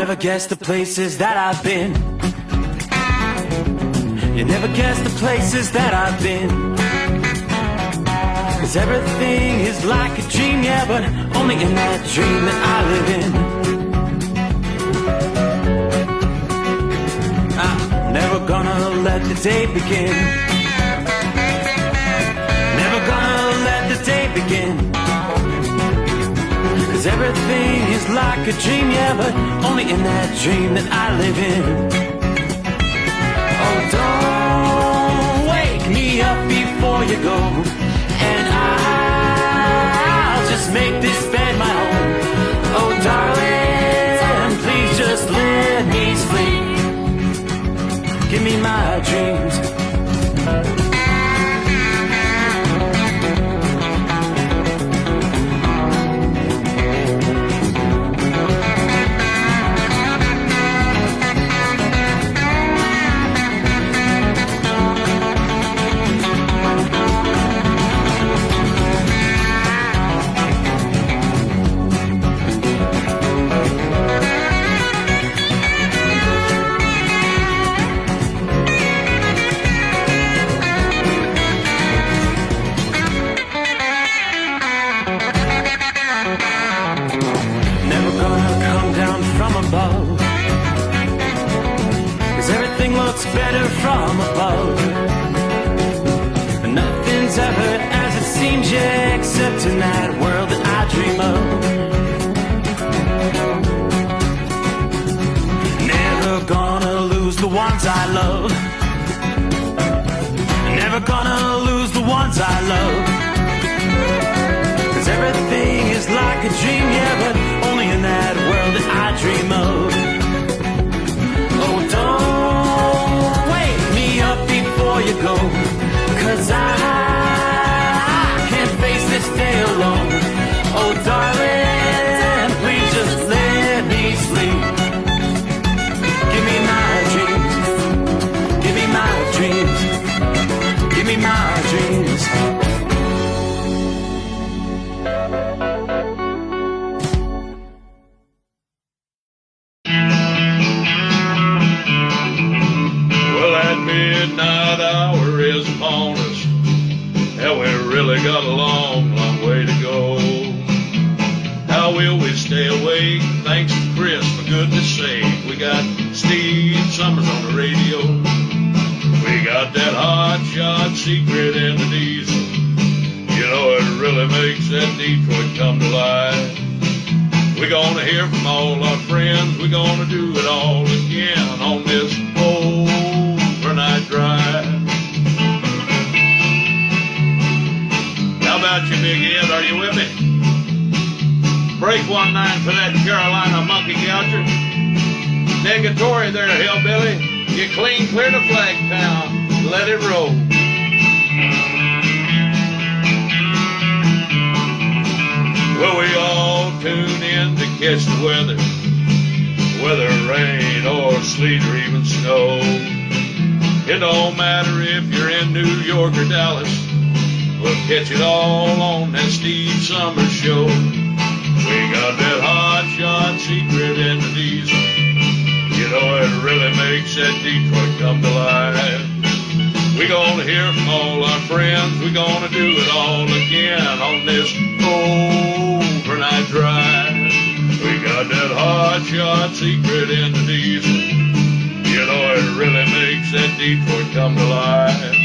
never guess the places that I've been. You never guess the places that I've been. 'Cause everything is like a dream, yeah, but only in that dream that I live in. I'm never gonna let the day begin. Never gonna let the day begin. 'Cause everything is like a dream, yeah, but only in that dream that I live in. Oh, don't wake me up before you go, and I'll just make this bed my home. Oh, darling, please just let me sleep. Give me my dreams. Better from above. Nothing's ever as it seems, yeah, except in that world that I dream of. Never gonna lose the ones I love. Never gonna lose the ones I love. 'Cause everything is like a dream, yeah, but only in that world that I dream of. Oh, don't before you go, 'cause I can't face this day alone. Oh, darling, please just let me sleep. Give me my dreams. Give me my dreams. Give me my dreams. Midnight hour is upon us, and we really got a long, long way to go. How will we stay awake? Thanks to Chris, for goodness sake. We got Steve Sommers on the radio. We got that hot shot secret in the diesel. You know, it really makes that Detroit come to life. We're gonna hear from all our friends. We're gonna do it all again on this overnight drive. How about you, Big Ed? Are you with me? Break 1-9 for that Carolina monkey gouger. Negatory there, hillbilly. You clean clear to Flagtown. Let it roll. Well, we all tune in to catch the weather, whether rain or sleet or even snow. It don't matter if you're in New York or Dallas, we'll catch it all on that Steve Sommers show. We got that hot shot secret in the diesel. You know, it really makes that Detroit come to life. We're gonna hear from all our friends. We're gonna do it all again on this overnight drive. We got that hot shot secret in the diesel. You know, it really makes that Detroit come to life.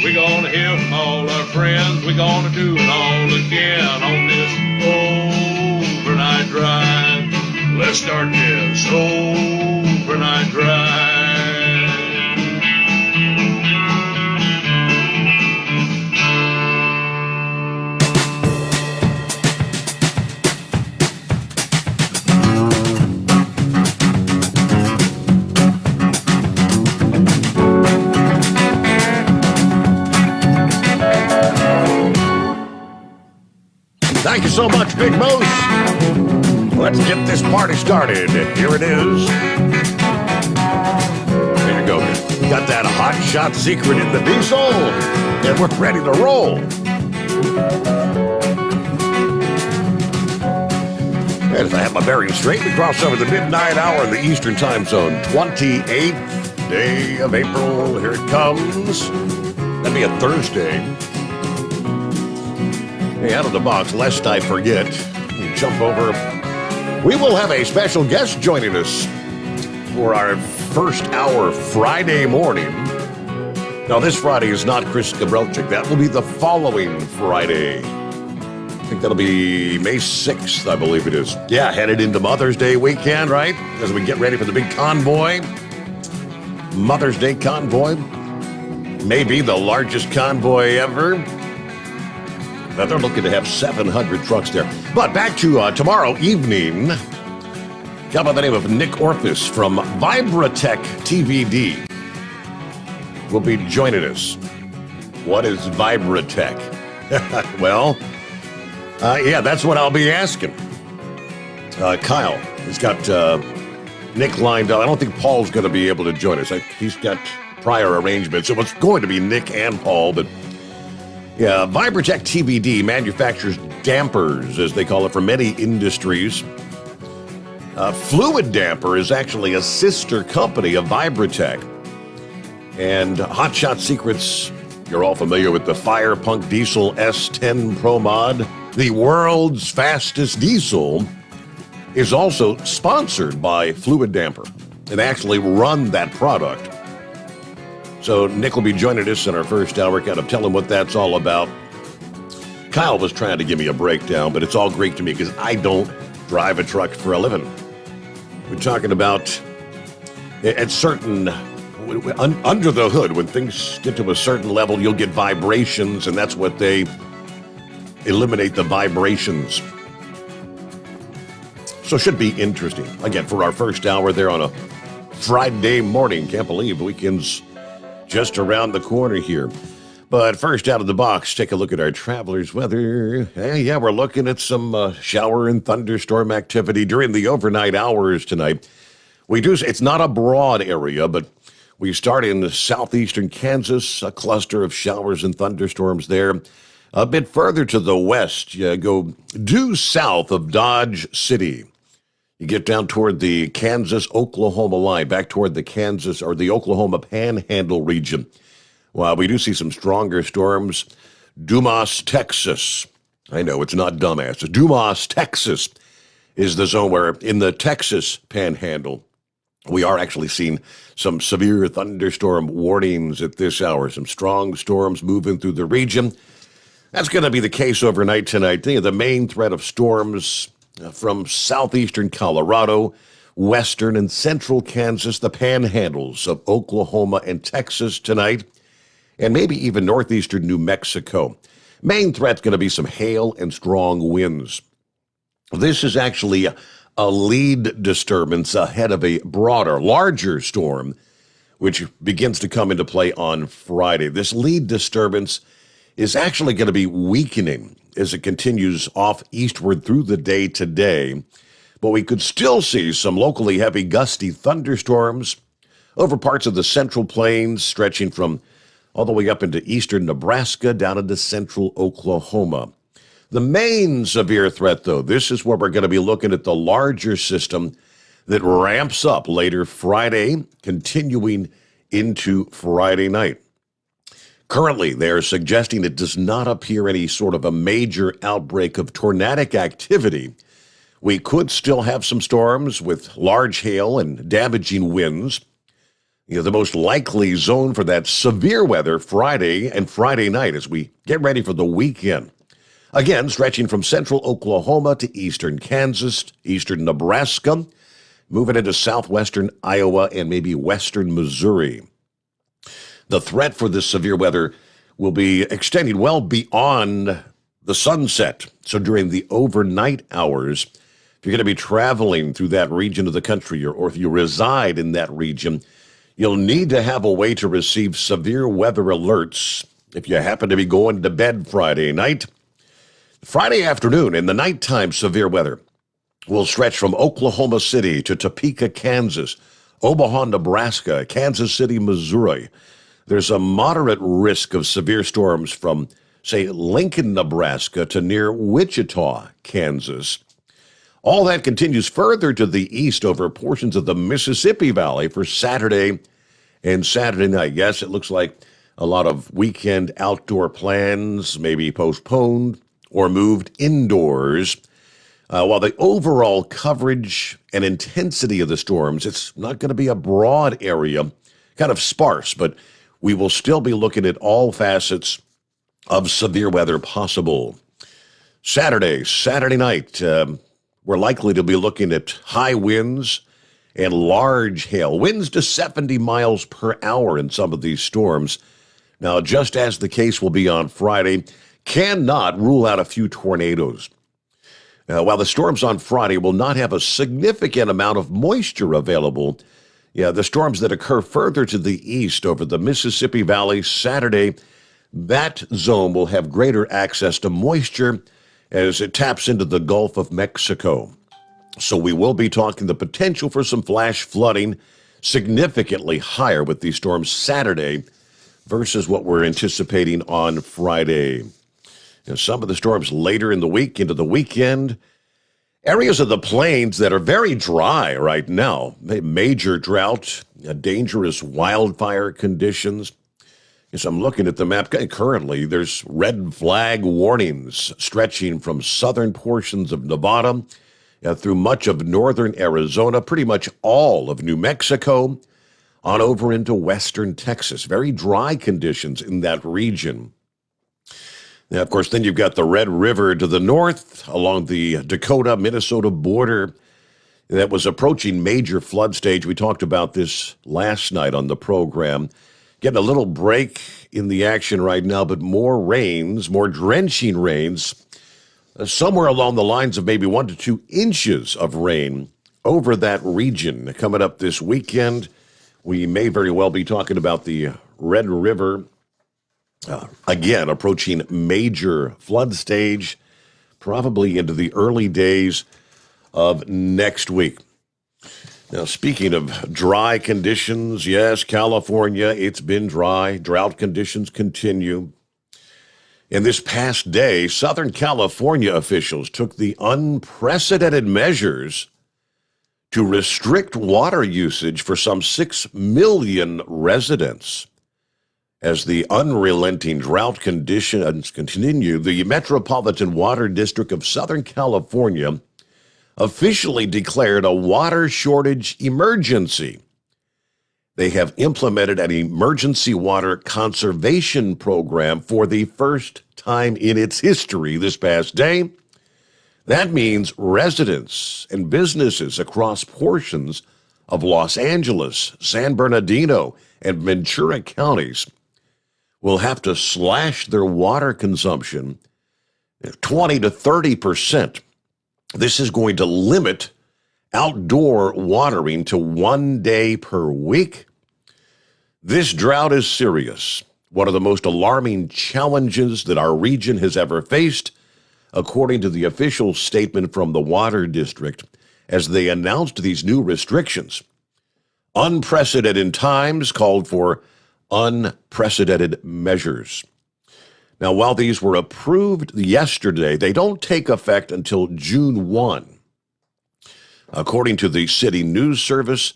We're gonna hear from all our friends. We're gonna do it all again on this overnight drive. Let's start this overnight drive. Thank you so much, Big Moose. Let's get this party started. Here it is. Here you go. Got that hot shot secret in the diesel, and we're ready to roll. And if I have my bearings straight, we cross over the midnight hour in the Eastern Time Zone. 28th day of April. Here it comes. That'd be a Thursday. Hey, out of the box, lest I forget, jump over. We will have a special guest joining us for our first hour Friday morning. Now, this Friday is not Chris Gabrelchik. That will be the following Friday. I think that'll be May 6th, I believe it is. Yeah, headed into Mother's Day weekend, right? As we get ready for the big convoy. Mother's Day convoy. Maybe the largest convoy ever. Now, they're looking to have 700 trucks there. But back to tomorrow evening. A guy by the name of Nick Orphis from Vibratech TVD will be joining us. What is Vibratech? Well, yeah, that's what I'll be asking. Kyle has got Nick lined up. I don't think Paul's going to be able to join us. He's got prior arrangements. It was going to be Nick and Paul, but yeah, Vibratech TVD manufactures dampers, as they call it, for many industries. Fluid Damper is actually a sister company of Vibratech. And Hotshot Secrets, you're all familiar with the Fire Punk Diesel S10 Pro Mod. The world's fastest diesel is also sponsored by Fluid Damper. And they actually run that product. So Nick will be joining us in our first hour, kind of tell him what that's all about. Kyle was trying to give me a breakdown, but it's all Greek to me because I don't drive a truck for a living. We're talking about at certain, under the hood, when things get to a certain level, you'll get vibrations, and that's what they eliminate, the vibrations. So it should be interesting. Again, for our first hour there on a Friday morning. Can't believe weekend's just around the corner here. But first out of the box, take a look at our traveler's weather. Hey, yeah, we're looking at some shower and thunderstorm activity during the overnight hours tonight. It's not a broad area, but we start in southeastern Kansas, a cluster of showers and thunderstorms there. A bit further to the west, you go due south of Dodge City. You get down toward the Kansas-Oklahoma line, back toward the Kansas or the Oklahoma Panhandle region. Well, we do see some stronger storms. Dumas, Texas. I know, it's not dumbass. Dumas, Texas is the zone where in the Texas Panhandle, we are actually seeing some severe thunderstorm warnings at this hour. Some strong storms moving through the region. That's going to be the case overnight tonight. The main threat of storms from southeastern Colorado, western and central Kansas, the panhandles of Oklahoma and Texas tonight, and maybe even northeastern New Mexico. Main threat's going to be some hail and strong winds. This is actually a lead disturbance ahead of a broader, larger storm, which begins to come into play on Friday. This lead disturbance is actually going to be weakening as it continues off eastward through the day today. But we could still see some locally heavy gusty thunderstorms over parts of the Central Plains, stretching from all the way up into eastern Nebraska down into central Oklahoma. The main severe threat, though, this is where we're going to be looking at the larger system that ramps up later Friday, continuing into Friday night. Currently, they're suggesting it does not appear any sort of a major outbreak of tornadic activity. We could still have some storms with large hail and damaging winds. The most likely zone for that severe weather Friday and Friday night as we get ready for the weekend. Again, stretching from central Oklahoma to eastern Kansas, eastern Nebraska, moving into southwestern Iowa and maybe western Missouri. The threat for this severe weather will be extending well beyond the sunset. So during the overnight hours, if you're going to be traveling through that region of the country or if you reside in that region, you'll need to have a way to receive severe weather alerts if you happen to be going to bed Friday night. Friday afternoon and the nighttime severe weather will stretch from Oklahoma City to Topeka, Kansas, Omaha, Nebraska, Kansas City, Missouri. There's a moderate risk of severe storms from, say, Lincoln, Nebraska to near Wichita, Kansas. All that continues further to the east over portions of the Mississippi Valley for Saturday and Saturday night. Yes, it looks like a lot of weekend outdoor plans may be postponed or moved indoors. While the overall coverage and intensity of the storms, it's not going to be a broad area, kind of sparse, but we will still be looking at all facets of severe weather possible. Saturday night, we're likely to be looking at high winds and large hail, winds to 70 miles per hour in some of these storms. Now, just as the case will be on Friday, cannot rule out a few tornadoes. While the storms on Friday will not have a significant amount of moisture available, the storms that occur further to the east over the Mississippi Valley Saturday, that zone will have greater access to moisture as it taps into the Gulf of Mexico. So we will be talking the potential for some flash flooding significantly higher with these storms Saturday versus what we're anticipating on Friday. Some of the storms later in the week into the weekend. Areas of the plains that are very dry right now. Major drought, dangerous wildfire conditions. As I'm looking at the map, currently there's red flag warnings stretching from southern portions of Nevada through much of northern Arizona, pretty much all of New Mexico, on over into western Texas. Very dry conditions in that region. Now, of course, then you've got the Red River to the north along the Dakota-Minnesota border that was approaching major flood stage. We talked about this last night on the program. Getting a little break in the action right now, but more rains, more drenching rains, somewhere along the lines of maybe 1 to 2 inches of rain over that region. Coming up this weekend, we may very well be talking about the Red River again, approaching major flood stage, probably into the early days of next week. Now, speaking of dry conditions, yes, California, it's been dry. Drought conditions continue. In this past day, Southern California officials took the unprecedented measures to restrict water usage for some 6 million residents. As the unrelenting drought conditions continue, the Metropolitan Water District of Southern California officially declared a water shortage emergency. They have implemented an emergency water conservation program for the first time in its history this past day. That means residents and businesses across portions of Los Angeles, San Bernardino, and Ventura counties will have to slash their water consumption 20 to 30%. This is going to limit outdoor watering to 1 day per week. This drought is serious, one of the most alarming challenges that our region has ever faced, according to the official statement from the Water District, as they announced these new restrictions. Unprecedented times called for unprecedented measures. Now, while these were approved yesterday, they don't take effect until June 1. According to the city news service,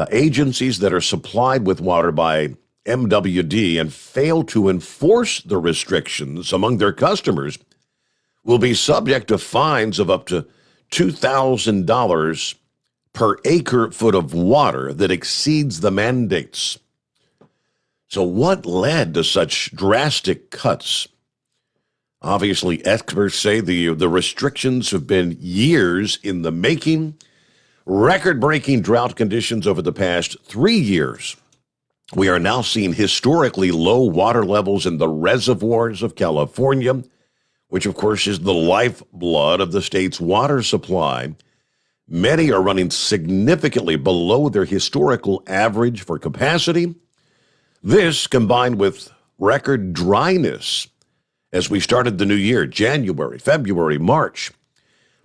agencies that are supplied with water by MWD and fail to enforce the restrictions among their customers will be subject to fines of up to $2,000 per acre foot of water that exceeds the mandates. So what led to such drastic cuts? Obviously, experts say the restrictions have been years in the making. Record-breaking drought conditions over the past 3 years. We are now seeing historically low water levels in the reservoirs of California, which of course is the lifeblood of the state's water supply. Many are running significantly below their historical average for capacity. This, combined with record dryness as we started the new year, January, February, March,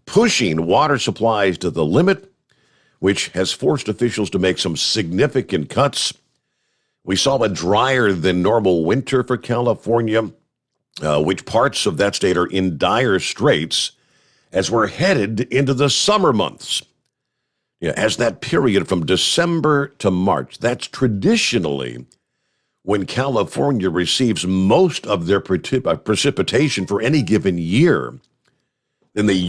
pushing water supplies to the limit, which has forced officials to make some significant cuts. We saw a drier than normal winter for California, which parts of that state are in dire straits as we're headed into the summer months. Yeah, as that period from December to March, that's traditionally when California receives most of their precipitation for any given year. And they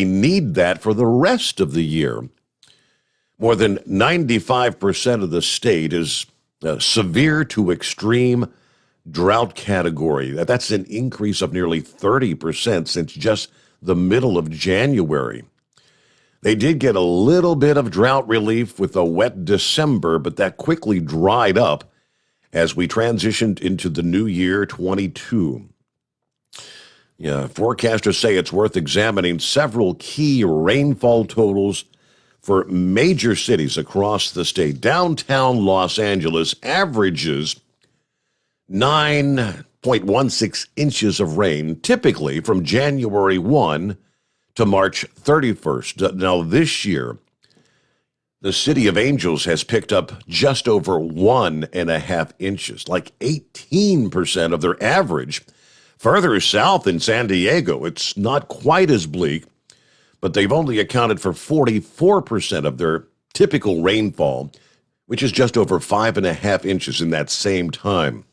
need that for the rest of the year. More than 95% of the state is severe to extreme drought category. That's an increase of nearly 30% since just the middle of January. They did get a little bit of drought relief with a wet December, but that quickly dried up as we transitioned into the new year 22. Yeah, forecasters say it's worth examining several key rainfall totals for major cities across the state. Downtown Los Angeles averages 9.16 inches of rain, typically from January 1 to March 31st. Now, this year, the City of Angels has picked up just over 1.5 inches, like 18% of their average. Further south in San Diego, it's not quite as bleak, but they've only accounted for 44% of their typical rainfall, which is just over 5.5 inches in that same time.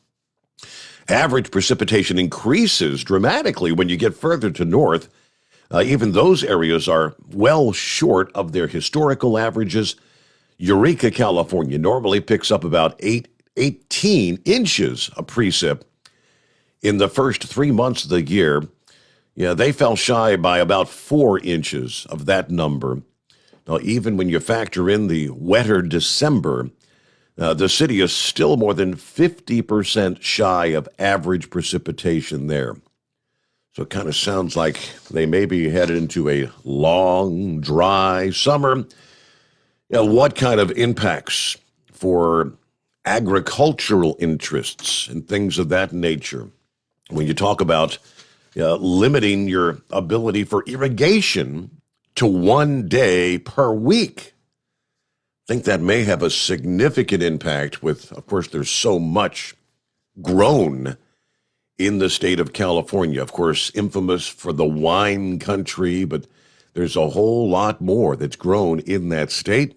Average precipitation increases dramatically when you get further to north. Even those areas are well short of their historical averages. Eureka, California normally picks up about 18 inches of precip. In the first 3 months of the year, they fell shy by about 4 inches of that number. Now, even when you factor in the wetter December, the city is still more than 50% shy of average precipitation there. So it kind of sounds like they may be headed into a long, dry summer. What kind of impacts for agricultural interests and things of that nature? When you talk about limiting your ability for irrigation to 1 day per week, I think that may have a significant impact with, of course, there's so much grown in the state of California. Of course, infamous for the wine country, but there's a whole lot more that's grown in that state.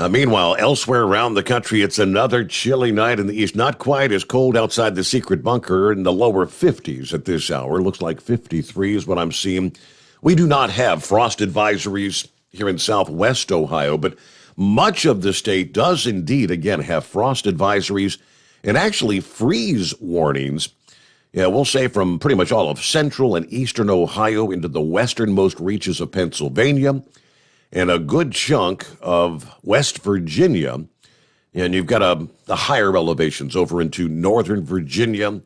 Meanwhile, elsewhere around the country, it's another chilly night in the east. Not quite as cold outside the secret bunker in the lower 50s at this hour. Looks like 53 is what I'm seeing. We do not have frost advisories here in southwest Ohio, but much of the state does indeed, again, have frost advisories and actually freeze warnings. We'll say from pretty much all of central and eastern Ohio into the westernmost reaches of Pennsylvania and a good chunk of West Virginia. And you've got the higher elevations over into northern Virginia,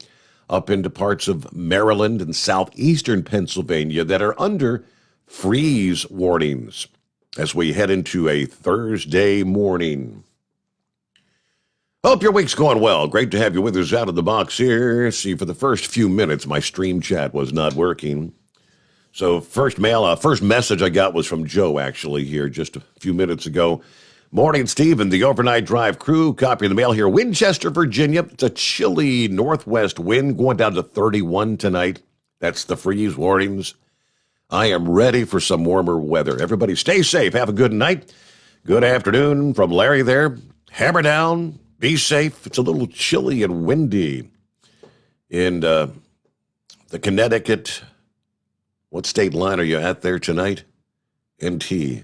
up into parts of Maryland and southeastern Pennsylvania that are under freeze warnings as we head into a Thursday morning. Hope your week's going well. Great to have you with us out of the box here. See, for the first few minutes, my stream chat was not working. So first message I got was from Joe, actually, here just a few minutes ago. Morning, Steve, and the Overnight Drive crew. Copy of the mail here. Winchester, Virginia. It's a chilly northwest wind going down to 31 tonight. That's the freeze warnings. I am ready for some warmer weather. Everybody stay safe. Have a good night. Good afternoon from Larry there. Hammer down. Be safe. It's a little chilly and windy in the Connecticut. What state line are you at there tonight? NT.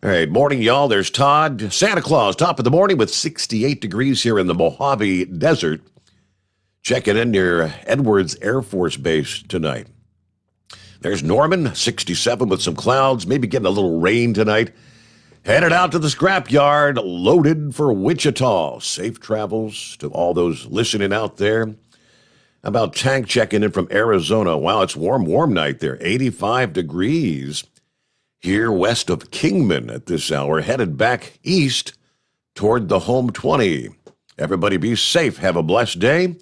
All right, morning, y'all. There's Todd. Santa Claus, top of the morning with 68 degrees here in the Mojave Desert. Checking in near Edwards Air Force Base tonight. There's Norman, 67 with some clouds, maybe getting a little rain tonight. Headed out to the scrapyard, loaded for Wichita. Safe travels to all those listening out there. How about Tank checking in from Arizona? Wow, it's warm night there. 85 degrees here west of Kingman at this hour. Headed back east toward the home 20. Everybody be safe. Have a blessed day.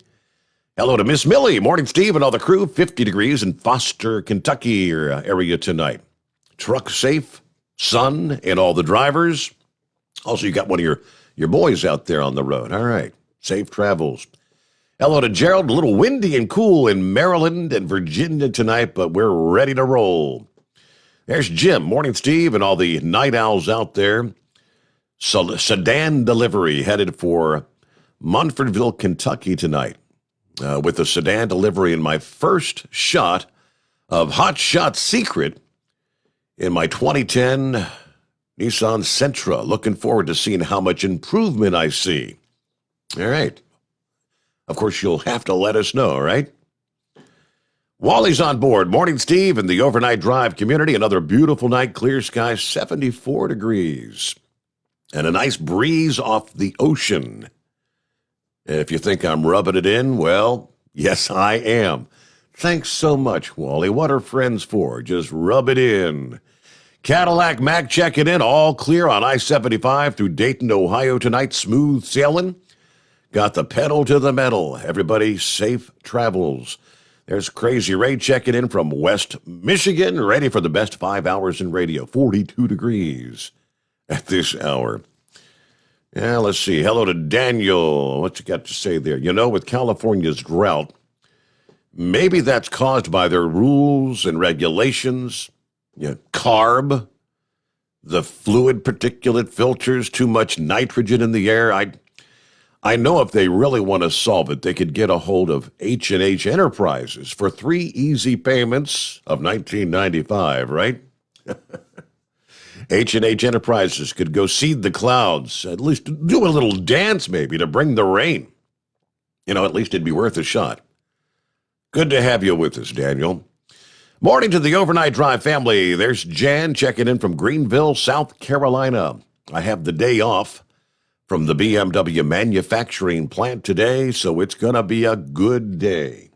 Hello to Miss Millie. Morning, Steve, and all the crew. 50 degrees in Foster, Kentucky area tonight. Truck safe, sun, and all the drivers. Also, you got one of your boys out there on the road. All right. Safe travels. Hello to Gerald. A little windy and cool in Maryland and Virginia tonight, but we're ready to roll. There's Jim. Morning, Steve, and all the night owls out there. So, sedan delivery headed for Munfordville, Kentucky tonight with a sedan delivery in my first shot of Hot Shot Secret in my 2010 Nissan Sentra. Looking forward to seeing how much improvement I see. All right. Of course, you'll have to let us know, right? Wally's on board. Morning, Steve, and the overnight drive community. Another beautiful night, clear sky, 74 degrees. And a nice breeze off the ocean. If you think I'm rubbing it in, well, yes, I am. Thanks so much, Wally. What are friends for? Just rub it in. Cadillac Mac checking in, all clear on I-75 through Dayton, Ohio tonight. Smooth sailing. Got the pedal to the metal. Everybody, safe travels. There's Crazy Ray checking in from West Michigan, ready for the best 5 hours in radio. 42 degrees at this hour. Yeah, let's see. Hello to Daniel. What you got to say there? You know, with California's drought, maybe that's caused by their rules and regulations. CARB, the fluid particulate filters, too much nitrogen in the air. I know if they really want to solve it, they could get a hold of H&H Enterprises for 3 easy payments of $19.95, right? H&H Enterprises could go seed the clouds, at least do a little dance maybe to bring the rain. At least it'd be worth a shot. Good to have you with us, Daniel. Morning to the Overnight Drive family. There's Jan checking in from Greenville, South Carolina. I have the day off from the BMW manufacturing plant today, so it's going to be a good day.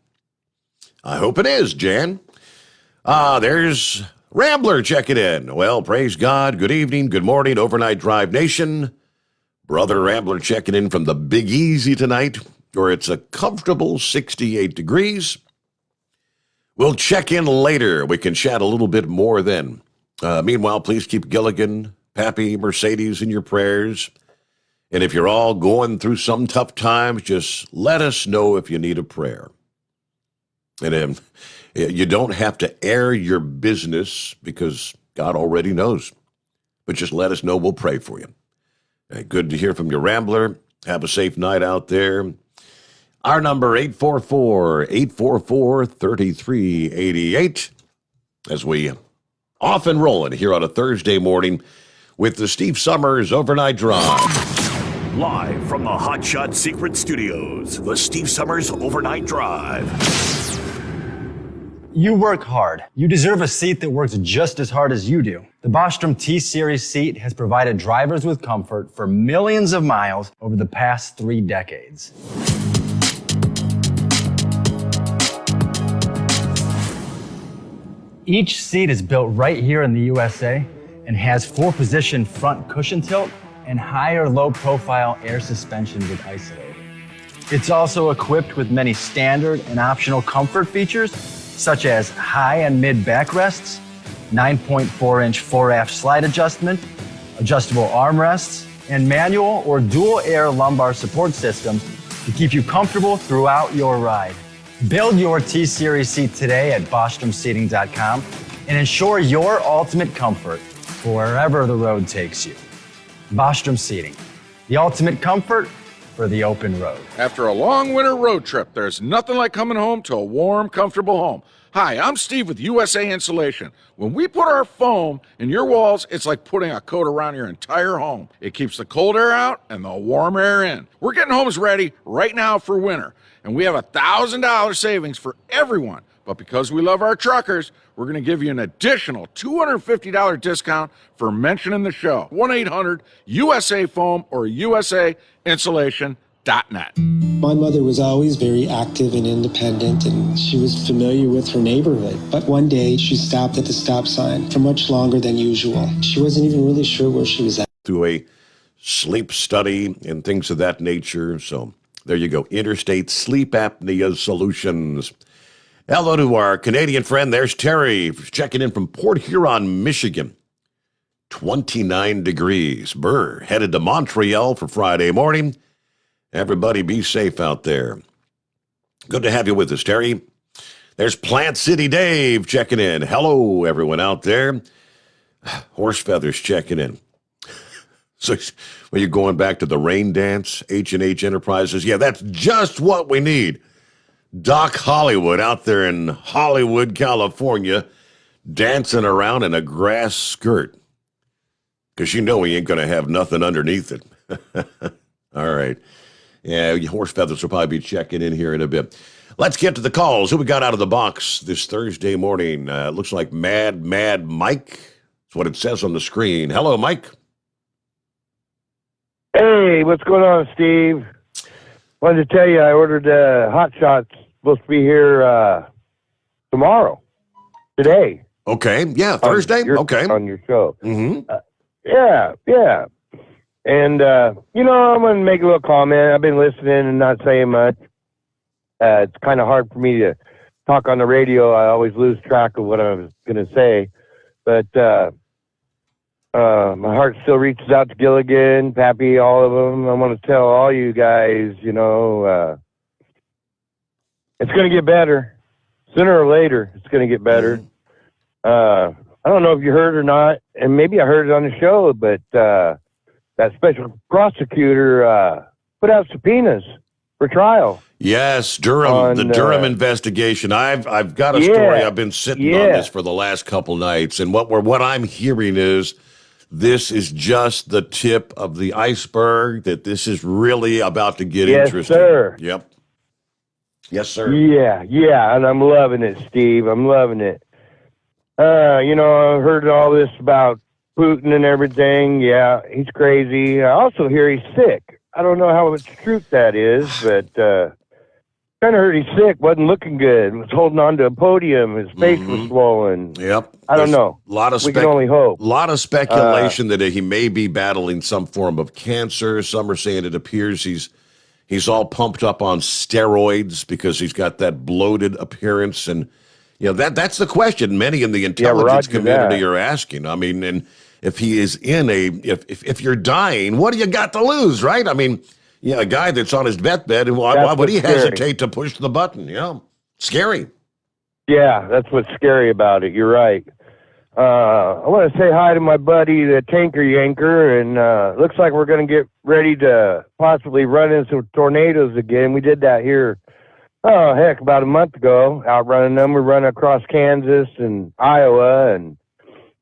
I hope it is, Jan. There's Rambler checking in. Well, praise God. Good evening, good morning, Overnight Drive Nation. Brother Rambler checking in from the Big Easy tonight, where it's a comfortable 68 degrees. We'll check in later. We can chat a little bit more then. Meanwhile, please keep Gilligan, Pappy, Mercedes in your prayers. And if you're all going through some tough times, just let us know if you need a prayer. And you don't have to air your business because God already knows. But just let us know. We'll pray for you. Good to hear from you, Rambler. Have a safe night out there. Our number, 844-844-3388. As we off and rolling here on a Thursday morning with the Steve Sommers Overnight Drive. Live from the Hot Shot Secret Studios, the Steve Sommers Overnight Drive. You work hard. You deserve a seat that works just as hard as you do. The Bostrom T-Series seat has provided drivers with comfort for millions of miles over the past 3 decades. Each seat is built right here in the USA and has 4-position front cushion tilt and higher low-profile air suspension with Isolate. It's also equipped with many standard and optional comfort features, such as high and mid backrests, 9.4-inch 4-aft slide adjustment, adjustable armrests, and manual or dual air lumbar support systems to keep you comfortable throughout your ride. Build your T-Series seat today at BostromSeating.com and ensure your ultimate comfort for wherever the road takes you. Bostrom Seating, the ultimate comfort for the open road. After a long winter road trip, there's nothing like coming home to a warm, comfortable home. Hi, I'm Steve with USA Insulation. When we put our foam in your walls, it's like putting a coat around your entire home. It keeps the cold air out and the warm air in. We're getting homes ready right now for winter, and we have $1,000 savings for everyone. But because we love our truckers, we're going to give you an additional $250 discount for mentioning the show. 1-800-USA-FOAM or USAinsulation.net. My mother was always very active and independent, and she was familiar with her neighborhood. But one day, she stopped at the stop sign for much longer than usual. She wasn't even really sure where she was at. Through a sleep study and things of that nature. So there you go. Interstate Sleep Apnea Solutions. Hello to our Canadian friend. There's Terry checking in from Port Huron, Michigan. 29 degrees. Headed to Montreal for Friday morning. Everybody be safe out there. Good to have you with us, Terry. There's Plant City Dave checking in. Hello, everyone out there. Horse Feathers checking in. So, when you're going back to the rain dance, H&H Enterprises, yeah, that's just what we need. Doc Hollywood out there in Hollywood, California, dancing around in a grass skirt. Because you know he ain't going to have nothing underneath it. All right. Yeah, Horse Feathers will probably be checking in here in a bit. Let's get to the calls. Who we got out of the box this Thursday morning? Looks like Mad Mike. That's what it says on the screen. Hello, Mike. Hey, what's going on, Steve? Wanted to tell you I ordered Hot Shots. Supposed to be here tomorrow. Today. Okay. Yeah, Thursday. Okay. On your show. Mm-hmm. Yeah. And, I'm going to make a little comment. I've been listening and not saying much. It's kind of hard for me to talk on the radio. I always lose track of what I was going to say. But my heart still reaches out to Gilligan, Pappy, all of them. I want to tell all you guys, it's going to get better. Sooner or later, it's going to get better. I don't know if you heard or not, and maybe I heard it on the show, but that special prosecutor put out subpoenas for trial. Yes, Durham, the Durham investigation. I've got a story. I've been sitting on this for the last couple nights, and what I'm hearing is this is just the tip of the iceberg, that this is really about to get interesting. Yes, sir. Yep. Yes, sir. Yeah, and I'm loving it, Steve. I'm loving it. I've heard all this about Putin and everything. Yeah, he's crazy. I also hear he's sick. I don't know how much truth that is, but kind of heard he's sick. Wasn't looking good. Was holding on to a podium. His face was swollen. Yep. I don't know. We can only hope. A lot of speculation that he may be battling some form of cancer. Some are saying it appears he's all pumped up on steroids because he's got that bloated appearance. And, that's the question many in the intelligence community are asking. I mean, and if he is if you're dying, what do you got to lose, right? I mean, a guy that's on his deathbed, and why would he hesitate to push the button? Scary. Yeah, that's what's scary about it. You're right. I want to say hi to my buddy, the Tanker Yanker, and looks like we're going to get ready to possibly run into tornadoes again. We did that here, about a month ago, outrunning them. We run across Kansas and Iowa, and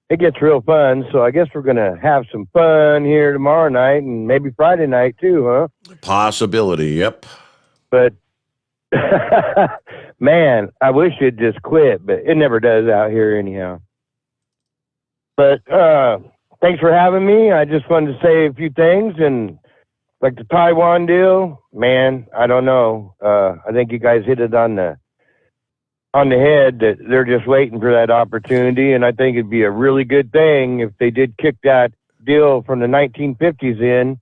it gets real fun. So I guess we're going to have some fun here tomorrow night and maybe Friday night too, huh? Possibility, yep. But, man, I wish it'd just quit, but it never does out here anyhow. But thanks for having me. I just wanted to say a few things. And like the Taiwan deal, man, I don't know. I think you guys hit it on the head, that they're just waiting for that opportunity. And I think it'd be a really good thing if they did kick that deal from the 1950s in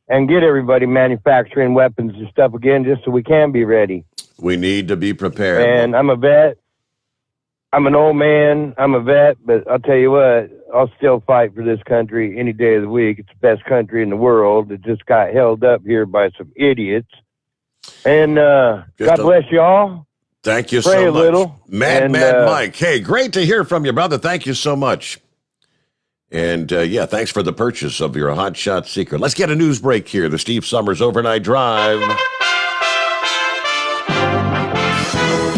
and get everybody manufacturing weapons and stuff again, just so we can be ready. We need to be prepared. And I'm a vet. I'm an old man. I'm a vet, but I'll tell you what, I'll still fight for this country any day of the week. It's the best country in the world. It just got held up here by some idiots. And God bless y'all. Thank you Pray so a much. little. Mad Mike. Hey, great to hear from you, brother. Thank you so much. And thanks for the purchase of your Hot Shot Secret. Let's get a news break here. The Steve Sommers Overnight Drive.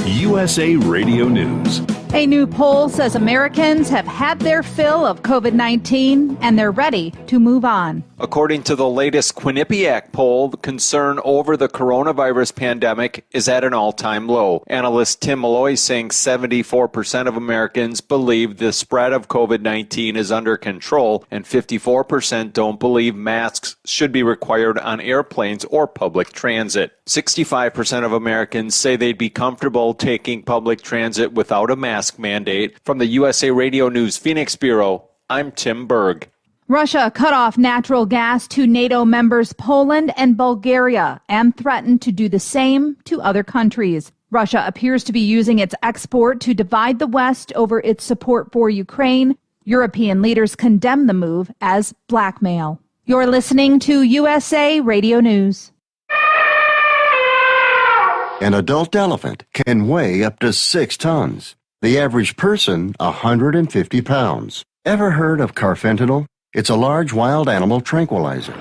USA Radio News. A new poll says Americans have had their fill of COVID-19 and they're ready to move on. According to the latest Quinnipiac poll, the concern over the coronavirus pandemic is at an all-time low. Analyst Tim Malloy saying 74% of Americans believe the spread of COVID-19 is under control, and 54% don't believe masks should be required on airplanes or public transit. 65% of Americans say they'd be comfortable taking public transit without a mask mandate. From the USA Radio News Phoenix Bureau, I'm Tim Berg. Russia cut off natural gas to NATO members Poland and Bulgaria and threatened to do the same to other countries. Russia appears to be using its export to divide the West over its support for Ukraine. European leaders condemn the move as blackmail. You're listening to USA Radio News. An adult elephant can weigh up to 6 tons. The average person, 150 pounds. Ever heard of carfentanil? It's a large wild animal tranquilizer.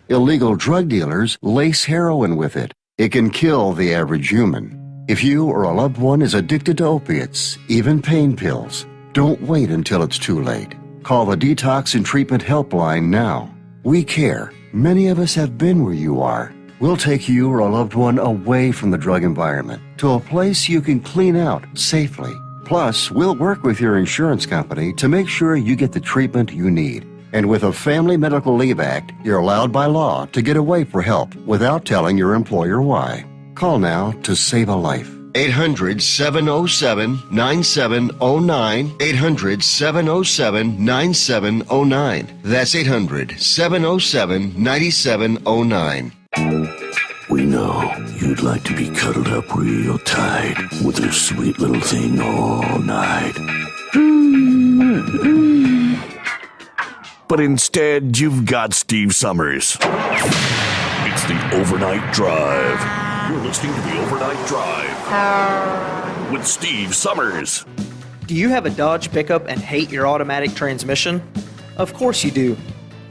Illegal drug dealers lace heroin with it. It can kill the average human. If you or a loved one is addicted to opiates, even pain pills, don't wait until it's too late. Call the Detox and Treatment Helpline now. We care. Many of us have been where you are. We'll take you or a loved one away from the drug environment to a place you can clean out safely. Plus, we'll work with your insurance company to make sure you get the treatment you need. And with a Family Medical Leave Act, you're allowed by law to get away for help without telling your employer why. Call now to save a life. 800-707-9709. 800-707-9709. That's 800-707-9709. We know you'd like to be cuddled up real tight with a sweet little thing all night. But instead, you've got Steve Summers. It's the Overnight Drive. You're listening to the Overnight Drive with Steve Summers. Do you have a Dodge pickup and hate your automatic transmission? Of course you do.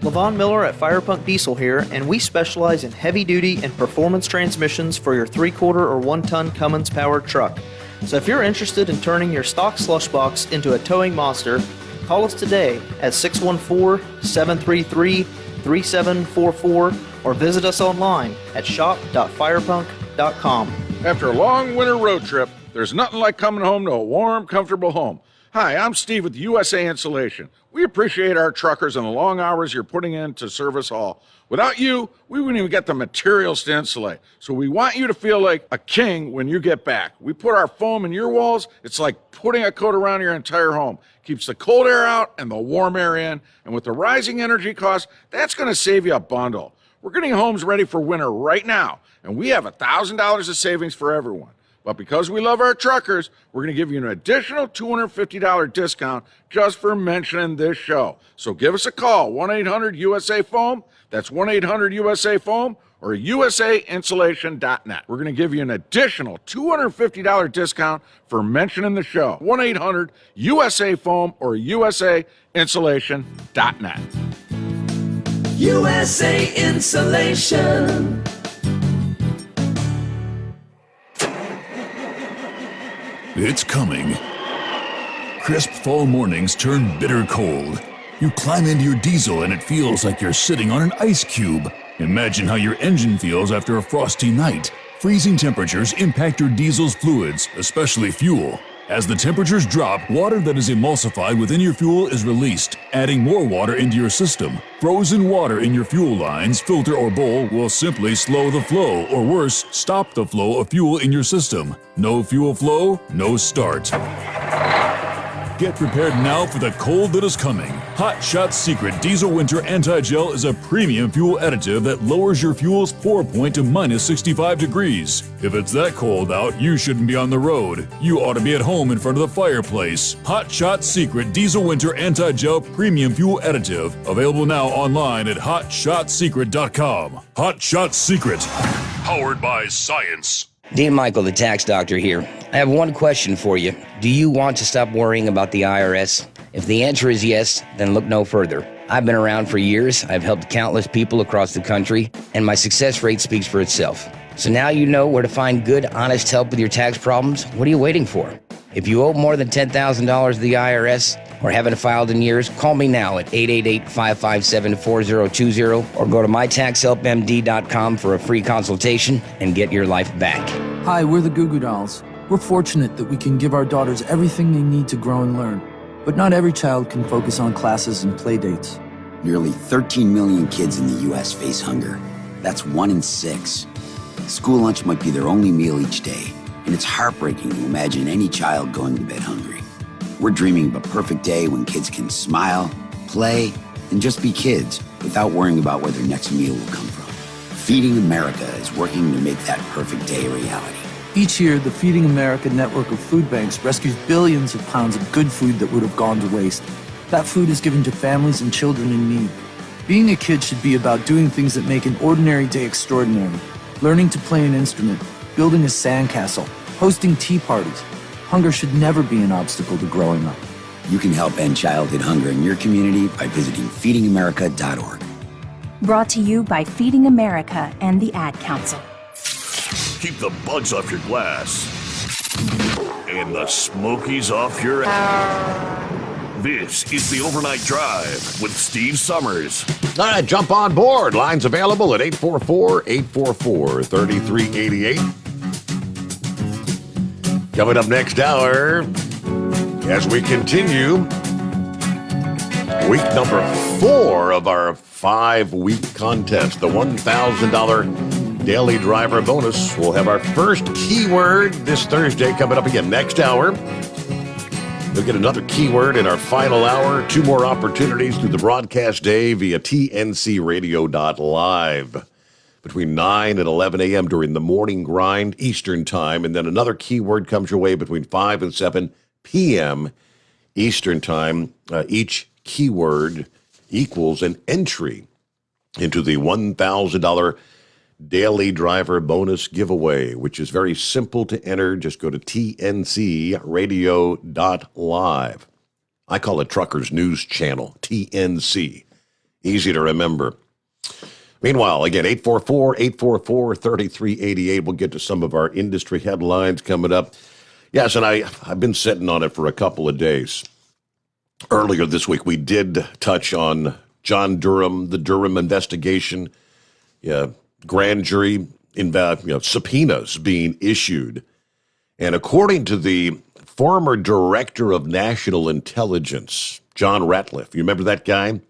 LaVon Miller at Firepunk Diesel here, and we specialize in heavy-duty and performance transmissions for your 3-quarter or 1-ton Cummins-powered truck. So if you're interested in turning your stock slush box into a towing monster, call us today at 614-733-3744 or visit us online at shop.firepunk.com. After a long winter road trip, there's nothing like coming home to a warm, comfortable home. Hi, I'm Steve with USA Insulation. We appreciate our truckers and the long hours you're putting in to serve us all. Without you, we wouldn't even get the materials to insulate. So we want you to feel like a king when you get back. We put our foam in your walls. It's like putting a coat around your entire home. Keeps the cold air out and the warm air in. And with the rising energy costs, that's going to save you a bundle. We're getting homes ready for winter right now, and we have $1,000 of savings for everyone. But because we love our truckers, we're going to give you an additional $250 discount just for mentioning this show. So give us a call, 1-800-USA-FOAM. That's 1-800-USA-FOAM or usainsulation.net. We're going to give you an additional $250 discount for mentioning the show, 1-800-USA-FOAM or usainsulation.net. USA Insulation. It's coming. Crisp fall mornings turn bitter cold. You climb into your diesel and it feels like you're sitting on an ice cube. Imagine how your engine feels after a frosty night. Freezing temperatures impact your diesel's fluids, especially fuel. As the temperatures drop, water that is emulsified within your fuel is released, adding more water into your system. Frozen water in your fuel lines, filter, or bowl will simply slow the flow, or worse, stop the flow of fuel in your system. No fuel flow, no start. Get prepared now for the cold that is coming. Hot Shot Secret Diesel Winter Anti-Gel is a premium fuel additive that lowers your fuel's pour point to minus 65 degrees. If it's that cold out, you shouldn't be on the road. You ought to be at home in front of the fireplace. Hot Shot Secret Diesel Winter Anti-Gel Premium Fuel Additive. Available now online at hotshotsecret.com. Hot Shot Secret. Powered by science. Dean Michael, the tax doctor here. I have one question for you. Do you want to stop worrying about the IRS? If the answer is yes, then look no further. I've been around for years, I've helped countless people across the country, and my success rate speaks for itself. So now you know where to find good, honest help with your tax problems. What are you waiting for? If you owe more than $10,000 to the IRS or haven't filed in years, call me now at 888-557-4020 or go to mytaxhelpmd.com for a free consultation and get your life back. Hi, we're the Goo Goo Dolls. We're fortunate that we can give our daughters everything they need to grow and learn. But not every child can focus on classes and play dates. Nearly 13 million kids in the U.S. face hunger. That's 1 in 6. School lunch might be their only meal each day, and it's heartbreaking to imagine any child going to bed hungry. We're dreaming of a perfect day when kids can smile, play, and just be kids without worrying about where their next meal will come from. Feeding America is working to make that perfect day a reality. Each year, the Feeding America network of food banks rescues billions of pounds of good food that would have gone to waste. That food is given to families and children in need. Being a kid should be about doing things that make an ordinary day extraordinary. Learning to play an instrument, building a sandcastle, hosting tea parties. Hunger should never be an obstacle to growing up. You can help end childhood hunger in your community by visiting feedingamerica.org. Brought to you by Feeding America and the Ad Council. Keep the bugs off your glass and the smokies off your This is the Overnight Drive with Steve Sommers. All right, jump on board. Lines available at 844-844-3388. Coming up next hour, as we continue, week number 4 of our 5-week contest, the $1,000 daily driver bonus. We'll have our first keyword this Thursday coming up again next hour. We'll get another keyword in our final hour. 2 more opportunities through the broadcast day via tncradio.live between 9 and 11 a.m. during the morning grind Eastern time. And then another keyword comes your way between 5 and 7 p.m. Eastern time. Each keyword equals an entry into the $1,000 daily driver bonus giveaway, which is very simple to enter. Just go to tncradio.live. I call it Truckers News Channel, TNC. Easy to remember. Meanwhile, again, 844-844-3388. We'll get to some of our industry headlines coming up. Yes, and I've been sitting on it for a couple of days. Earlier this week, we did touch on John Durham, the Durham investigation. Yeah, grand jury subpoenas being issued. And according to the former director of national intelligence, John Ratliff, you remember that guy?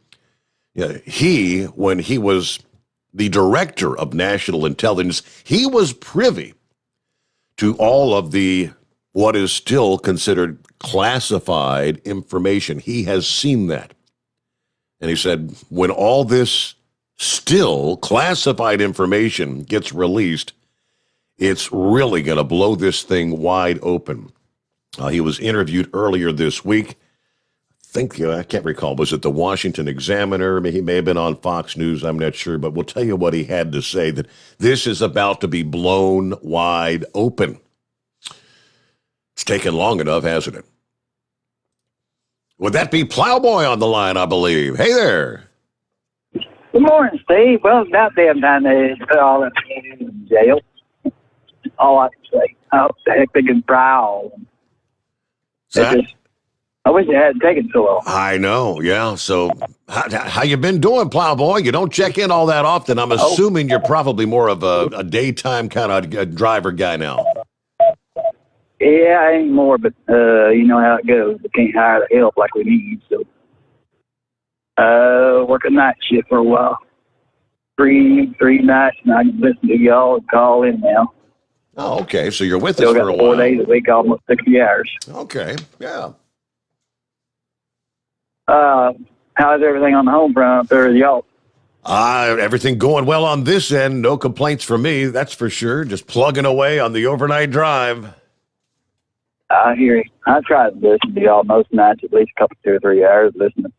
Yeah, when he was the director of national intelligence, he was privy to all of the what is still considered classified information. He has seen that. And he said, when all this still classified information gets released, it's really going to blow this thing wide open. He was interviewed earlier this week. I can't recall, was it the Washington Examiner? He may have been on Fox News, I'm not sure, but we'll tell you what he had to say, that this is about to be blown wide open. It's taken long enough, hasn't it? Would that be Plowboy on the line, I believe? Hey there. Good morning, Steve. Well, it's about damn time they put all that in jail. All I can say. I hope the heck they can try all of them. I wish it hadn't taken so long. I know, yeah. So how you been doing, Plowboy? You don't check in all that often. I'm assuming you're probably more of a daytime kind of driver guy now. Yeah, I ain't more, but you know how it goes. We can't hire the help like we need, so work a night shift for a while. Three nights, and I can listen to y'all and call in now. Oh, okay. So you're with Still us for got a 4 while. days a week, almost 60 hours. Okay, yeah. How's everything on the home front up there with y'all? Everything going well on this end. No complaints from me, that's for sure. Just plugging away on the overnight drive. I hear you. I try to listen to y'all most nights, at least a couple, 2 or 3 hours listening.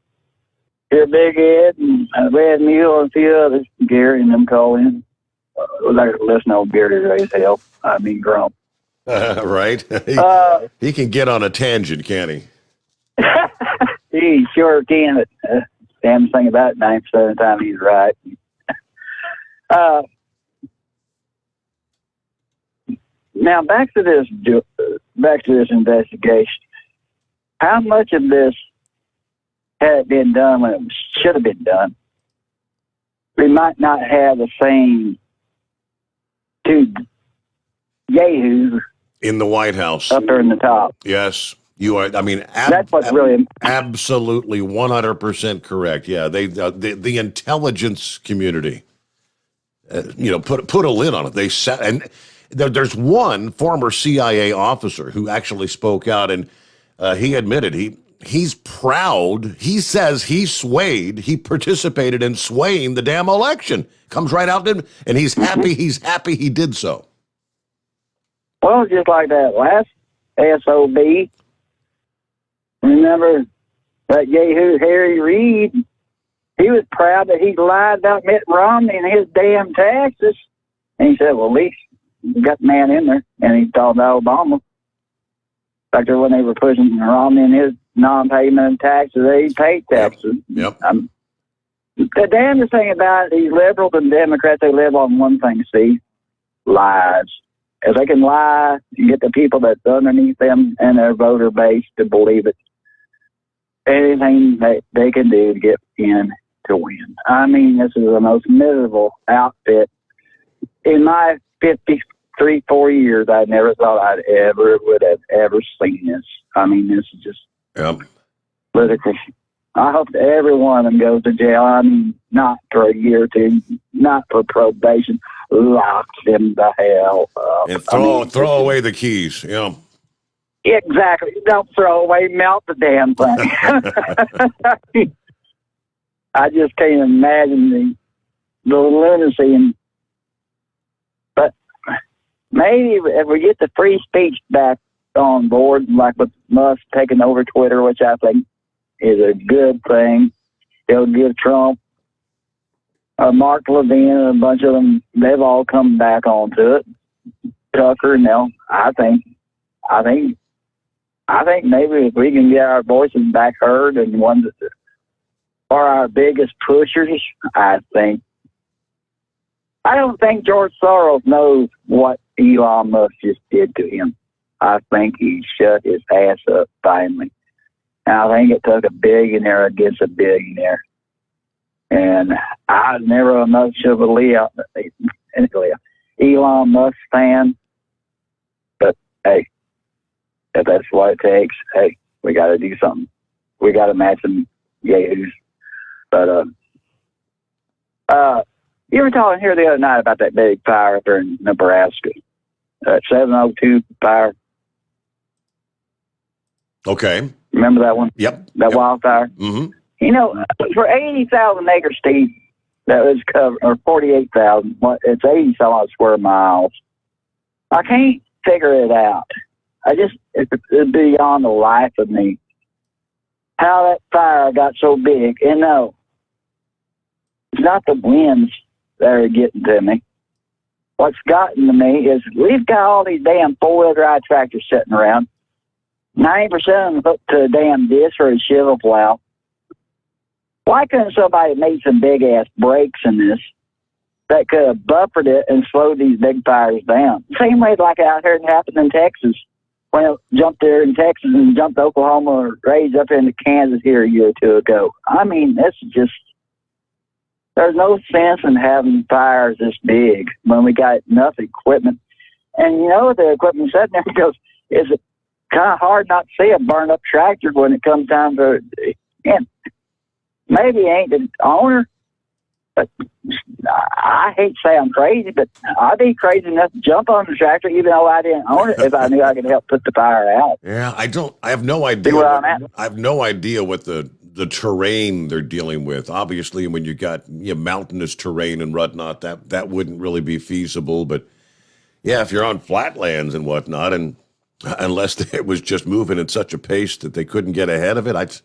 Hear Big Ed and Red Mule and a few others. Gary and them call in. Like listen to Gary raise hell. I mean, Grump. Right? He can get on a tangent, can't he? He sure can. But damn thing about it, 90% of the time he's right. Now back to this investigation. How much of this had been done when it should have been done? We might not have the same 2 yahoos in the White House up there in the top. Yes. You are. I mean, that's what's really absolutely 100% correct. Yeah, the intelligence community, put a lid on it. They sat, and there's one former CIA officer who actually spoke out, and he admitted he's proud. He says he participated in swaying the damn election. Comes right out and he's happy. He's happy he did so. Well, just like that last SOB. Remember that yahoo Harry Reid? He was proud that he lied about Mitt Romney and his damn taxes. And he said, well, at least got the man in there, and he talked about Obama. Back there when they were pushing Romney and his non-payment of taxes, they paid taxes. Yep. The damnedest thing about it, these liberals and Democrats, they live on one thing, Steve: lies. If they can lie and get the people that's underneath them and their voter base to believe it, anything that they can do to get in to win. I mean, this is the most miserable outfit. In my 4 years, I never thought I would have ever seen this. I mean, this is just ludicrous. I hope that every one of them goes to jail. I mean, not for a year or two, not for probation. Lock them the hell up. And throw away the keys. Yeah. Exactly. Don't throw away, melt the damn thing. I just can't imagine the lunacy. But maybe if we get the free speech back on board, like with Musk taking over Twitter, which I think is a good thing, it'll give Trump, Mark Levine, and a bunch of them, they've all come back onto it. Tucker, no, I think maybe if we can get our voices back heard and ones that are our biggest pushers, I don't think George Soros knows what Elon Musk just did to him. I think he shut his ass up finally. And I think it took a billionaire against a billionaire. And I was never much of a Elon Musk fan. But, hey, if that's what it takes, hey, we got to do something. We got to match them yahoos. But, you were talking here the other night about that big fire up there in Nebraska. 702 fire. Okay. Remember that one? Yep. That wildfire? Mm-hmm. You know, for 80,000 acres, Steve, that was covered, or 48,000, it's 80,000 square miles. I can't figure it out. It's beyond the life of me how that fire got so big. And no, it's not the winds that are getting to me. What's gotten to me is we've got all these damn four-wheel drive tractors sitting around. 90% of them hooked to a damn disc or a shovel plow. Why couldn't somebody make some big-ass brakes in this that could have buffered it and slowed these big fires down? Same way like out here it happened in Texas. When it jumped there in Texas and jumped to Oklahoma or raised up into Kansas here a year or two ago. I mean, this is just, there's no sense in having fires this big when we got enough equipment. And you know, the equipment sitting there goes, is it kind of hard not to see a burned up tractor when it comes time to, and maybe it ain't the owner, but I hate to say I'm crazy, but I'd be crazy enough to jump on the tractor even though I didn't own it if I knew I could help put the fire out. Yeah, I have no idea. I have no idea what the terrain they're dealing with. Obviously, when you got mountainous terrain and whatnot, that wouldn't really be feasible. But yeah, if you're on flatlands and whatnot, and unless it was just moving at such a pace that they couldn't get ahead of it,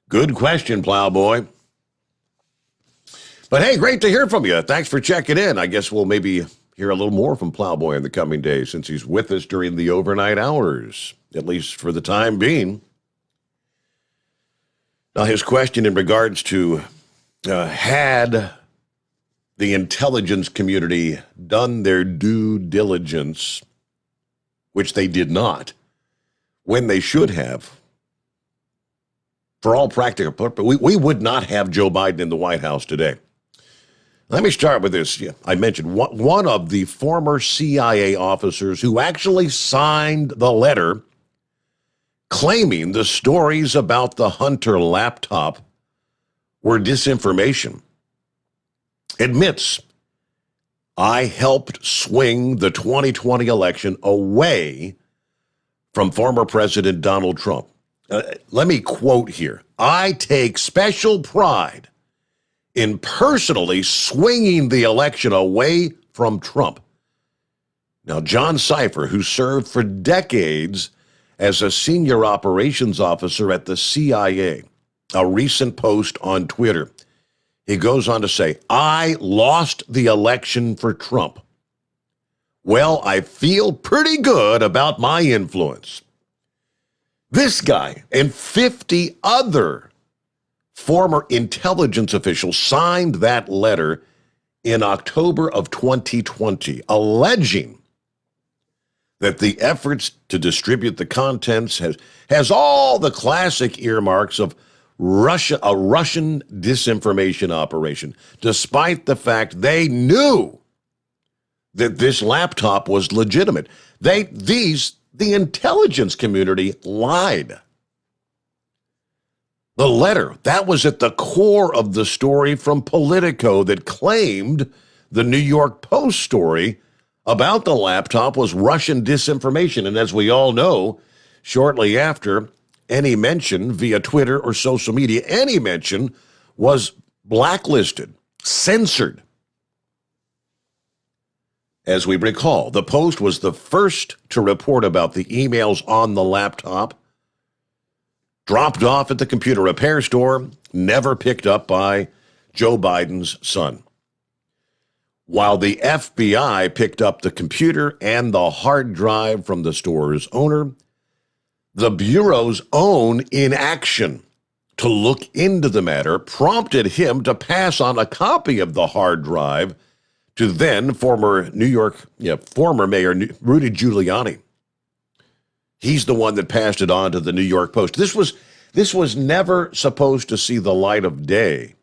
good question, Plowboy. But hey, great to hear from you. Thanks for checking in. I guess we'll maybe hear a little more from Plowboy in the coming days since he's with us during the overnight hours, at least for the time being. Now, his question in regards to had the intelligence community done their due diligence, which they did not, when they should have, for all practical purposes, we would not have Joe Biden in the White House today. Let me start with this. I mentioned one of the former CIA officers who actually signed the letter claiming the stories about the Hunter laptop were disinformation, admits, I helped swing the 2020 election away from former President Donald Trump. Let me quote here. I take special pride in personally swinging the election away from Trump. Now, John Cipher, who served for decades as a senior operations officer at the CIA, a recent post on Twitter, he goes on to say, I lost the election for Trump. Well, I feel pretty good about my influence. This guy and 50 other former intelligence officials signed that letter in October of 2020, alleging that the efforts to distribute the contents has all the classic earmarks of a Russian disinformation operation, despite the fact they knew that this laptop was legitimate. The intelligence community lied. The letter, that was at the core of the story from Politico that claimed the New York Post story about the laptop was Russian disinformation. And as we all know, shortly after, any mention via Twitter or social media, any mention was blacklisted, censored. As we recall, the Post was the first to report about the emails on the laptop, dropped off at the computer repair store, never picked up by Joe Biden's son. While the FBI picked up the computer and the hard drive from the store's owner, the Bureau's own inaction to look into the matter prompted him to pass on a copy of the hard drive to then former Mayor Rudy Giuliani. He's the one that passed it on to the New York Post. This was never supposed to see the light of day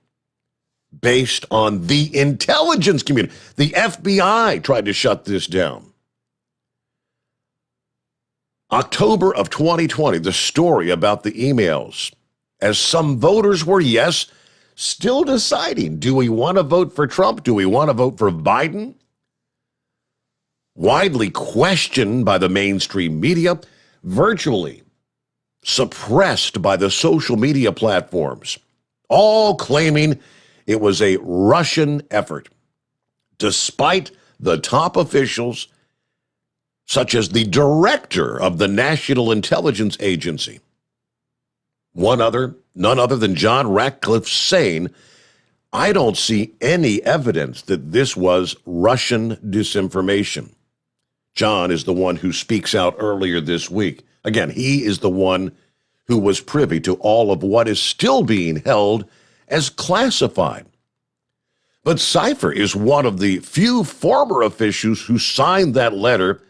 based on the intelligence community. The FBI tried to shut this down. October of 2020, the story about the emails, as some voters were, yes, still deciding, do we want to vote for Trump? Do we want to vote for Biden? Widely questioned by the mainstream media, virtually suppressed by the social media platforms, all claiming it was a Russian effort, despite the top officials, such as the director of the National Intelligence Agency, none other than John Ratcliffe, saying, I don't see any evidence that this was Russian disinformation. John is the one who speaks out earlier this week. Again, he is the one who was privy to all of what is still being held as classified. But Cipher is one of the few former officials who signed that letter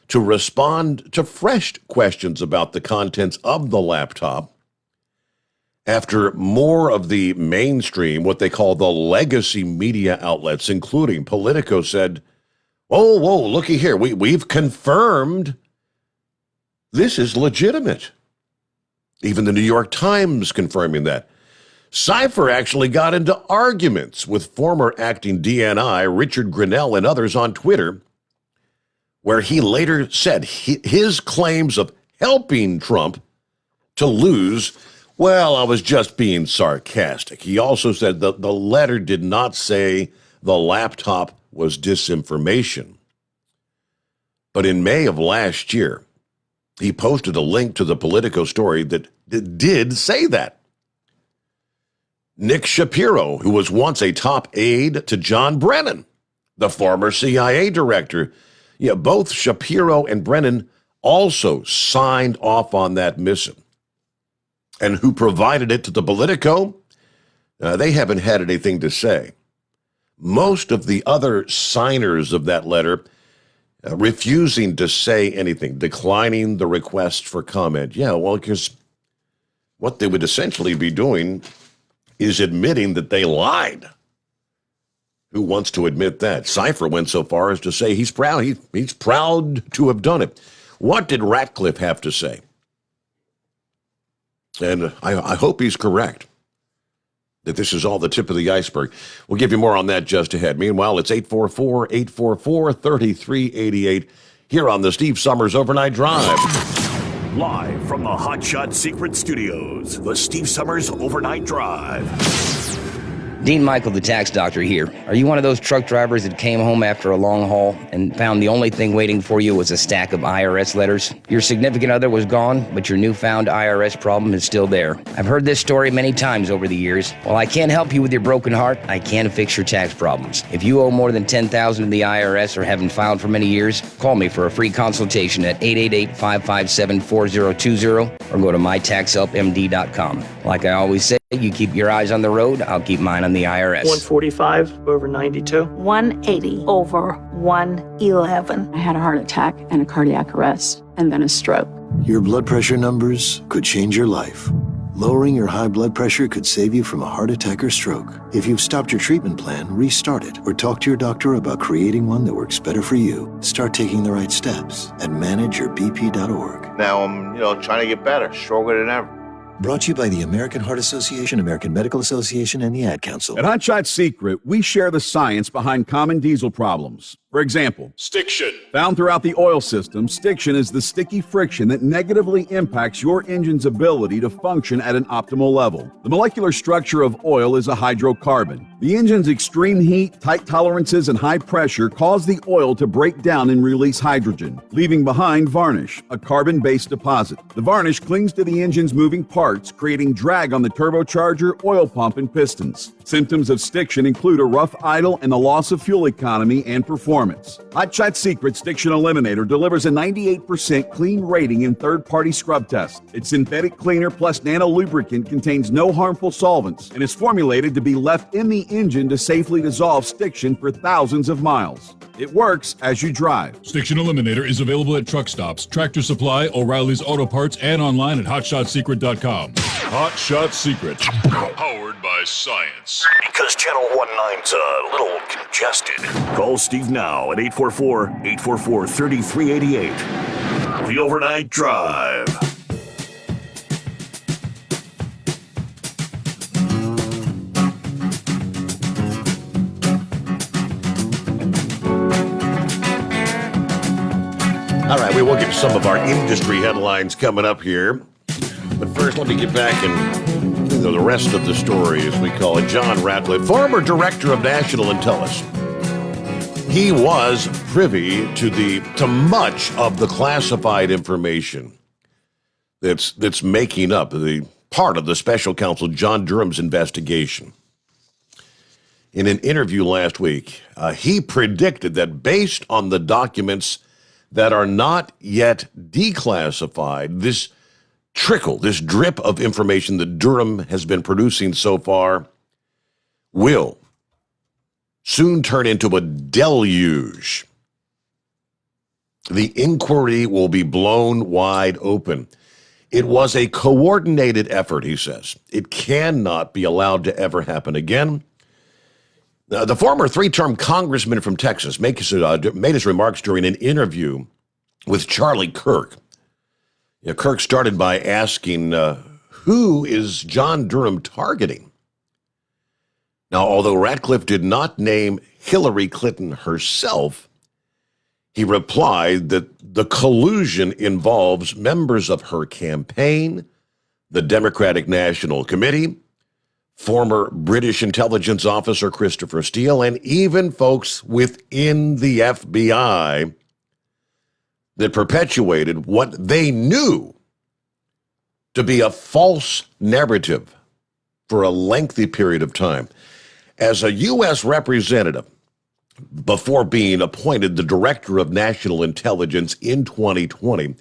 to respond to fresh questions about the contents of the laptop after more of the mainstream, what they call the legacy media outlets, including Politico, said, oh, whoa, looky here, we've confirmed this is legitimate. Even the New York Times confirming that. Cipher actually got into arguments with former acting DNI Richard Grinnell and others on Twitter, where he later said his claims of helping Trump to lose, well, I was just being sarcastic. He also said that the letter did not say the laptop was disinformation. But in May of last year, he posted a link to the Politico story that did say that. Nick Shapiro, who was once a top aide to John Brennan, the former CIA director, both Shapiro and Brennan also signed off on that missive. And who provided it to the Politico? They haven't had anything to say. Most of the other signers of that letter refusing to say anything, declining the request for comment. Yeah, well, because what they would essentially be doing is admitting that they lied. Who wants to admit that? Cipher went so far as to say he's proud. He's proud to have done it. What did Ratcliffe have to say? And I hope he's correct, that this is all the tip of the iceberg. We'll give you more on that just ahead. Meanwhile, it's 844-844-3388 here on the Steve Sommers Overnight Drive. Live from the Hot Shot Secret Studios, the Steve Sommers Overnight Drive. Dean Michael, the tax doctor here. Are you one of those truck drivers that came home after a long haul and found the only thing waiting for you was a stack of IRS letters? Your significant other was gone, but your newfound IRS problem is still there. I've heard this story many times over the years. While I can't help you with your broken heart, I can fix your tax problems. If you owe more than $10,000 to the IRS or haven't filed for many years, call me for a free consultation at 888-557-4020 or go to mytaxhelpmd.com. Like I always say, you keep your eyes on the road, I'll keep mine on the IRS. 145 over 92. 180 over 111. I had a heart attack and a cardiac arrest and then a stroke. Your blood pressure numbers could change your life. Lowering your high blood pressure could save you from a heart attack or stroke. If you've stopped your treatment plan, restart it or talk to your doctor about creating one that works better for you. Start taking the right steps at manageyourbp.org. Now I'm, trying to get better, stronger than ever. Brought to you by the American Heart Association, American Medical Association, and the Ad Council. At Hot Shot Secret, we share the science behind common diesel problems. For example, stiction. Found throughout the oil system, stiction is the sticky friction that negatively impacts your engine's ability to function at an optimal level. The molecular structure of oil is a hydrocarbon. The engine's extreme heat, tight tolerances, and high pressure cause the oil to break down and release hydrogen, leaving behind varnish, a carbon-based deposit. The varnish clings to the engine's moving parts, creating drag on the turbocharger, oil pump, and pistons. Symptoms of stiction include a rough idle and the loss of fuel economy and performance. Hot Shot Secret Stiction Eliminator delivers a 98% clean rating in third-party scrub tests. Its synthetic cleaner plus nano lubricant contains no harmful solvents and is formulated to be left in the engine to safely dissolve stiction for thousands of miles. It works as you drive. Stiction Eliminator is available at truck stops, Tractor Supply, O'Reilly's Auto Parts, and online at hotshotsecret.com. Hot Shot Secret. Powered by science. Because Channel 19's a little congested. Call Steve now at 844-844-3388. The Overnight Drive. All right, we will get some of our industry headlines coming up here. But first, let me get back and the rest of the story, as we call it. John Ratcliffe, former director of national intelligence. He was privy to much of the classified information that's making up the part of the special counsel John Durham's investigation. In an interview last week, he predicted that based on the documents that are not yet declassified, this drip of information that Durham has been producing so far will soon turn into a deluge. The inquiry will be blown wide open. It was a coordinated effort, he says. It cannot be allowed to ever happen again. The former three-term congressman from Texas made his remarks during an interview with Charlie Kirk. Kirk started by asking, who is John Durham targeting? Now, although Ratcliffe did not name Hillary Clinton herself, he replied that the collusion involves members of her campaign, the Democratic National Committee, former British intelligence officer Christopher Steele, and even folks within the FBI that perpetuated what they knew to be a false narrative for a lengthy period of time. As a U.S. representative, before being appointed the Director of National Intelligence in 2020,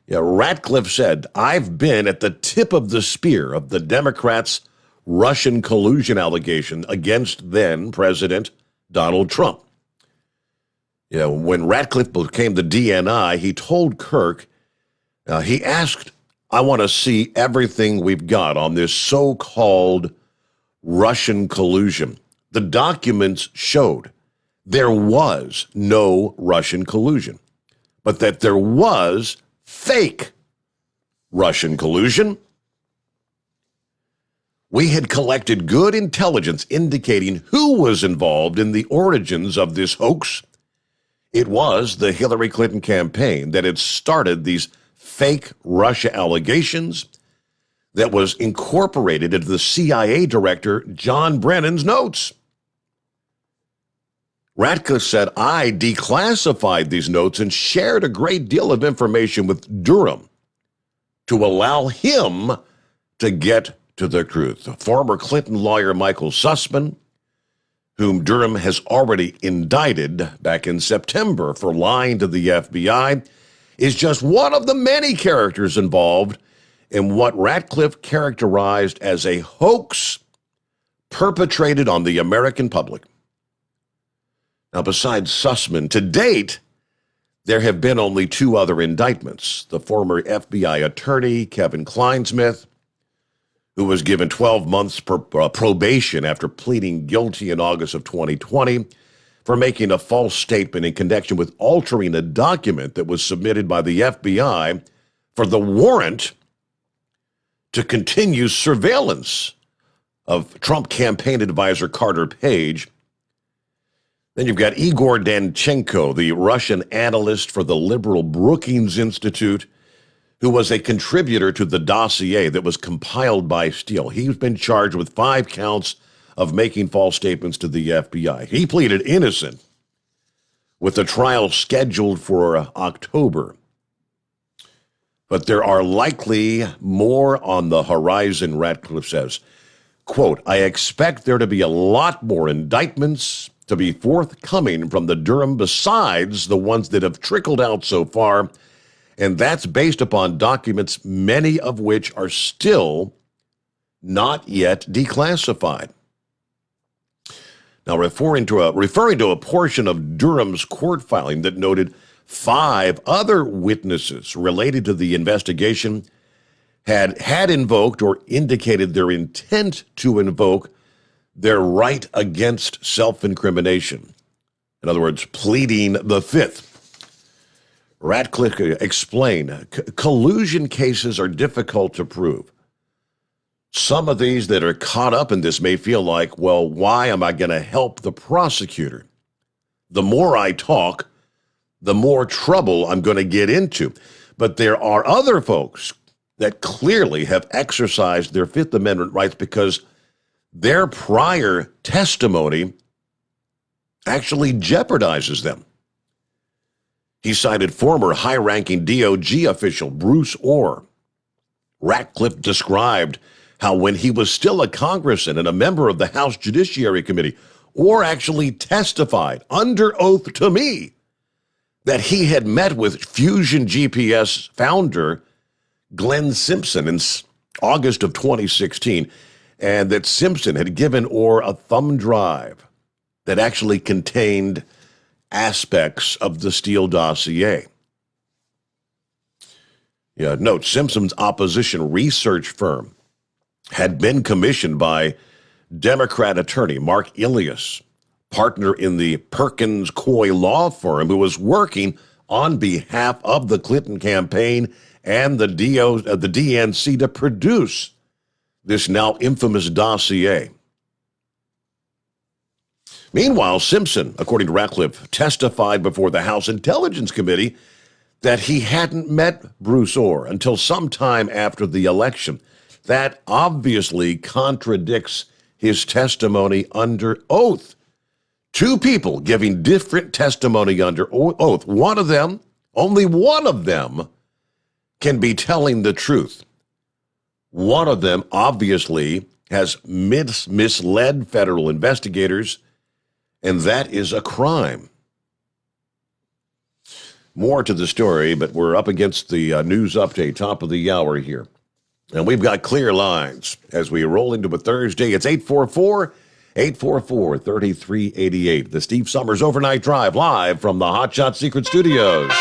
Ratcliffe said, "I've been at the tip of the spear of the Democrats' Russian collusion allegation against then-President Donald Trump." When Ratcliffe became the DNI, he told Kirk, he asked, "I want to see everything we've got on this so-called Russian collusion." The documents showed there was no Russian collusion, but that there was fake Russian collusion. We had collected good intelligence indicating who was involved in the origins of this hoax. It was the Hillary Clinton campaign that had started these fake Russia allegations. that was incorporated into the CIA director John Brennan's notes. Ratcliffe said, I declassified these notes and shared a great deal of information with Durham to allow him to get to the truth. Former Clinton lawyer Michael Sussman, whom Durham has already indicted back in September for lying to the FBI, is just one of the many characters involved in what Ratcliffe characterized as a hoax perpetrated on the American public. Now, besides Sussman, to date, there have been only two other indictments. The former FBI attorney, Kevin Kleinsmith, who was given 12 months probation after pleading guilty in August of 2020 for making a false statement in connection with altering a document that was submitted by the FBI for the warrant to continue surveillance of Trump campaign advisor Carter Page. Then you've got Igor Danchenko, the Russian analyst for the liberal Brookings Institute, who was a contributor to the dossier that was compiled by Steele. He's been charged with 5 counts of making false statements to the FBI. He pleaded innocent, with the trial scheduled for October. But there are likely more on the horizon, Ratcliffe says. Quote, I expect there to be a lot more indictments to be forthcoming from the Durham besides the ones that have trickled out so far, and that's based upon documents, many of which are still not yet declassified. Now, referring to a portion of Durham's court filing that noted 5 other witnesses related to the investigation had invoked or indicated their intent to invoke their right against self-incrimination. In other words, pleading the fifth. Ratcliffe explained, collusion cases are difficult to prove. Some of these that are caught up in this may feel like, well, why am I going to help the prosecutor? The more I talk, the more trouble I'm going to get into. But there are other folks that clearly have exercised their Fifth Amendment rights because their prior testimony actually jeopardizes them. He cited former high-ranking DOJ official Bruce Orr. Ratcliffe described how when he was still a congressman and a member of the House Judiciary Committee, Orr actually testified under oath to me that he had met with Fusion GPS founder Glenn Simpson in August of 2016, and that Simpson had given Orr a thumb drive that actually contained aspects of the Steele dossier. Note, Simpson's opposition research firm had been commissioned by Democrat attorney Mark Ilias, partner in the Perkins Coie law firm, who was working on behalf of the Clinton campaign and the DNC to produce this now infamous dossier. Meanwhile, Simpson, according to Ratcliffe, testified before the House Intelligence Committee that he hadn't met Bruce Orr until sometime after the election. That obviously contradicts his testimony under oath. 2 people giving different testimony under oath. One of them, only one of them, can be telling the truth. One of them obviously has misled federal investigators, and that is a crime. More to the story, but we're up against the news update, top of the hour here. And we've got clear lines as we roll into a Thursday. It's 844-3388. The Steve Sommers Overnight Drive, live from the Hot Shot Secret Studios.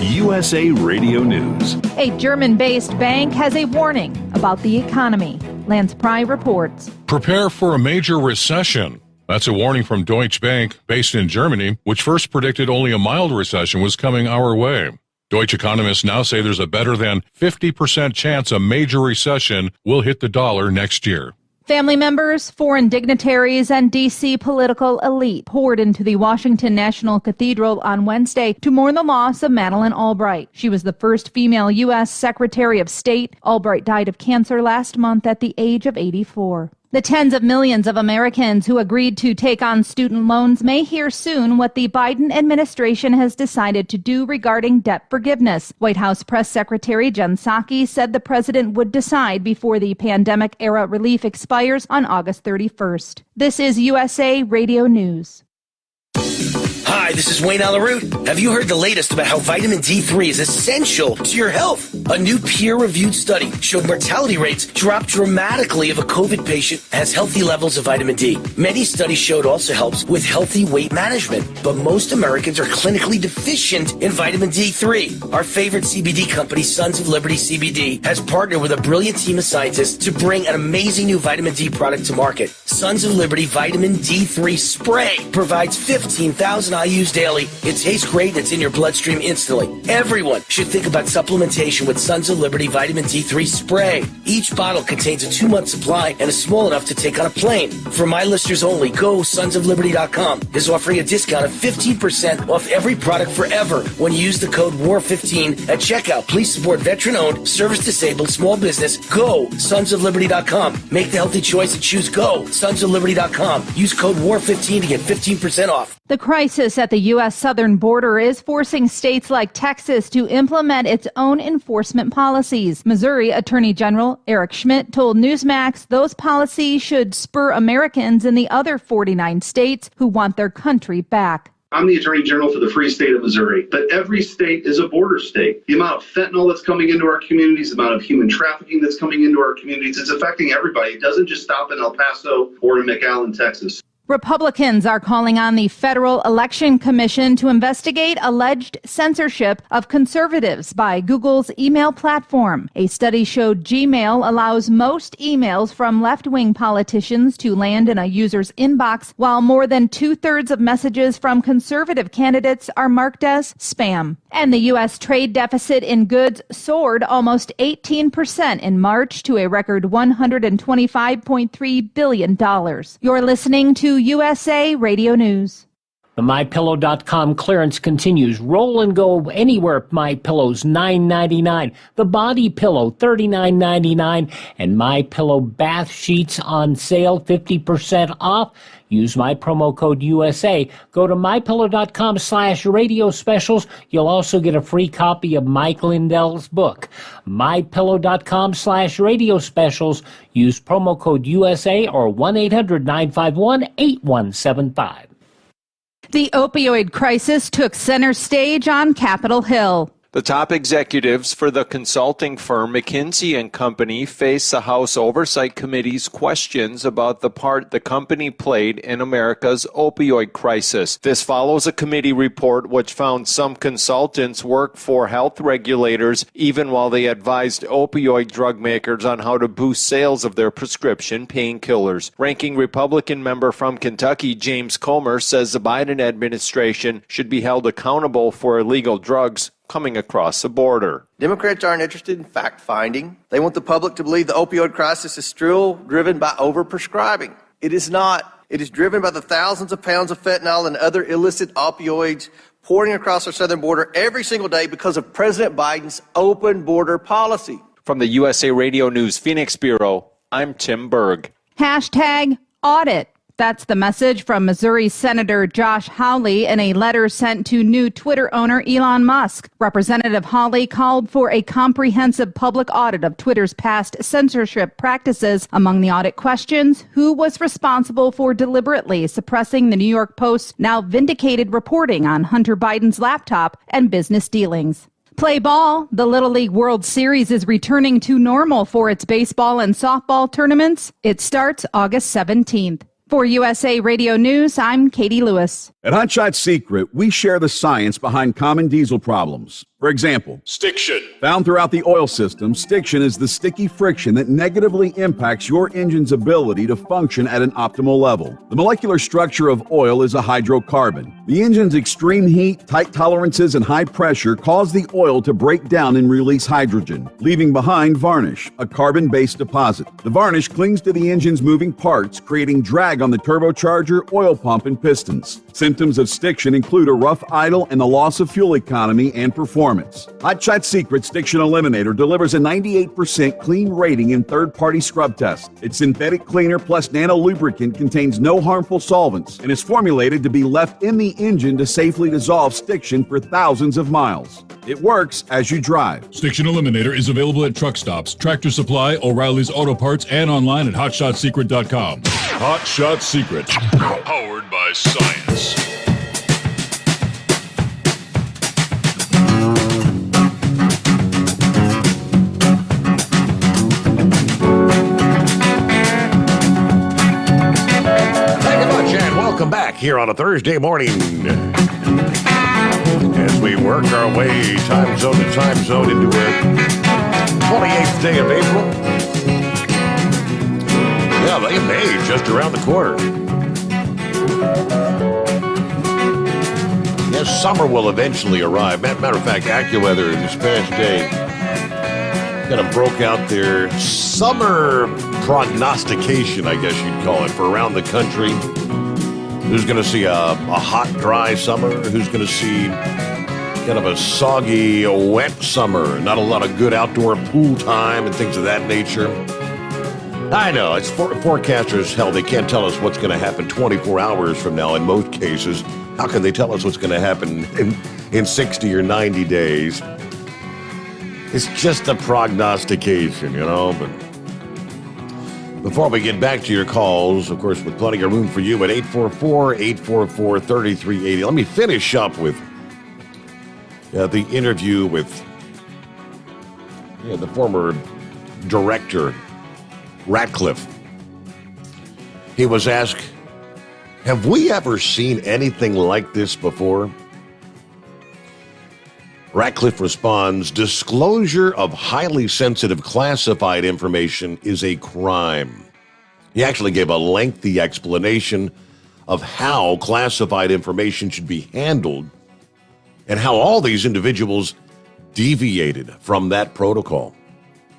USA Radio News. A German-based bank has a warning about the economy. Lance Pry reports. Prepare for a major recession. That's a warning from Deutsche Bank, based in Germany, which first predicted only a mild recession was coming our way. Deutsche economists now say there's a better than 50% chance a major recession will hit the dollar next year. Family members, foreign dignitaries, and D.C. political elite poured into the Washington National Cathedral on Wednesday to mourn the loss of Madeleine Albright. She was the first female U.S. Secretary of State. Albright died of cancer last month at the age of 84. The tens of millions of Americans who agreed to take on student loans may hear soon what the Biden administration has decided to do regarding debt forgiveness. White House Press Secretary Jen Psaki said the president would decide before the pandemic-era relief expires on August 31st. This is USA Radio News. Hi, this is Wayne Alaroot. Have you heard the latest about how vitamin D3 is essential to your health? A new peer-reviewed study showed mortality rates dropped dramatically if a COVID patient has healthy levels of vitamin D. Many studies showed also helps with healthy weight management, but most Americans are clinically deficient in vitamin D3. Our favorite CBD company, Sons of Liberty CBD, has partnered with a brilliant team of scientists to bring an amazing new vitamin D product to market. Sons of Liberty Vitamin D3 Spray provides 15,000 IUs daily. It tastes great and it's in your bloodstream instantly. Everyone should think about supplementation with Sons of Liberty Vitamin D3 Spray. Each bottle contains a 2-month supply and is small enough to take on a plane. For my listeners only, go sonsofliberty.com is offering a discount of 15% off every product forever when you use the code WAR15 at checkout. Please support veteran-owned, service-disabled, small business. Go sonsofliberty.com. Make the healthy choice and choose Go sonsofliberty.com. Use code WAR15 to get 15% off. The crisis at the U.S. southern border is forcing states like Texas to implement its own enforcement policies. Missouri Attorney General Eric Schmidt told Newsmax those policies should spur Americans in the other 49 states who want their country back. I'm the Attorney General for the free state of Missouri, but every state is a border state. The amount of fentanyl that's coming into our communities, the amount of human trafficking that's coming into our communities, it's affecting everybody. It doesn't just stop in El Paso or in McAllen, Texas. Republicans are calling on the Federal Election Commission to investigate alleged censorship of conservatives by Google's email platform. A study showed Gmail allows most emails from left-wing politicians to land in a user's inbox, while more than 2/3 of messages from conservative candidates are marked as spam. And the U.S. trade deficit in goods soared almost 18% in March to a record $125.3 billion. You're listening to USA Radio News. The MyPillow.com clearance continues. Roll and go anywhere. MyPillow's $9.99. The Body Pillow $39.99. And MyPillow bath sheets on sale 50% off. Use my promo code USA. Go to MyPillow.com/radio specials. You'll also get a free copy of Mike Lindell's book. MyPillow.com/radio specials. Use promo code USA or 1-800-951-8175. The opioid crisis took center stage on Capitol Hill. The top executives for the consulting firm McKinsey & Company face the House Oversight Committee's questions about the part the company played in America's opioid crisis. This follows a committee report which found some consultants worked for health regulators even while they advised opioid drug makers on how to boost sales of their prescription painkillers. Ranking Republican member from Kentucky, James Comer, says the Biden administration should be held accountable for illegal drugs coming across the border. Democrats aren't interested in fact-finding. They want the public to believe the opioid crisis is still driven by overprescribing. It is not. It is driven by the thousands of pounds of fentanyl and other illicit opioids pouring across our southern border every single day because of President Biden's open border policy. From the USA Radio News Phoenix Bureau, I'm Tim Berg. #audit. That's the message from Missouri Senator Josh Hawley in a letter sent to new Twitter owner Elon Musk. Representative Hawley called for a comprehensive public audit of Twitter's past censorship practices. Among the audit questions, who was responsible for deliberately suppressing the New York Post's now vindicated reporting on Hunter Biden's laptop and business dealings. Play ball. The Little League World Series is returning to normal for its baseball and softball tournaments. It starts August 17th. For USA Radio News, I'm Katie Lewis. At Hot Shot Secret, we share the science behind common diesel problems. For example, Stiction. Found throughout the oil system, stiction is the sticky friction that negatively impacts your engine's ability to function at an optimal level. The molecular structure of oil is a hydrocarbon. The engine's extreme heat, tight tolerances, and high pressure cause the oil to break down and release hydrogen, leaving behind varnish, a carbon-based deposit. The varnish clings to the engine's moving parts, creating drag on the turbocharger, oil pump, and pistons. Symptoms of stiction include a rough idle and the loss of fuel economy and performance. Hot Shot Secret Stiction Eliminator delivers a 98% clean rating in third-party scrub tests. Its synthetic cleaner plus nano lubricant contains no harmful solvents and is formulated to be left in the engine to safely dissolve stiction for thousands of miles. It works as you drive. Stiction Eliminator is available at truck stops, Tractor Supply, O'Reilly's Auto Parts, and online at hotshotsecret.com. Hot Shot Secret. Powered by science. Welcome back here on a Thursday morning as we work our way time zone to time zone into a 28th day of April. Yeah, late May just around the corner. Yes, summer will eventually arrive. Matter of fact, AccuWeather this past day kind of broke out their summer prognostication, I guess you'd call it, for around the country. Who's going to see a hot, dry summer? Who's going to see kind of a soggy, wet summer? Not a lot of good outdoor pool time and things of that nature. I know, it's forecasters, hell, they can't tell us what's going to happen 24 hours from now in most cases. How can they tell us what's going to happen in 60 or 90 days? It's just a prognostication, you know, but before we get back to your calls, of course, with plenty of room for you at 844-844-3380. Let me finish up with the interview with the former director, Ratcliffe. He was asked, have we ever seen anything like this before? Ratcliffe responds, disclosure of highly sensitive classified information is a crime. He actually gave a lengthy explanation of how classified information should be handled and how all these individuals deviated from that protocol.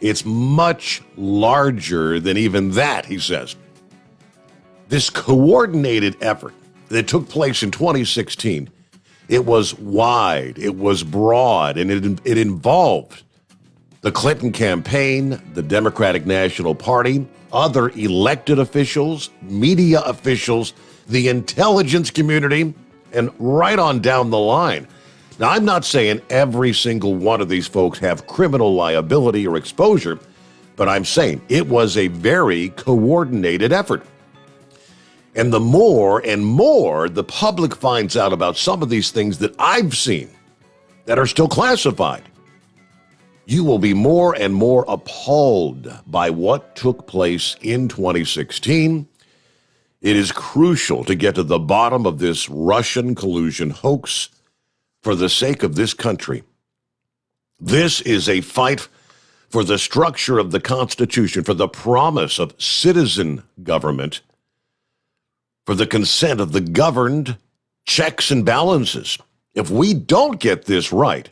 It's much larger than even that, he says. This coordinated effort that took place in 2016, it was wide, it was broad, and it involved the Clinton campaign, the Democratic National Party, other elected officials, media officials, the intelligence community, and right on down the line. Now, I'm not saying every single one of these folks have criminal liability or exposure, but I'm saying it was a very coordinated effort. And the more and more the public finds out about some of these things that I've seen that are still classified, you will be more and more appalled by what took place in 2016. It is crucial to get to the bottom of this Russian collusion hoax for the sake of this country. This is a fight for the structure of the Constitution, for the promise of citizen government, for the consent of the governed, checks and balances. If we don't get this right,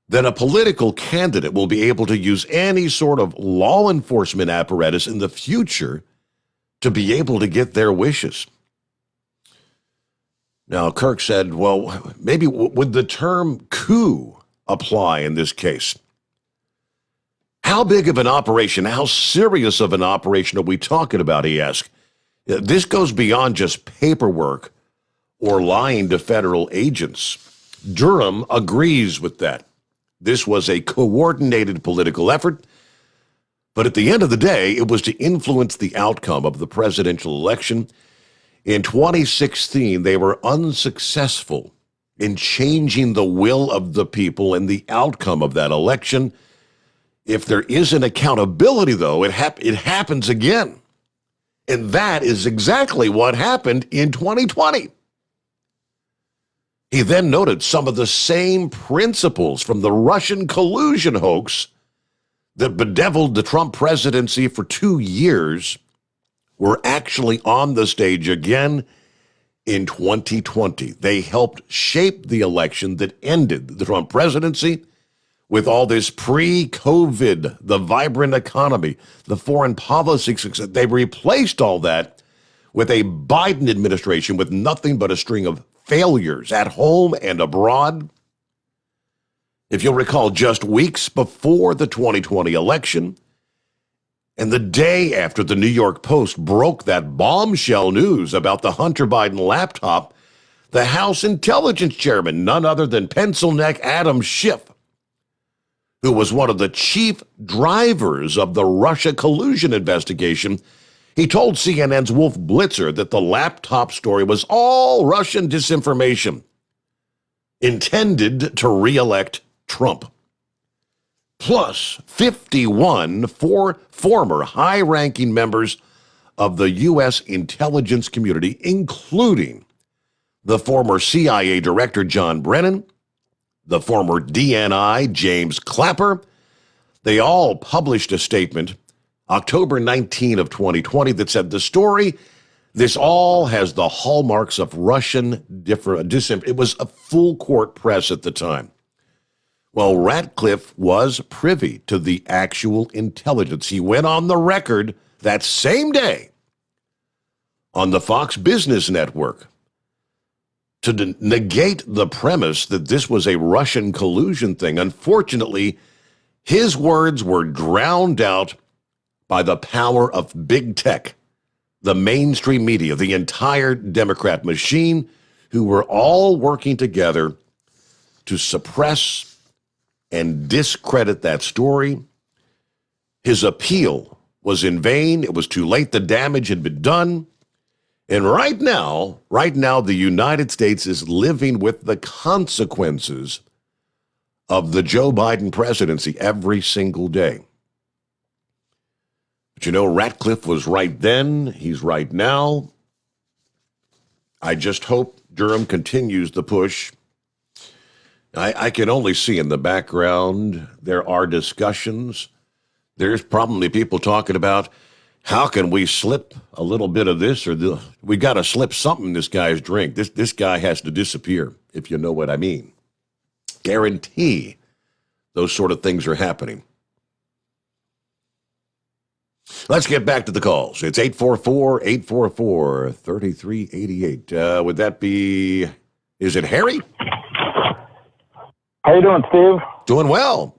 then a political candidate will be able to use any sort of law enforcement apparatus in the future to be able to get their wishes. Now, Kirk said, well, maybe would the term coup apply in this case? How big of an operation, how serious of an operation are we talking about, he asked. This goes beyond just paperwork or lying to federal agents. Durham agrees with that. This was a coordinated political effort, but at the end of the day, it was to influence the outcome of the presidential election. In 2016, they were unsuccessful in changing the will of the people and the outcome of that election. If there isn't accountability, though, it happens again. And that is exactly what happened in 2020. He then noted some of the same principles from the Russian collusion hoax that bedeviled the Trump presidency for 2 years were actually on the stage again in 2020. They helped shape the election that ended the Trump presidency with all this pre-COVID, the vibrant economy, the foreign policy success. They replaced all that with a Biden administration with nothing but a string of failures at home and abroad. If you'll recall, just weeks before the 2020 election, and the day after the New York Post broke that bombshell news about the Hunter Biden laptop, the House Intelligence Chairman, none other than Pencil Neck Adam Schiff, who was one of the chief drivers of the Russia collusion investigation, he told CNN's Wolf Blitzer that the laptop story was all Russian disinformation intended to re-elect Trump. Plus 51 former high-ranking members of the U.S. intelligence community, including the former CIA Director John Brennan, the former DNI James Clapper. They all published a statement October 19 of 2020 that said the story, this all has the hallmarks of Russian disinformation. It was a full court press at the time. Well, Ratcliffe was privy to the actual intelligence. He went on the record that same day on the Fox Business Network to negate the premise that this was a Russian collusion thing. Unfortunately, his words were drowned out by the power of big tech, the mainstream media, the entire Democrat machine, who were all working together to suppress and discredit that story. His appeal was in vain. It was too late. The damage had been done. And right now, the United States is living with the consequences of the Joe Biden presidency every single day. But you know, Ratcliffe was right then. He's right now. I just hope Durham continues the push. I can only see in the background there are discussions. There's probably people talking about how can we slip a little bit of this, or we got to slip something in this guy's drink. This guy has to disappear, if you know what I mean. Guarantee those sort of things are happening. Let's get back to the calls. It's 844-844-3388. Would that be, is it Harry? How you doing, Steve? Doing well.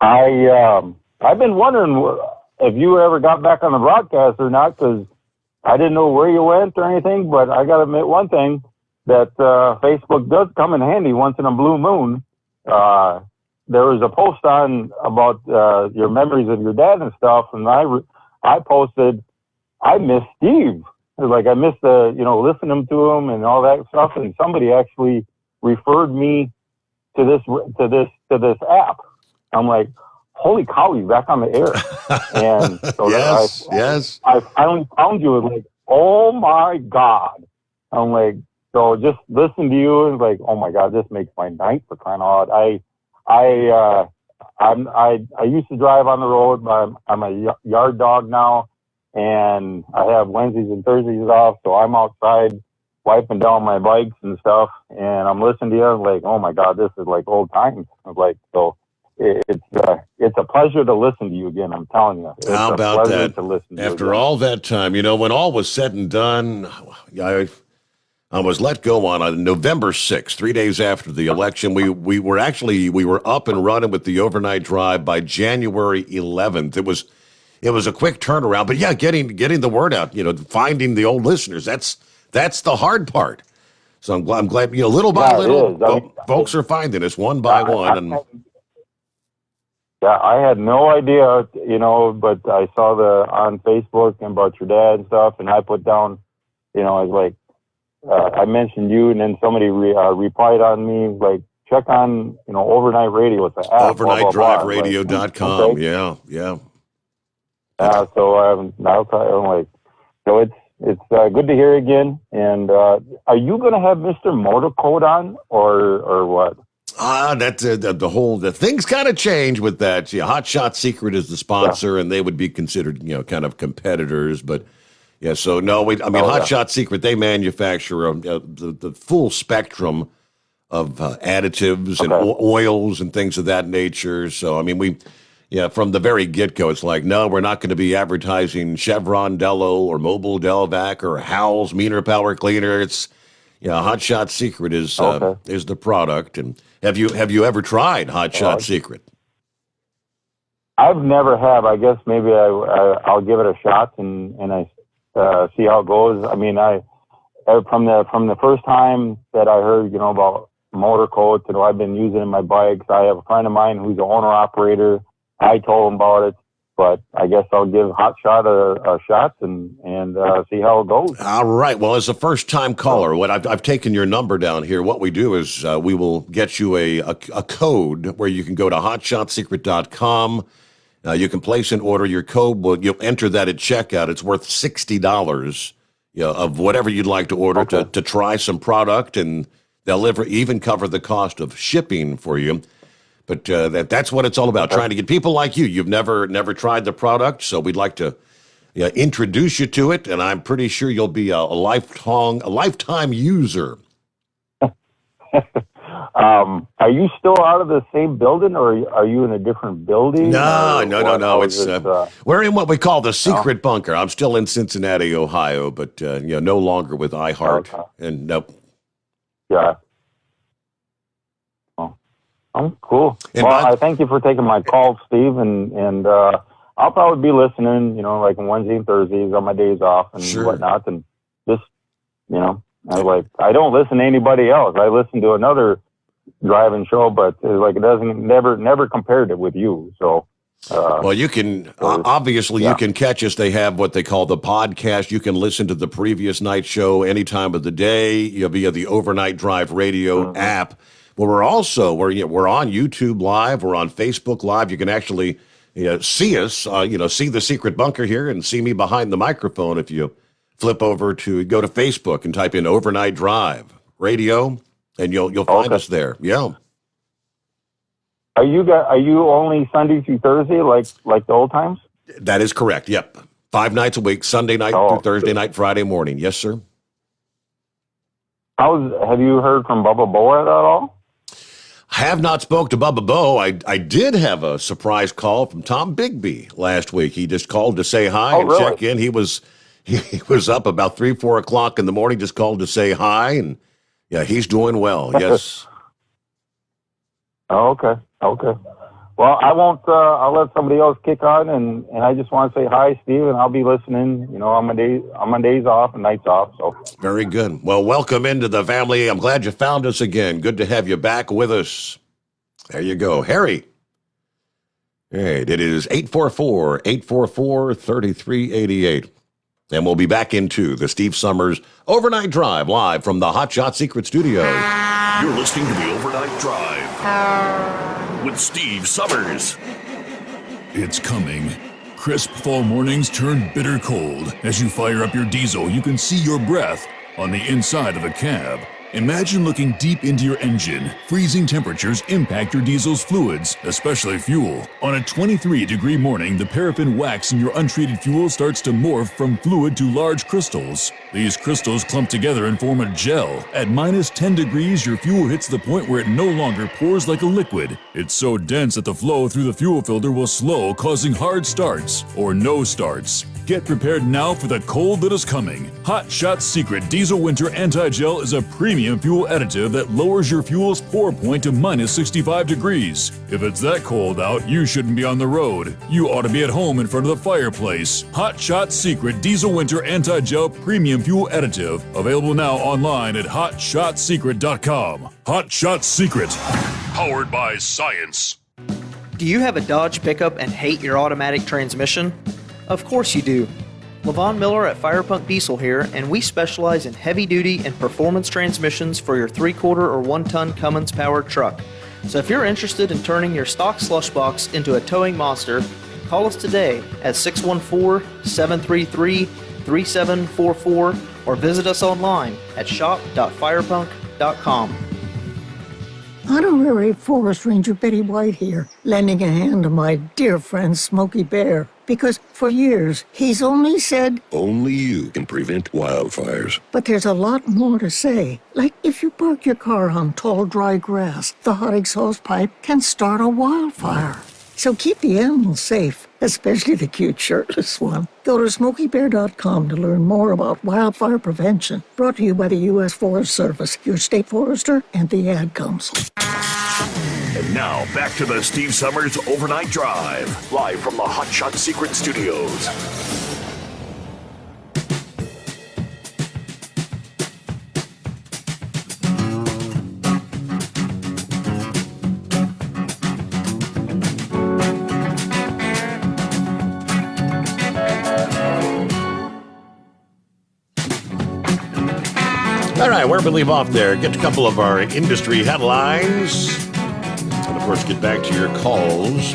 I've been wondering if you ever got back on the broadcast or not, because I didn't know where you went or anything, but I got to admit one thing, that Facebook does come in handy once in a blue moon. There was a post on about your memories of your dad and stuff, and I posted, I miss Steve. Like, I miss listening to him and all that stuff, and somebody actually referred me to this app. I'm like, holy cow, he's back on the air. And so yes. I finally found you. Like, oh my God. I'm like, so just listen to you and like, oh my God, this makes my night, for crying out loud. I used to drive on the road, but I'm a yard dog now, and I have Wednesdays and Thursdays off, so I'm outside wiping down my bikes and stuff, and I'm listening to you. I'm like, oh my God, this is like old times. I'm like, so it's a pleasure to listen to you again. I'm telling you. It's How about that? To listen to After all that time, when all was said and done, I was let go on November 6th, 3 days after the election. We were up and running with the overnight drive by January 11th. It was a quick turnaround, but yeah, getting the word out, finding the old listeners. That's the hard part. So I'm glad, little by little, folks are finding us one by one. I had no idea, but I saw on Facebook about your dad and stuff, and I put down, I was like, I mentioned you, and then somebody replied on me, like, check on, overnight radio. It's an app. Overnightdriveradio.com. Okay. Yeah. So I'm like, so It's good to hear again. And are you going to have Mr. Motor Code on, or what? That's the things kind of change with that. Yeah, Hot Shot Secret is the sponsor, and they would be considered, kind of competitors. But yeah, so no, Hot Shot Secret, they manufacture the full spectrum of additives and oils and things of that nature. So from the very get-go, it's like, no, we're not going to be advertising Chevron Dello or Mobil Delvac or Howell's Meaner Power Cleaner. It's Hot Shot Secret is the product. And have you ever tried Hot Shot Secret? I've never have. I guess maybe I'll give it a shot and I see how it goes. I mean, from the first time that I heard about motor coats, I've been using it in my bikes. I have a friend of mine who's an owner operator. I told him about it, but I guess I'll give Hot Shot a shot and see how it goes. All right. Well, as a first-time caller, what I've taken your number down here. What we do is we will get you a code where you can go to hotshotsecret.com. You can place an order. Your code you'll enter that at checkout. It's worth $60 of whatever you'd like to order to try some product, and they'll even cover the cost of shipping for you. But that's what it's all about, trying to get people like you. You've never tried the product, so we'd like to introduce you to it, and I'm pretty sure you'll be a lifetime user. Are you still out of the same building, or are you in a different building? No. It's we're in what we call the secret bunker. I'm still in Cincinnati, Ohio, but no longer with iHeart. And nope. Yeah. Oh, cool. I thank you for taking my call, Steve, and I'll probably be listening, like on Wednesday and Thursdays on my days off and whatnot, and just, I don't listen to anybody else. I listen to another driving show, but it doesn't never compared it with you. So, well, you can you can catch us. They have what they call the podcast. You can listen to the previous night show any time of the day via the Overnight Drive Radio app. Well, we're on YouTube Live. We're on Facebook Live. You can actually see us, see the secret bunker here and see me behind the microphone if you flip over to go to Facebook and type in Overnight Drive Radio, and you'll find us there. Yeah. Are you only Sunday through Thursday like the old times? That is correct. Yep. 5 nights a week, Sunday night through Thursday night, Friday morning. Yes, sir. Have you heard from Bubba Boa at all? Have not spoke to Bubba Bo. I did have a surprise call from Tom Bigby last week. He just called to say hi and check in. He was up about 3-4 o'clock in the morning, just called to say hi, and he's doing well. Yes. Okay. Well, I won't. I'll let somebody else kick on, and I just want to say hi, Steve, and I'll be listening. On my days off and nights off. So very good. Well, welcome into the family. I'm glad you found us again. Good to have you back with us. There you go, Harry. All right, it is 844-844-3388. And we'll be back into the Steve Sommers Overnight Drive live from the Hot Shot Secret Studios. You're listening to the Overnight Drive with Steve Sommers. It's coming. Crisp fall mornings turn bitter cold. As you fire up your diesel, you can see your breath on the inside of a cab. Imagine looking deep into your engine. Freezing temperatures impact your diesel's fluids, especially fuel. On a 23-degree morning, the paraffin wax in your untreated fuel starts to morph from fluid to large crystals. These crystals clump together and form a gel. At minus 10 degrees, your fuel hits the point where it no longer pours like a liquid. It's so dense that the flow through the fuel filter will slow, causing hard starts or no starts. Get prepared now for the cold that is coming. Hot Shot Secret Diesel Winter Anti-Gel is a premium fuel additive that lowers your fuel's pour point to minus 65 degrees. If it's that cold out, you shouldn't be on the road. You ought to be at home in front of the fireplace. Hot Shot Secret Diesel Winter Anti-Gel Premium Fuel Additive. Available now online at hotshotsecret.com. Hot Shot Secret. Powered by science. Do you have a Dodge pickup and hate your automatic transmission? Of course you do. Levon Miller at Firepunk Diesel here, and we specialize in heavy-duty and performance transmissions for your 3-quarter or 1-ton Cummins-powered truck. So if you're interested in turning your stock slush box into a towing monster, call us today at 614-733 3744 or visit us online at shop.firepunk.com. Honorary Forest Ranger Betty White here, lending a hand to my dear friend Smokey Bear. Because for years, he's only said, Only you can prevent wildfires. but there's a lot more to say. Like if you park your car on tall, dry grass, the hot exhaust pipe can start a wildfire. So keep the animals safe, especially the cute shirtless one. Go to SmokeyBear.com to learn more about wildfire prevention. Brought to you by the U.S. Forest Service, your state forester, and the Ad Council. And now, back to the Steve Summers Overnight Drive, live from the Hot Shot Secret Studios. All right, where we leave off there, get a couple of our industry headlines. And, of course, get back to your calls.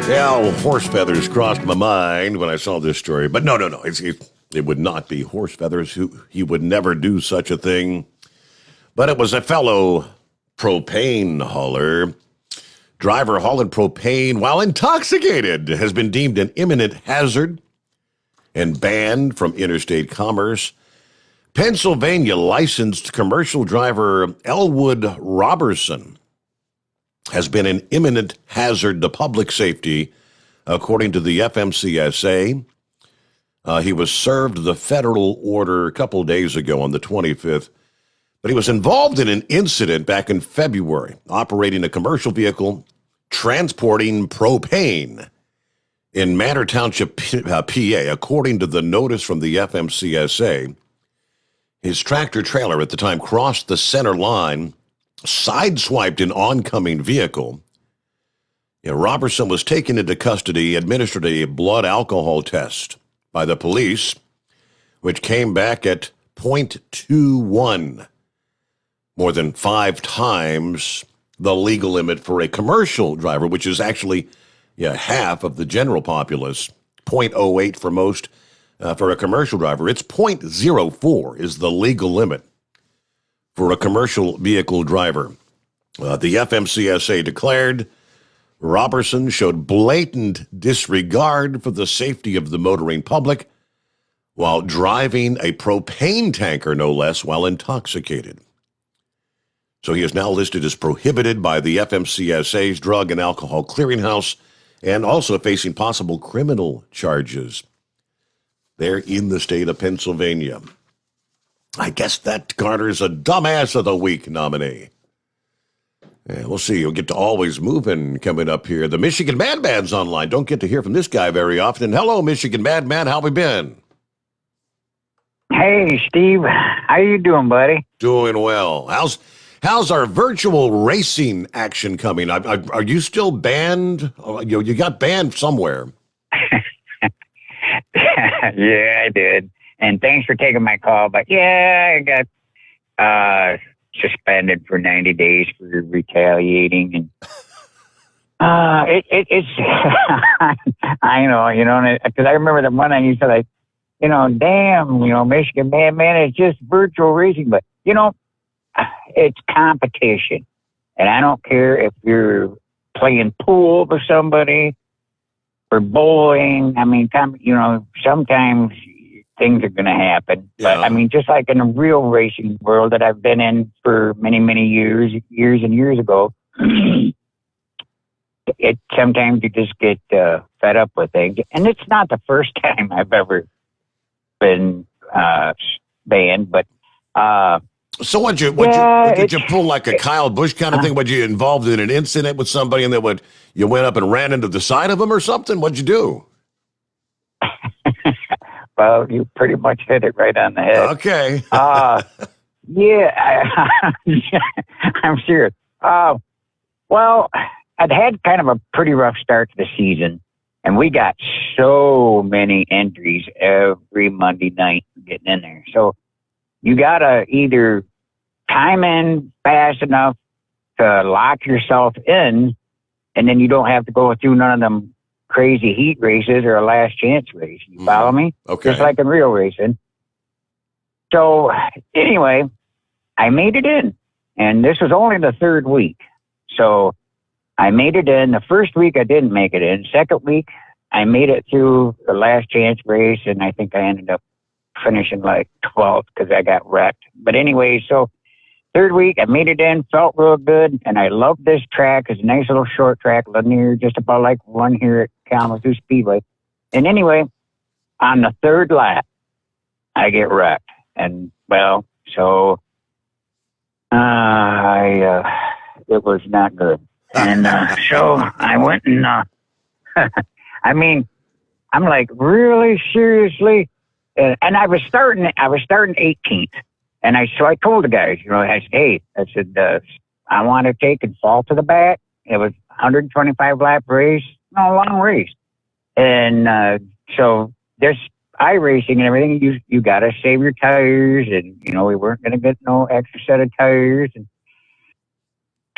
Yeah, horse feathers crossed my mind when I saw this story. But no. It would not be horse feathers. He would never do such a thing. But it was a fellow propane hauler. Driver hauling propane while intoxicated has been deemed an imminent hazard and banned from interstate commerce. Pennsylvania licensed commercial driver Elwood Robertson has been an imminent hazard to public safety, according to the FMCSA. He was served the federal order a couple days ago on the 25th, but he was involved in an incident back in February, operating a commercial vehicle transporting propane in Manor Township, PA, according to the notice from the FMCSA. His tractor-trailer at the time crossed the center line, sideswiped an oncoming vehicle. Robertson was taken into custody, administered a blood alcohol test by the police, which came back at 0.21, more than 5 times the legal limit for a commercial driver, which is actually half of the general populace, 0.08 for most. For a commercial driver, it's 0.04 is the legal limit for a commercial vehicle driver. The FMCSA declared Robertson showed blatant disregard for the safety of the motoring public while driving a propane tanker, no less, while intoxicated. So he is now listed as prohibited by the FMCSA's Drug and Alcohol Clearinghouse and also facing possible criminal charges. They're in the state of Pennsylvania. I guess that garners a Dumbass of the Week nominee. Yeah, we'll see. You'll get to Always Moving coming up here. The Michigan Madman's online. Don't get to hear from this guy very often. Hello, Michigan Madman. How we been? Hey, Steve. How you doing, buddy? Doing well. How's our virtual racing action coming? Are you still banned? You got banned somewhere. Yeah, I did. And thanks for taking my call. But yeah, I got suspended for 90 days for retaliating. And it's I know, because I remember the one time you said, damn, Michigan man, it's just virtual racing. But, it's competition. And I don't care if you're playing pool with somebody or bowling. I mean, sometimes things are going to happen. Yeah. But, just like in the real racing world that I've been in for many, many years and years ago, sometimes you just get fed up with things. And it's not the first time I've ever been banned, but... So did you pull like a Kyle Busch kind of thing? Were you involved in an incident with somebody and then you went up and ran into the side of them or something? What'd you do? Well, you pretty much hit it right on the head. Okay. Yeah, I'm serious. Well, I'd had kind of a pretty rough start to the season, and we got so many entries every Monday night getting in there. So you got to either time in fast enough to lock yourself in, and then you don't have to go through none of them crazy heat races or a last chance race. You follow me? Okay. Just like in real racing. So anyway, I made it in, and this was only the third week. So I made it in. The first week I didn't make it in. Second week I made it through the last chance race, and I think I ended up finishing like 12th because I got wrecked. But anyway, so third week I made it in, felt real good, and I loved this track. It's a nice little short track, linear, just about like one here at Kalamazoo Speedway. And anyway, on the third lap, I get wrecked. And well, so it was not good. And so I went and I mean, I'm like, really, seriously? And I was starting 18th. And so I told the guys, I said, hey, I want to take and fall to the back. It was 125 lap race, long race. And so this iRacing and everything, you got to save your tires. And, we weren't going to get no extra set of tires. And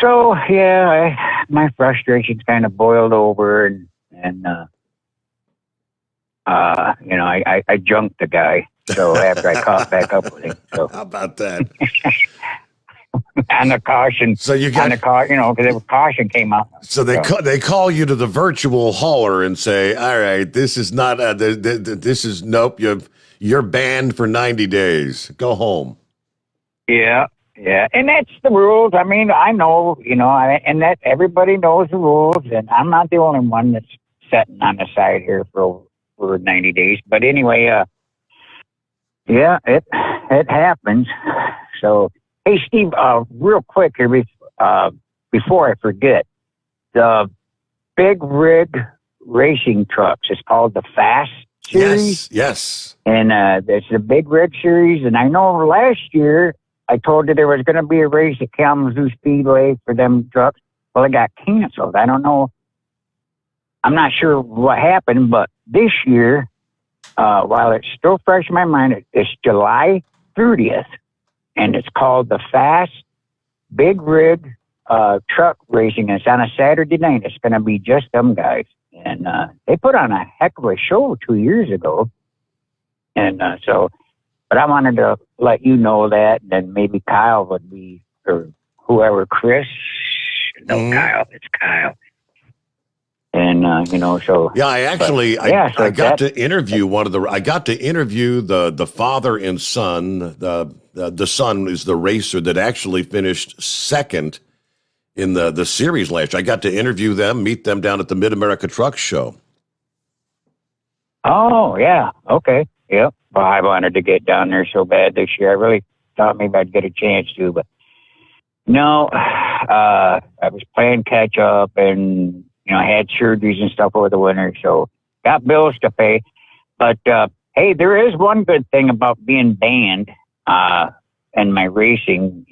so, yeah, my frustrations kind of boiled over and I junked the guy. So after I caught back up with him. So how about that? On the caution. So you got because the caution came out. So they call you to the virtual hauler and say, all right, this is not this is nope. You're banned for 90 days. Go home. Yeah. Yeah, and that's the rules. I mean, I know, and that everybody knows the rules, and I'm not the only one that's sitting on the side here for 90 days. But anyway, yeah, it happens. So, hey, Steve, real quick here, before I forget, the big rig racing trucks is called the Fast Series. Yes. And it's the big rig series, and I know last year I told you there was going to be a race at Kalamazoo Speedway for them trucks. Well, it got canceled. I don't know. I'm not sure what happened, but this year, while it's still fresh in my mind, it's July 30th, and it's called the Fast Big Rig Truck Racing. It's on a Saturday night. It's going to be just them guys. And they put on a heck of a show 2 years ago. And but I wanted to let you know that, and then maybe Kyle would be, or whoever, Chris. No, Kyle. It's Kyle. And so yeah, I got to interview the father and son. The son is the racer that actually finished second in the series last year. I got to interview them, meet them down at the Mid America Truck Show. Oh yeah, okay, yep. Well, I wanted to get down there so bad this year. I really thought maybe I'd get a chance to, but no, I was playing catch up and. I had surgeries and stuff over the winter, so got bills to pay. But, hey, there is one good thing about being banned in my racing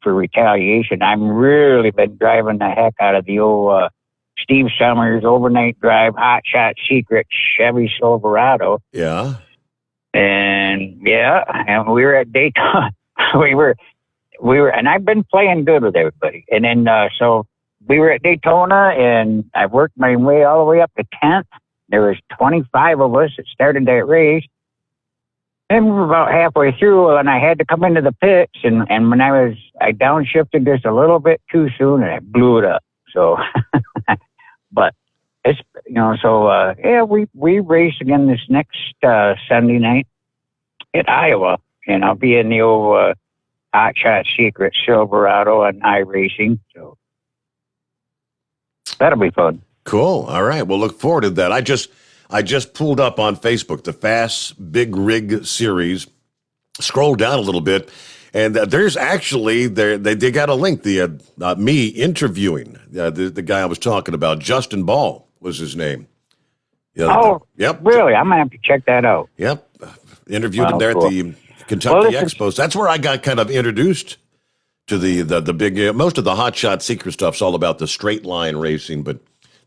for retaliation. I've really been driving the heck out of the old Steve Sommers overnight drive, hot shot secret Chevy Silverado. Yeah. And, and we were at Daytona. we were, and I've been playing good with everybody. And then, so we were at Daytona, and I worked my way all the way up to 10th. There was 25 of us that started that race. And we were about halfway through, and I had to come into the pits, and when I downshifted just a little bit too soon, and I blew it up. So, but it's, we race again this next Sunday night at Iowa, and I'll be in the old Hot Shot Secret Silverado on iRacing, so. That'll be fun. Cool. All right. We'll look forward to that. I just pulled up on Facebook the Fast Big Rig Series. Scroll down a little bit, and there's actually they got a link. Me interviewing the guy I was talking about, Justin Ball was his name. Yep. Really? I'm gonna have to check that out. Yep. Interviewed him there at the Kentucky Expos. That's where I got kind of introduced to the big, most of the hot shot secret stuff's all about the straight line racing, but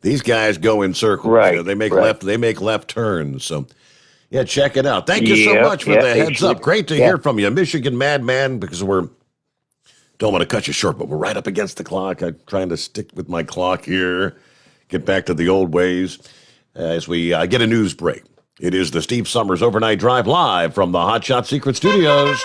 these guys go in circles. Right. They make left turns. So yeah, check it out. Thank you so much for the heads up. Great to hear from you, Michigan Madman, because don't want to cut you short, but we're right up against the clock. I'm trying to stick with my clock here, get back to the old ways. as we get a news break. It is the Steve Summers Overnight Drive live from the Hot Shot Secret Studios.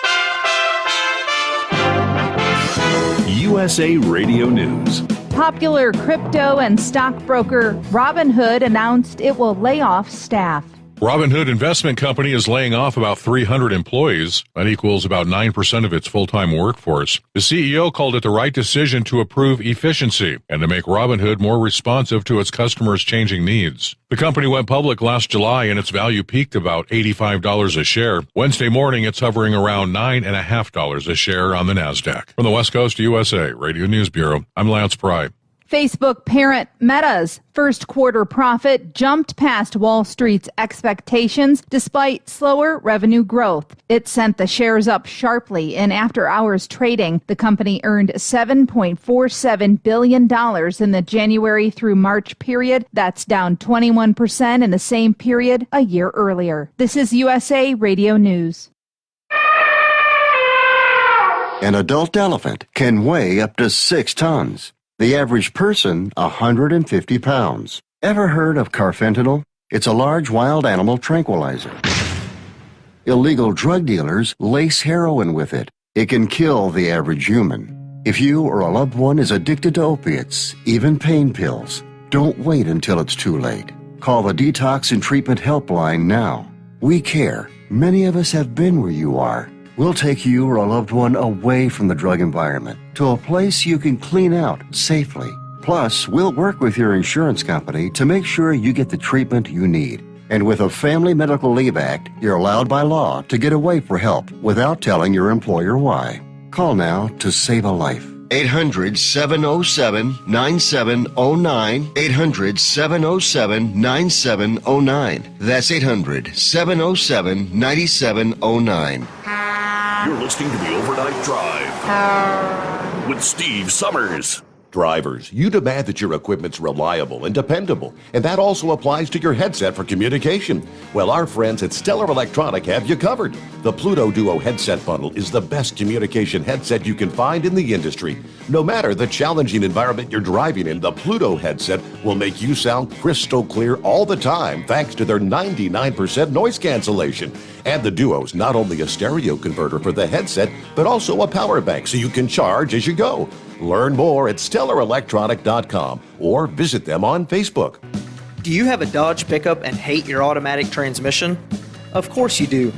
USA Radio News. Popular crypto and stockbroker Robinhood announced it will lay off staff. Robinhood Investment Company is laying off about 300 employees. That equals about 9% of its full-time workforce. The CEO called it the right decision to improve efficiency and to make Robinhood more responsive to its customers' changing needs. The company went public last July and its value peaked about $85 a share. Wednesday morning, it's hovering around $9.50 a share on the NASDAQ. From the West Coast USA Radio News Bureau, I'm Lance Pry. Facebook parent Meta's first quarter profit jumped past Wall Street's expectations despite slower revenue growth. It sent the shares up sharply in after-hours trading. The company earned $7.47 billion in the January through March period. That's down 21% in the same period a year earlier. This is USA Radio News. An adult elephant can weigh up to 6 tons. The average person, 150 pounds. Ever heard of carfentanil? It's a large wild animal tranquilizer. Illegal drug dealers lace heroin with it. It can kill the average human. If you or a loved one is addicted to opiates, even pain pills, don't wait until it's too late. Call the Detox and Treatment Helpline now. We care. Many of us have been where you are. We'll take you or a loved one away from the drug environment to a place you can clean out safely. Plus, we'll work with your insurance company to make sure you get the treatment you need. And with a Family Medical Leave Act, you're allowed by law to get away for help without telling your employer why. Call now to save a life. 800-707-9709. 800-707-9709. That's 800-707-9709. You're listening to the Overnight Drive with Steve Summers. Drivers, you demand that your equipment's reliable and dependable, and that also applies to your headset for communication. Well, our friends at Stellar Electronic have you covered. The Pluto Duo headset bundle is the best communication headset you can find in the industry. No matter the challenging environment you're driving in, the Pluto headset will make you sound crystal clear all the time thanks to their 99% noise cancellation. And the Duo's not only a stereo converter for the headset, but also a power bank so you can charge as you go. Learn more at StellarElectronic.com or visit them on Facebook. Do you have a Dodge pickup and hate your automatic transmission? Of course you do.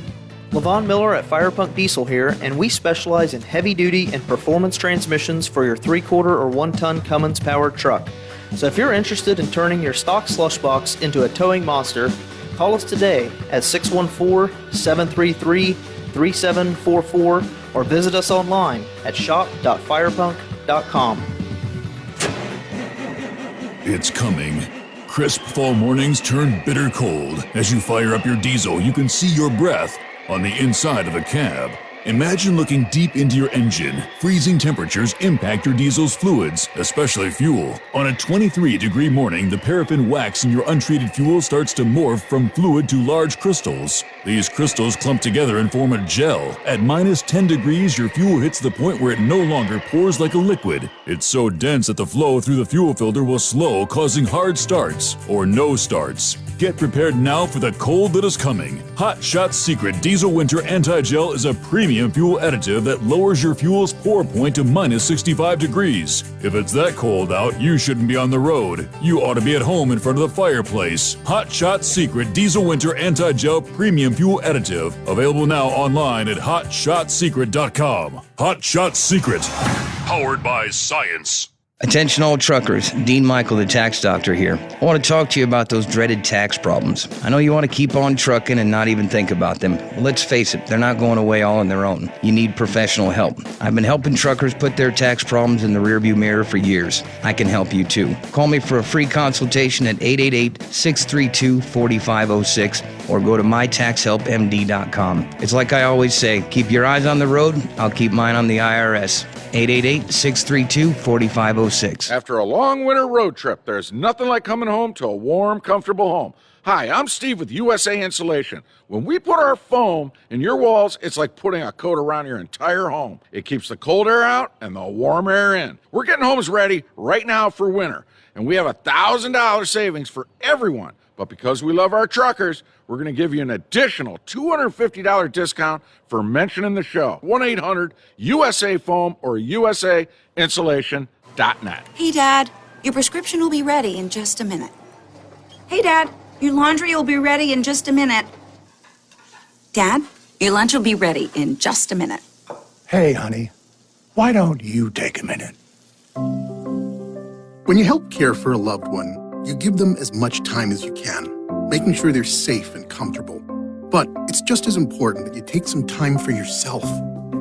Levon Miller at Firepunk Diesel here, and we specialize in heavy-duty and performance transmissions for your 3-quarter or 1-ton Cummins-powered truck. So if you're interested in turning your stock slush box into a towing monster, call us today at 614-733-3744 or visit us online at shop.firepunk.com. It's coming. Crisp fall mornings turn bitter cold. As you fire up your diesel, you can see your breath on the inside of the cab. Imagine looking deep into your engine. Freezing temperatures impact your diesel's fluids, especially fuel. On a 23-degree morning, the paraffin wax in your untreated fuel starts to morph from fluid to large crystals. These crystals clump together and form a gel. At minus 10 degrees, your fuel hits the point where it no longer pours like a liquid. It's so dense that the flow through the fuel filter will slow, causing hard starts or no starts. Get prepared now for the cold that is coming. Hot Shot Secret Diesel Winter Anti-Gel is a premium fuel additive that lowers your fuel's pour point to minus 65 degrees. If it's that cold out, you shouldn't be on the road. You ought to be at home in front of the fireplace. Hot Shot Secret Diesel Winter Anti-Gel Premium Fuel Additive. Available now online at hotshotsecret.com. Hot Shot Secret. Powered by science. Attention all truckers, Dean Michael, the tax doctor here. I want to talk to you about those dreaded tax problems. I know you want to keep on trucking and not even think about them. Well, let's face it, they're not going away all on their own. You need professional help. I've been helping truckers put their tax problems in the rearview mirror for years. I can help you too. Call me for a free consultation at 888-632-4506 or go to mytaxhelpmd.com. It's like I always say, keep your eyes on the road, I'll keep mine on the IRS. 888-632-4506. After a long winter road trip, there's nothing like coming home to a warm, comfortable home. Hi, I'm Steve with USA Insulation. When we put our foam in your walls, it's like putting a coat around your entire home. It keeps the cold air out and the warm air in. We're getting homes ready right now for winter, and we have $1,000 savings for everyone But because we love our truckers, we're going to give you an additional $250 discount for mentioning the show. 1-800-USA-FOAM or USAinsulation.net. Hey, Dad, your prescription will be ready in just a minute. Hey, Dad, your laundry will be ready in just a minute. Dad, your lunch will be ready in just a minute. Hey, honey, why don't you take a minute? When you help care for a loved one, you give them as much time as you can, making sure they're safe and comfortable. But it's just as important that you take some time for yourself.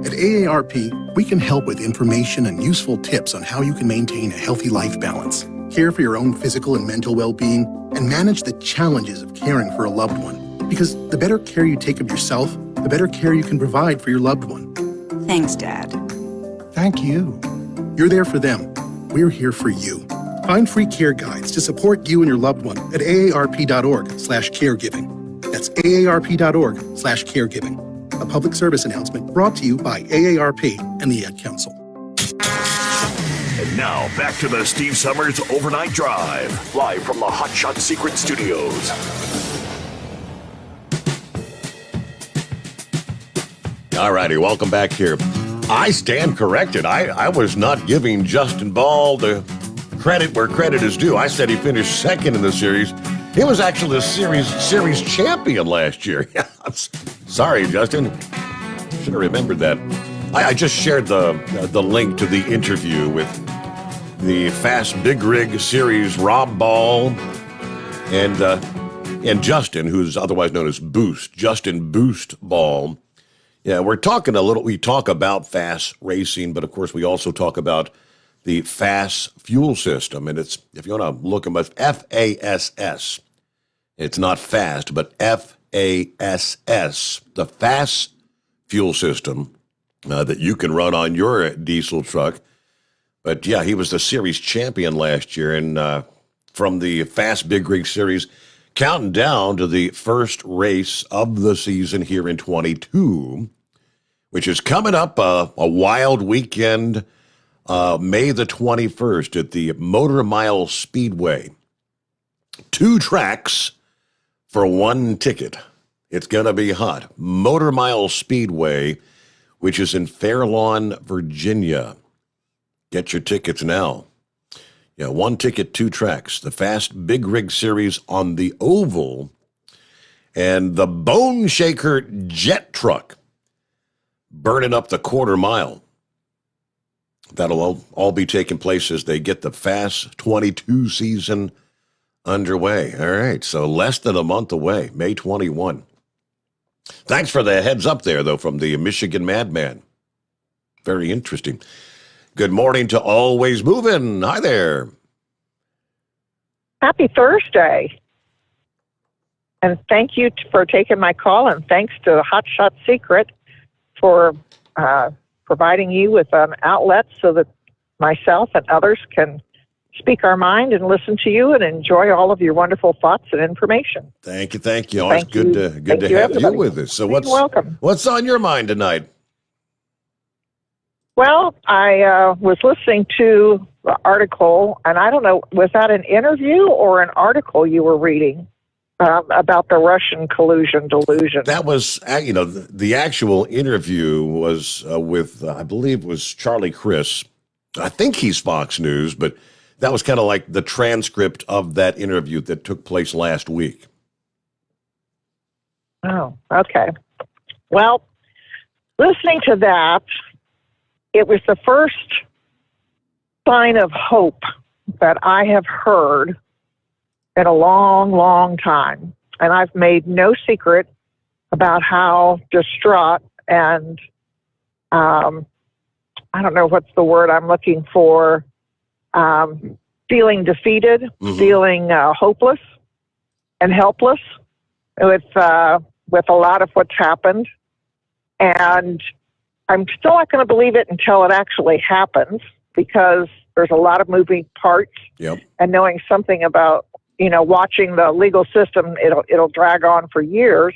At AARP, we can help with information and useful tips on how you can maintain a healthy life balance, care for your own physical and mental well-being, and manage the challenges of caring for a loved one. Because the better care you take of yourself, the better care you can provide for your loved one. Thanks, Dad. Thank you. You're there for them. We're here for you. Find free care guides to support you and your loved one at aarp.org/caregiving. That's aarp.org/caregiving. A public service announcement brought to you by AARP and the Ad Council. And now, back to the Steve Summers Overnight Drive, live from the Hot Shot Secret Studios. All righty, welcome back here. I stand corrected. I was not giving Justin Ball the credit where credit is due. I said he finished second in the series. He was actually the series champion last year. Sorry, Justin. Should have remembered that. I just shared the link to the interview with the Fast Big Rig Series Rob Ball and Justin, who's otherwise known as Boost, Justin Boost Ball. Yeah, we talk about fast racing, but of course we also talk about the FASS fuel system. And it's, if you want to look at it, FASS. It's not fast, but FASS, the FASS fuel system that you can run on your diesel truck. But yeah, he was the series champion last year. And from the Fast Big Rig Series, counting down to the first race of the season here in 22, which is coming up a wild weekend, May the 21st at the Motor Mile Speedway. 2 tracks for 1 ticket. It's going to be hot. Motor Mile Speedway, which is in Fairlawn, Virginia. Get your tickets now. Yeah, 1 ticket, 2 tracks. The Fast Big Rig Series on the oval, and the Bone Shaker jet truck burning up the quarter mile. That'll all be taking place as they get the Fast 22 season underway. All right, so less than a month away, May 21. Thanks for the heads up there, though, from the Michigan Madman. Very interesting. Good morning to Always Moving. Hi there. Happy Thursday. And thank you for taking my call, and thanks to the Hot Shot Secret for providing you with an outlet so that myself and others can speak our mind and listen to you and enjoy all of your wonderful thoughts and information. Thank you. Always good to have you with us. So welcome. What's on your mind tonight? Well, I was listening to the article, and I don't know, was that an interview or an article you were reading about the Russian collusion delusion? That was, the actual interview was with, I believe it was Charlie Chris. I think he's Fox News, but that was kind of like the transcript of that interview that took place last week. Oh, okay. Well, listening to that, it was the first sign of hope that I have heard in a long, long time. And I've made no secret about how distraught and, I don't know what's the word I'm looking for, feeling defeated, feeling hopeless and helpless with a lot of what's happened. And I'm still not going to believe it until it actually happens, because there's a lot of moving parts. Yep. And knowing something about, watching the legal system, it'll drag on for years.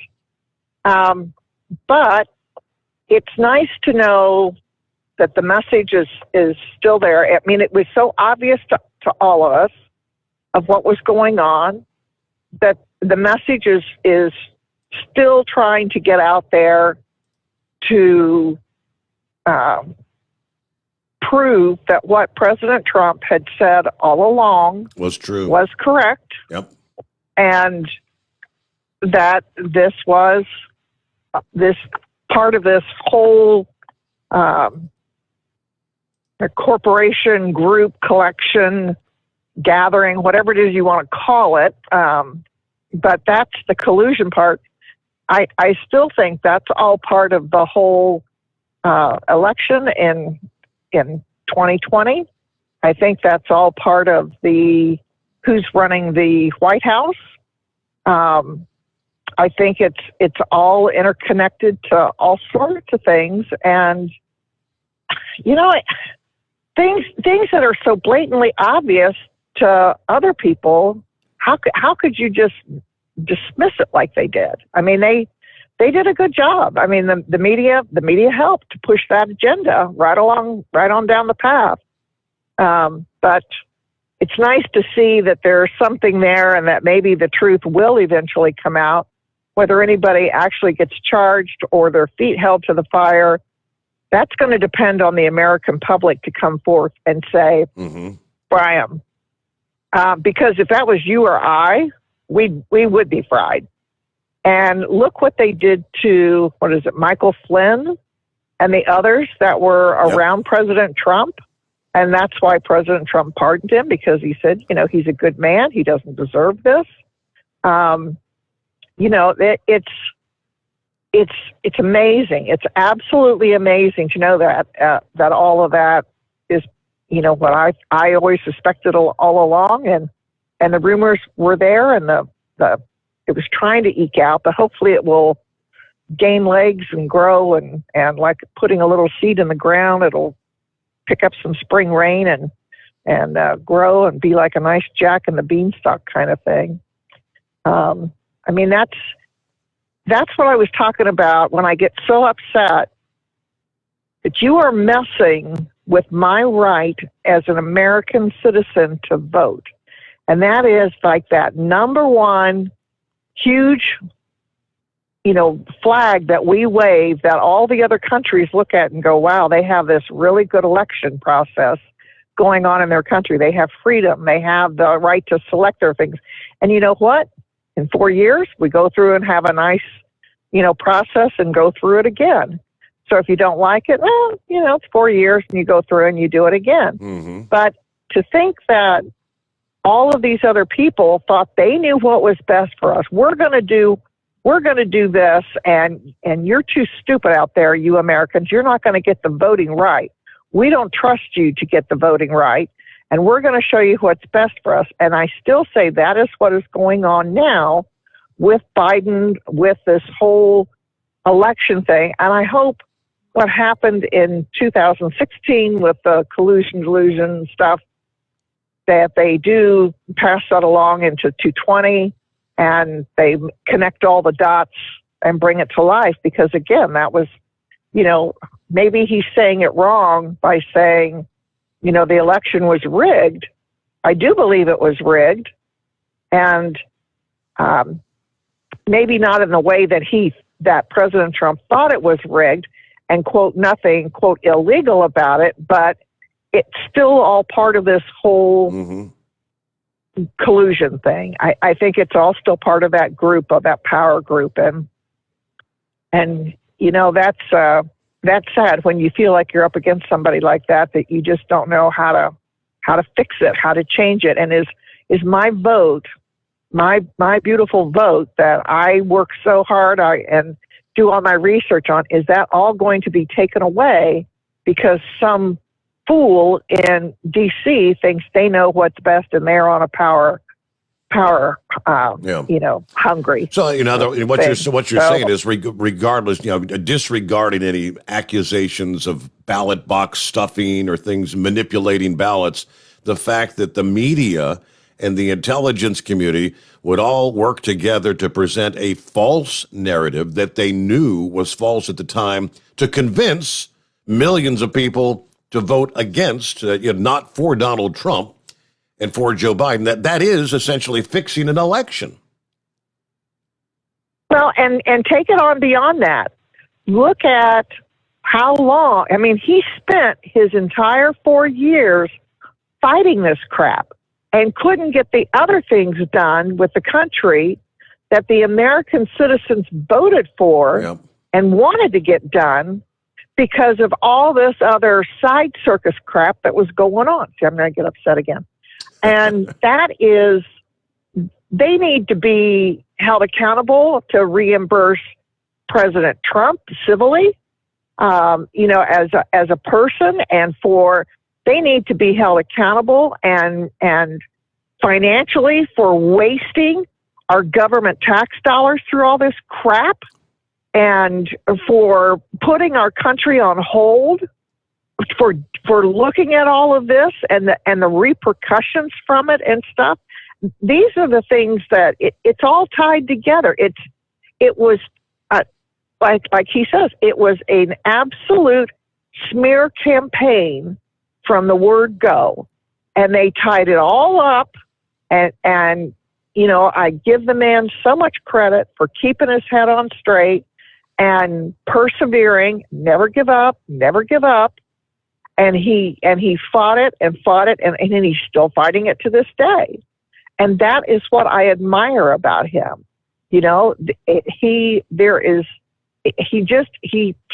But it's nice to know that the message is still there. I mean, it was so obvious to all of us of what was going on that the message is still trying to get out there to prove that what President Trump had said all along was true, was correct. Yep. And that this was this part of this whole corporation group collection gathering, whatever it is you want to call it. But that's the collusion part. I still think that's all part of the whole election in 2020. I think that's all part of the who's running the White House. I think it's all interconnected to all sorts of things, and things that are so blatantly obvious to other people. How could you just dismiss it like they did? I mean, they did a good job. I mean, the media helped to push that agenda right on down the path. But it's nice to see that there's something there, and that maybe the truth will eventually come out. Whether anybody actually gets charged or their feet held to the fire, that's going to depend on the American public to come forth and say, Brian. Because if that was you or I, we would be fried. And look what they did to, Michael Flynn and the others that were around President Trump. And that's why President Trump pardoned him, because he said, he's a good man. He doesn't deserve this. It's amazing. It's absolutely amazing to know that all of that is, what I always suspected all along, and the rumors were there, and it was trying to eke out, but hopefully it will gain legs and grow, and like putting a little seed in the ground, it'll pick up some spring rain and grow and be like a nice Jack and the Beanstalk kind of thing. I mean, that's what I was talking about when I get so upset that you are messing with my right as an American citizen to vote. And that is like that number one huge, flag that we wave that all the other countries look at and go, wow, they have this really good election process going on in their country. They have freedom. They have the right to select their things. And you know what? In 4 years, we go through and have a nice, process and go through it again. So if you don't like it, well, it's 4 years and you go through and you do it again. But to think that all of these other people thought they knew what was best for us. We're going to do this, and you're too stupid out there, you Americans. You're not going to get the voting right. We don't trust you to get the voting right, and we're going to show you what's best for us. And I still say that is what is going on now with Biden, with this whole election thing. And I hope what happened in 2016 with the collusion stuff, that they do pass that along into 220 and they connect all the dots and bring it to life. Because again, that was, maybe he's saying it wrong by saying, the election was rigged. I do believe it was rigged. And maybe not in the way that President Trump thought it was rigged, and quote, nothing, quote, illegal about it, but it's still all part of this whole collusion thing. I think it's all still part of that group, of that power group. And that's sad when you feel like you're up against somebody like that you just don't know how to fix it, how to change it. And is my vote, my beautiful vote that I work so hard and do all my research on, is that all going to be taken away because some fool in D.C. thinks they know what's best and they're on a power, hungry. So, what you're saying is, regardless, disregarding any accusations of ballot box stuffing or things manipulating ballots, the fact that the media and the intelligence community would all work together to present a false narrative that they knew was false at the time to convince millions of people to vote against, not for Donald Trump and for Joe Biden, that is essentially fixing an election. Well, and take it on beyond that. Look at how long. I mean, he spent his entire 4 years fighting this crap and couldn't get the other things done with the country that the American citizens voted for and wanted to get done because of all this other side circus crap that was going on. See, I'm going to get upset again. And that is, they need to be held accountable to reimburse President Trump civilly, you know, as a person, and they need to be held accountable and financially for wasting our government tax dollars through all this crap, and for putting our country on hold, for looking at all of this and the repercussions from it and stuff. These are the things that it's all tied together. It was like he says, it was an absolute smear campaign from the word go, and they tied it all up. And you know, I give the man so much credit for keeping his head on straight and persevering, never give up. And he fought it, and he's still fighting it to this day. And that is what I admire about him. You know, he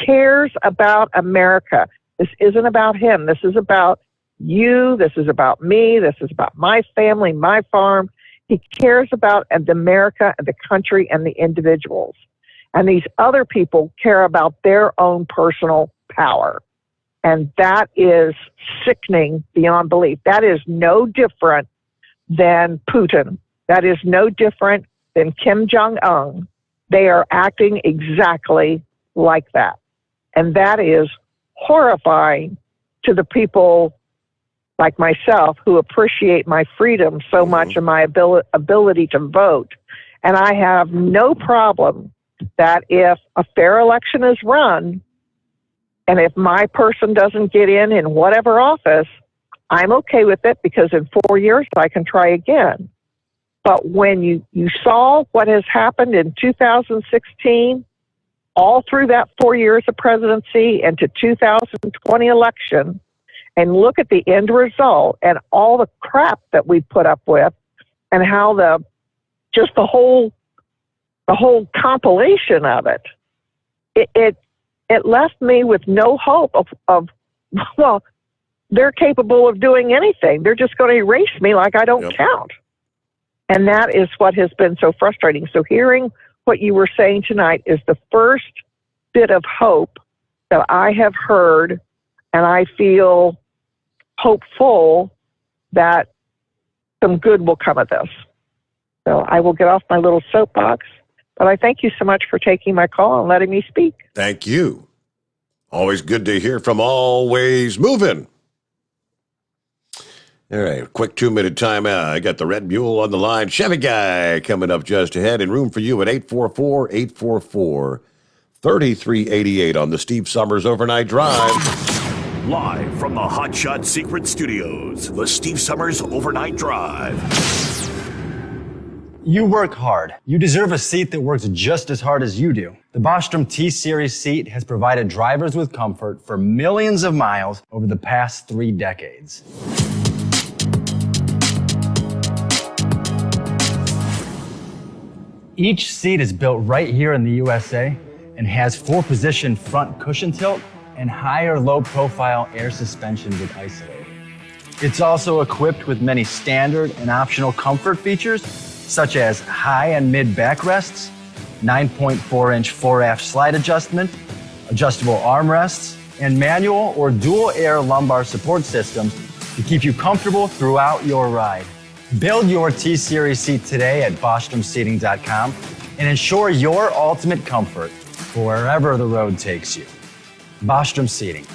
cares about America. This isn't about him. This is about you. This is about me. This is about my family, my farm. He cares about America and the country and the individuals. And these other people care about their own personal power. And that is sickening beyond belief. That is no different than Putin. That is no different than Kim Jong-un. They are acting exactly like that. And that is horrifying to the people like myself who appreciate my freedom so much and my ability to vote. And I have no problem that if a fair election is run, and if my person doesn't get in whatever office, I'm okay with it, because in 4 years I can try again. But when you saw what has happened in 2016, all through that 4 years of presidency and to 2020 election, and look at the end result and all the crap that we put up with, and how the whole compilation of it left me with no hope of well, they're capable of doing anything. They're just going to erase me like I don't count. And that is what has been so frustrating. So hearing what you were saying tonight is the first bit of hope that I have heard, and I feel hopeful that some good will come of this. So I will get off my little soapbox, but I thank you so much for taking my call and letting me speak. Thank you. Always good to hear from Always Moving. All right, quick 2-minute timeout. I got the Red Mule on the line. Chevy Guy coming up just ahead, and room for you at 844-844-3388 on the Steve Sommers Overnight Drive. Live from the Hotshot Secret Studios, the Steve Sommers Overnight Drive. You work hard. You deserve a seat that works just as hard as you do. The Bostrom T-Series seat has provided drivers with comfort for millions of miles over the past 3 decades. Each seat is built right here in the USA and has 4-position front cushion tilt and higher low-profile air suspension with Isolate. It's also equipped with many standard and optional comfort features, such as high and mid backrests, 9.4-inch fore-aft slide adjustment, adjustable armrests, and manual or dual air lumbar support systems to keep you comfortable throughout your ride. Build your T-Series seat today at BostromSeating.com and ensure your ultimate comfort for wherever the road takes you. Bostrom Seating,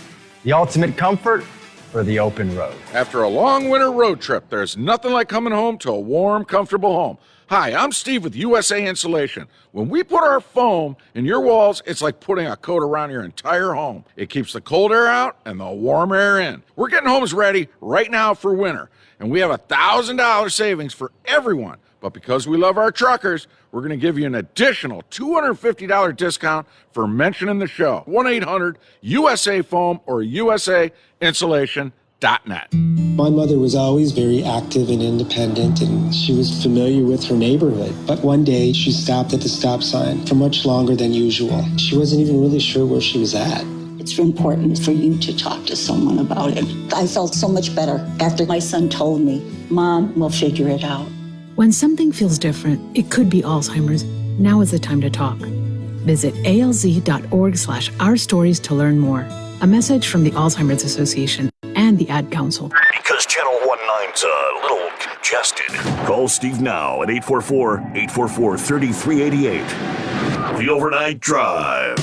the ultimate comfort for the open road. After a long winter road trip, there's nothing like coming home to a warm, comfortable home. Hi, I'm Steve with USA Insulation. When we put our foam in your walls, it's like putting a coat around your entire home. It keeps the cold air out and the warm air in. We're getting homes ready right now for winter, and we have $1,000 savings for everyone But because we love our truckers, we're going to give you an additional $250 discount for mentioning the show. 1-800-USA-FOAM or USAinsulation.net. My mother was always very active and independent, and she was familiar with her neighborhood. But one day, she stopped at the stop sign for much longer than usual. She wasn't even really sure where she was at. It's important for you to talk to someone about it. I felt so much better after my son told me, Mom, we'll figure it out. When something feels different, it could be Alzheimer's. Now is the time to talk. Visit alz.org/ourstories to learn more. A message from the Alzheimer's Association and the Ad Council. Because Channel 19's a little congested. Call Steve now at 844-844-3388. The Overnight Drive.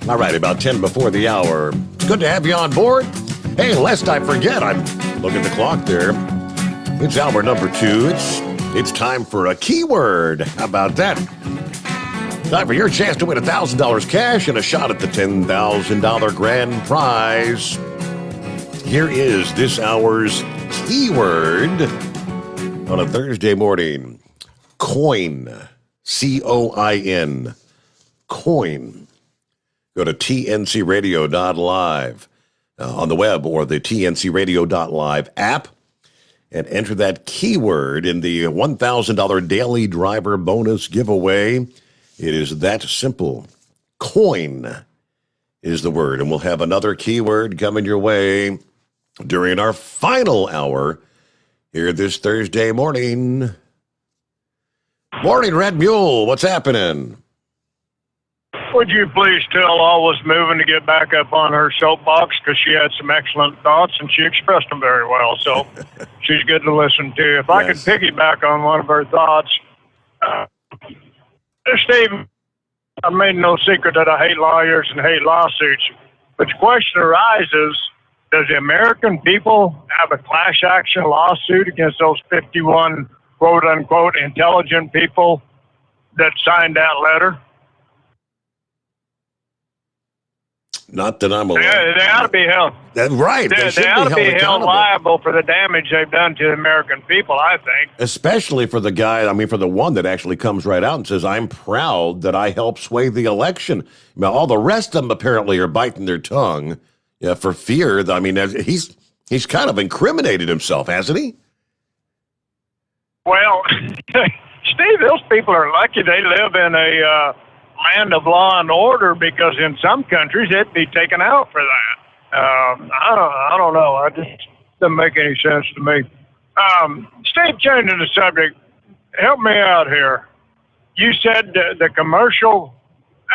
All right, about 10 before the hour. Good to have you on board. Hey, lest I forget, I'm looking at the clock there. It's hour number 2. It's time for a keyword. How about that? Time for your chance to win $1,000 cash and a shot at the $10,000 grand prize. Here is this hour's keyword on a Thursday morning. Coin. C-O-I-N. Coin. Go to tncradio.live on the web or the tncradio.live app and enter that keyword in the $1,000 daily driver bonus giveaway. It is that simple. Coin is the word, and we'll have another keyword coming your way during our final hour here this Thursday morning. Morning, Red Mule. What's happening? Would you please tell Always Moving to get back up on her soapbox, because she had some excellent thoughts and she expressed them very well. So she's good to listen to. If I could piggyback on one of her thoughts, Steve, I made no secret that I hate lawyers and hate lawsuits. But the question arises, does the American people have a class action lawsuit against those 51 quote-unquote intelligent people that signed that letter? Not that I'm aware. They ought to be held. Right. They ought to be held liable for the damage they've done to the American people, I think. Especially for the guy, for the one that actually comes right out and says, I'm proud that I helped sway the election. Now, all the rest of them apparently are biting their tongue for fear. He's kind of incriminated himself, hasn't he? Well, Steve, those people are lucky they live in a land of law and order, because in some countries it'd be taken out for that. I don't know. It just doesn't make any sense to me. Steve, changing the subject, help me out here. You said the commercial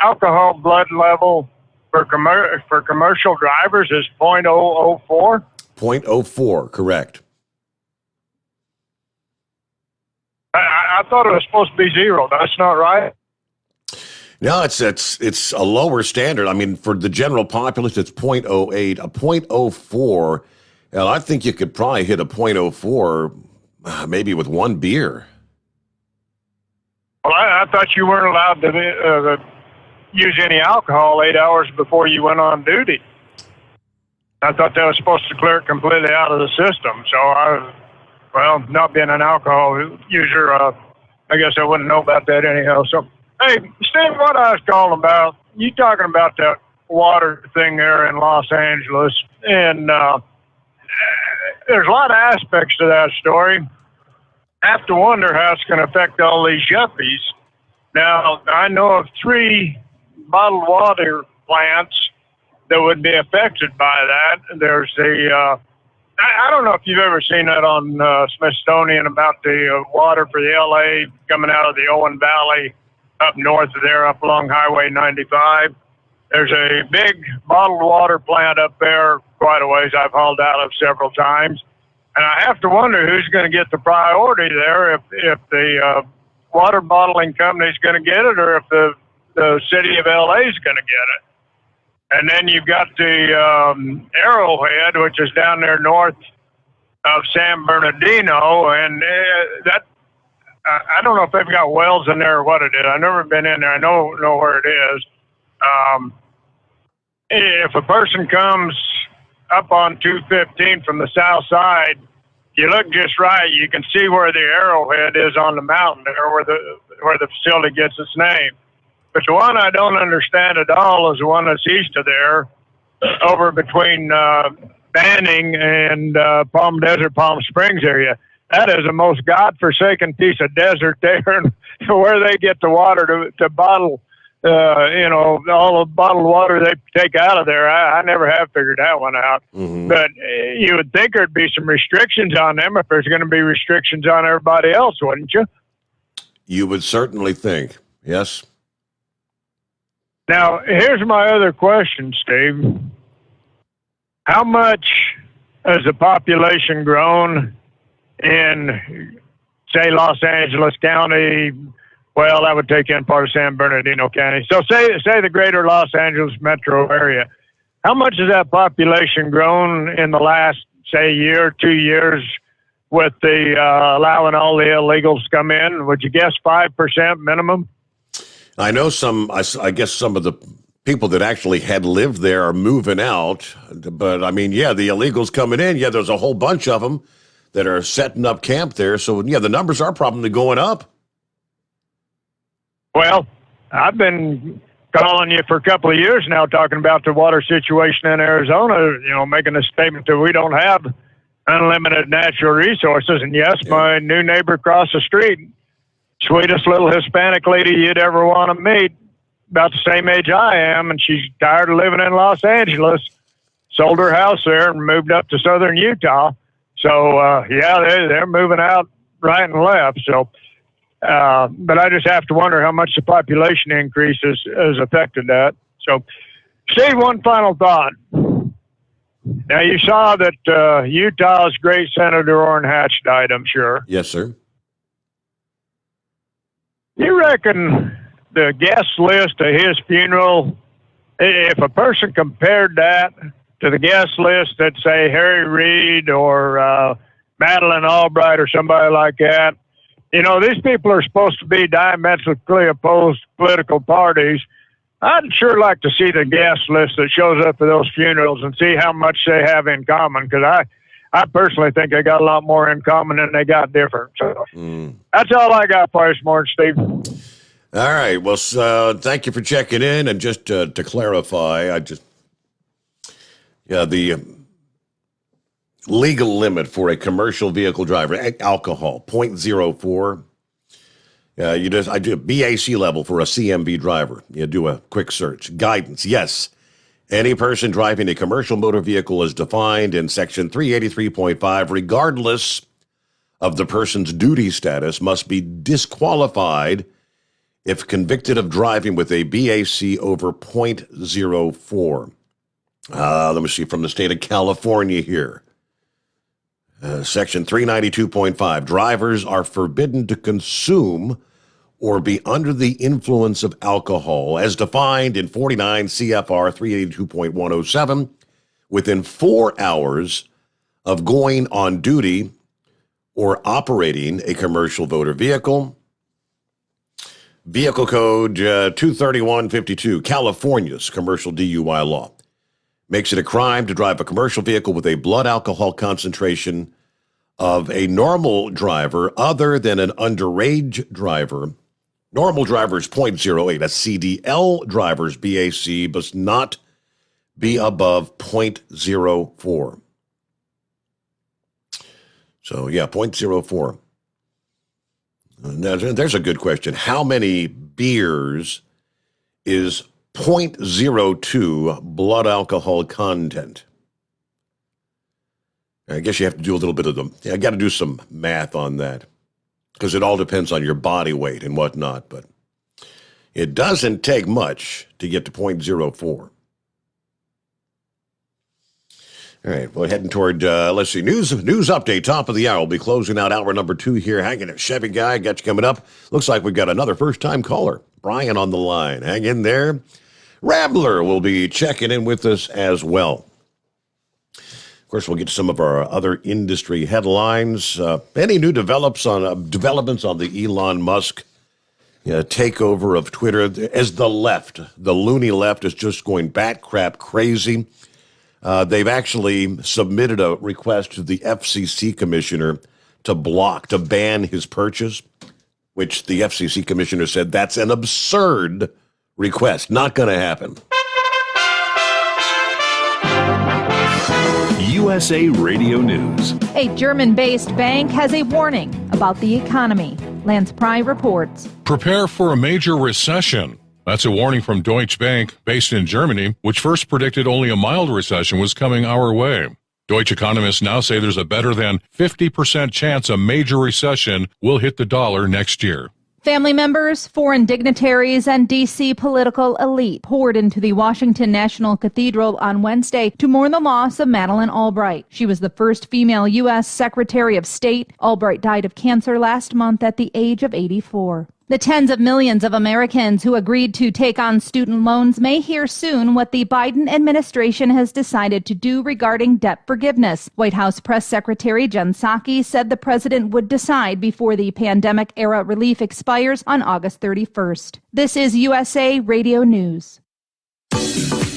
alcohol blood level for commercial drivers is 0.004? 0.04, correct. I thought it was supposed to be 0. That's not right? No, it's a lower standard. For the general populace, it's 0.08. A 0.04, and I think you could probably hit a 0.04 maybe with one beer. Well, I thought you weren't allowed to use any alcohol 8 hours before you went on duty. I thought that was supposed to clear it completely out of the system. So, not being an alcohol user, I guess I wouldn't know about that anyhow. So, hey, Steve, what I was calling about, you talking about that water thing there in Los Angeles, and there's a lot of aspects to that story. I have to wonder how it's going to affect all these yuppies. Now, I know of 3 bottled water plants that would be affected by that. There's I don't know if you've ever seen that on Smithsonian about the water for the LA coming out of the Owen Valley up north of there, up along Highway 95. There's a big bottled water plant up there quite a ways. I've hauled out of several times. And I have to wonder who's going to get the priority there, if the water bottling company's going to get it, or if the city of LA is going to get it. And then you've got the Arrowhead, which is down there north of San Bernardino, and that I don't know if they've got wells in there or what it is. I've never been in there. I know where it is. If a person comes up on 215 from the south side, you look just right, you can see where the arrowhead is on the mountain there, where the facility gets its name. But the one I don't understand at all is the one that's east of there, over between Banning and Palm Springs area. That is the most godforsaken piece of desert there, and where they get the water to bottle, all the bottled water they take out of there. I never have figured that one out. Mm-hmm. But you would think there'd be some restrictions on them if there's going to be restrictions on everybody else, wouldn't you? You would certainly think, yes. Now, here's my other question, Steve. How much has the population grown in, say, Los Angeles County? Well, that would take in part of San Bernardino County. So say the greater Los Angeles metro area. How much has that population grown in the last, say, year, 2 years with the allowing all the illegals to come in? Would you guess 5% minimum? I know I guess some of the people that actually had lived there are moving out. But, I mean, yeah, the illegals coming in, yeah, there's a whole bunch of them that are setting up camp there. So, yeah, the numbers are probably going up. Well, I've been calling you for a couple of years now talking about the water situation in Arizona, making a statement that we don't have unlimited natural resources. And yes, my new neighbor across the street, sweetest little Hispanic lady you'd ever want to meet, about the same age I am, and she's tired of living in Los Angeles, sold her house there and moved up to southern Utah. So, they're moving out right and left. So, but I just have to wonder how much the population increase has affected that. So, Steve, one final thought. Now, you saw that Utah's great Senator Orrin Hatch died, I'm sure. Yes, sir. You reckon the guest list at his funeral, if a person compared that to the guest list that, say, Harry Reid or Madeleine Albright or somebody like that, these people are supposed to be diametrically opposed political parties. I'd sure like to see the guest list that shows up at those funerals and see how much they have in common, because I personally think they got a lot more in common than they got different. So that's all I got for you this morning, Steve. All right. Well, thank you for checking in. And just to clarify, the legal limit for a commercial vehicle driver, alcohol, 0.04. I do a BAC level for a CMV driver. You do a quick search. Guidance, yes. Any person driving a commercial motor vehicle is defined in Section 383.5, regardless of the person's duty status, must be disqualified if convicted of driving with a BAC over 0.04. Let me see, from the state of California here. Section 392.5, drivers are forbidden to consume or be under the influence of alcohol, as defined in 49 CFR 382.107, within 4 hours of going on duty or operating a commercial motor vehicle. Vehicle Code 23152, California's commercial DUI law, makes it a crime to drive a commercial vehicle with a blood alcohol concentration of a normal driver other than an underage driver. Normal driver is 0.08. A CDL driver's BAC must not be above 0.04. So, 0.04. Now, there's a good question. How many beers is 0.02 blood alcohol content? I guess you have to do a little bit of them. I got to do some math on that, because it all depends on your body weight and whatnot. But it doesn't take much to get to 0.04. All right, well, heading toward, let's see, news update, top of the hour. We'll be closing out hour number 2 here. Hanging at Chevy Guy, got you coming up. Looks like we've got another first-time caller, Brian, on the line. Hang in there. Rambler will be checking in with us as well. Of course, we'll get to some of our other industry headlines. Any new developments on the Elon Musk takeover of Twitter, as the loony left, is just going bat crap crazy. They've actually submitted a request to the FCC commissioner to ban his purchase, which the FCC commissioner said that's an absurd request. Not going to happen. USA Radio News. A German-based bank has a warning about the economy. Lance Pry reports. Prepare for a major recession. That's a warning from Deutsche Bank, based in Germany, which first predicted only a mild recession was coming our way. Deutsche economists now say there's a better than 50% chance a major recession will hit the dollar next year. Family members, foreign dignitaries, and D.C. political elite poured into the Washington National Cathedral on Wednesday to mourn the loss of Madeleine Albright. She was the first female U.S. Secretary of State. Albright died of cancer last month at the age of 84. The tens of millions of Americans who agreed to take on student loans may hear soon what the Biden administration has decided to do regarding debt forgiveness. White House Press Secretary Jen Psaki said the president would decide before the pandemic-era relief expires on August 31st. This is USA Radio News.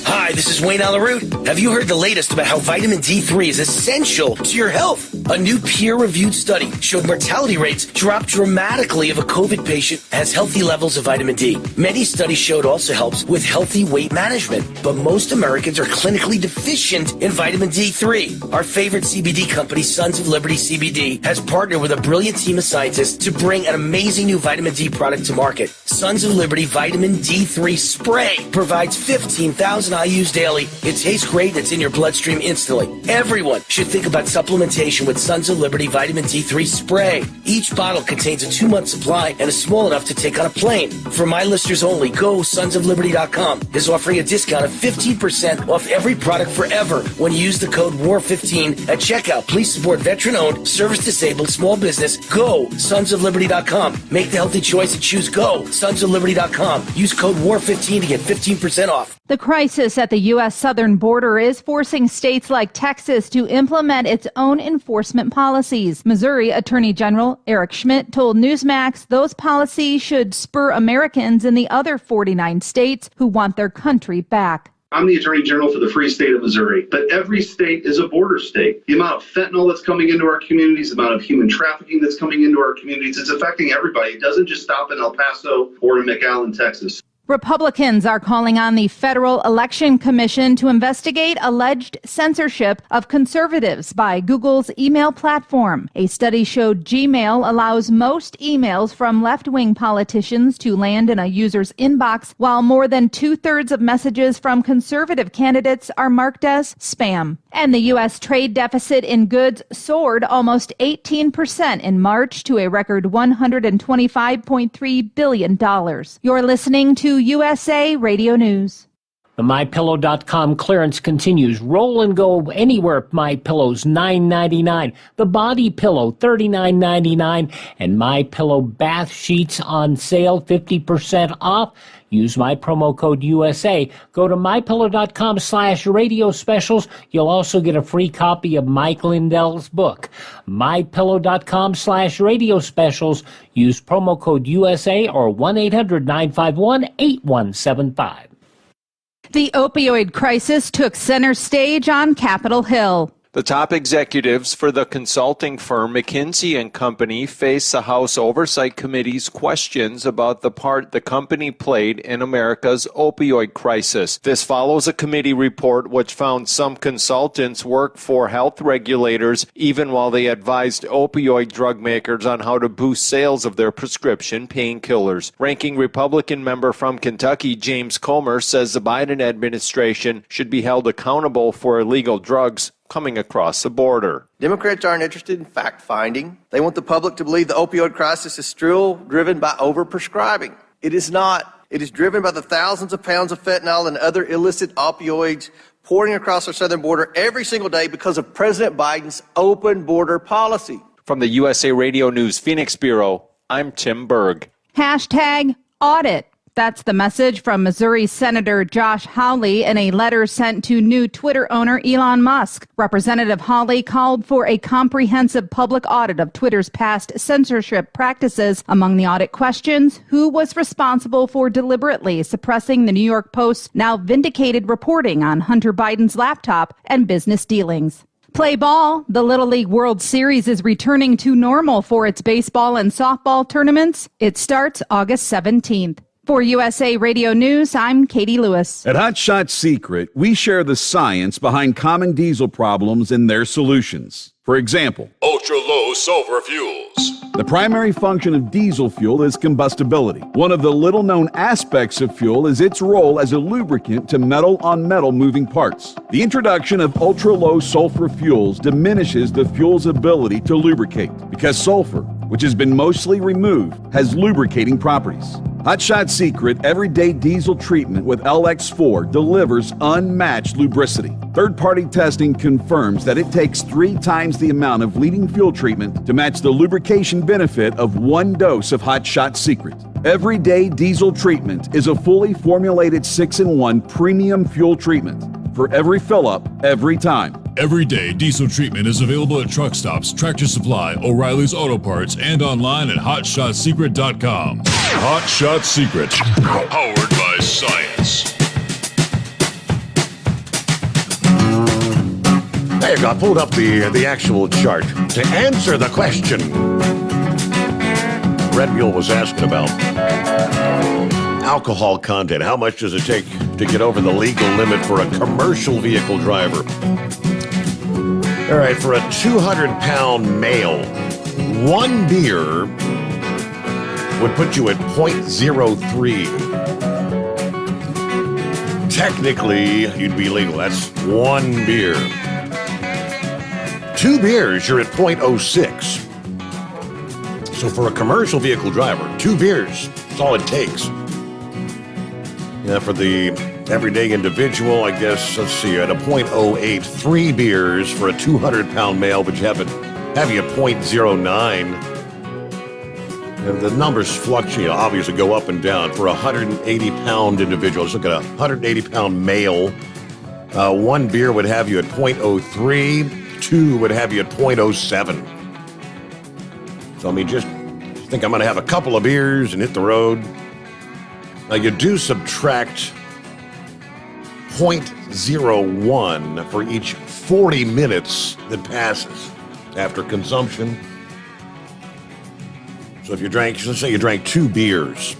Hi, this is Wayne Alaroot. Have you heard the latest about how vitamin D3 is essential to your health? A new peer-reviewed study showed mortality rates drop dramatically if a COVID patient has healthy levels of vitamin D. Many studies showed also helps with healthy weight management, but most Americans are clinically deficient in vitamin D3. Our favorite CBD company, Sons of Liberty CBD, has partnered with a brilliant team of scientists to bring an amazing new vitamin D product to market. Sons of Liberty Vitamin D3 Spray provides 15,000 IUs daily. It tastes great and it's in your bloodstream instantly. Everyone should think about supplementation with Sons of Liberty Vitamin D3 Spray. Each bottle contains a 2-month supply and is small enough to take on a plane. For my listeners only, go sonsofliberty.com is offering a discount of 15% off every product forever when you use the code WAR15 at checkout. Please support veteran-owned, service-disabled, small business. Go sonsofliberty.com. Make the healthy choice and choose Go sonsofliberty.com. Use code WAR15 to get 15% off. The crisis at the U.S. southern border is forcing states like Texas to implement its own enforcement policies. Missouri Attorney General Eric Schmidt told Newsmax those policies should spur Americans in the other 49 states who want their country back. I'm the Attorney General for the free state of Missouri, but every state is a border state. The amount of fentanyl that's coming into our communities, the amount of human trafficking that's coming into our communities, it's affecting everybody. It doesn't just stop in El Paso or in McAllen, Texas. Republicans are calling on the Federal Election Commission to investigate alleged censorship of conservatives by Google's email platform. A study showed Gmail allows most emails from left-wing politicians to land in a user's inbox, while more than 2/3 of messages from conservative candidates are marked as spam. And the U.S. trade deficit in goods soared almost 18% in March to a record $125.3 billion. You're listening to USA Radio News. The MyPillow.com clearance continues. Roll and go anywhere. MyPillow's $9.99. The Body Pillow $39.99. And MyPillow bath sheets on sale 50% off. Use my promo code USA. Go to MyPillow.com/radio specials. You'll also get a free copy of Mike Lindell's book. MyPillow.com/radio specials. Use promo code USA or 1-800-951-8175. The opioid crisis took center stage on Capitol Hill. The top executives for the consulting firm McKinsey & Company face the House Oversight Committee's questions about the part the company played in America's opioid crisis. This follows a committee report which found some consultants worked for health regulators even while they advised opioid drug makers on how to boost sales of their prescription painkillers. Ranking Republican member from Kentucky, James Comer, says the Biden administration should be held accountable for illegal drugs coming across the border. Democrats aren't interested in fact-finding. They want the public to believe the opioid crisis is still driven by overprescribing. It is not. It is driven by the thousands of pounds of fentanyl and other illicit opioids pouring across our southern border every single day because of President Biden's open border policy. From the USA Radio News Phoenix Bureau, I'm Tim Berg. #audit. That's the message from Missouri Senator Josh Hawley in a letter sent to new Twitter owner Elon Musk. Representative Hawley called for a comprehensive public audit of Twitter's past censorship practices. Among the audit questions, who was responsible for deliberately suppressing the New York Post's now vindicated reporting on Hunter Biden's laptop and business dealings. Play ball. The Little League World Series is returning to normal for its baseball and softball tournaments. It starts August 17th. For USA Radio News, I'm Katie Lewis. At Hot Shot Secret, we share the science behind common diesel problems and their solutions. For example, ultra-low sulfur fuels. The primary function of diesel fuel is combustibility. One of the little-known aspects of fuel is its role as a lubricant to metal-on-metal moving parts. The introduction of ultra-low sulfur fuels diminishes the fuel's ability to lubricate because sulfur, which has been mostly removed, has lubricating properties. Hot Shot Secret Everyday Diesel Treatment with LX4 delivers unmatched lubricity. Third-party testing confirms that it takes 3 times the amount of leading fuel treatment to match the lubrication benefit of 1 dose of Hot Shot Secret. Everyday Diesel Treatment is a fully formulated 6-in-1 premium fuel treatment for every fill-up, every time. Everyday Diesel Treatment is available at truck stops, Tractor Supply, O'Reilly's Auto Parts, and online at HotShotSecret.com. Hot Shot Secret, powered by science. There you go. I pulled up the actual chart to answer the question Red Mule was asking about. Alcohol content. How much does it take to get over the legal limit for a commercial vehicle driver? All right, for a 200-pound male, 1 beer would put you at 0.03. Technically, you'd be legal. That's 1 beer. 2 beers, you're at 0.06. So for a commercial vehicle driver, 2 beers, that's all it takes. Yeah, for the everyday individual, I guess, let's see, at a 0.08, 3 beers for a 200-pound male, but you have you at 0.09. And the numbers fluctuate, obviously go up and down. For a 180-pound individual, let's look at a 180-pound male, 1 beer would have you at 0.03, 2 would have you at 0.07. So, I mean, just think I'm going to have a couple of beers and hit the road. Now, you do subtract 0.01 for each 40 minutes that passes after consumption. So if you drank, let's say you drank 2 beers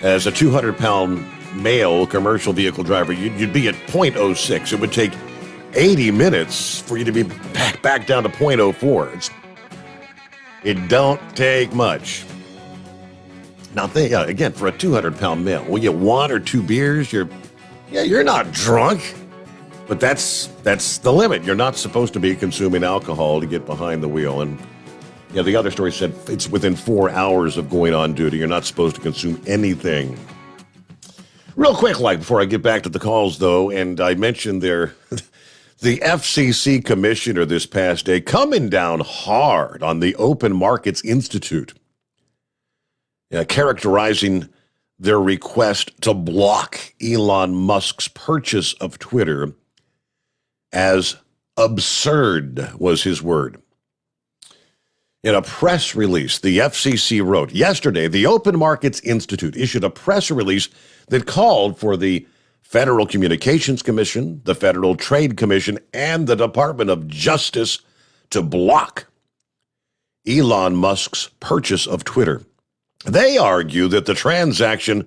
as a 200-pound male commercial vehicle driver, you'd be at 0.06. It would take 80 minutes for you to be back down to 0.04. It don't take much. Now, again, for a 200-pound male, will you 1 or 2 beers? You're not drunk, but that's the limit. You're not supposed to be consuming alcohol to get behind the wheel. And yeah, the other story said it's within 4 hours of going on duty. You're not supposed to consume anything. Real quick, before I get back to the calls, though, and I mentioned the FCC commissioner this past day coming down hard on the Open Markets Institute. Characterizing their request to block Elon Musk's purchase of Twitter as absurd, was his word. In a press release, the FCC wrote, yesterday, the Open Markets Institute issued a press release that called for the Federal Communications Commission, the Federal Trade Commission, and the Department of Justice to block Elon Musk's purchase of Twitter. They argue that the transaction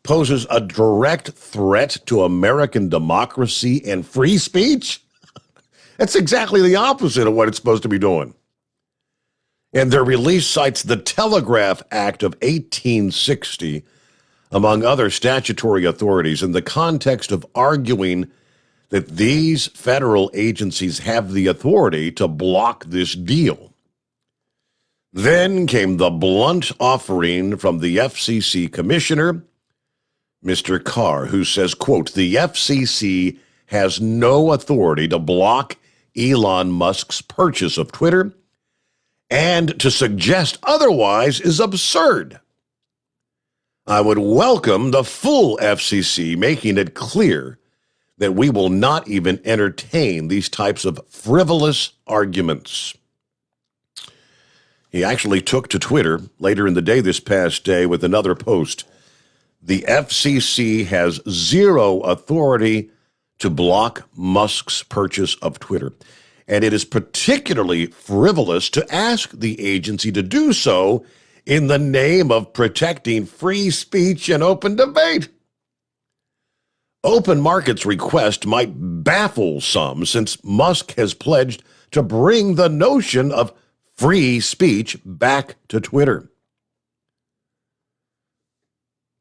poses a direct threat to American democracy and free speech. That's exactly the opposite of what it's supposed to be doing. And their release cites the Telegraph Act of 1860, among other statutory authorities, in the context of arguing that these federal agencies have the authority to block this deal. Then came the blunt offering from the FCC commissioner, Mr. Carr, who says, quote, the FCC has no authority to block Elon Musk's purchase of Twitter, and to suggest otherwise is absurd. I would welcome the full FCC making it clear that we will not even entertain these types of frivolous arguments. He actually took to Twitter later in the day this past day with another post. The FCC has zero authority to block Musk's purchase of Twitter, and it is particularly frivolous to ask the agency to do so in the name of protecting free speech and open debate. Open Market's request might baffle some, since Musk has pledged to bring the notion of free speech back to Twitter.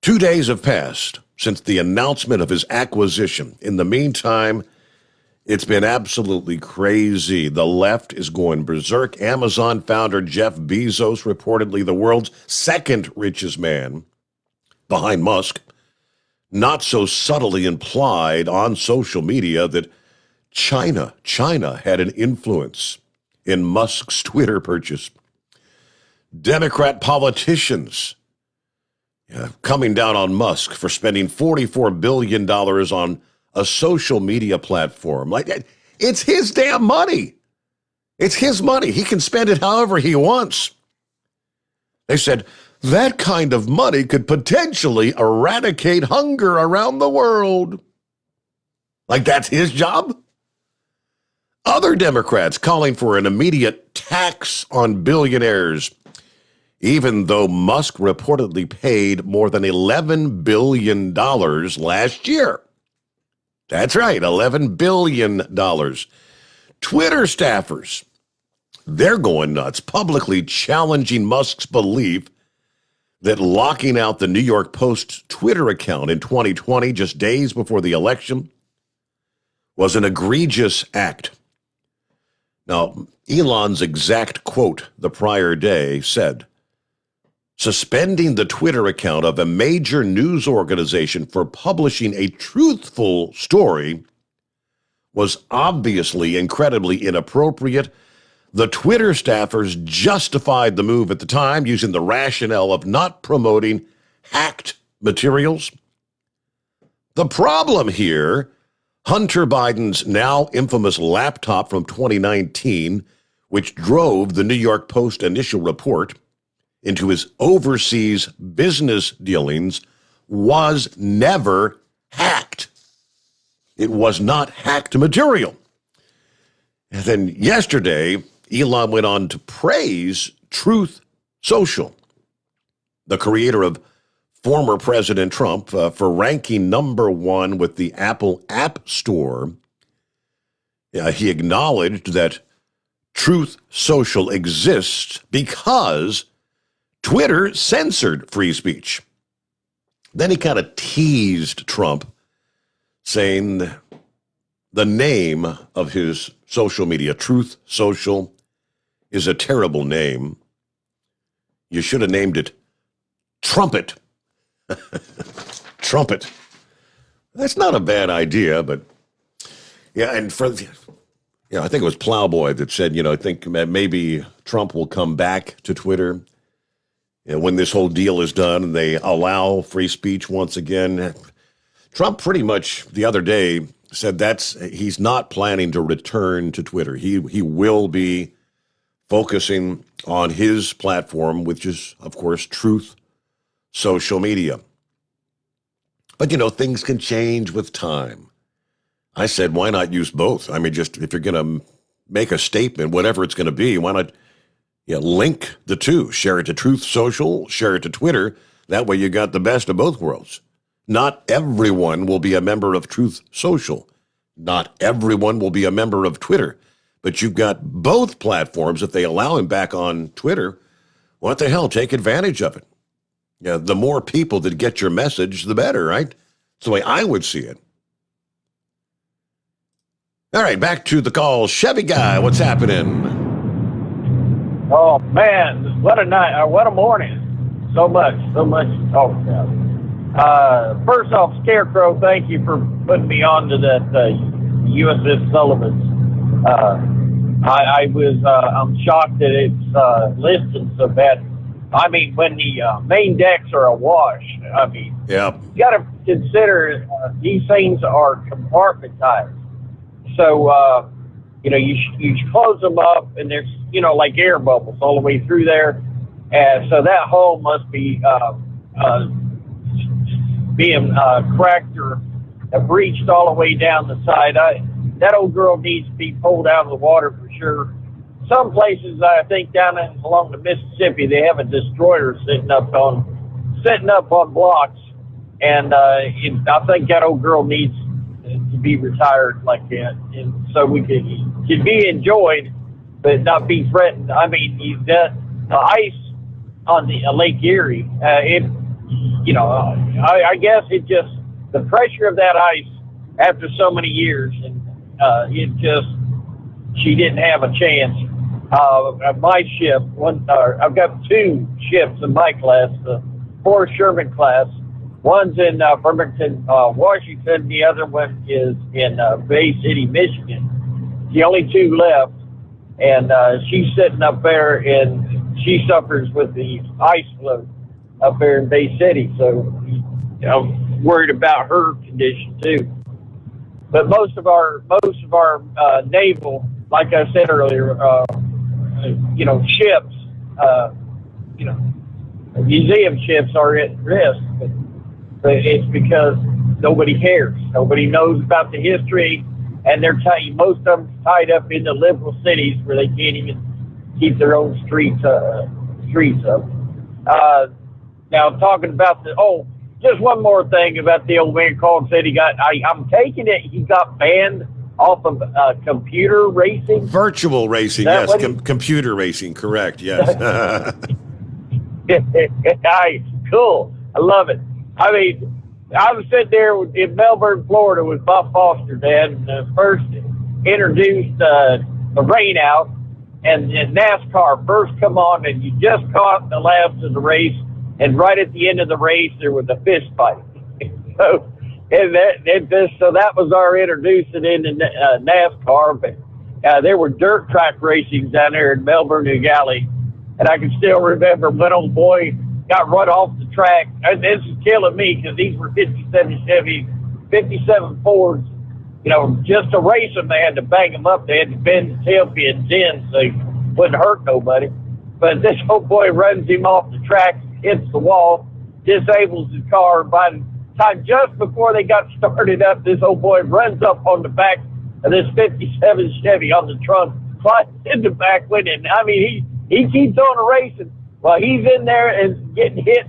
2 days have passed since the announcement of his acquisition. In the meantime, it's been absolutely crazy. The left is going berserk. Amazon founder Jeff Bezos, reportedly the world's second richest man behind Musk, not so subtly implied on social media that China had an influence in Musk's Twitter purchase. Democrat politicians coming down on Musk for spending $44 billion on a social media platform. Like, it's his damn money. It's his money. He can spend it however he wants. They said that kind of money could potentially eradicate hunger around the world. Like, that's his job? Other Democrats calling for an immediate tax on billionaires, even though Musk reportedly paid more than $11 billion last year. That's right, $11 billion. Twitter staffers, they're going nuts, publicly challenging Musk's belief that locking out the New York Post Twitter account in 2020, just days before the election, was an egregious act. Now, Elon's exact quote the prior day said, "Suspending the Twitter account of a major news organization for publishing a truthful story was obviously incredibly inappropriate. The Twitter staffers justified the move at the time using the rationale of not promoting hacked materials. The problem here, Hunter Biden's now infamous laptop from 2019, which drove the New York Post initial report into his overseas business dealings, was never hacked. It was not hacked material." And then yesterday, Elon went on to praise Truth Social, the creator of former President Trump, for ranking number one with the Apple App Store. He acknowledged that Truth Social exists because Twitter censored free speech. Then he kind of teased Trump, saying the name of his social media, Truth Social, is a terrible name. You should have named it Trumpet. Trumpet. That's not a bad idea, but yeah, and I think it was Plowboy that said, I think maybe Trump will come back to Twitter when this whole deal is done and they allow free speech once again. Trump pretty much the other day said he's not planning to return to Twitter. He will be focusing on his platform, which is, of course, Truth Social Media. But, things can change with time. I said, why not use both? I mean, just if you're going to make a statement, whatever it's going to be, why not link the two? Share it to Truth Social, share it to Twitter. That way you got the best of both worlds. Not everyone will be a member of Truth Social. Not everyone will be a member of Twitter. But you've got both platforms. If they allow him back on Twitter, what the hell? Take advantage of it. Yeah, the more people that get your message, the better, right? That's the way I would see it. All right, back to the call. Chevy Guy, what's happening? Oh, man, what a night, what a morning. So much to talk about. First off, Scarecrow, thank you for putting me on to that USS Sullivan. I'm shocked that it's listed so bad. I mean, when the main decks are awash, I mean, Yeah. you got to consider these things are compartmentized. So, you know, you close them up, and there's, you know, like air bubbles all the way through there. And so that hole must be being cracked or breached all the way down the side. That old girl needs to be pulled out of the water for sure. Some places, I think, down along the Mississippi, they have a destroyer sitting up on blocks, and I think that old girl needs to be retired like that, and so we could be enjoyed, but not be threatened. I mean, the ice on the Lake Erie, I guess it just, the pressure of that ice after so many years, and she didn't have a chance. My ship, I've got 2 ships in my class, the Forrest Sherman class. One's in Bremerton, Washington. The other one is in Bay City, Michigan. The only 2 left, and she's sitting up there, and she suffers with the ice flow up there in Bay City. So I'm worried about her condition too. But most of our naval, like I said earlier, ships, museum ships are at risk, but it's because nobody cares. Nobody knows about the history, and most of them tied up in the liberal cities where they can't even keep their own streets up. Now, talking about just one more thing about the old man called and said I'm taking it, he got banned off of computer racing. Virtual racing, yes. Computer racing, correct, yes. Cool. I love it. I mean, I was sitting there in Melbourne, Florida with Bob Foster, Dad, and first introduced the rain out, and NASCAR first come on, and you just caught the last of the race, and right at the end of the race, there was a fist fight. So that was our introduction into NASCAR, but there were dirt track racing down there in Melbourne, New Galley, and I can still remember when old boy got run off the track. And this is killing me because these were 57 Chevys, 57 Fords. You know, just to race them, they had to bang them up. They had to bend the tail fins in so they wouldn't hurt nobody. But this old boy runs him off the track, hits the wall, disables his car. By the time, just before they got started up, this old boy runs up on the back of this 57 Chevy on the trunk, climbs in the back with it. I mean, he keeps on racing. Well, he's in there and getting hit,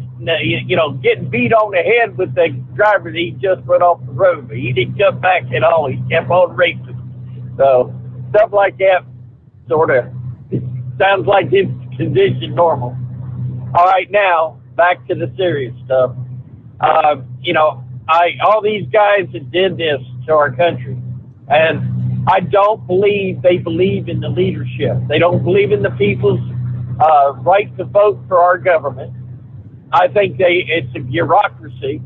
getting beat on the head with the driver that he just run off the road. But he didn't jump back at all. He kept on racing. So stuff like that sort of sounds like his condition normal. All right, now back to the serious stuff. All these guys that did this to our country, and I don't believe they believe in the leadership. They don't believe in the people's right to vote for our government. I think it's a bureaucracy.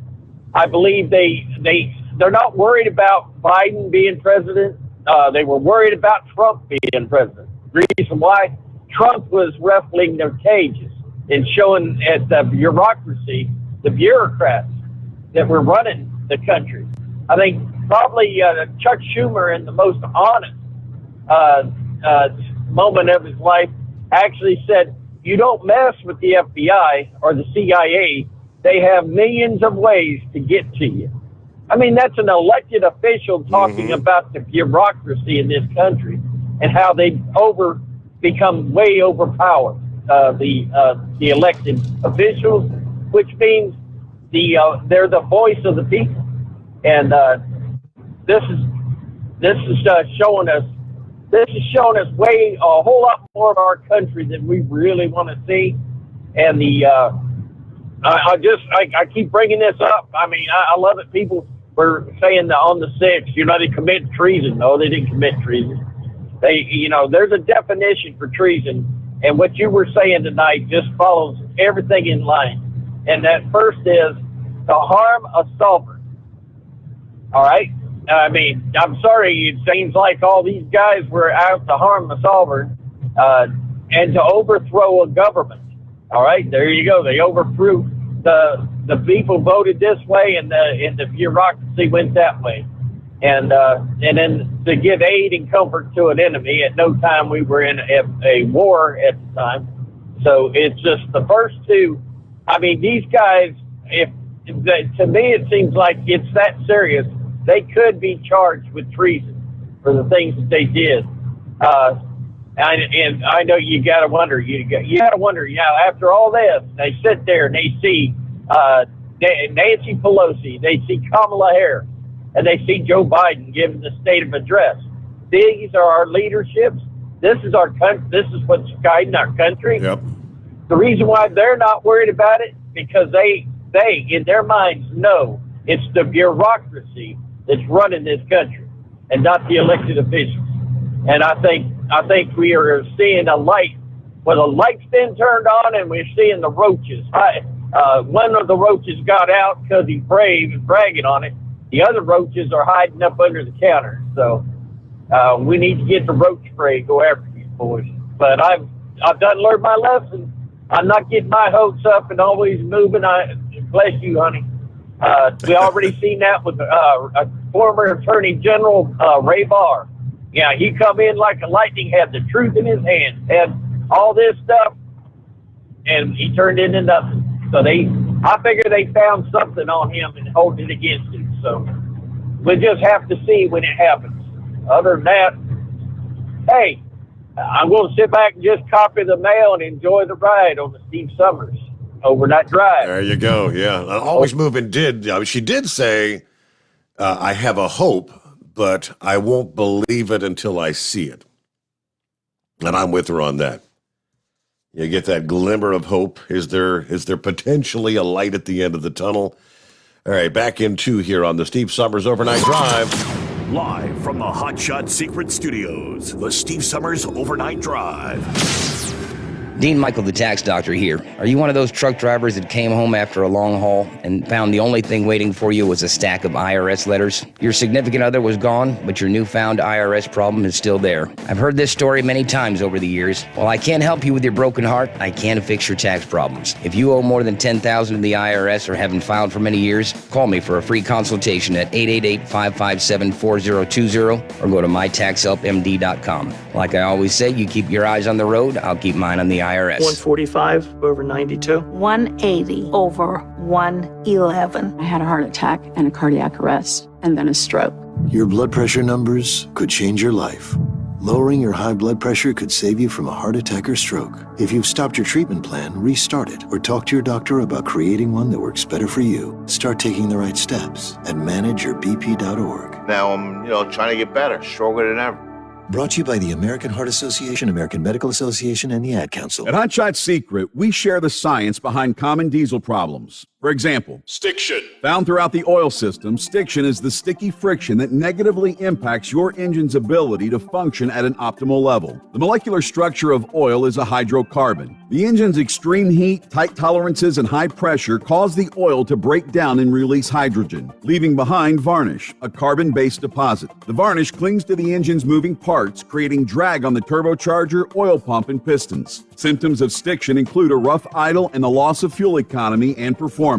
I believe they're not worried about Biden being president. They were worried about Trump being president. The reason why? Trump was ruffling their cages and showing at the bureaucracy, the bureaucrats that were running the country. I think probably Chuck Schumer, in the most honest moment of his life, actually said, you don't mess with the FBI or the CIA. They have millions of ways to get to you. I mean, that's an elected official talking about the bureaucracy in this country and how they become way overpowered, the elected officials, which means they're the voice of the people. And this is showing us way a whole lot more of our country than we really want to see. And I keep bringing this up. I mean, I love it. People were saying that on the 6th, they committed treason. No, they didn't commit treason. There's a definition for treason. And what you were saying tonight just follows everything in line. And that first is to harm a sovereign. All right? I mean, I'm sorry, it seems like all these guys were out to harm the sovereign and to overthrow a government. All right, there you go. They overthrew the people voted this way, and the bureaucracy went that way. And then to give aid and comfort to an enemy. At no time we were in a war at the time. So it's just the first two. I mean, these guys, to me, it seems like it's that serious. They could be charged with treason for the things that they did. And I know you got to wonder. You got to wonder. After all this, they sit there and they see Nancy Pelosi, they see Kamala Harris, and they see Joe Biden giving the state of address. These are our leaderships. This is our country. This is what's guiding our country. Yep. The reason why they're not worried about it, because they in their minds know it's the bureaucracy that's running this country and not the elected officials. And I think we are seeing a light. Well, the light's been turned on, and we're seeing the roaches. One of the roaches got out because he's brave and bragging on it. The other roaches are hiding up under the counter. So we need to get the roach spray, go after these boys. But I've done learned my lesson. I'm not getting my hopes up and always moving. Bless you, honey. We already seen that with a former Attorney General, Ray Barr. Yeah, he come in like a lightning, had the truth in his hand, had all this stuff, and he turned into nothing. So I figure they found something on him and hold it against him. So we'll just have to see when it happens. Other than that, hey, I'm going to sit back and just copy the mail and enjoy the ride on the Steve Sommers overnight drive. There you go. Yeah. Always Moving she did say, I have a hope, but I won't believe it until I see it. And I'm with her on that. You get that glimmer of hope. Is there potentially a light at the end of the tunnel? All right, back in two here on the Steve Sommers Overnight Drive. Live from the Hot Shot Secret Studios, the Steve Sommers Overnight Drive. Dean Michael, the tax doctor here. Are you one of those truck drivers that came home after a long haul and found the only thing waiting for you was a stack of IRS letters? Your significant other was gone, but your newfound IRS problem is still there. I've heard this story many times over the years. While I can't help you with your broken heart, I can fix your tax problems. If you owe more than $10,000 to the IRS or haven't filed for many years, call me for a free consultation at 888-557-4020 or go to mytaxhelpmd.com. Like I always say, you keep your eyes on the road, I'll keep mine on the IRS. 145 over 92. 180 over 111. I had a heart attack and a cardiac arrest and then a stroke. Your blood pressure numbers could change your life. Lowering your high blood pressure could save you from a heart attack or stroke. If you've stopped your treatment plan, restart it or talk to your doctor about creating one that works better for you. Start taking the right steps at manageyourbp.org. Now I'm, trying to get better, stronger than ever. Brought to you by the American Heart Association, American Medical Association, and the Ad Council. At Hot Shot Secret, we share the science behind common diesel problems. For example, stiction. Found throughout the oil system, stiction is the sticky friction that negatively impacts your engine's ability to function at an optimal level. The molecular structure of oil is a hydrocarbon. The engine's extreme heat, tight tolerances, and high pressure cause the oil to break down and release hydrogen, leaving behind varnish, a carbon-based deposit. The varnish clings to the engine's moving parts, creating drag on the turbocharger, oil pump, and pistons. Symptoms of stiction include a rough idle and the loss of fuel economy and performance.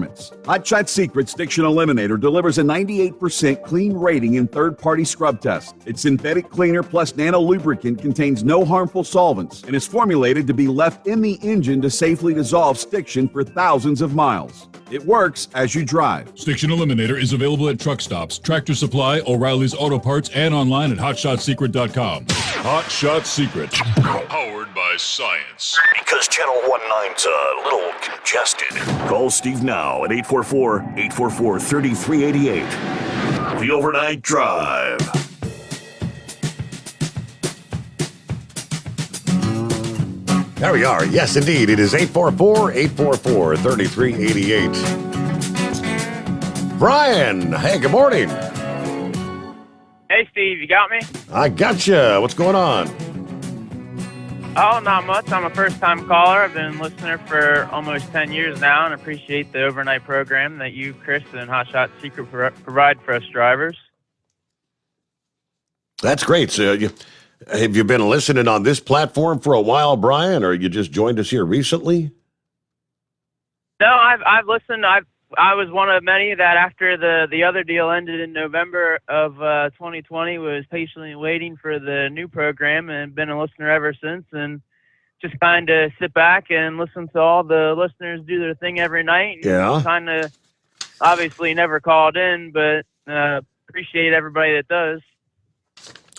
Hot Shot Secret Stiction Eliminator delivers a 98% clean rating in third-party scrub tests. Its synthetic cleaner plus nano lubricant contains no harmful solvents and is formulated to be left in the engine to safely dissolve stiction for thousands of miles. It works as you drive. Stiction Eliminator is available at truck stops, Tractor Supply, O'Reilly's Auto Parts, and online at hotshotsecret.com. Hot Shot Secret. Powered by science. Because Channel 19's a little congested. Call Steve now at 844-844-3388. The Overnight Drive. There we are. Yes, indeed. It is 844-844-3388. Brian, hey, good morning. Hey, Steve, you got me? I gotcha. What's going on? Oh, not much. I'm a first-time caller. I've been a listener for almost 10 years now and appreciate the overnight program that you, Chris, and Hot Shot Secret provide for us drivers. That's great. So have you been listening on this platform for a while, Brian, or you just joined us here recently? No, I've listened. I was one of many that after the other deal ended in November of 2020 was patiently waiting for the new program and been a listener ever since, and just kind of sit back and listen to all the listeners do their thing every night. And Yeah. kind of obviously never called in, but appreciate everybody that does.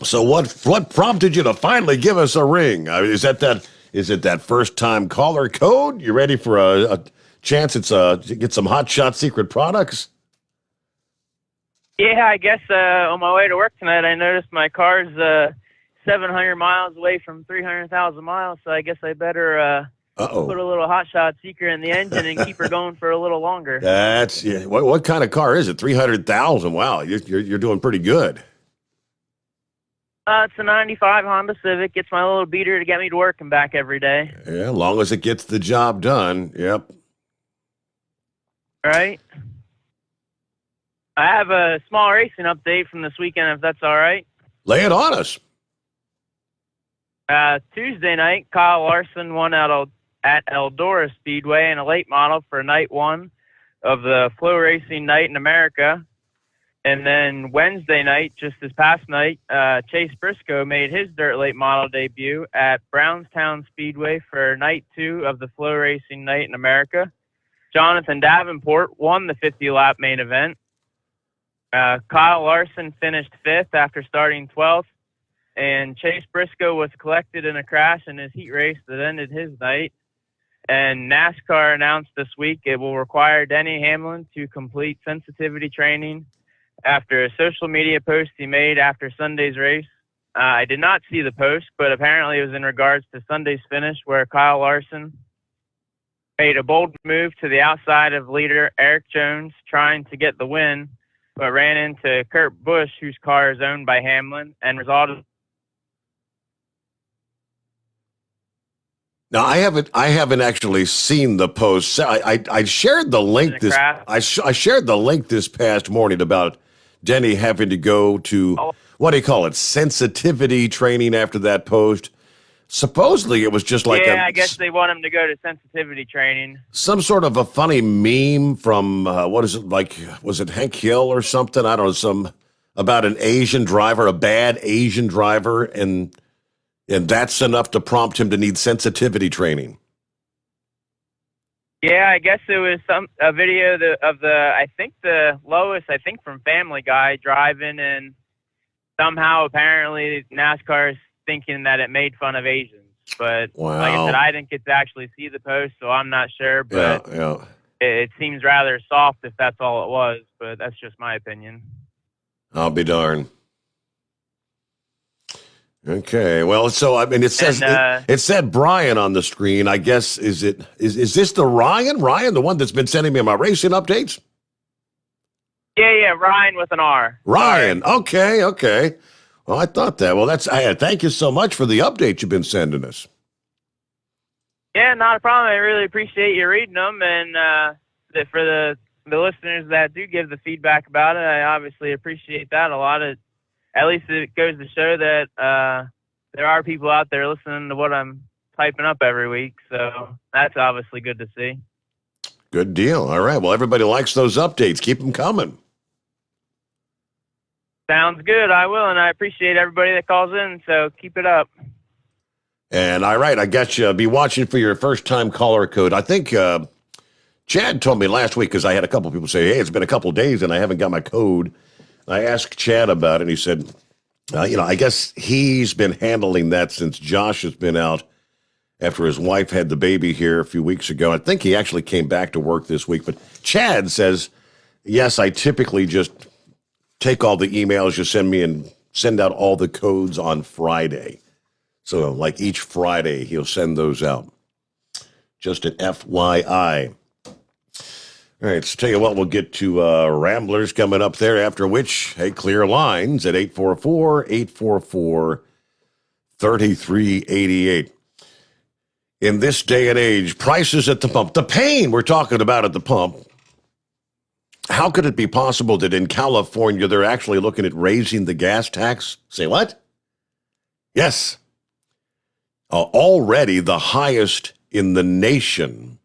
So what prompted you to finally give us a ring? I mean, is it that first time caller code? You ready for a chance to get some Hot Shot Secret products? Yeah, I guess on my way to work tonight, I noticed my car's 700 miles away from 300,000 miles, so I guess I better put a little Hot Shot Secret in the engine and keep her going for a little longer. That's yeah. What kind of car is it? 300,000. Wow, you're doing pretty good. It's a 95 Honda Civic. It's my little beater to get me to work and back every day. Yeah, as long as it gets the job done. Yep. Right. I have a small racing update from this weekend, if that's all right. Lay it on us. Tuesday night, Kyle Larson won at Eldora Speedway in a late model for night one of the Flow Racing Night in America. And then Wednesday night, just this past night, Chase Briscoe made his dirt late model debut at Brownstown Speedway for night two of the Flow Racing Night in America. Jonathan Davenport won the 50-lap main event. Kyle Larson finished fifth after starting 12th. And Chase Briscoe was collected in a crash in his heat race that ended his night. And NASCAR announced this week it will require Denny Hamlin to complete sensitivity training after a social media post he made after Sunday's race. I did not see the post, but apparently it was in regards to Sunday's finish where Kyle Larson made a bold move to the outside of leader Eric Jones trying to get the win, but ran into Kurt Busch, whose car is owned by Hamlin, and resulted. Now I haven't actually seen the post. I shared the link this. I shared the link this past morning about Denny having to go to what do you call it? Sensitivity training after that post. Supposedly it was just like I guess they want him to go to sensitivity training. Some sort of a funny meme from what is it like? Was it Hank Hill or something? I don't know. About an Asian driver, a bad Asian driver, and that's enough to prompt him to need sensitivity training. Yeah, I guess it was a video of the Lois, from Family Guy driving, and somehow apparently NASCAR is thinking that it made fun of Asians. But like I said, I didn't get to actually see the post, so I'm not sure. But it seems rather soft if that's all it was. But that's just my opinion. I'll be darned. Okay, well, so I mean, it says it said Brian on the screen. I guess is this the Ryan? Ryan, the one that's been sending me my racing updates? Yeah, Ryan with an R. Ryan, okay. Well, I thought that. Well, thank you so much for the update you've been sending us. Yeah, not a problem. I really appreciate you reading them, and for the listeners that do give the feedback about it, I obviously appreciate that a lot. At least it goes to show that there are people out there listening to what I'm typing up every week. So that's obviously good to see. Good deal. All right. Well, everybody likes those updates. Keep them coming. Sounds good. I will, and I appreciate everybody that calls in. So keep it up. And all right, I got you. Be watching for your first-time caller code. I think Chad told me last week because I had a couple people say, "Hey, it's been a couple days and I haven't got my code." I asked Chad about it, and he said, I guess he's been handling that since Josh has been out after his wife had the baby here a few weeks ago. I think he actually came back to work this week. But Chad says, yes, I typically just take all the emails you send me and send out all the codes on Friday. So like each Friday, he'll send those out. Just an FYI. All right, so tell you what, we'll get to Ramblers coming up there, after which, hey, clear lines at 844-844-3388. In this day and age, prices at the pump, the pain we're talking about at the pump, how could it be possible that in California they're actually looking at raising the gas tax? Say what? Yes. Already the highest in the nation.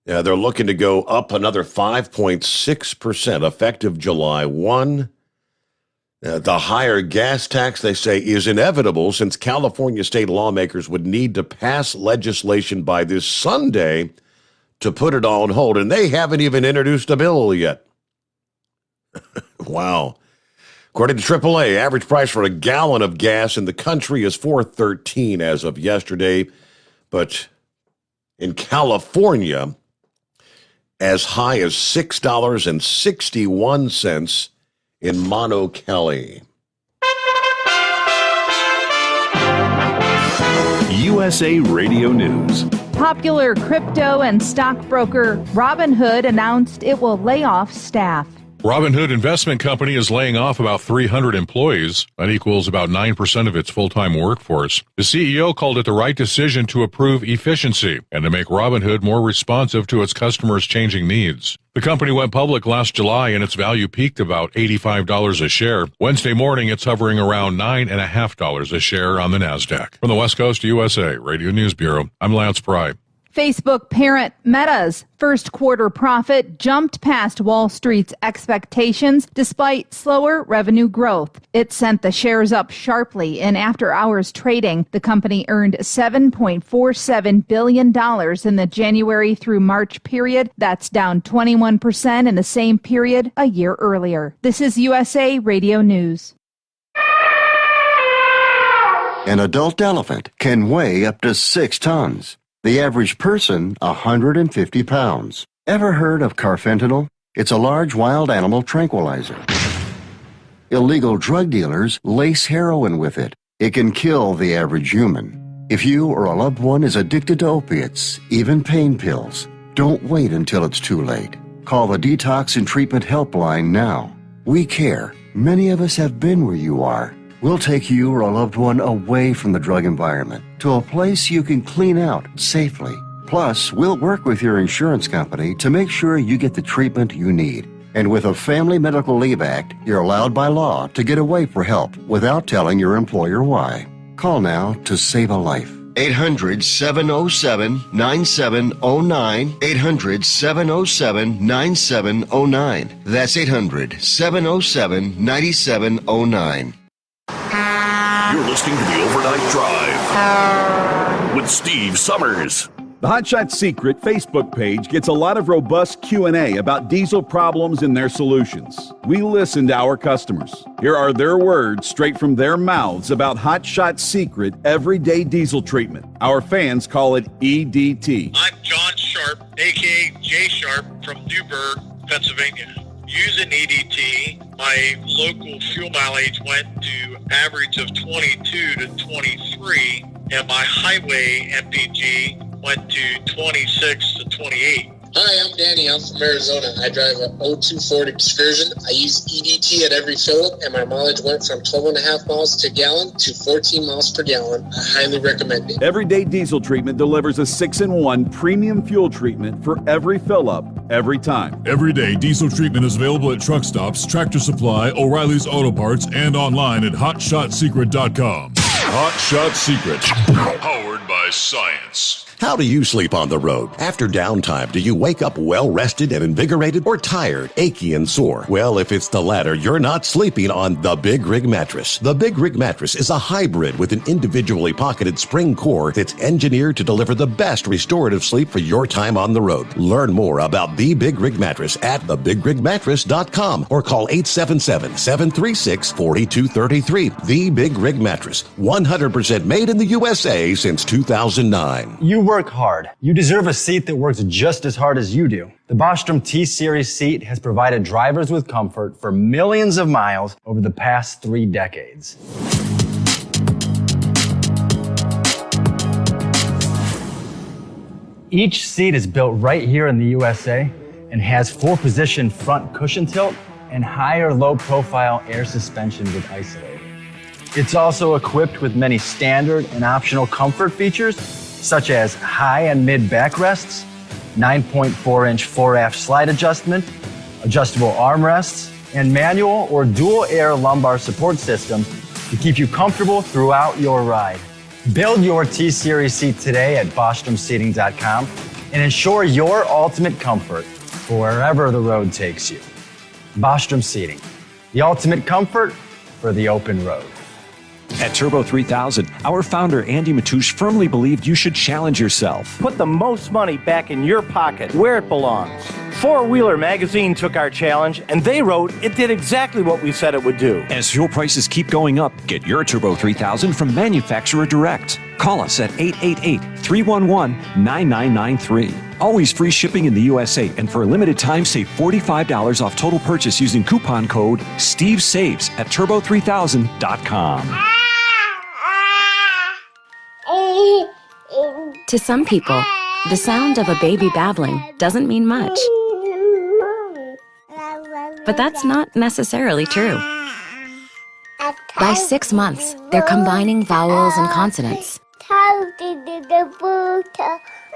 They're looking to go up another 5.6% effective July 1. The higher gas tax, they say, is inevitable since California state lawmakers would need to pass legislation by this Sunday to put it on hold, and they haven't even introduced a bill yet. Wow. According to AAA, average price for a gallon of gas in the country is $4.13 as of yesterday, but in California, as high as $6.61 in Mono Kelly. USA Radio News. Popular crypto and stockbroker Robinhood announced it will lay off staff. Robinhood Investment Company is laying off about 300 employees. That equals about 9% of its full-time workforce. The CEO called it the right decision to improve efficiency and to make Robinhood more responsive to its customers' changing needs. The company went public last July and its value peaked about $85 a share. Wednesday morning, it's hovering around $9.50 a share on the NASDAQ. From the West Coast USA Radio News Bureau, I'm Lance Pry. Facebook parent Meta's first quarter profit jumped past Wall Street's expectations despite slower revenue growth. It sent the shares up sharply in after-hours trading. The company earned $7.47 billion in the January through March period. That's down 21% in the same period a year earlier. This is USA Radio News. An adult elephant can weigh up to 6 tons. The average person, 150 pounds. Ever heard of carfentanil? It's a large wild animal tranquilizer. Illegal drug dealers lace heroin with it. It can kill the average human. If you or a loved one is addicted to opiates, even pain pills, don't wait until it's too late. Call the Detox and Treatment Helpline now. We care. Many of us have been where you are. We'll take you or a loved one away from the drug environment to a place you can clean out safely. Plus, we'll work with your insurance company to make sure you get the treatment you need. And with a Family Medical Leave Act, you're allowed by law to get away for help without telling your employer why. Call now to save a life. 800-707-9709. 800-707-9709. That's 800-707-9709. You're listening to the Overnight Drive with Steve Summers. The Hotshot Secret Facebook page gets a lot of robust Q&A about diesel problems and their solutions. We listen to our customers. Here are their words straight from their mouths about Hotshot Secret everyday diesel treatment. Our fans call it EDT. I'm John Sharp, a.k.a. Jay Sharp from Newburgh, Pennsylvania. Using EDT, my local fuel mileage went to average of 22 to 23, and my highway MPG went to 26 to 28. Hi, I'm Danny. I'm from Arizona. I drive an 02 Ford Excursion. I use EDT at every fill-up, and my mileage went from 12.5 miles to gallon to 14 miles per gallon. I highly recommend it. Everyday diesel treatment delivers a 6-in-1 premium fuel treatment for every fill-up, every time. Everyday diesel treatment is available at truck stops, Tractor Supply, O'Reilly's Auto Parts, and online at HotShotSecret.com. Hot Shot Secret, powered by science. How do you sleep on the road? After downtime, do you wake up well-rested and invigorated or tired, achy, and sore? Well, if it's the latter, you're not sleeping on the Big Rig Mattress. The Big Rig Mattress is a hybrid with an individually pocketed spring core that's engineered to deliver the best restorative sleep for your time on the road. Learn more about the Big Rig Mattress at thebigrigmattress.com or call 877-736-4233. The Big Rig Mattress, 100% made in the USA since 2009. You work hard. You deserve a seat that works just as hard as you do. The Bostrom T-Series seat has provided drivers with comfort for millions of miles over the past 3 decades. Each seat is built right here in the USA and has 4-position front cushion tilt and higher low-profile air suspension with Isolator. It's also equipped with many standard and optional comfort features, such as high and mid backrests, 9.4-inch fore-aft slide adjustment, adjustable armrests, and manual or dual air lumbar support system to keep you comfortable throughout your ride. Build your T-Series seat today at BostromSeating.com and ensure your ultimate comfort for wherever the road takes you. Bostrom Seating, the ultimate comfort for the open road. At Turbo 3000, our founder Andy Matouche firmly believed you should challenge yourself. Put the most money back in your pocket, where it belongs. Four Wheeler Magazine took our challenge, and they wrote it did exactly what we said it would do. As fuel prices keep going up, get your Turbo 3000 from manufacturer direct. Call us at 888-311-9993. Always free shipping in the USA, and for a limited time, save $45 off total purchase using coupon code STEVESAVES at turbo3000.com. To some people, the sound of a baby babbling doesn't mean much. But that's not necessarily true. By 6 months, they're combining vowels and consonants.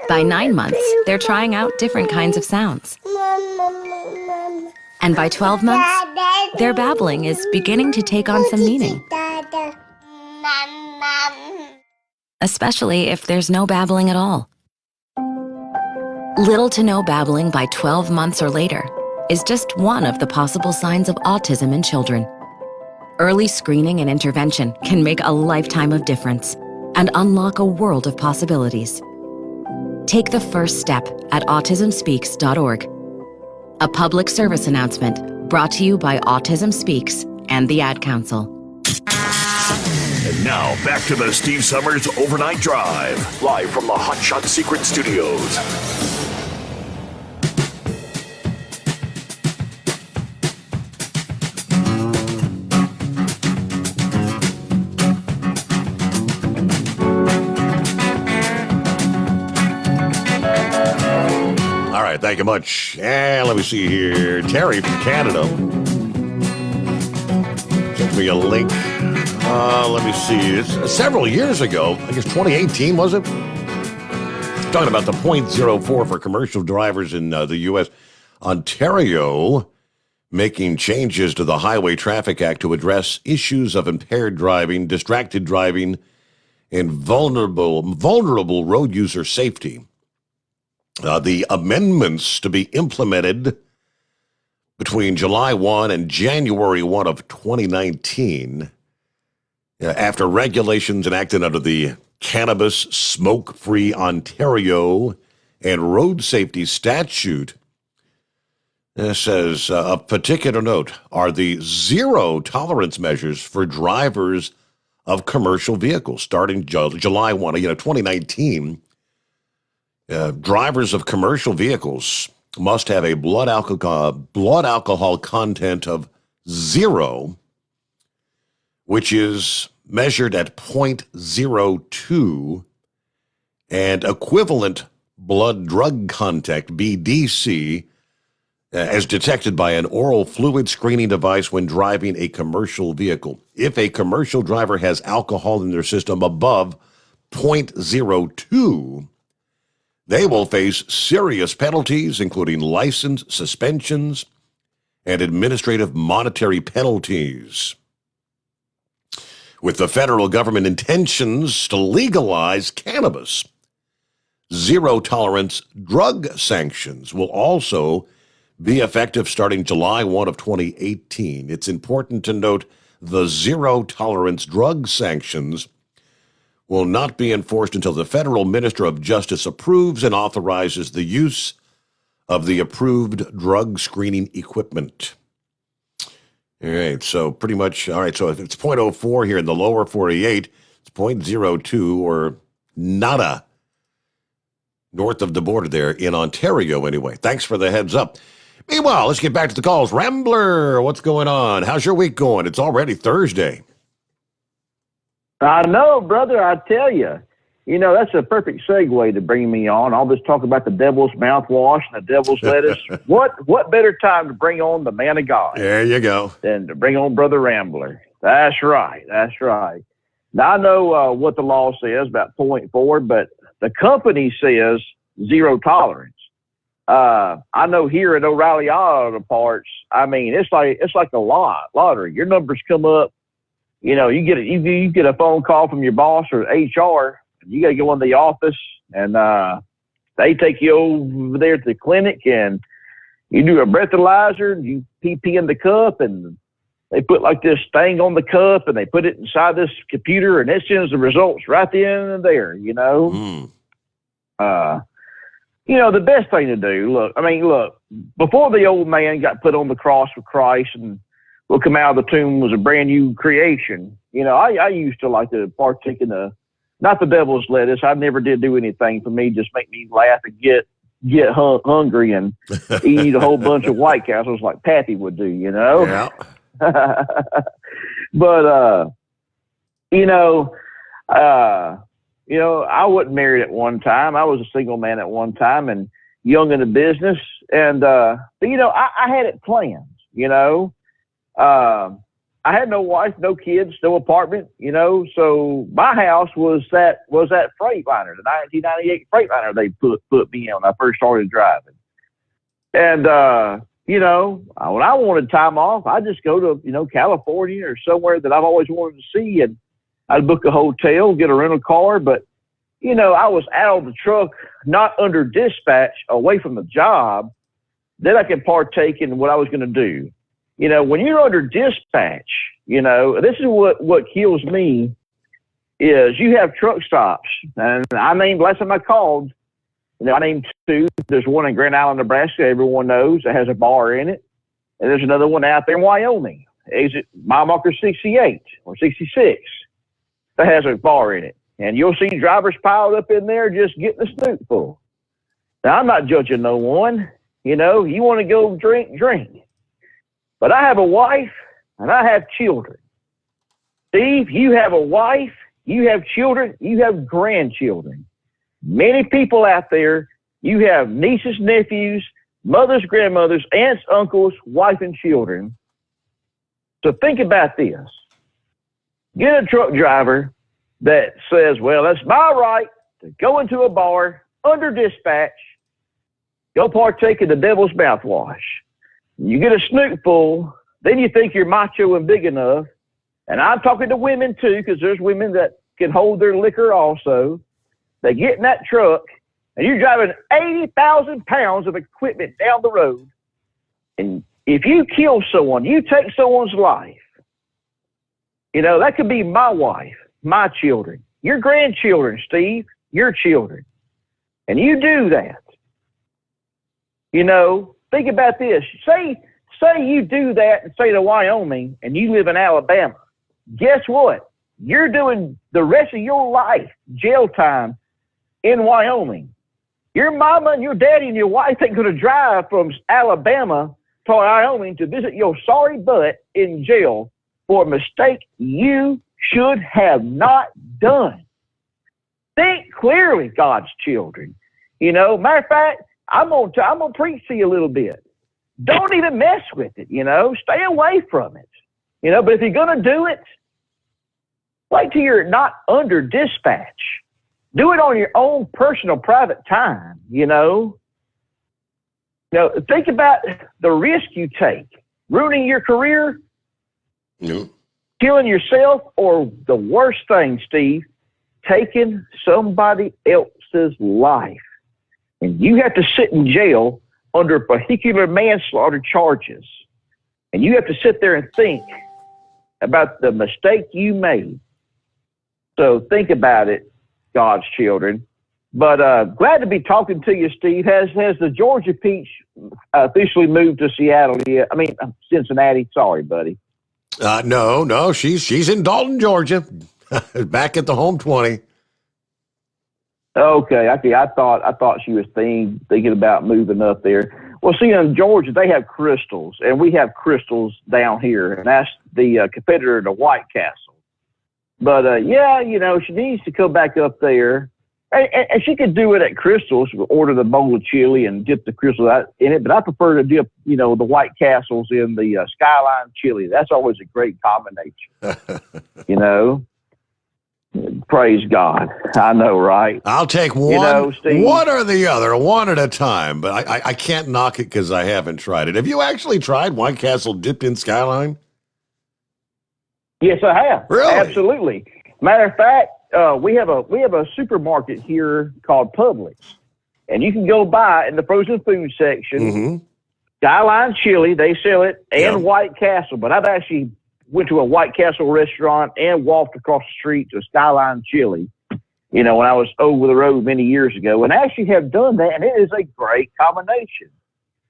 By 9 months, they're trying out different kinds of sounds. And by 12 months, their babbling is beginning to take on some meaning. Especially if there's no babbling at all. Little to no babbling by 12 months or later is just one of the possible signs of autism in children. Early screening and intervention can make a lifetime of difference and unlock a world of possibilities. Take the first step at autismspeaks.org. A public service announcement brought to you by Autism Speaks and the Ad Council. And now, back to the Steve Summers Overnight Drive, live from the Hot Shot Secret Studios. All right, thank you much. And let me see here. Terry from Canada sent me a link. Let me see. It's several years ago. I guess 2018, was it? Talking about the 0.04 for commercial drivers in the U.S. Ontario making changes to the Highway Traffic Act to address issues of impaired driving, distracted driving, and vulnerable road user safety. The amendments to be implemented between July 1 and January 1 of 2019, after regulations enacted under the Cannabis Smoke-Free Ontario and Road Safety Statute. It says, of particular note are the zero tolerance measures for drivers of commercial vehicles starting July 1, 2019. Drivers of commercial vehicles must have a blood alcohol content of 0, which is measured at 0.02, and equivalent blood drug contact, BDC, as detected by an oral fluid screening device when driving a commercial vehicle. If a commercial driver has alcohol in their system above 0.02, they will face serious penalties, including license suspensions and administrative monetary penalties. With the federal government intentions to legalize cannabis, zero-tolerance drug sanctions will also be effective starting July 1 of 2018. It's important to note the zero-tolerance drug sanctions will not be enforced until the federal minister of justice approves and authorizes the use of the approved drug screening equipment. All right, so pretty much, all right, so if it's 0.04 here in the lower 48, it's 0.02 or nada north of the border there in Ontario anyway. Thanks for the heads up. Meanwhile, let's get back to the calls. Rambler, what's going on? How's your week going? It's already Thursday. I know, brother, I tell you. You know, that's a perfect segue to bring me on. All this talk about the devil's mouthwash and the devil's lettuce. What better time to bring on the man of God? There you go. Than to bring on Brother Rambler. That's right. That's right. Now, I know what the law says about 0.4, but the company says zero tolerance. I know here at O'Reilly Auto Parts, I mean, it's like a lottery. Your numbers come up. You know, you get a phone call from your boss or HR. You got to go in the office and they take you over there to the clinic and you do a breathalyzer and you pee in the cup and they put like this thing on the cup and they put it inside this computer and it sends the results right then and there, you know? You know, the best thing to do, look, before the old man got put on the cross with Christ and will come out of the tomb was a brand new creation, you know, I used to like to partake in not the devil's lettuce. I never did do anything for me, just make me laugh and get hungry and eat a whole bunch of White Castles like Pappy would do, you know? Yeah. But, you know, I wasn't married at one time. I was a single man at one time and young in the business. And, but, you know, I had it planned, you know. I had no wife, no kids, no apartment, you know. So my house was that Freightliner, the 1998 Freightliner they put me in when I first started driving. And, you know, when I wanted time off, I just go to, you know, California or somewhere that I've always wanted to see. And I'd book a hotel, get a rental car. But, you know, I was out of the truck, not under dispatch, away from the job. Then I could partake in what I was going to do. You know, when you're under dispatch, you know, this is what kills me is you have truck stops. And I named, last time I called, you know, I named two. There's one in Grand Island, Nebraska, everyone knows, that has a bar in it. And there's another one out there in Wyoming, exit mile marker 68 or 66, that has a bar in it. And you'll see drivers piled up in there just getting the snoot full. Now, I'm not judging no one. You know, you want to go drink. But I have a wife and I have children. Steve, you have a wife, you have children, you have grandchildren. Many people out there, you have nieces, nephews, mothers, grandmothers, aunts, uncles, wife, and children. So think about this. Get a truck driver that says, well, that's my right to go into a bar under dispatch, go partake in the devil's mouthwash. You get a snoot full, then you think you're macho and big enough. And I'm talking to women too, because there's women that can hold their liquor also. They get in that truck and you're driving 80,000 pounds of equipment down the road. And if you kill someone, you take someone's life. You know, that could be my wife, my children, your grandchildren, Steve, your children. And you do that. You know, think about this. Say you do that in state of Wyoming and you live in Alabama. Guess what? You're doing the rest of your life jail time in Wyoming. Your mama and your daddy and your wife ain't going to drive from Alabama to Wyoming to visit your sorry butt in jail for a mistake you should have not done. Think clearly, God's children. You know, matter of fact, I'm gonna preach to you a little bit. Don't even mess with it, you know. Stay away from it. You know, but if you're gonna do it, wait till you're not under dispatch. Do it on your own personal private time, you know. You know, think about the risk you take. Ruining your career, killing yourself, or the worst thing, Steve, taking somebody else's life. And you have to sit in jail under vehicular manslaughter charges. And you have to sit there and think about the mistake you made. So think about it, God's children. But glad to be talking to you, Steve. Has the Georgia Peach officially moved to Seattle yet? I mean, Cincinnati. Sorry, buddy. No, she's in Dalton, Georgia, back at the home 20. Okay. I thought she was thinking about moving up there. Well, see, in Georgia, they have crystals, and we have crystals down here, and that's the competitor to White Castle. But, yeah, you know, she needs to come back up there. And she could do it at Crystals, order the bowl of chili and dip the crystals out in it. But I prefer to dip, you know, the White Castles in the Skyline chili. That's always a great combination, you know. Praise God. I know, right? I'll take one, you know, Steve, one or the other, one at a time. But I can't knock it because I haven't tried it. Have you actually tried White Castle dipped in Skyline? Yes, I have. Really? Absolutely. Matter of fact, we have a supermarket here called Publix, And you can go buy in the frozen food section, Skyline Chili, they sell it, and White Castle. But I've actually went to a White Castle restaurant and walked across the street to a Skyline Chili, when I was over the road many years ago. And I actually have done that, and it is a great combination,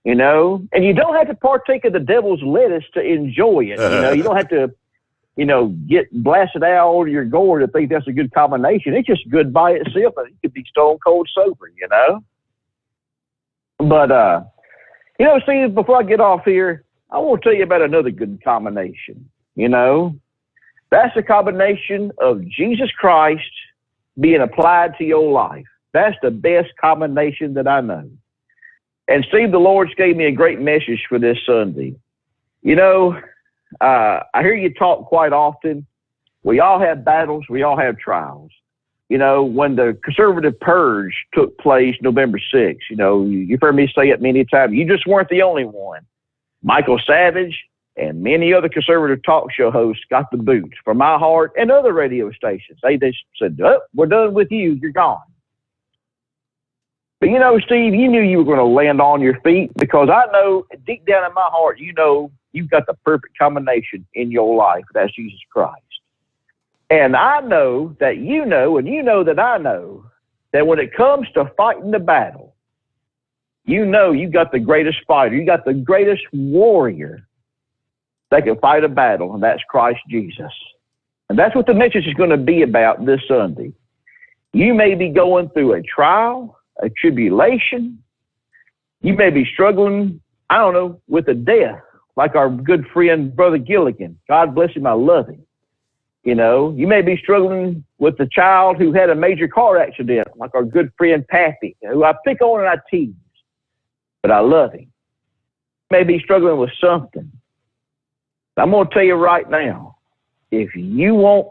And you don't have to partake of the devil's lettuce to enjoy it. You don't have to, get blasted out or your gourd to think that's a good combination. It's just good by itself, and it could be stone cold sober, But, Steve, before I get off here, I want to tell you about another good combination. That's the combination of Jesus Christ being applied to your life. That's the best combination that I know. And Steve, the Lord's gave me a great message for this Sunday. I hear you talk quite often. We all have battles. We all have trials. When the conservative purge took place November 6th, you've heard me say it many times. You just weren't the only one. Michael Savage and many other conservative talk show hosts got the boot from my heart and other radio stations. They said, we're done with you. You're gone. But Steve, you knew you were going to land on your feet, because I know deep down in my heart, you've got the perfect combination in your life. That's Jesus Christ. And I know that you know, and you know that I know, that when it comes to fighting the battle, you got the greatest fighter. You got the greatest warrior that can fight a battle, and that's Christ Jesus. And that's what the message is going to be about this Sunday. You may be going through a trial, a tribulation. You may be struggling, with a death, like our good friend, Brother Gilligan. God bless him, I love him. You may be struggling with a child who had a major car accident, like our good friend Pappy, who I pick on and I tease, but I love him. You may be struggling with something. I'm going to tell you right now, if you want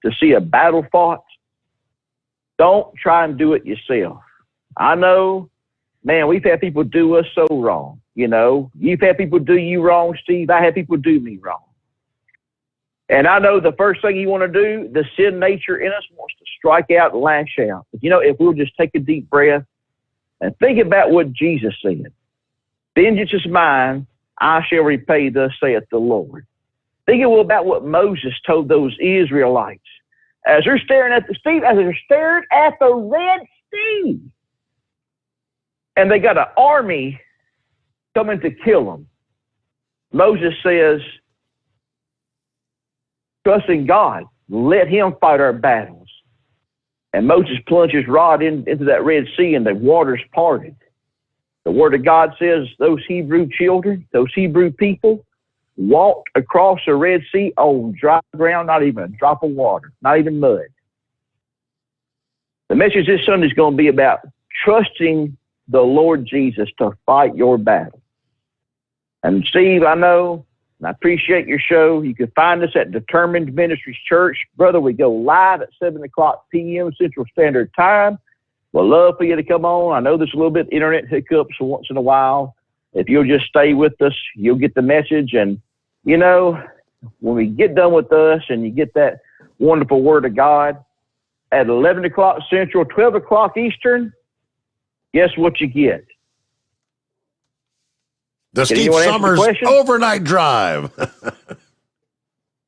to see a battle fought, don't try and do it yourself. I know, man, we've had people do us so wrong. You've had people do you wrong, Steve. I had people do me wrong. And I know the first thing you want to do, the sin nature in us wants to strike out and lash out. But if we'll just take a deep breath and think about what Jesus said. Vengeance is mine, I shall repay, thus saith the Lord. Think about what Moses told those Israelites as they're staring at the Red Sea. And they got an army coming to kill them. Moses says, trust in God. Let him fight our battles. And Moses plunged his rod into that Red Sea, and the waters parted. The Word of God says those Hebrew children, those Hebrew people, walked across the Red Sea on dry ground, not even a drop of water, not even mud. The message this Sunday is going to be about trusting the Lord Jesus to fight your battle. And Steve, I know, and I appreciate your show. You can find us at Determined Ministries Church. Brother, we go live at 7 o'clock p.m. Central Standard Time. We'd love for you to come on. I know there's a little bit of internet hiccups once in a while. If you'll just stay with us, you'll get the message. And, when we get done with us and you get that wonderful Word of God, at 11 o'clock Central, 12 o'clock Eastern, guess what you get? The Steve Sommers Overnight Drive. The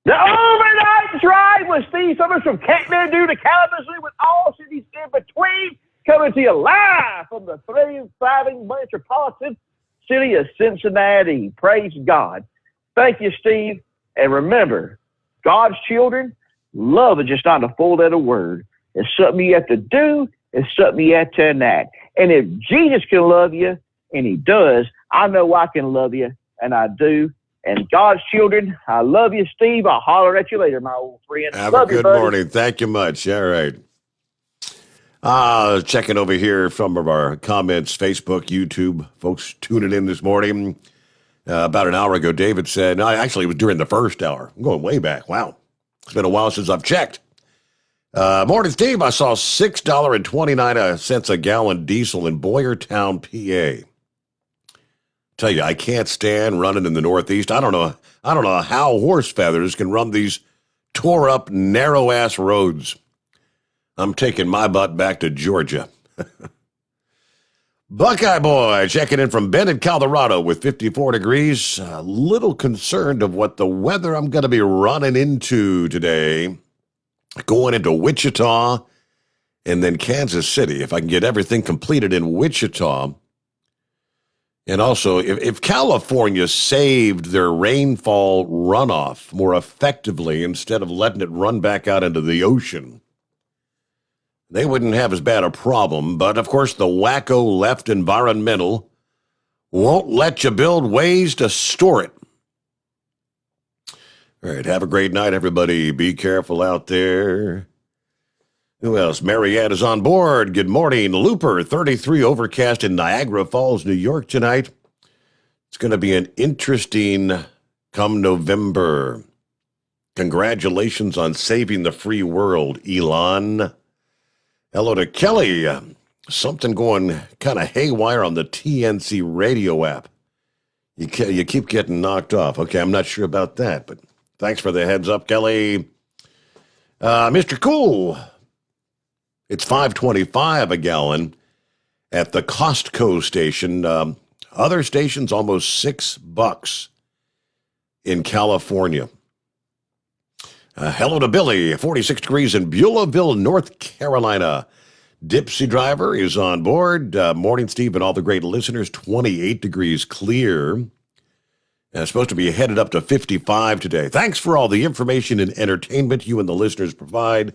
Overnight Drive with Steve Sommers from Kathmandu to Kalamazoo, with all cities in between, coming to you live from the thriving metropolitan city of Cincinnati. Praise God. Thank you, Steve. And remember, God's children, love is just not a four-letter word. It's something you have to do. It's something you have to enact. And if Jesus can love you, and he does, I know I can love you, and I do. And God's children, I love you, Steve. I'll holler at you later, my old friend. Have love a good you, morning. Thank you much. All right. Checking over here some of our comments, Facebook, YouTube, folks tuning in this morning. About an hour ago, David said, no, actually it was during the first hour. I'm going way back. Wow. It's been a while since I've checked. Morning, Steve. I saw $6.29 a gallon diesel in Boyertown, PA. Tell you, I can't stand running in the Northeast. I don't know how horse feathers can run these tore up, narrow ass roads. I'm taking my butt back to Georgia. Buckeye Boy checking in from Bennett, Colorado with 54 degrees. A little concerned of what the weather I'm going to be running into today. Going into Wichita and then Kansas City. If I can get everything completed in Wichita. And also, if California saved their rainfall runoff more effectively instead of letting it run back out into the ocean, they wouldn't have as bad a problem. But, of course, the wacko left environmental won't let you build ways to store it. All right, have a great night, everybody. Be careful out there. Who else? Mariette is on board. Good morning. Looper, 33 overcast in Niagara Falls, New York tonight. It's going to be an interesting come November. Congratulations on saving the free world, Elon. Hello to Kelly. Something going kind of haywire on the TNC radio app. You keep getting knocked off. Okay, I'm not sure about that, but thanks for the heads up, Kelly. Mr. Cool. It's $5.25 a gallon at the Costco station. Other stations, almost $6 in California. Hello to Billy, 46 degrees in Beulahville, North Carolina. Dipsy Driver is on board. Morning, Steve, and all the great listeners. 28 degrees clear. It's supposed to be headed up to 55 today. Thanks for all the information and entertainment you and the listeners provide.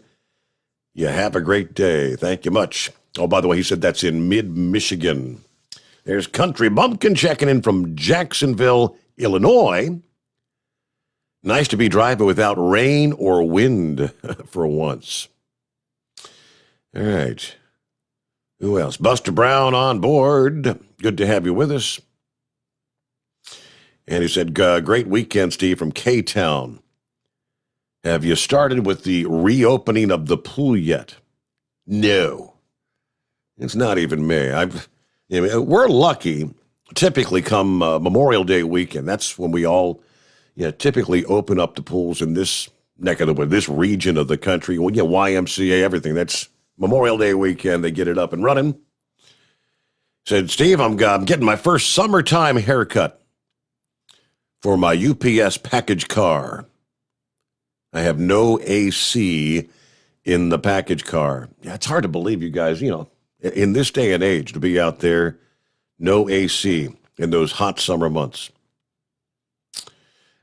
You have a great day. Thank you much. Oh, by the way, he said that's in mid-Michigan. There's Country Bumpkin checking in from Jacksonville, Illinois. Nice to be driving without rain or wind for once. All right. Who else? Buster Brown on board. Good to have you with us. And he said, great weekend, Steve, from K-Town. Have you started with the reopening of the pool yet? No. It's not even May. We're lucky, typically come Memorial Day weekend. That's when we all typically open up the pools in this neck of the wood, this region of the country. Well, YMCA, everything. That's Memorial Day weekend. They get it up and running. Said, Steve, I'm getting my first summertime haircut for my UPS package car. I have no AC in the package car. Yeah, it's hard to believe, you guys, in this day and age, to be out there, no AC in those hot summer months.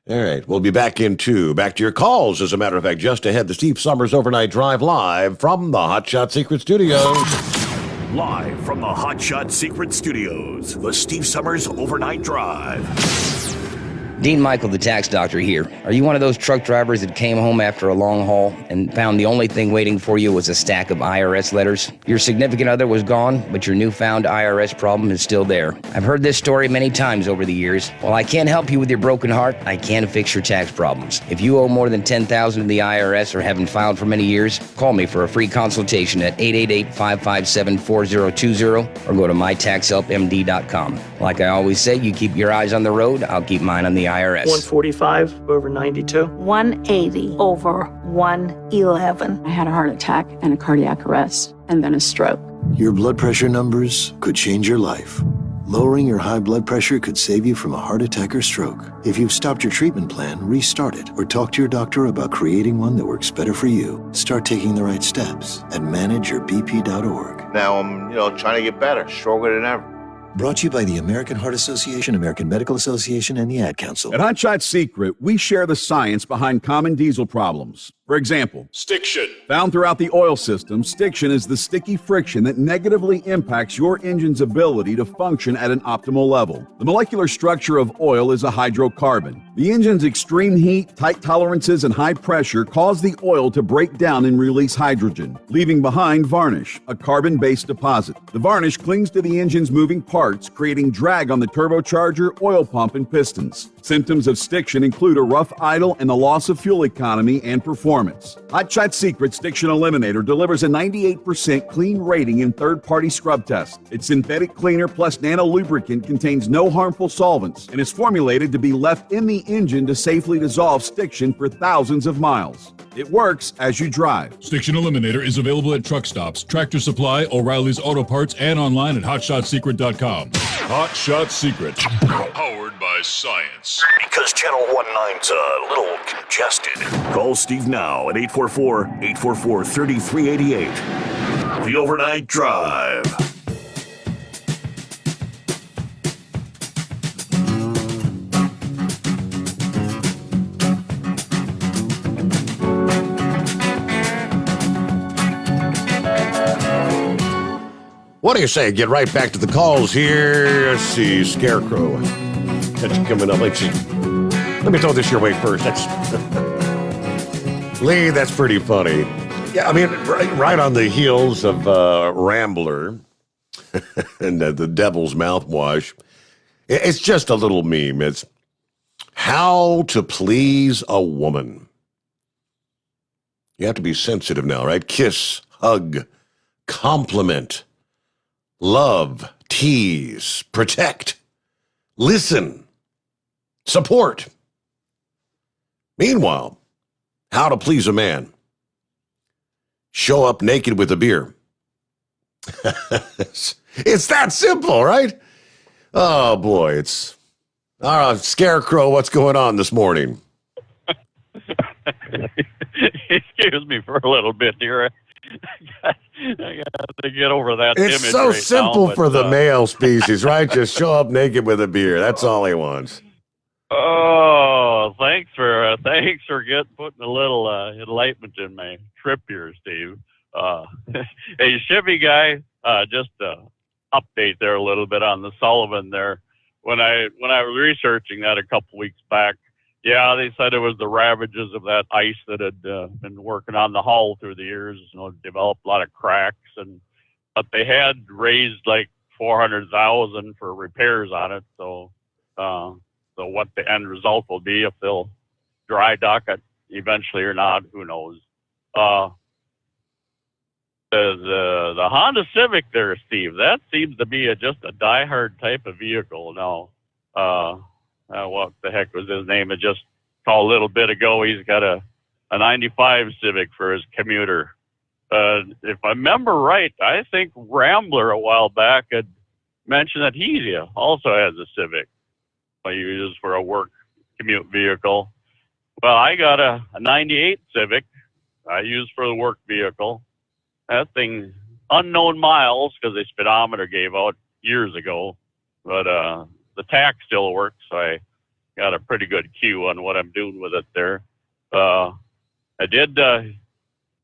All right, we'll be back to your calls. As a matter of fact, just ahead, the Steve Sommers Overnight Drive live from the Hot Shot Secret Studios. Live from the Hot Shot Secret Studios, the Steve Sommers Overnight Drive. Dean Michael, the tax doctor here. Are you one of those truck drivers that came home after a long haul and found the only thing waiting for you was a stack of IRS letters? Your significant other was gone, but your newfound IRS problem is still there. I've heard this story many times over the years. While I can't help you with your broken heart, I can fix your tax problems. If you owe more than $10,000 to the IRS or haven't filed for many years, call me for a free consultation at 888-557-4020 or go to mytaxhelpmd.com. Like I always say, you keep your eyes on the road, I'll keep mine on the IRS. 145 over 92. 180 over 111. I had a heart attack and a cardiac arrest and then a stroke. Your blood pressure numbers could change your life. Lowering your high blood pressure could save you from a heart attack or stroke. If you've stopped your treatment plan, restart it or talk to your doctor about creating one that works better for you. Start taking the right steps at manageourbp.org. Now I'm, trying to get better, stronger than ever. Brought to you by the American Heart Association, American Medical Association, and the Ad Council. At Hot Shot Secret, we share the science behind common diesel problems. For example, stiction. Found throughout the oil system, stiction is the sticky friction that negatively impacts your engine's ability to function at an optimal level. The molecular structure of oil is a hydrocarbon. The engine's extreme heat, tight tolerances, and high pressure cause the oil to break down and release hydrogen, leaving behind varnish, a carbon-based deposit. The varnish clings to the engine's moving parts parts, creating drag on the turbocharger, oil pump, and pistons. Symptoms of stiction include a rough idle and the loss of fuel economy and performance. Hot Shot Secret Stiction Eliminator delivers a 98% clean rating in third-party scrub tests. Its synthetic cleaner plus nano lubricant contains no harmful solvents and is formulated to be left in the engine to safely dissolve stiction for thousands of miles. It works as you drive. Stiction Eliminator is available at truck stops, Tractor Supply, O'Reilly's Auto Parts, and online at HotShotSecret.com. Hot Shot Secret. Powered by science. Because Channel 19's a little congested. Call Steve now at 844-844-3388. The Overnight Drive. What do you say? Get right back to the calls here. Let's see, Scarecrow. That's coming up. Let's see. Let me throw this your way first. That's Lee, that's pretty funny. Yeah, I mean, right on the heels of Rambler and the Devil's Mouthwash, it's just a little meme. It's how to please a woman. You have to be sensitive now, right? Kiss, hug, compliment, love, tease, protect, listen, support. Meanwhile, how to please a man. Show up naked with a beer. It's that simple, right? Oh, boy, it's... All right, Scarecrow, what's going on this morning? Excuse me for a little bit here. I got to get over that image. It's so right simple now, for the male species, right? Just show up naked with a beer. That's all he wants. Oh, thanks for putting a little enlightenment in my trip here, Steve. Hey, Chevy guy, just update there a little bit on the Sullivan there. When I was researching that a couple weeks back, yeah, they said it was the ravages of that ice that had been working on the hull through the years. Developed a lot of cracks, but they had raised like $400,000 for repairs on it. So what the end result will be, if they'll dry dock it eventually or not, who knows? The Honda Civic there, Steve, that seems to be just a diehard type of vehicle now. What the heck was his name? It just called a little bit ago. He's got a 95 Civic for his commuter. If I remember right, I think Rambler a while back had mentioned that he also has a Civic. He uses for a work commute vehicle. Well, I got a 98 Civic I use for the work vehicle. That thing, unknown miles, because the speedometer gave out years ago, but the tach still works, so I got a pretty good cue on what I'm doing with it there. I did I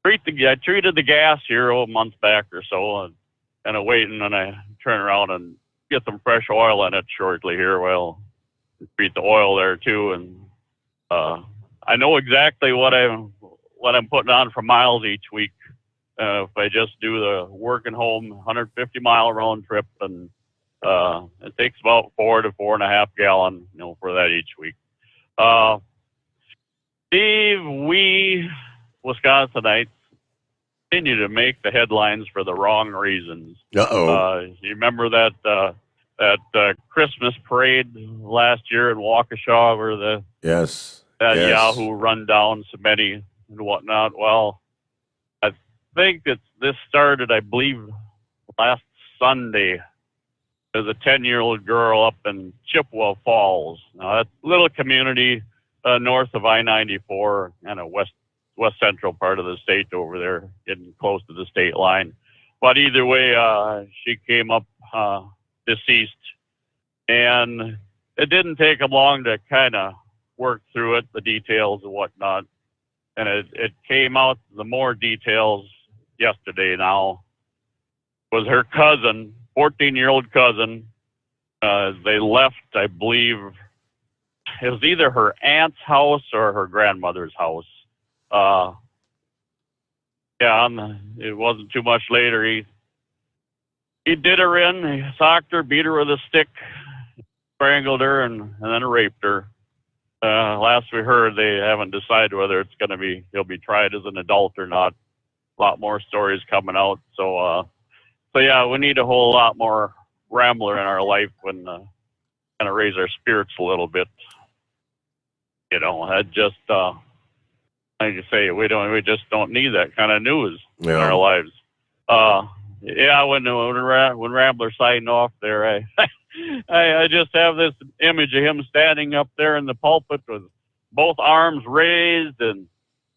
treated the gas here a month back or so, and kind of waiting, and I turn around and get some fresh oil in it shortly here. Well, treat the oil there too, and I know exactly what I'm putting on for miles each week. If I just do the working home 150 mile round trip, and it takes about 4 to 4.5 gallon, for that each week. Steve, we Wisconsinites continue to make the headlines for the wrong reasons. You remember that Christmas parade last year in Waukesha, where Yahoo run down so many and whatnot? Well, I think this started, I believe, last Sunday. There's a 10-year-old girl up in Chippewa Falls. Now, that's a little community north of I-94, kind of west central part of the state over there, getting close to the state line. But either way, she came up deceased. And it didn't take them long to kind of work through it, the details and whatnot. And it came out, the more details yesterday now, was her cousin, 14-year-old cousin. They left, I believe, it was either her aunt's house or her grandmother's house. It wasn't too much later. He he did her in. He socked her, beat her with a stick, strangled her, and then raped her. Last we heard, they haven't decided whether he'll be tried as an adult or not. A lot more stories coming out. So yeah, we need a whole lot more Rambler in our life and kind of raise our spirits a little bit. I just, like you say, we just don't need that kind of news in our lives. When Rambler signed off there, I just have this image of him standing up there in the pulpit with both arms raised and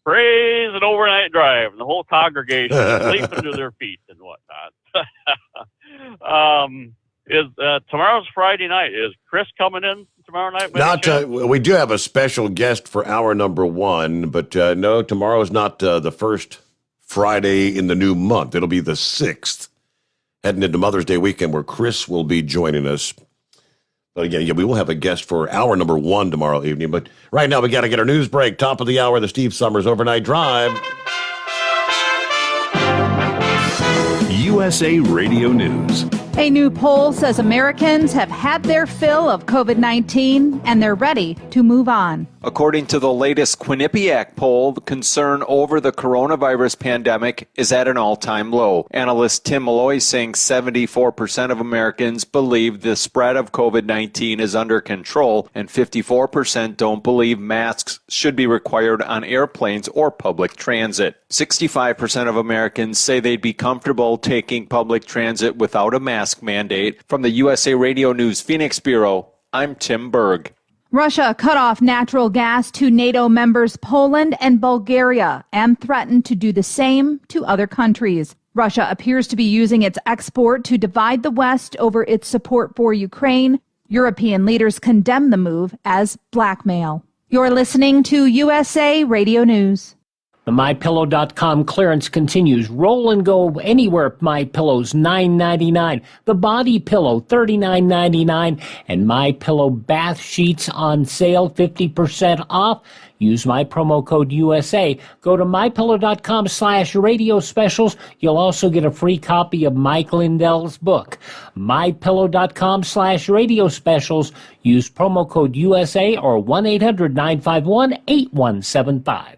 praise an overnight drive, and the whole congregation leaping to their feet and whatnot. Tomorrow's Friday night. Is Chris coming in tomorrow night? We do have a special guest for hour number 1, but no, tomorrow's not the first Friday in the new month. It'll be the 6th, heading into Mother's Day weekend, where Chris will be joining us. But again, we will have a guest for hour number 1 tomorrow evening. But right now, we got to get our news break. Top of the hour, the Steve Sommers Overnight Drive. USA Radio News. A new poll says Americans have had their fill of COVID-19 and they're ready to move on. According to the latest Quinnipiac poll, the concern over the coronavirus pandemic is at an all-time low. Analyst Tim Malloy saying 74% of Americans believe the spread of COVID-19 is under control, and 54% don't believe masks should be required on airplanes or public transit. 65% of Americans say they'd be comfortable taking public transit without a mask mandate. From the USA Radio News Phoenix Bureau, I'm Tim Berg. Russia cut off natural gas to NATO members Poland and Bulgaria and threatened to do the same to other countries. Russia appears to be using its export to divide the West over its support for Ukraine. European leaders condemn the move as blackmail. You're listening to USA Radio News. The MyPillow.com clearance continues. Roll and go anywhere. MyPillow's $9.99. The Body Pillow $39.99. And MyPillow bath sheets on sale 50% off. Use my promo code USA. Go to MyPillow.com/radio specials. You'll also get a free copy of Mike Lindell's book. MyPillow.com/radio specials. Use promo code USA or 1-800-951-8175.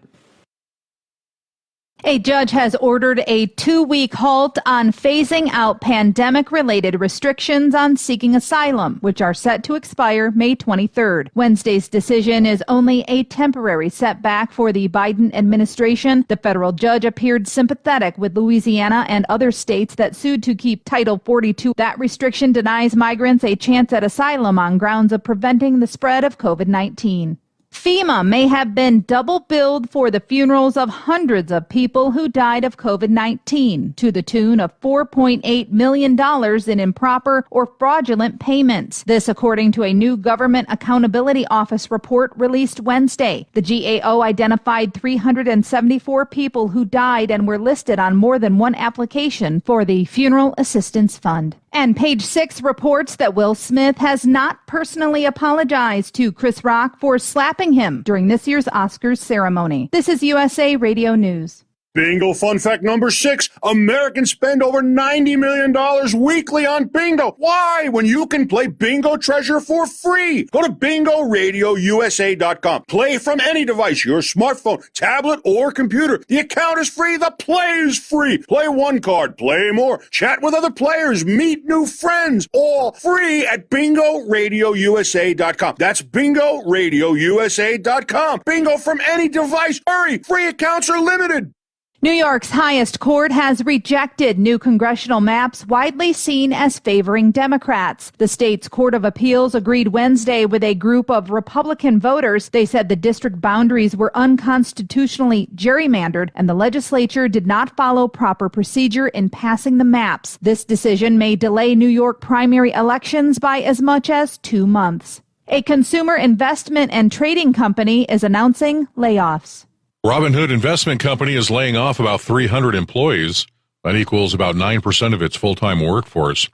A judge has ordered a 2-week halt on phasing out pandemic-related restrictions on seeking asylum, which are set to expire May 23rd. Wednesday's decision is only a temporary setback for the Biden administration. The federal judge appeared sympathetic with Louisiana and other states that sued to keep Title 42. That restriction denies migrants a chance at asylum on grounds of preventing the spread of COVID-19. FEMA may have been double billed for the funerals of hundreds of people who died of COVID-19 to the tune of $4.8 million in improper or fraudulent payments. This according to a new Government Accountability Office report released Wednesday. The GAO identified 374 people who died and were listed on more than one application for the Funeral Assistance Fund. And Page 6 reports that Will Smith has not personally apologized to Chris Rock for slapping him during this year's Oscars ceremony. This is USA Radio News. Bingo fun fact number 6. Americans spend over $90 million weekly on bingo. Why? When you can play Bingo Treasure for free. Go to BingoRadioUSA.com. Play from any device, your smartphone, tablet, or computer. The account is free. The play is free. Play one card. Play more. Chat with other players. Meet new friends. All free at BingoRadioUSA.com. That's BingoRadioUSA.com. Bingo from any device. Hurry. Free accounts are limited. New York's highest court has rejected new congressional maps widely seen as favoring Democrats. The state's Court of Appeals agreed Wednesday with a group of Republican voters. They said the district boundaries were unconstitutionally gerrymandered and the legislature did not follow proper procedure in passing the maps. This decision may delay New York primary elections by as much as 2 months. A consumer investment and trading company is announcing layoffs. Robinhood Investment Company is laying off about 300 employees. That equals about 9% of its full-time workforce.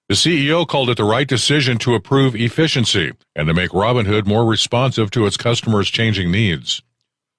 The CEO called it the right decision to improve efficiency and to make Robinhood more responsive to its customers' changing needs.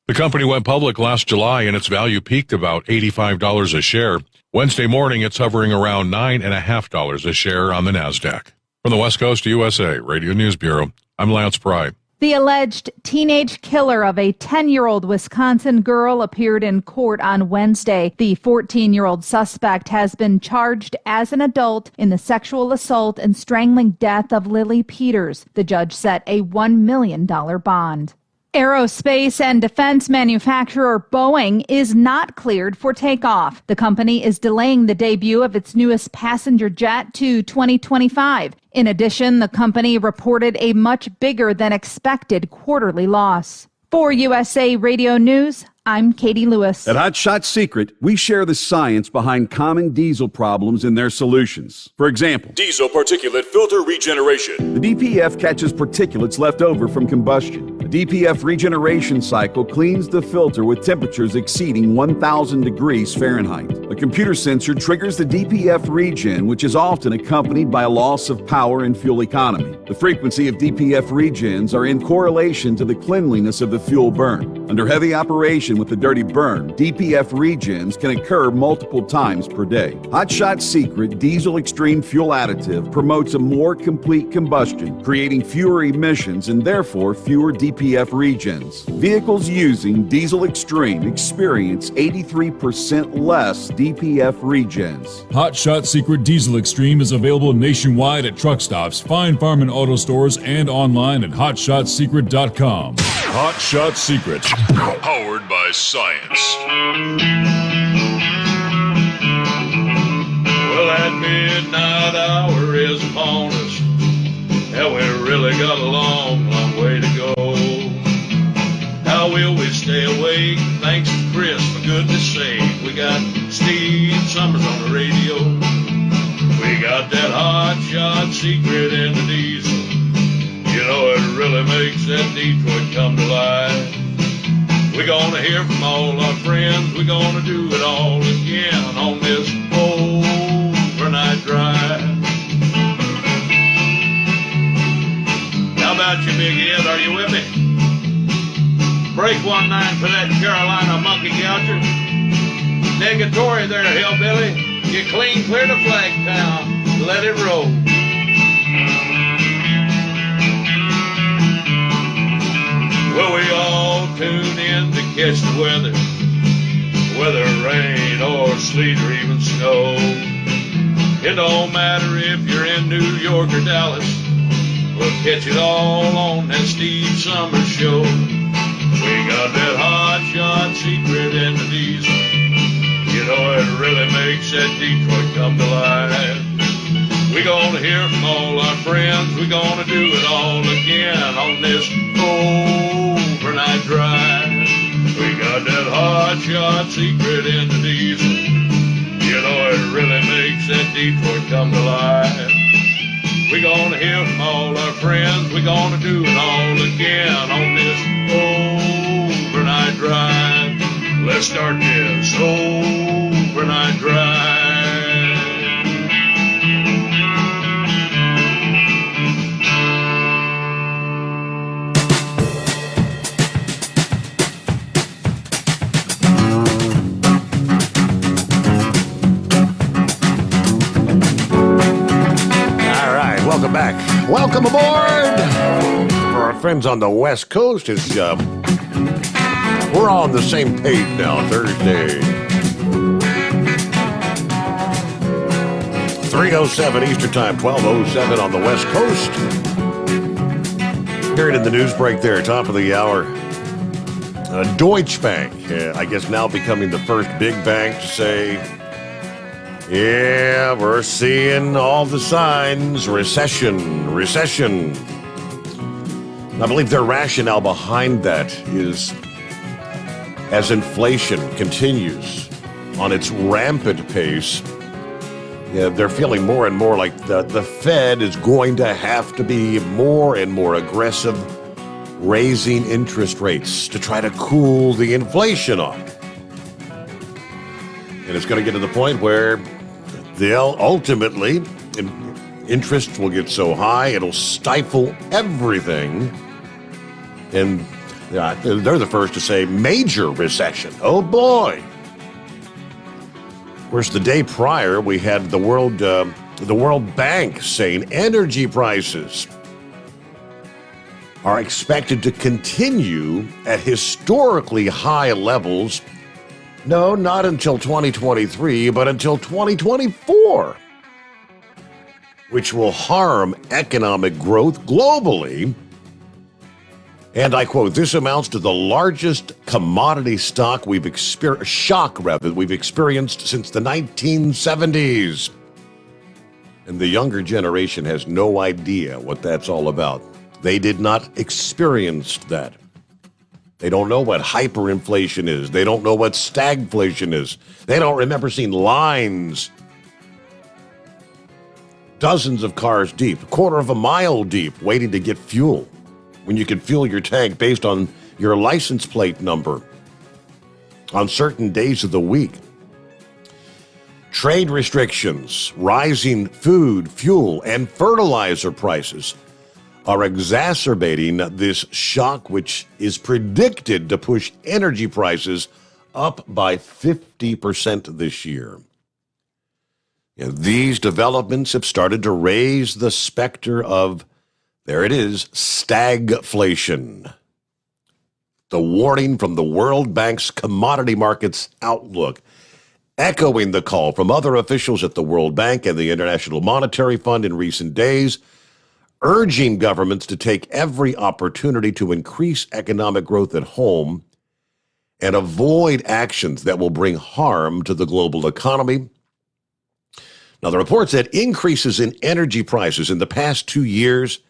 The company went public last July and its value peaked about $85 a share. Wednesday morning, it's hovering around $9.50 a share on the NASDAQ. From the West Coast USA Radio News Bureau, I'm Lance Pry. The alleged teenage killer of a 10-year-old Wisconsin girl appeared in court on Wednesday. The 14-year-old suspect has been charged as an adult in the sexual assault and strangling death of Lily Peters. The judge set a $1 million bond. Aerospace and defense manufacturer Boeing is not cleared for takeoff. The company is delaying the debut of its newest passenger jet to 2025. In addition, the company reported a much bigger than expected quarterly loss. For USA Radio News, I'm Katie Lewis. At Hot Shot Secret, we share the science behind common diesel problems and their solutions. For example, Diesel particulate filter regeneration. the DPF catches particulates left over from combustion. The DPF regeneration cycle cleans the filter with temperatures exceeding 1,000 degrees Fahrenheit. A computer sensor triggers the DPF regen, which is often accompanied by a loss of power and fuel economy. The frequency of DPF regens are in correlation to the cleanliness of the fuel burn. Under heavy operation with the dirty burn, DPF regens can occur multiple times per day. Hot Shot Secret Diesel Extreme Fuel Additive promotes a more complete combustion, creating fewer emissions and therefore fewer DPF regens. Vehicles using Diesel Extreme experience 83% less DPF regens. Hot Shot Secret Diesel Extreme is available nationwide at truck stops, fine farm and auto stores, and online at hotshotsecret.com. Hot Shot Secret, powered by science. Well, that midnight hour is upon us, and we really got a long, long way to go. How will we stay awake? Thanks to Chris, for goodness sake. We got Steve Sommers on the radio. We got that hot shot secret in the diesel. You know, it really makes that Detroit come to life. We're gonna hear from all our friends. We're gonna do it all again on this overnight drive. How about you, Big Ed? Are you with me? Break 1-9 for that Carolina monkey gouger. Negatory there, hillbilly. You clean clear to Flagtown. Let it roll. Well, we all tune in to catch the weather, whether rain or sleet or even snow. It don't matter if you're in New York or Dallas, we'll catch it all on that Steve Sommers show. We got that hot shot secret in the diesel. You know, it really makes that Detroit come to life. We're gonna hear from all our friends. We're gonna do it all again on this overnight drive. We got that hot shot secret in the diesel. You know, it really makes that Detroit come to life. We're gonna hear from all our friends. We're gonna do it all again on this overnight drive. Let's start this overnight drive. Welcome back. Welcome aboard. For our friends on the West Coast, it's we're all on the same page now. Thursday, 3:07 Eastern Time, 12:07 on the West Coast. Hear it in the news break there, top of the hour. Deutsche Bank, I guess now becoming the first big bank to say, yeah, we're seeing all the signs. Recession. I believe their rationale behind that is as inflation continues on its rampant pace, they're feeling more and more like the Fed is going to have to be more and more aggressive, raising interest rates to try to cool the inflation off. And it's going to get to the point where they'll ultimately, interest will get so high, it'll stifle everything. And Yeah, they're the first to say major recession. Oh, boy. Of course, the day prior, we had the World Bank saying energy prices are expected to continue at historically high levels. No, not until 2023, but until 2024, which will harm economic growth globally. And I quote, this amounts to the largest commodity shock we've experienced since the 1970s. And the younger generation has no idea what that's all about. They did not experience that. They don't know what hyperinflation is. They don't know what stagflation is. They don't remember seeing lines dozens of cars deep, a quarter of a mile deep, waiting to get fuel, when you can fuel your tank based on your license plate number on certain days of the week. Trade restrictions, rising food, fuel, and fertilizer prices are exacerbating this shock, which is predicted to push energy prices up by 50% this year. And these developments have started to raise the specter of, there it is, stagflation. The warning from the World Bank's Commodity Markets Outlook, echoing the call from other officials at the World Bank and the International Monetary Fund in recent days, urging governments to take every opportunity to increase economic growth at home and avoid actions that will bring harm to the global economy. Now, the report said increases in energy prices in the past 2 years,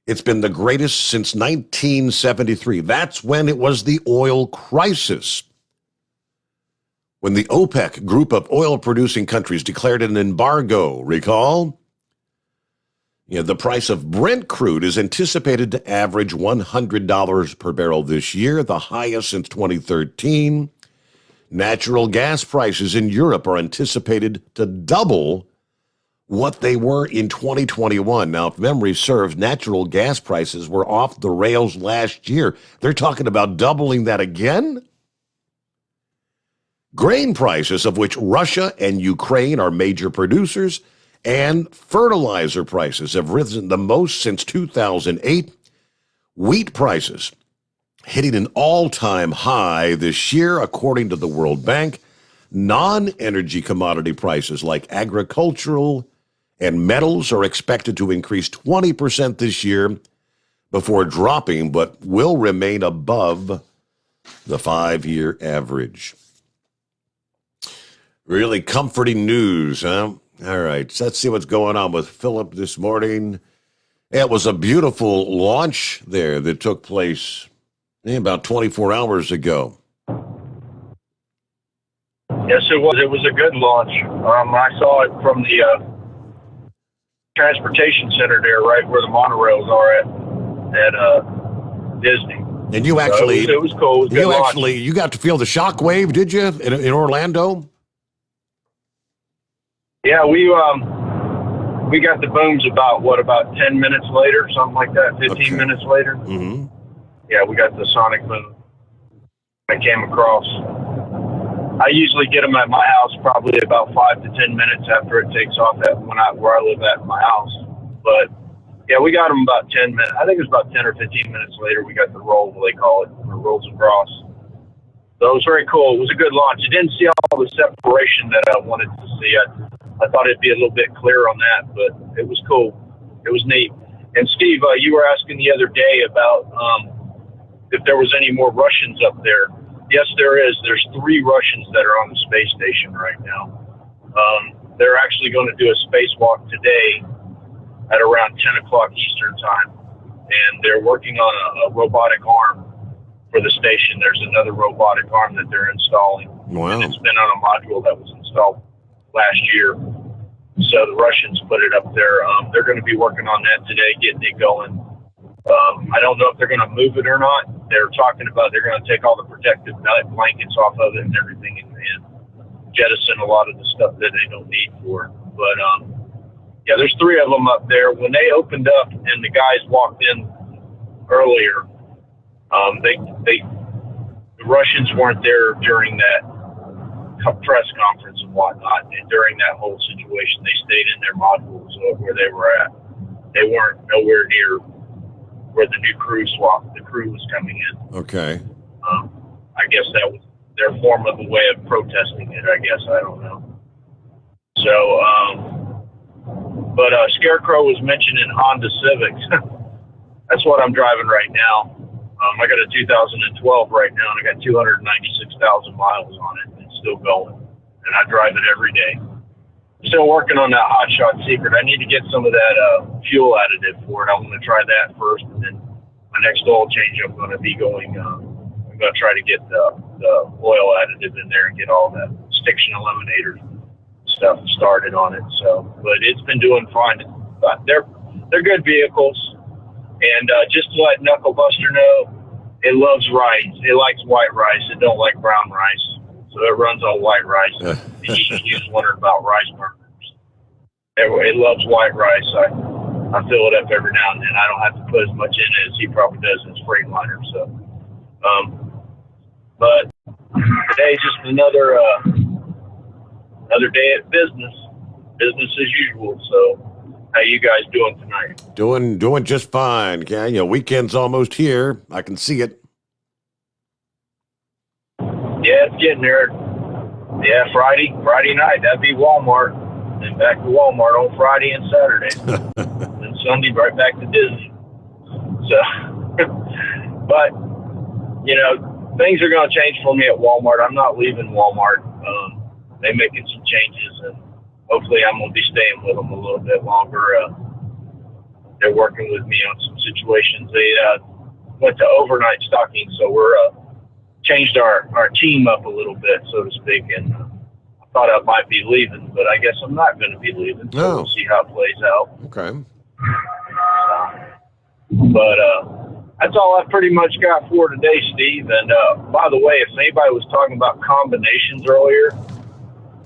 it's been the greatest since 1973. That's when it was the oil crisis, when the OPEC group of oil-producing countries declared an embargo. Recall? The price of Brent crude is anticipated to average $100 per barrel this year, the highest since 2013. Natural gas prices in Europe are anticipated to double what they were in 2021. Now, if memory serves, natural gas prices were off the rails last year. They're talking about doubling that again? Grain prices, of which Russia and Ukraine are major producers, and fertilizer prices have risen the most since 2008. Wheat prices hitting an all-time high this year, according to the World Bank. Non-energy commodity prices like agricultural and metals are expected to increase 20% this year before dropping, but will remain above the 5-year average. Really comforting news, huh? All right, so let's see what's going on with Philip this morning. It was a beautiful launch there that took place about 24 hours ago. Yes, it was. It was a good launch. I saw it from the transportation center there, right where the monorails are at Disney. And you actually, so it was cool. It was you got to feel the shock wave, did you, in Orlando? Yeah, we got the booms about 10 minutes later, something like that, 15 minutes later. Mm-hmm. Yeah, we got the sonic boom. I came across. I usually get them at my house probably about 5 to 10 minutes after it takes off where I live at my house. But yeah, we got them about 10 minutes. I think it was about 10 or 15 minutes later. We got the roll, they call it, or rolls across. So it was very cool. It was a good launch. You didn't see all the separation that I wanted to see. I thought it'd be a little bit clearer on that, but it was cool. It was neat. And Steve, you were asking the other day about if there was any more Russians up there. Yes, there is. There's 3 Russians that are on the space station right now. They're actually going to do a spacewalk today at around 10 o'clock Eastern time. And they're working on a robotic arm for the station. There's another robotic arm that they're installing. Wow. And it's been on a module that was installed last year. So the Russians put it up there. They're going to be working on that today, getting it going. I don't know if they're going to move it or not. They're talking about they're going to take all the protective blankets off of it and everything and jettison a lot of the stuff that they don't need for it. But, yeah, there's 3 of them up there. When they opened up and the guys walked in earlier, The Russians weren't there during that press conference and whatnot. And during that whole situation, they stayed in their modules where they were at. They weren't nowhere near where the new crew was coming in. Okay. I guess that was their form of a way of protesting it, I guess. I don't know. So, but Scarecrow was mentioned in Honda Civics. That's what I'm driving right now. I got a 2012 right now, and I got 296,000 miles on it. It's still going, and I drive it every day. Still working on that Hot Shot Secret. I need to get some of that fuel additive for it. I'm going to try that first, and then my next oil change, I'm going to be going. I'm going to try to get the oil additive in there and get all that stiction eliminator stuff started on it. So, but it's been doing fine. They're good vehicles. And just to let Knucklebuster know, it loves rice. It likes white rice. It don't like brown rice. So it runs on white rice. And he was wondering about rice burgers. It loves white rice. I fill it up every now and then. I don't have to put as much in it as he probably does in his Freightliner. So, but today's just another day at business as usual. So. How you guys doing tonight? Doing just fine. Yeah, weekend's almost here. I can see it. Yeah, it's getting there. Yeah, Friday night, that'd be Walmart. Then back to Walmart on Friday and Saturday. Then Sunday, right back to Disney. So, but, things are going to change for me at Walmart. I'm not leaving Walmart. They're making some changes, and hopefully I'm going to be staying with them a little bit longer. They're working with me on some situations. They went to overnight stocking, so we're changed our team up a little bit, so to speak, and I thought I might be leaving, but I guess I'm not going to be leaving, so we'll see how it plays out. Okay. But that's all I pretty much got for today, Steve. And by the way, if anybody was talking about combinations earlier,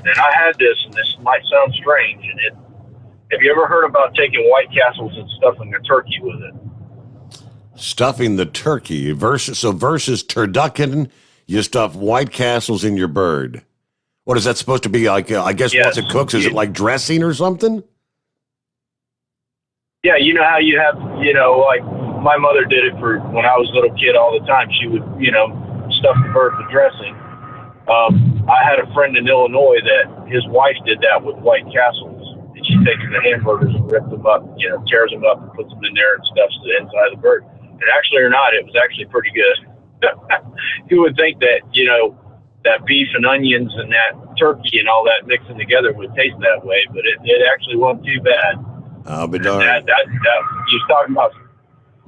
and I had this, and this might sound strange, have you ever heard about taking White Castles and stuffing a turkey with it? Stuffing the turkey versus turducken, you stuff White Castles in your bird. What is that supposed to be like? I guess once it cooks, is it like dressing or something? Yeah, you know how you have, like my mother did it for when I was a little kid all the time. She would, stuff the bird with dressing. I had a friend in Illinois that his wife did that with White Castles. And she takes the hamburgers and rips them up, tears them up and puts them in there and stuffs the inside of the bird. And actually or not, it was actually pretty good. You would think that, that beef and onions and that turkey and all that mixing together would taste that way, but it actually wasn't too bad. I'll be darned. You're talking about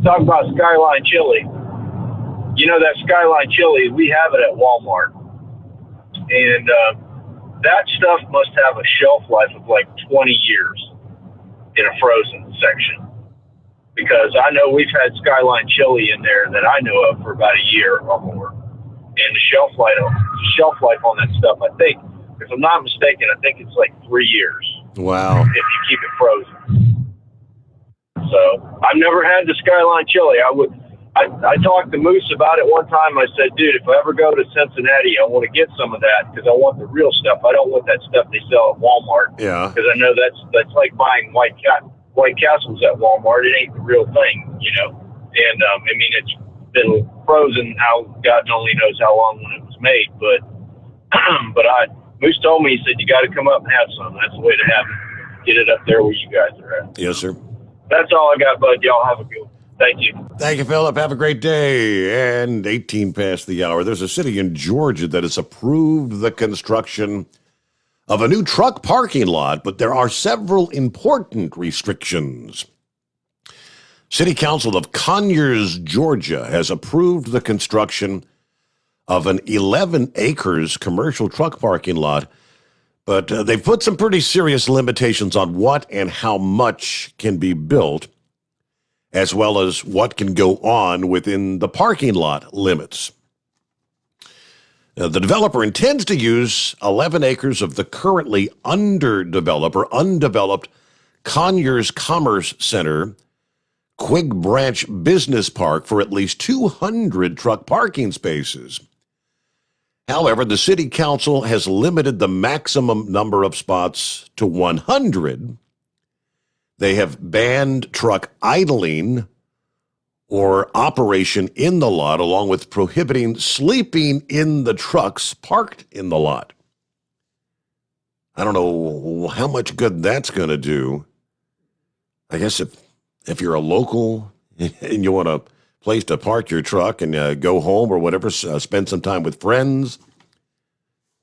Skyline chili. That Skyline chili, we have it at Walmart. And that stuff must have a shelf life of like 20 years in a frozen section. Because I know we've had Skyline chili in there that I know of for about a year or more. And the shelf life on that stuff, I think, if I'm not mistaken, I think it's like 3 years. Wow. If you keep it frozen. So I've never had the Skyline chili. I talked to Moose about it one time. I said, dude, if I ever go to Cincinnati, I want to get some of that because I want the real stuff. I don't want that stuff they sell at Walmart. Yeah. Because I know that's like buying White Castles at Walmart. It ain't the real thing, And it's been frozen. God only knows how long when it was made. But Moose told me, he said, you got to come up and have some. That's the way to have it. Get it up there where you guys are at. Yes, sir. That's all I got, bud. Y'all have a good one. Thank you. Thank you, Philip. Have a great day. And 18 past the hour. There's a city in Georgia that has approved the construction of a new truck parking lot, but there are several important restrictions. City Council of Conyers, Georgia, has approved the construction of an 11 acres commercial truck parking lot, but they've put some pretty serious limitations on what and how much can be built, as well as what can go on within the parking lot limits. The developer intends to use 11 acres of the currently undeveloped Conyers Commerce Center, Quig Branch Business Park for at least 200 truck parking spaces. However, the city council has limited the maximum number of spots to 100. They have banned truck idling or operation in the lot, along with prohibiting sleeping in the trucks parked in the lot. I don't know how much good that's going to do. I guess if you're a local and you want a place to park your truck and go home or whatever, spend some time with friends,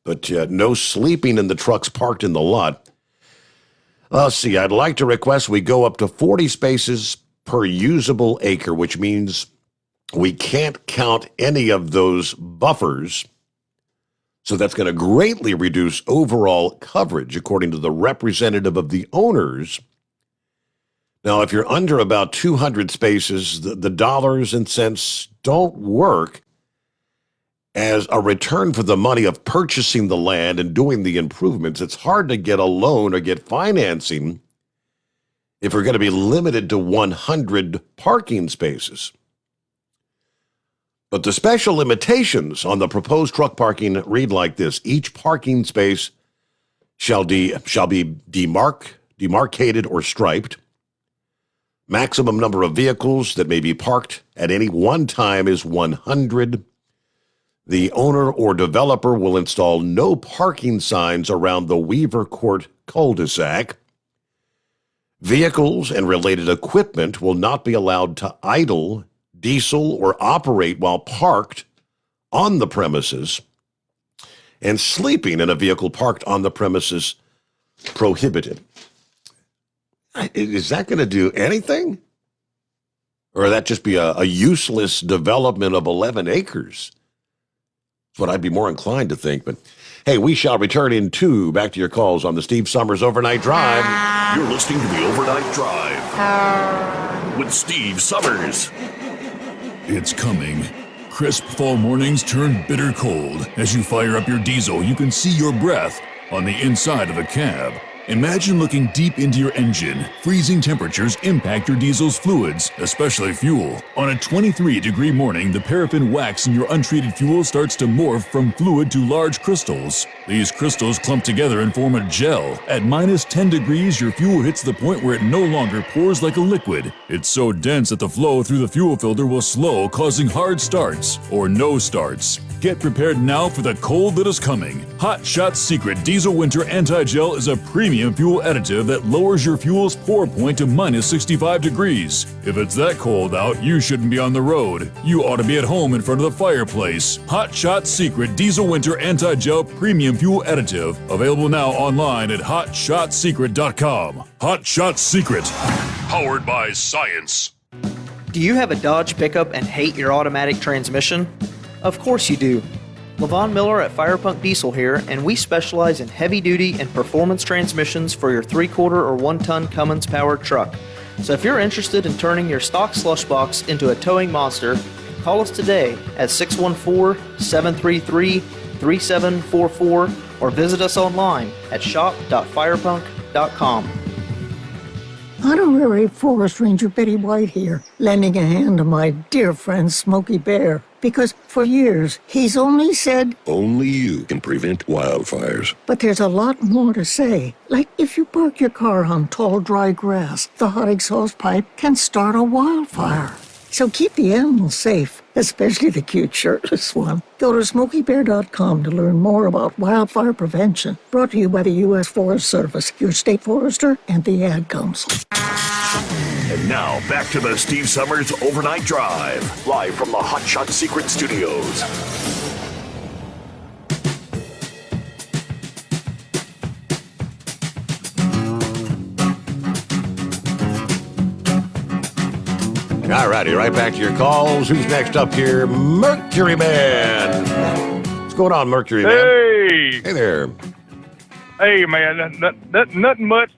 but no sleeping in the trucks parked in the lot. Let's see, I'd like to request we go up to 40 spaces per usable acre, which means we can't count any of those buffers. So that's going to greatly reduce overall coverage, according to the representative of the owners. Now, if you're under about 200 spaces, the dollars and cents don't work as a return for the money of purchasing the land and doing the improvements. It's hard to get a loan or get financing if we're going to be limited to 100 parking spaces. But the special limitations on the proposed truck parking read like this. Each parking space shall be demarcated or striped. Maximum number of vehicles that may be parked at any one time is 100. The owner or developer will install no parking signs around the Weaver Court cul-de-sac. Vehicles and related equipment will not be allowed to idle, diesel, or operate while parked on the premises, and sleeping in a vehicle parked on the premises prohibited. Is that going to do anything? Or would that just be a useless development of 11 acres? That's what I'd be more inclined to think. But hey, we shall return in two. Back to your calls on the Steve Sommers Overnight Drive. You're listening to the Overnight Drive with Steve Sommers. It's coming. Crisp fall mornings turn bitter cold. As you fire up your diesel, you can see your breath on the inside of the cab. Imagine looking deep into your engine. Freezing temperatures impact your diesel's fluids, especially fuel. On a 23-degree morning, the paraffin wax in your untreated fuel starts to morph from fluid to large crystals. These crystals clump together and form a gel. At minus 10 degrees, your fuel hits the point where it no longer pours like a liquid. It's so dense that the flow through the fuel filter will slow, causing hard starts or no starts. Get prepared now for the cold that is coming. Hot Shot's Secret Diesel Winter Anti-Gel is a premium fuel additive that lowers your fuel's pour point to minus 65 degrees. If it's that cold out, you shouldn't be on the road. You ought to be at home in front of the fireplace. Hot Shot's Secret Diesel Winter Anti-Gel Premium Fuel Additive. Available now online at hotshotsecret.com. Hot Shot Secret. Powered by science. Do you have a Dodge pickup and hate your automatic transmission? Of course you do. Levon Miller at Firepunk Diesel here, and we specialize in heavy-duty and performance transmissions for your 3-quarter or 1-ton Cummins-powered truck. So if you're interested in turning your stock slush box into a towing monster, call us today at 614-733-3744 or visit us online at shop.firepunk.com. Honorary Forest Ranger Betty White here, lending a hand to my dear friend Smokey Bear. Because for years, he's only said, only you can prevent wildfires. But there's a lot more to say. Like if you park your car on tall, dry grass, the hot exhaust pipe can start a wildfire. So keep the animals safe, especially the cute shirtless one. Go to SmokeyBear.com to learn more about wildfire prevention. Brought to you by the U.S. Forest Service, your state forester, and the Ad Council. And now, back to the Steve Sommers Overnight Drive, live from the Hot Shot Secret Studios. All righty, right back to your calls. Who's next up here? Mercury Man. What's going on, Mercury Man? Hey. Hey there. Hey, man. Nothing much.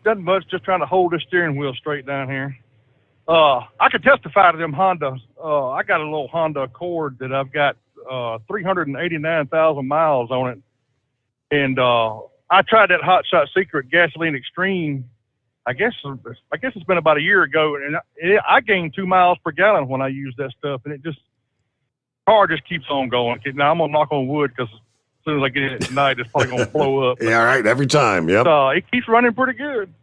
Just trying to hold this steering wheel straight down here. I could testify to them Hondas. I got a little Honda Accord that I've got 389,000 miles on it. And I tried that Hot Shot Secret Gasoline Extreme I guess it's been about a year ago, and I gained 2 miles per gallon when I use that stuff, and car just keeps on going. Now I'm gonna knock on wood because as soon as I get in it tonight, it's probably gonna blow up. Yeah, right. Every time. Yep. It keeps running pretty good.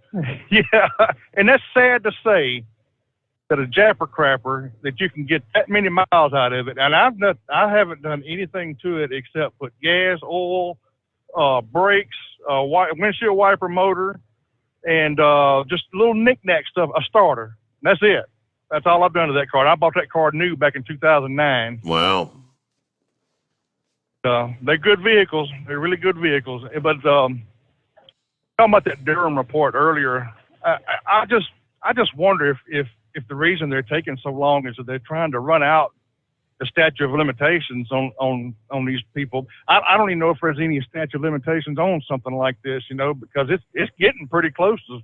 Yeah, and that's sad to say that a japper crapper that you can get that many miles out of it, and I haven't done anything to it except put gas, oil, brakes, windshield wiper motor, and just little knick-knack stuff, a starter. That's it. That's all I've done to that car. I bought that car new back in 2009. Wow. They're good vehicles. They're really good vehicles. But talking about that Durham report earlier, I just wonder if the reason they're taking so long is that they're trying to run out the statute of limitations on these people. I don't even know if there's any statute of limitations on something like this, because it's getting pretty close to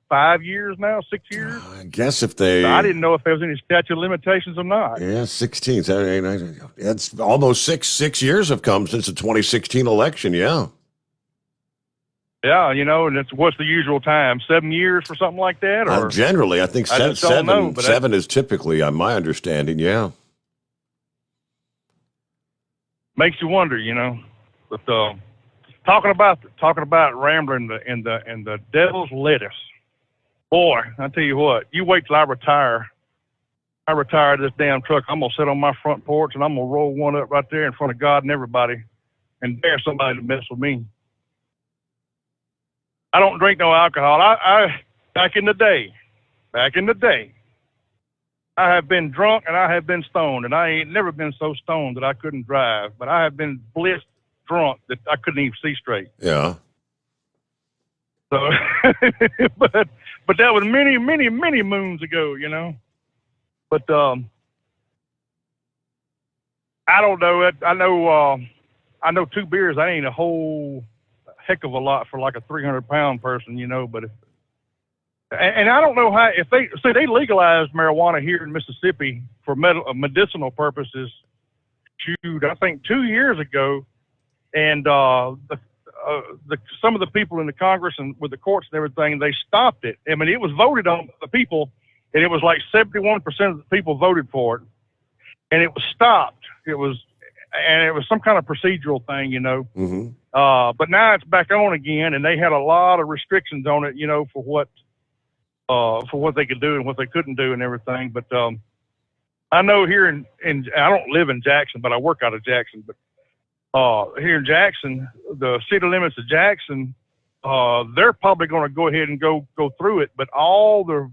5 years now, 6 years. I guess if they, I didn't know if there was any statute of limitations or not. Yeah, 16. It's almost six years have come since the 2016 election. Yeah. Yeah, and what's the usual time? 7 years for something like that? Or generally, I think seven is typically, my understanding. Yeah. Makes you wonder, But talking about rambling and the devil's lettuce, boy, I tell you what, you wait till I retire. I retire this damn truck. I'm gonna sit on my front porch and I'm gonna roll one up right there in front of God and everybody, and dare somebody to mess with me. I don't drink no alcohol. I back in the day, I have been drunk and I have been stoned, and I ain't never been so stoned that I couldn't drive. But I have been blissed drunk that I couldn't even see straight. Yeah. So, but that was many, many, many moons ago, But I don't know. I know 2 beers. I ain't a whole heck of a lot for like a 300-pound person, But and I don't know how, if they legalized marijuana here in Mississippi for medicinal purposes. Shoot, I think 2 years ago, and some of the people in the Congress and with the courts and everything, they stopped it. I mean, it was voted on by the people, and it was like 71% of the people voted for it, and it was stopped. It was some kind of procedural thing, Mm-hmm. But now it's back on again, and they had a lot of restrictions on it, for what they could do and what they couldn't do and everything. But I know here in I don't live in Jackson, but I work out of Jackson. But here in Jackson, the city limits of Jackson, they're probably going to go ahead and go through it. But all the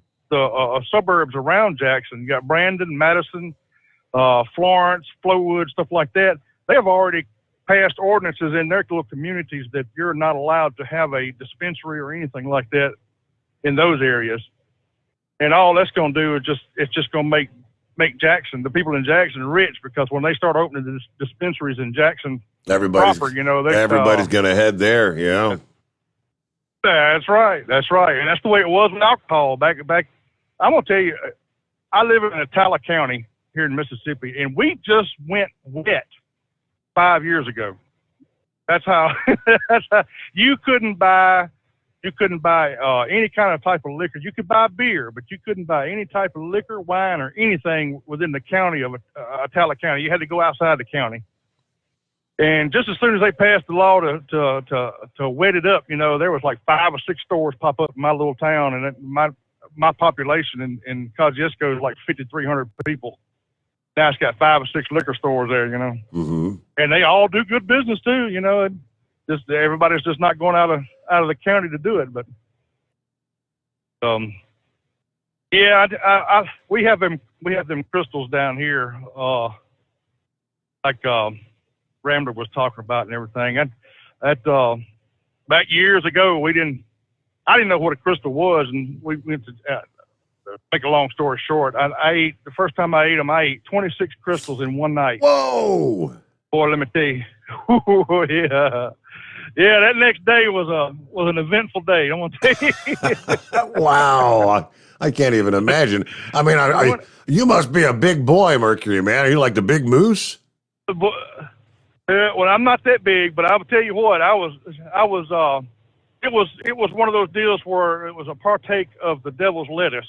suburbs around Jackson, you got Brandon, Madison, Florence, Flowood, stuff like that. They have already passed ordinances in their little communities that you're not allowed to have a dispensary or anything like that in those areas. And all that's going to do is it's just going to make Jackson, the people in Jackson, rich, because when they start opening the dispensaries in Jackson everybody's proper, going to head there. Yeah. That's right. And that's the way it was with alcohol back. I'm going to tell you, I live in Atala County here in Mississippi, and we just went wet 5 years ago. That's how you couldn't buy any kind of type of liquor. You could buy beer, but you couldn't buy any type of liquor, wine, or anything within the county of Atala County. You had to go outside the county. And just as soon as they passed the law to wet it up, there was like 5 or 6 stores pop up in my little town, and my population in Kosciuszko is like 5,300 people. Now it's got 5 or 6 liquor stores there, Mm-hmm. and they all do good business too, Just everybody's just not going out of the county to do it, but we have them crystals down here, like Rambler was talking about and everything. Back years ago, I didn't know what a crystal was, and we went to make a long story short. I ate, the first time I ate them, I ate 26 crystals in one night. Whoa! Boy, let me tell you. Yeah. Yeah, that next day was an eventful day. I want to tell you. Wow, I can't even imagine. I mean, you must be a big boy, Mercury, man. Are you like the big moose? Well, I'm not that big, but I will tell you what. I was It was one of those deals where it was a partake of the devil's lettuce.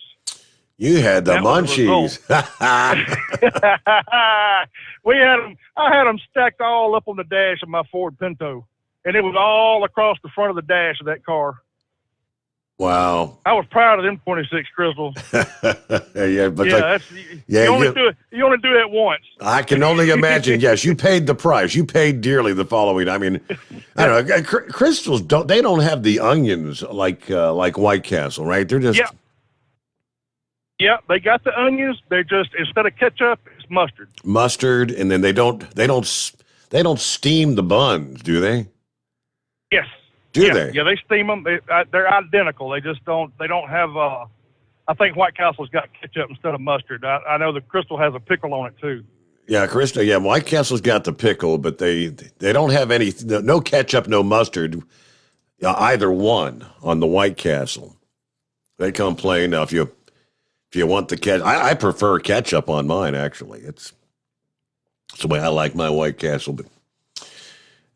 You had the That was the munchies. I had them stacked all up on the dash of my Ford Pinto, and it was all across the front of the dash of that car. Wow. I was proud of them 26 crystals. Yeah, but you only do it once. I can only imagine. Yes, you paid the price. You paid dearly the following. I mean, I don't know. Crystals don't have the onions like White Castle, right? They're just Yeah, they got the onions. They're just, instead of ketchup, it's mustard. Mustard, and then they don't steam the buns, do they? Yes. Do they? Yeah, they steam them. They're identical. They just don't. They don't have. I think White Castle's got ketchup instead of mustard. I know the Crystal has a pickle on it too. Yeah, Krista. Yeah, White Castle's got the pickle, but they don't have any. No ketchup, no mustard. Either one on the White Castle. They come plain. Now, if you want the ketchup, I prefer ketchup on mine. Actually, it's the way I like my White Castle. But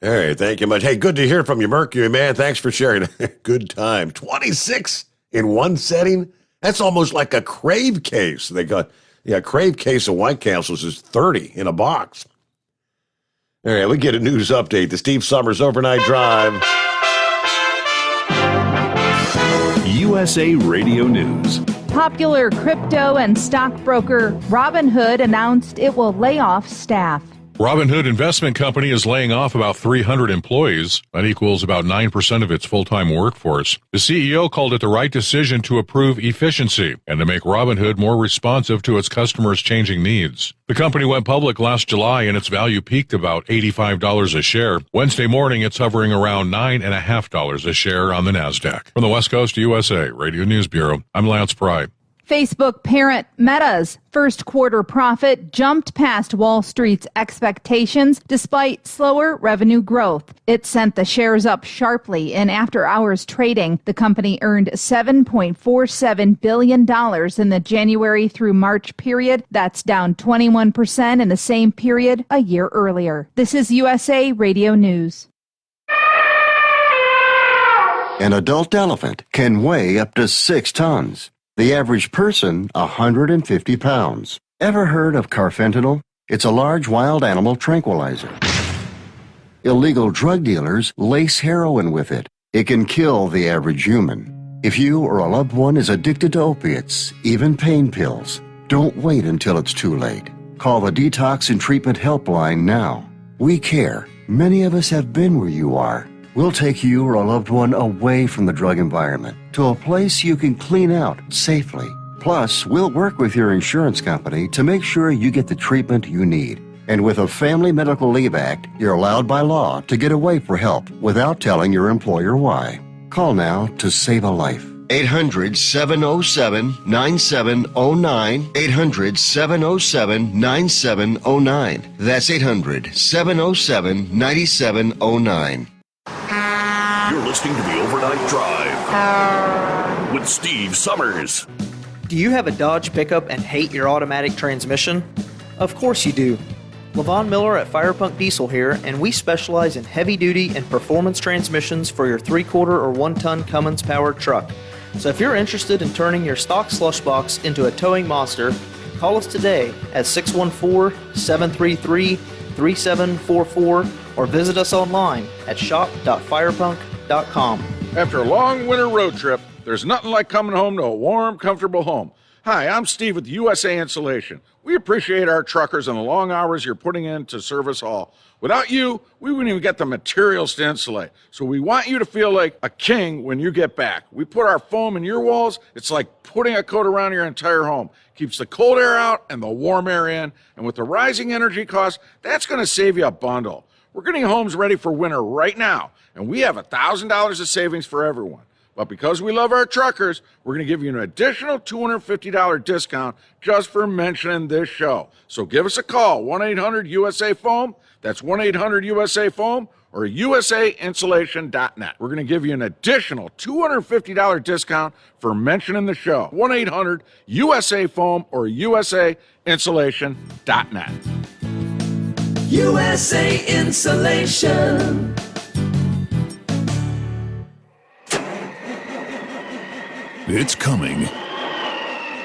all right, thank you much. Hey, good to hear from you, Mercury, man. Thanks for sharing. Good time. 26 in one setting. That's almost like a Crave case. They got, Crave case of White Castles is 30 in a box. All right, we get a news update. The Steve Sommers Overnight Drive. USA Radio News. Popular crypto and stockbroker Robinhood announced it will lay off staff. Robinhood Investment Company is laying off about 300 employees. That equals about 9% of its full-time workforce. The CEO called it the right decision to improve efficiency and to make Robinhood more responsive to its customers' changing needs. The company went public last July and its value peaked about $85 a share. Wednesday morning, it's hovering around $9.50 a share on the NASDAQ. From the West Coast USA Radio News Bureau, I'm Lance Pry. Facebook parent Meta's first quarter profit jumped past Wall Street's expectations despite slower revenue growth. It sent the shares up sharply in after-hours trading. The company earned $7.47 billion in the January through March period. That's down 21% in the same period a year earlier. This is USA Radio News. An adult elephant can weigh up to 6 tons. The average person, 150 pounds. Ever heard of carfentanil? It's a large wild animal tranquilizer. Illegal drug dealers lace heroin with it. It can kill the average human. If you or a loved one is addicted to opiates, even pain pills, don't wait until it's too late. Call the Detox and Treatment Helpline now. We care. Many of us have been where you are. We'll take you or a loved one away from the drug environment to a place you can clean out safely. Plus, we'll work with your insurance company to make sure you get the treatment you need. And with a Family Medical Leave Act, you're allowed by law to get away for help without telling your employer why. Call now to save a life. 800-707-9709. 800-707-9709. That's 800-707-9709. You're listening to the Overnight Drive with Steve Sommers. Do you have a Dodge pickup and hate your automatic transmission? Of course you do. Levon Miller at Firepunk Diesel here, and we specialize in heavy-duty and performance transmissions for your 3/4 or 1-ton Cummins-powered truck. So if you're interested in turning your stock slush box into a towing monster, call us today at 614-733-3744 or visit us online at shop.firepunk.com. After a long winter road trip, there's nothing like coming home to a warm, comfortable home. Hi, I'm Steve with USA Insulation. We appreciate our truckers and the long hours you're putting in to serve us all. Without you, we wouldn't even get the materials to insulate. So we want you to feel like a king when you get back. We put our foam in your walls. It's like putting a coat around your entire home. Keeps the cold air out and the warm air in. And with the rising energy costs, that's going to save you a bundle. We're getting homes ready for winter right now, and we have $1,000 of savings for everyone. But because we love our truckers, we're going to give you an additional $250 discount just for mentioning this show. So give us a call, 1-800-USA-FOAM. That's 1-800-USA-FOAM or USAinsulation.net. We're going to give you an additional $250 discount for mentioning the show, 1-800-USA-FOAM or USAinsulation.net. USA Insulation. It's coming.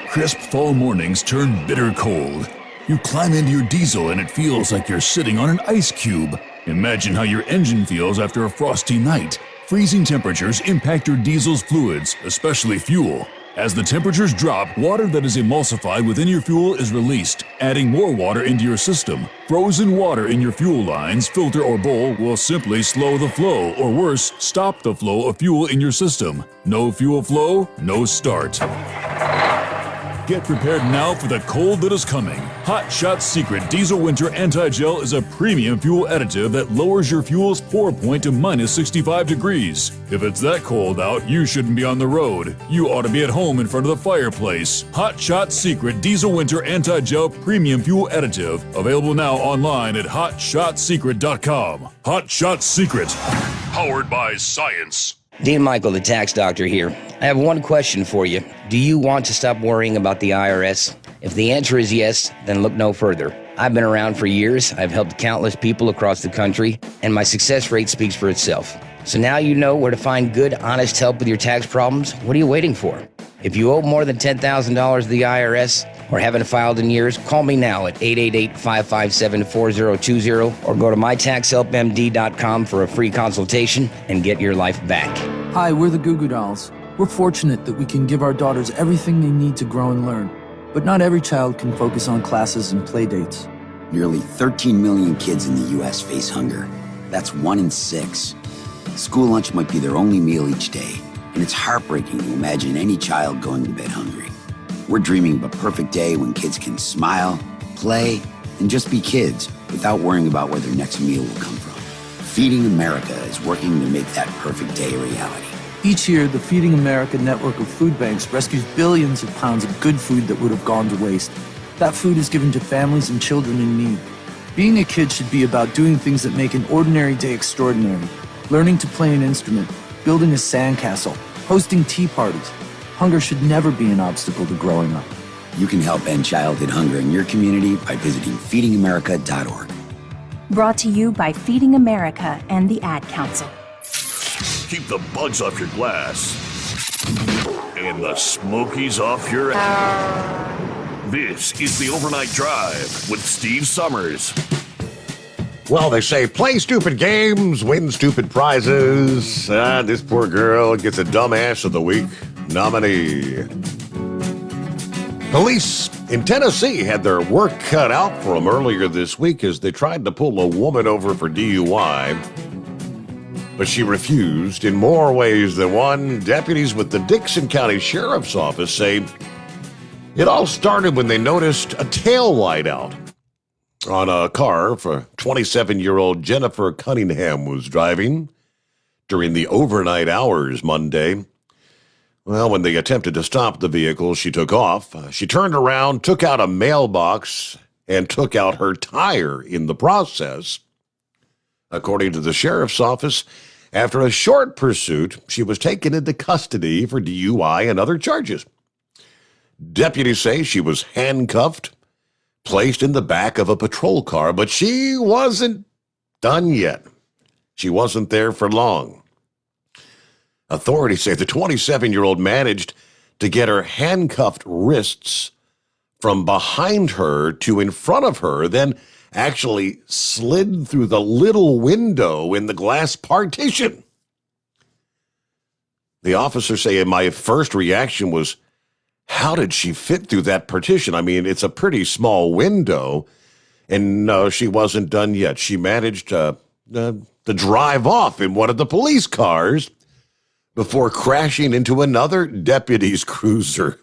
Crisp fall mornings turn bitter cold. You climb into your diesel and it feels like you're sitting on an ice cube. Imagine how your engine feels after a frosty night. Freezing temperatures impact your diesel's fluids, especially fuel. As the temperatures drop, water that is emulsified within your fuel is released, adding more water into your system. Frozen water in your fuel lines, filter, or bowl will simply slow the flow, or worse, stop the flow of fuel in your system. No fuel flow, no start. Get prepared now for the cold that is coming. Hot Shot Secret Diesel Winter Anti-Gel is a premium fuel additive that lowers your fuel's pour point to minus 65 degrees. If it's that cold out, you shouldn't be on the road. You ought to be at home in front of the fireplace. Hot Shot Secret Diesel Winter Anti-Gel Premium Fuel Additive. Available now online at hotshotsecret.com. Hot Shot Secret. Powered by science. Dean Michael, the tax doctor here. I have one question for you. Do you want to stop worrying about the IRS? If the answer is yes, then look no further. I've been around for years, I've helped countless people across the country, and my success rate speaks for itself. So now you know where to find good, honest help with your tax problems. What are you waiting for? If you owe more than $10,000 to the IRS or haven't filed in years, call me now at 888-557-4020 or go to mytaxhelpmd.com for a free consultation and get your life back. Hi, we're the Goo Goo Dolls. We're fortunate that we can give our daughters everything they need to grow and learn. But not every child can focus on classes and play dates. Nearly 13 million kids in the U.S. face hunger. That's 1 in 6. School lunch might be their only meal each day, and it's heartbreaking to imagine any child going to bed hungry. We're dreaming of a perfect day when kids can smile, play, and just be kids without worrying about where their next meal will come from. Feeding America is working to make that perfect day a reality. Each year, the Feeding America network of food banks rescues billions of pounds of good food that would have gone to waste. That food is given to families and children in need. Being a kid should be about doing things that make an ordinary day extraordinary. Learning to play an instrument, building a sandcastle, hosting tea parties. Hunger should never be an obstacle to growing up. You can help end childhood hunger in your community by visiting feedingamerica.org. Brought to you by Feeding America and the Ad Council. Keep the bugs off your glass and the smokies off your This is the Overnight Drive with Steve Sommers. Well, they say play stupid games, win stupid prizes. This poor girl gets a Dumbass of the Week nominee. Police in Tennessee had their work cut out for them earlier this week as they tried to pull a woman over for DUI. But she refused in more ways than one. Deputies with the Dixon County Sheriff's Office say it all started when they noticed a tail light out on a car for 27-year-old Jennifer Cunningham was driving during the overnight hours Monday. Well, when they attempted to stop the vehicle, she took off. She turned around, took out a mailbox, and took out her tire in the process. According to the sheriff's office, after a short pursuit, she was taken into custody for DUI and other charges. Deputies say she was handcuffed, placed in the back of a patrol car, but she wasn't done yet. She wasn't there for long. Authorities say the 27-year-old managed to get her handcuffed wrists from behind her to in front of her, then actually slid through the little window in the glass partition. The officers say my first reaction was, how did she fit through that partition? I mean, it's a pretty small window. And no, she wasn't done yet. She managed to drive off in one of the police cars before crashing into another deputy's cruiser.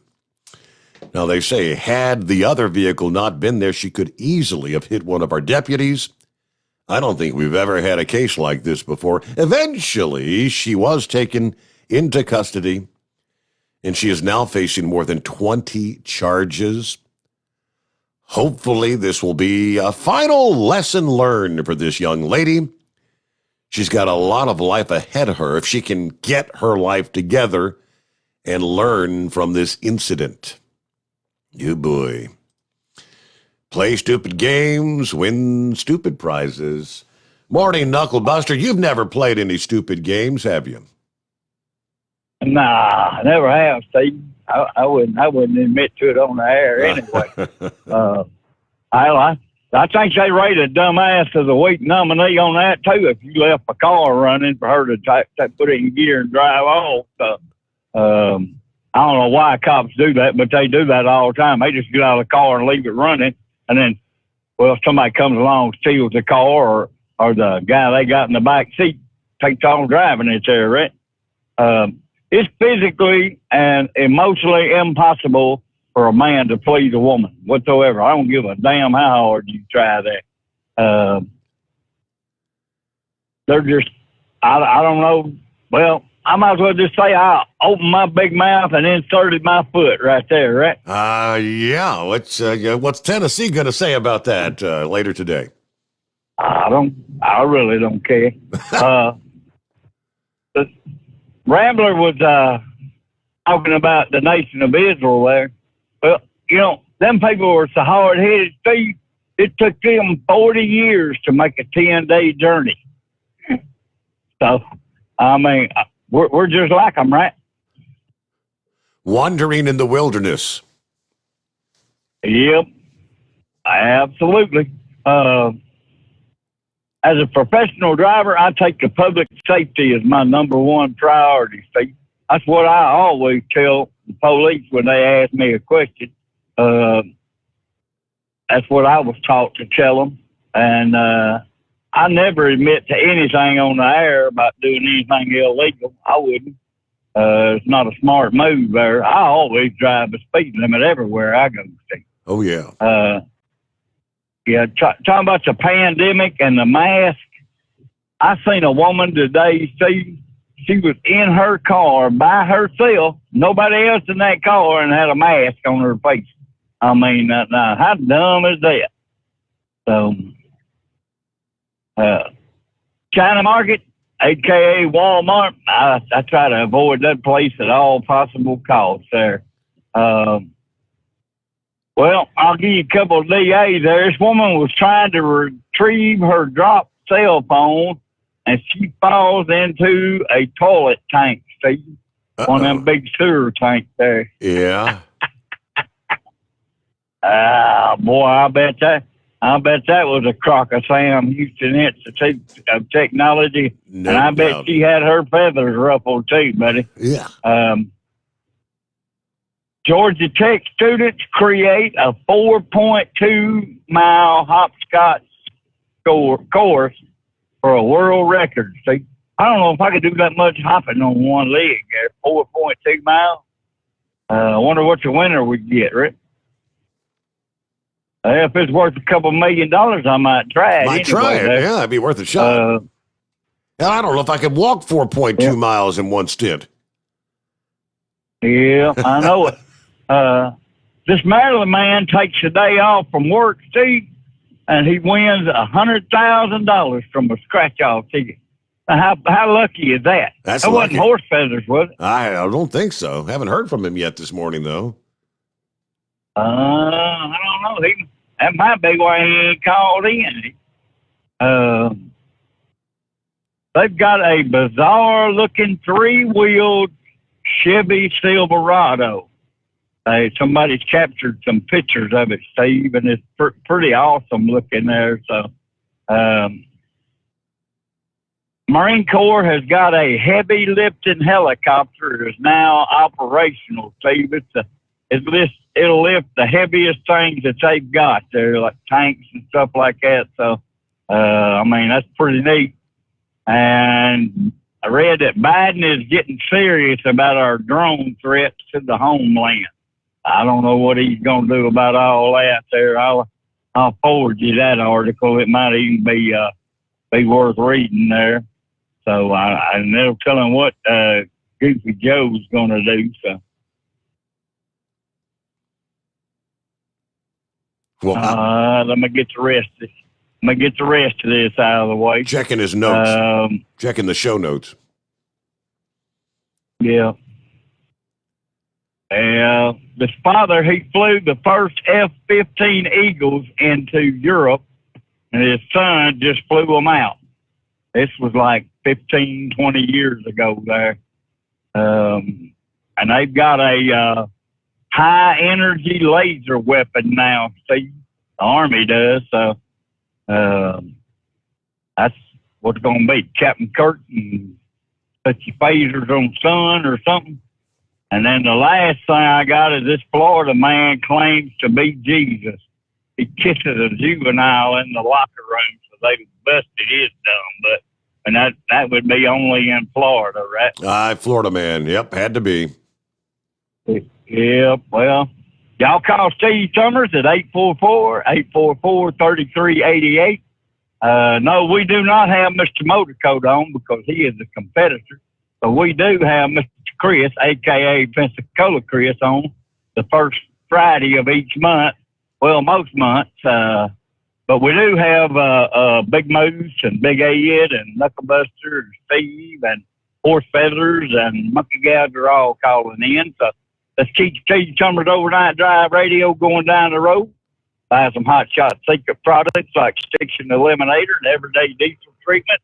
Now, they say had the other vehicle not been there, she could easily have hit one of our deputies. I don't think we've ever had a case like this before. Eventually, she was taken into custody, and she is now facing more than 20 charges. Hopefully, this will be a final lesson learned for this young lady. She's got a lot of life ahead of her if she can get her life together and learn from this incident. You boy. Play stupid games, win stupid prizes. Morning, Knuckle Buster. You've never played any stupid games, have you? Nah, I never have, Steve. I wouldn't admit to it on the air anyway. I think they rate a dumbass as a weak nominee on that too. If you left a car running for her to put it in gear and drive off, I don't know why cops do that, but they do that all the time. They just get out of the car and leave it running, and then, well, if somebody comes along, steals the car, or the guy they got in the back seat takes on driving it there, right? It's physically and emotionally impossible for a man to please a woman whatsoever. I don't give a damn how hard you try that. They're just, I don't know. Well, I might as well just say I opened my big mouth and inserted my foot right there, right? Yeah. What's Tennessee going to say about that later today? I really don't care. The Rambler was talking about the nation of Israel there. Well, you know, them people were so hard-headed, Steve, it took them 40 years to make a 10-day journey. So, I mean, we're just like them, right? Wandering in the wilderness. Yep, absolutely. As a professional driver, I take the public safety as my number one priority, Steve. That's what I always tell the police when they ask me a question. That's what I was taught to tell them. And I never admit to anything on the air about doing anything illegal. I wouldn't. It's not a smart move there. I always drive the speed limit everywhere I go, Steve. Oh, yeah. Yeah, talking about the pandemic and the mask. I seen a woman today, Steve. She was in her car by herself, nobody else in that car, and had a mask on her face. I mean, now, how dumb is that? So, China Market, a.k.a. Walmart, I try to avoid that place at all possible costs there. Well, I'll give you a couple of DAs there. This woman was trying to retrieve her dropped cell phone, and she falls into a toilet tank, Steve. One of them big sewer tanks there. Yeah. Boy, I bet that was a crock of Sam Houston Institute of Technology. No and I bet doubt. she had her feathers ruffled too, buddy. Yeah. Georgia Tech students create a 4.2-mile hopscotch course for a world record. See, I don't know if I could do that much hopping on one leg there, 4.2 miles. I wonder what the winner would get, right? If it's worth a couple $1 million, I might try it. Might try it. There. Yeah, it'd be worth a shot. I don't know if I could walk 4.2 miles in one stint. Yeah, I know it. This Maryland man takes a day off from work, Steve, and he wins $100,000 from a scratch-off ticket. Now, how lucky is that? That's that wasn't lucky. horse feathers, was it? I don't think so. Haven't heard from him yet this morning, though. I don't know. That might be why he ain't called in. They've got a bizarre-looking 3-wheeled Chevy Silverado. Somebody's captured some pictures of it, Steve, and it's pretty awesome looking there. So, Marine Corps has got a heavy lifting helicopter that is now operational, Steve. It'll lift the heaviest things that they've got there, like tanks and stuff like that. So, I mean, that's pretty neat. And I read that Biden is getting serious about our drone threats to the homeland. I don't know what he's going to do about all that there. I'll forward you that article. It might even be worth reading there. So and they'll tell him what Goofy Joe's going to do. So. Well, let me get the rest of this out of the way. Checking his notes. Checking the show notes. Yeah. His father, he flew the first F-15 Eagles into Europe, and his son just flew them out. This was like 15, 20 years ago there. And they've got a high energy laser weapon now. See, the Army does. So that's what's going to be. Captain Kirk and put your phasers on sun or something. And then the last thing I got is this Florida man claims to be Jesus. He kisses a juvenile in the locker room, so they busted his dumb. And that would be only in Florida, right? Florida man. Yep, had to be. Yep. Well, y'all call Steve Sommers at 844-844-3388. No, we do not have Mr. Motorcoat on because he is a competitor. But we do have Mr. Chris, a.k.a. Pensacola Chris, on the first Friday of each month. Well, most months. But we do have Big Moose and Big Ed and Knucklebuster and Steve and Horse Feathers and Monkey Gouger all calling in. So let's keep Steve Summers Overnight Drive Radio going down the road. Buy some Hot Shot Secret products like Stiction Eliminator and Everyday Diesel Treatment.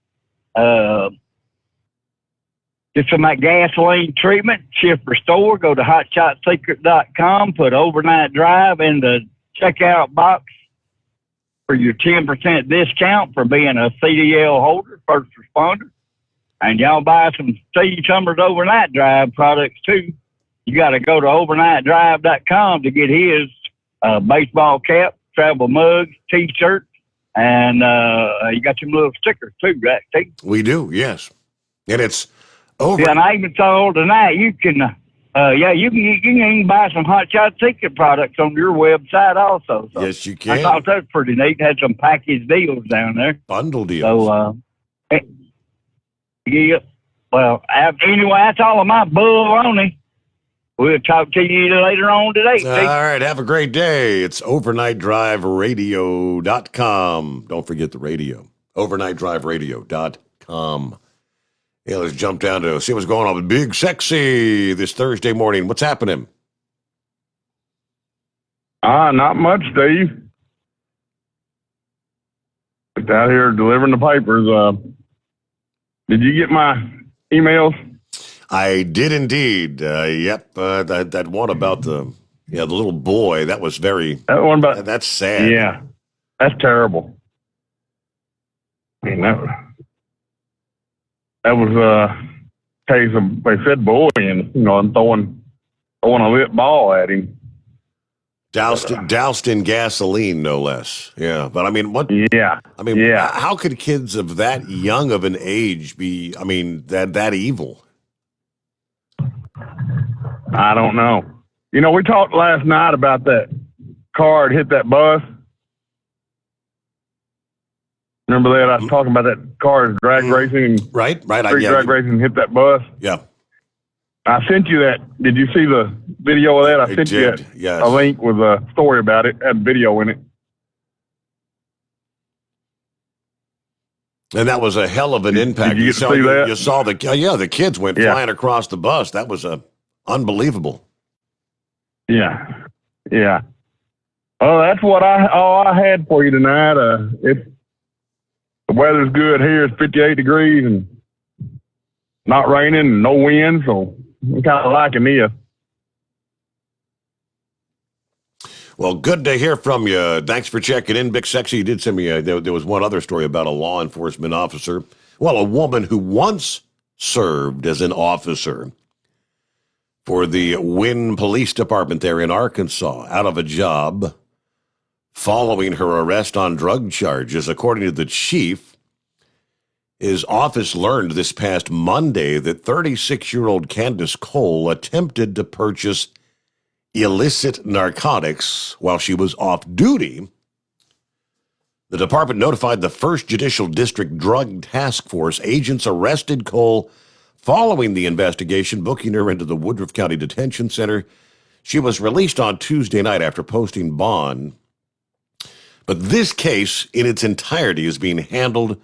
Get some of that gasoline treatment. Shift Restore. Go to hotshotsecret.com. Put Overnight Drive in the checkout box for your 10% discount for being a CDL holder, first responder. And y'all buy some Steve Summers Overnight Drive products too. You got to go to overnightdrive.com to get his baseball cap, travel mugs, T-shirt, and you got some little stickers too, right, Steve? We do, yes. And it's over. Yeah, and I even told tonight you can, you can even buy some Hot Shot Secret products on your website also. So yes, you can. I thought that was pretty neat. Had some package deals down there. Bundle deals. So, yeah. Well, anyway, that's all of my baloney. We'll talk to you later on today. All right, have a great day. It's overnightdriveradio.com. Don't forget the radio. overnightdriveradio.com. Yeah, let's jump down to see what's going on with Big Sexy this Thursday morning. What's happening? Not much, Steve. Just out here delivering the papers. Did you get my emails? I did indeed. Yep. That one about the little boy. That was that's sad. Yeah, that's terrible. I mean, that was a case of, they said bullying, and throwing a lit ball at him. Doused in gasoline, no less. Yeah, but I mean, what? Yeah. I mean, how could kids of that young of an age be? I mean, that evil? I don't know. We talked last night about that car that hit that bus. Remember that? I was talking about that car drag racing. Right. Drag racing hit that bus. Yeah. I sent you that. Did you see the video of that? I sent you a link with a story about it. Had video in it. And that was a hell of an impact. Did you see that? You saw the kids went flying across the bus. That was unbelievable. Yeah. Oh, that's all I had for you tonight. The weather's good here. It's 58 degrees and not raining and no wind, so I'm kind of liking this. Well, good to hear from you. Thanks for checking in, Big Sexy. You did send me there was one other story about a law enforcement officer. Well, a woman who once served as an officer for the Wynn Police Department there in Arkansas, out of a job following her arrest on drug charges. According to the chief, his office learned this past Monday that 36-year-old Candace Cole attempted to purchase illicit narcotics while she was off duty. The department notified the 1st Judicial District Drug Task Force. Agents arrested Cole following the investigation, booking her into the Woodruff County Detention Center. She was released on Tuesday night after posting bond. But this case in its entirety is being handled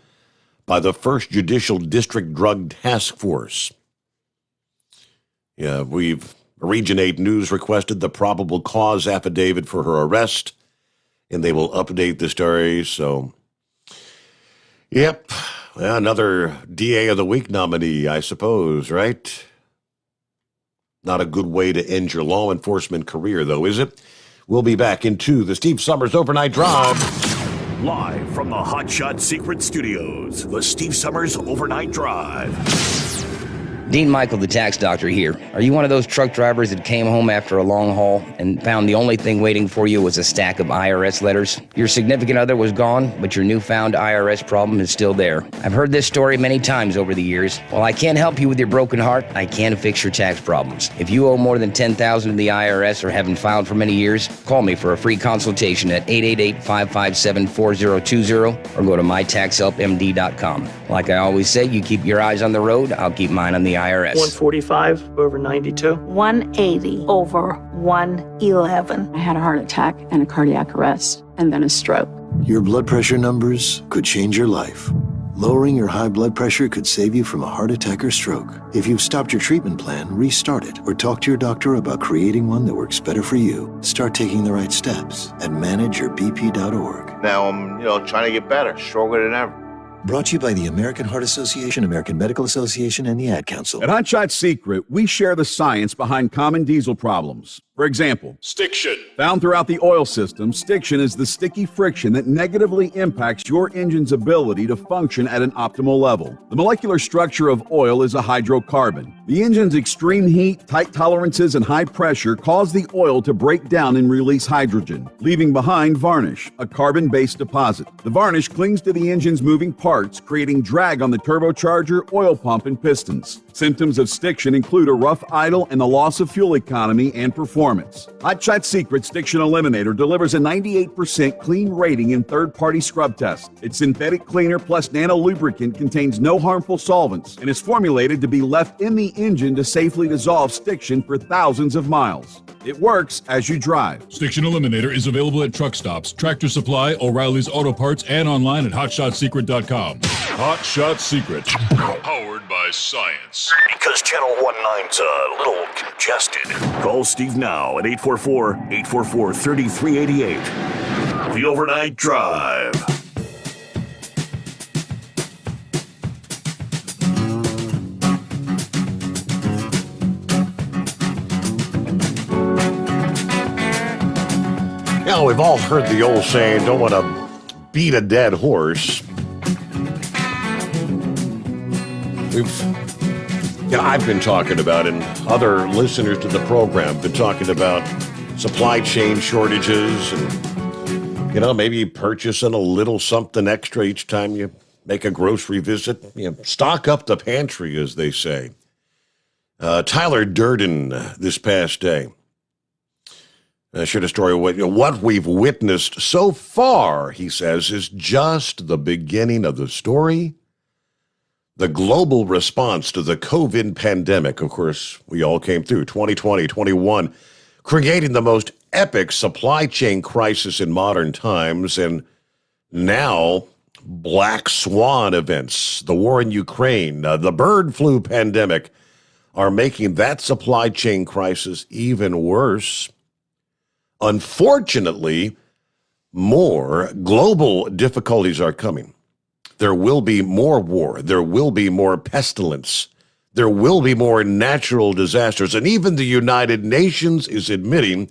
by the 1st Judicial District Drug Task Force. Yeah, Region 8 News requested the probable cause affidavit for her arrest, and they will update the story. So, yep, another DA of the Week nominee, I suppose, right? Not a good way to end your law enforcement career, though, is it? We'll be back into the Steve Sommers Overnight Drive. Live from the Hot Shot Secret Studios, the Steve Sommers Overnight Drive. Dean Michael, the tax doctor here. Are you one of those truck drivers that came home after a long haul and found the only thing waiting for you was a stack of IRS letters? Your significant other was gone, but your newfound IRS problem is still there. I've heard this story many times over the years. While I can't help you with your broken heart, I can fix your tax problems. If you owe more than $10,000 to the IRS or haven't filed for many years, call me for a free consultation at 888-557-4020 or go to mytaxhelpmd.com. Like I always say, you keep your eyes on the road, I'll keep mine on the IRS. 145 over 92. 180 over 111. I had a heart attack and a cardiac arrest and then a stroke. Your blood pressure numbers could change your life. Lowering your high blood pressure could save you from a heart attack or stroke. If you've stopped your treatment plan, restart it or talk to your doctor about creating one that works better for you. Start taking the right steps at manageyourbp.org. Now I'm, trying to get better, stronger than ever. Brought to you by the American Heart Association, American Medical Association, and the Ad Council. At Hot Shot Secret, we share the science behind common diesel problems. For example, stiction. Found throughout the oil system, stiction is the sticky friction that negatively impacts your engine's ability to function at an optimal level. The molecular structure of oil is a hydrocarbon. The engine's extreme heat, tight tolerances, and high pressure cause the oil to break down and release hydrogen, leaving behind varnish, a carbon-based deposit. The varnish clings to the engine's moving parts, creating drag on the turbocharger, oil pump, and pistons. Symptoms of stiction include a rough idle and the loss of fuel economy and performance. Hot Shot Secret Stiction Eliminator delivers a 98% clean rating in third-party scrub tests. Its synthetic cleaner plus nano lubricant contains no harmful solvents and is formulated to be left in the engine to safely dissolve stiction for thousands of miles. It works as you drive. Stiction Eliminator is available at truck stops, Tractor Supply, O'Reilly's Auto Parts, and online at hotshotsecret.com. Hot Shot Secret. Powered by science. Because Channel 19's a little congested. Call Steve now at 844-844-3388. The Overnight Drive. Now, we've all heard the old saying, don't want to beat a dead horse. I've been talking about, and other listeners to the program have been talking about supply chain shortages and, maybe purchasing a little something extra each time you make a grocery visit. Stock up the pantry, as they say. Tyler Durden this past day shared a story of what we've witnessed so far, he says, is just the beginning of the story. The global response to the COVID pandemic, of course, we all came through 2020, 21, creating the most epic supply chain crisis in modern times. And now, black swan events, the war in Ukraine, the bird flu pandemic are making that supply chain crisis even worse. Unfortunately, more global difficulties are coming. There will be more war. There will be more pestilence. There will be more natural disasters. And even the United Nations is admitting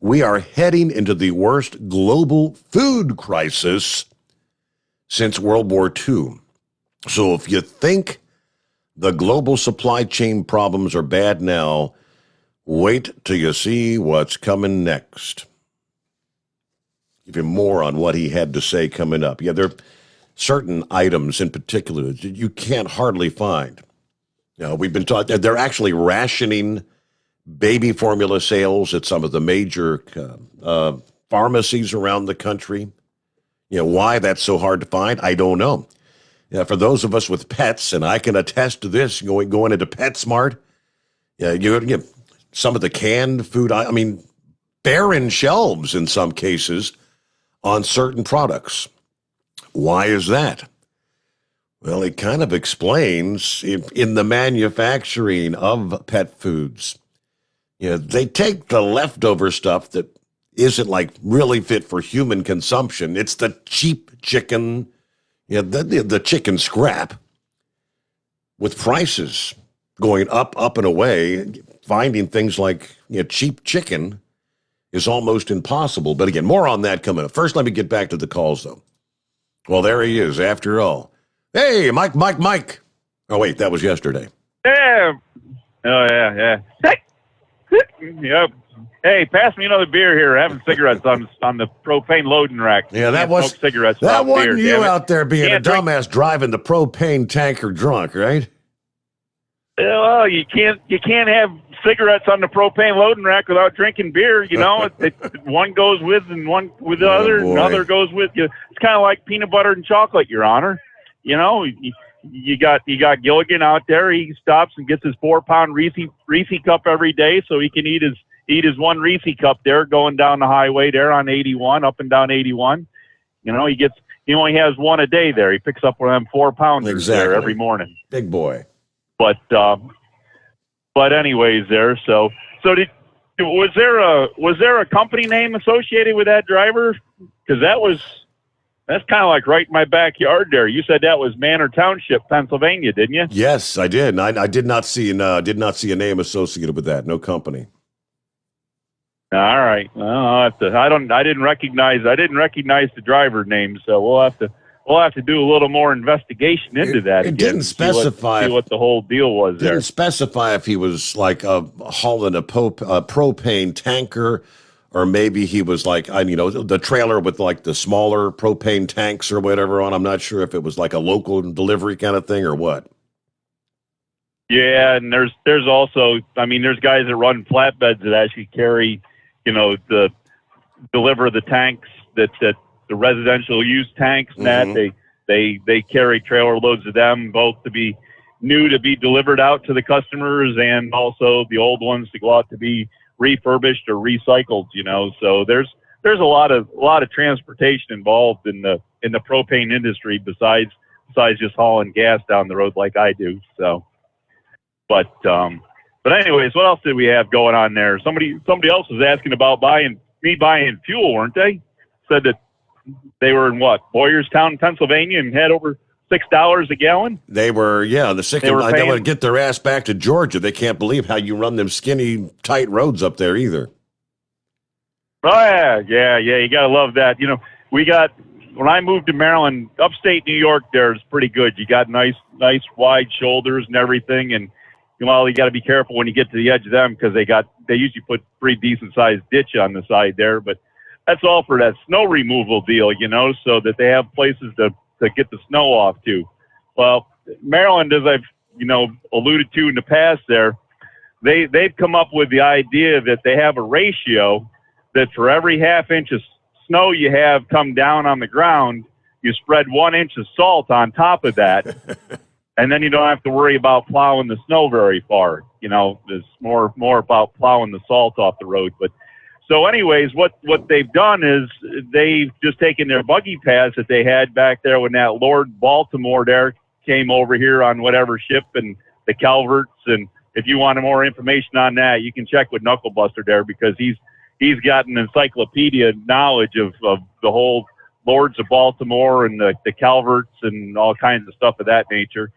we are heading into the worst global food crisis since World War II. So if you think the global supply chain problems are bad now, wait till you see what's coming next. Give you more on what he had to say coming up. There are certain items in particular that you can't hardly find. We've been taught that they're actually rationing baby formula sales at some of the major pharmacies around the country. Why that's so hard to find, I don't know. For those of us with pets, and I can attest to this, going into PetSmart, you some of the canned food, barren shelves in some cases on certain products. Why is that? Well, it kind of explains in the manufacturing of pet foods. They take the leftover stuff that isn't really fit for human consumption. It's the cheap chicken, the chicken scrap, with prices going up and away. finding things like cheap chicken is almost impossible. But again, more on that coming up. First, let me get back to the calls, though. Well, there he is, after all. Hey, Mike. Oh, wait, that was yesterday. Yeah. Oh, yeah. Yep. Hey, pass me another beer here. Having cigarettes on the propane loading rack. Yeah, that was cigarettes. That wasn't beer, you out there being a dumbass driving the propane tanker drunk, right? Well, you can't have cigarettes on the propane loading rack without drinking beer. You know, one goes with and one with the other, and another goes with you. It's kind of like peanut butter and chocolate, Your Honor. You know, you got Gilligan out there. He stops and gets his 4-pound Reese cup every day, so he can eat his one Reese cup there, going down the highway there on 81, up and down 81. You know, he only has one a day there. He picks up one of them 4-pounders there every morning. Big boy. But anyways, there. So was there a company name associated with that driver? Because that's kind of like right in my backyard there. You said that was Manor Township, Pennsylvania, didn't you? Yes, I did. And I did not see a name associated with that. No company. All right. Well, I didn't recognize the driver name, so we'll have to do a little more investigation into that. It didn't specify see what the whole deal was there. Didn't specify if he was like hauling a propane tanker, or maybe he was like, the trailer with like the smaller propane tanks or whatever on. I'm not sure if it was like a local delivery kind of thing or what. Yeah, and there's also, there's guys that run flatbeds that actually carry, deliver the tanks that the residential use tanks and that they carry trailer loads of them, both to be new to be delivered out to the customers, and also the old ones to go out to be refurbished or recycled. So there's a lot of transportation involved in the propane industry besides just hauling gas down the road like I do. So, but anyways, what else did we have going on there? Somebody else was asking about buying fuel, weren't they? Said that they were in Boyerstown, Pennsylvania, and had over $6 a gallon. They were, the sick. They want to get their ass back to Georgia. They can't believe how you run them skinny, tight roads up there either. Oh yeah. You gotta love that. When I moved to Maryland, upstate New York, there's pretty good. You got nice wide shoulders and everything, and you got to be careful when you get to the edge of them because they usually put pretty decent sized ditch on the side there, but that's all for that snow removal deal, so that they have places to get the snow off to. Well, Maryland, as I've, alluded to in the past there, they've come up with the idea that they have a ratio that for every half inch of snow you have come down on the ground, you spread 1 inch of salt on top of that. And then you don't have to worry about plowing the snow very far. There's more about plowing the salt off the road. But so anyways, what they've done is they've just taken their buggy paths that they had back there when that Lord Baltimore there came over here on whatever ship, and the Calverts. And if you want more information on that, you can check with Knucklebuster there, because he's got an encyclopedia knowledge of the whole Lords of Baltimore and the Calverts and all kinds of stuff of that nature.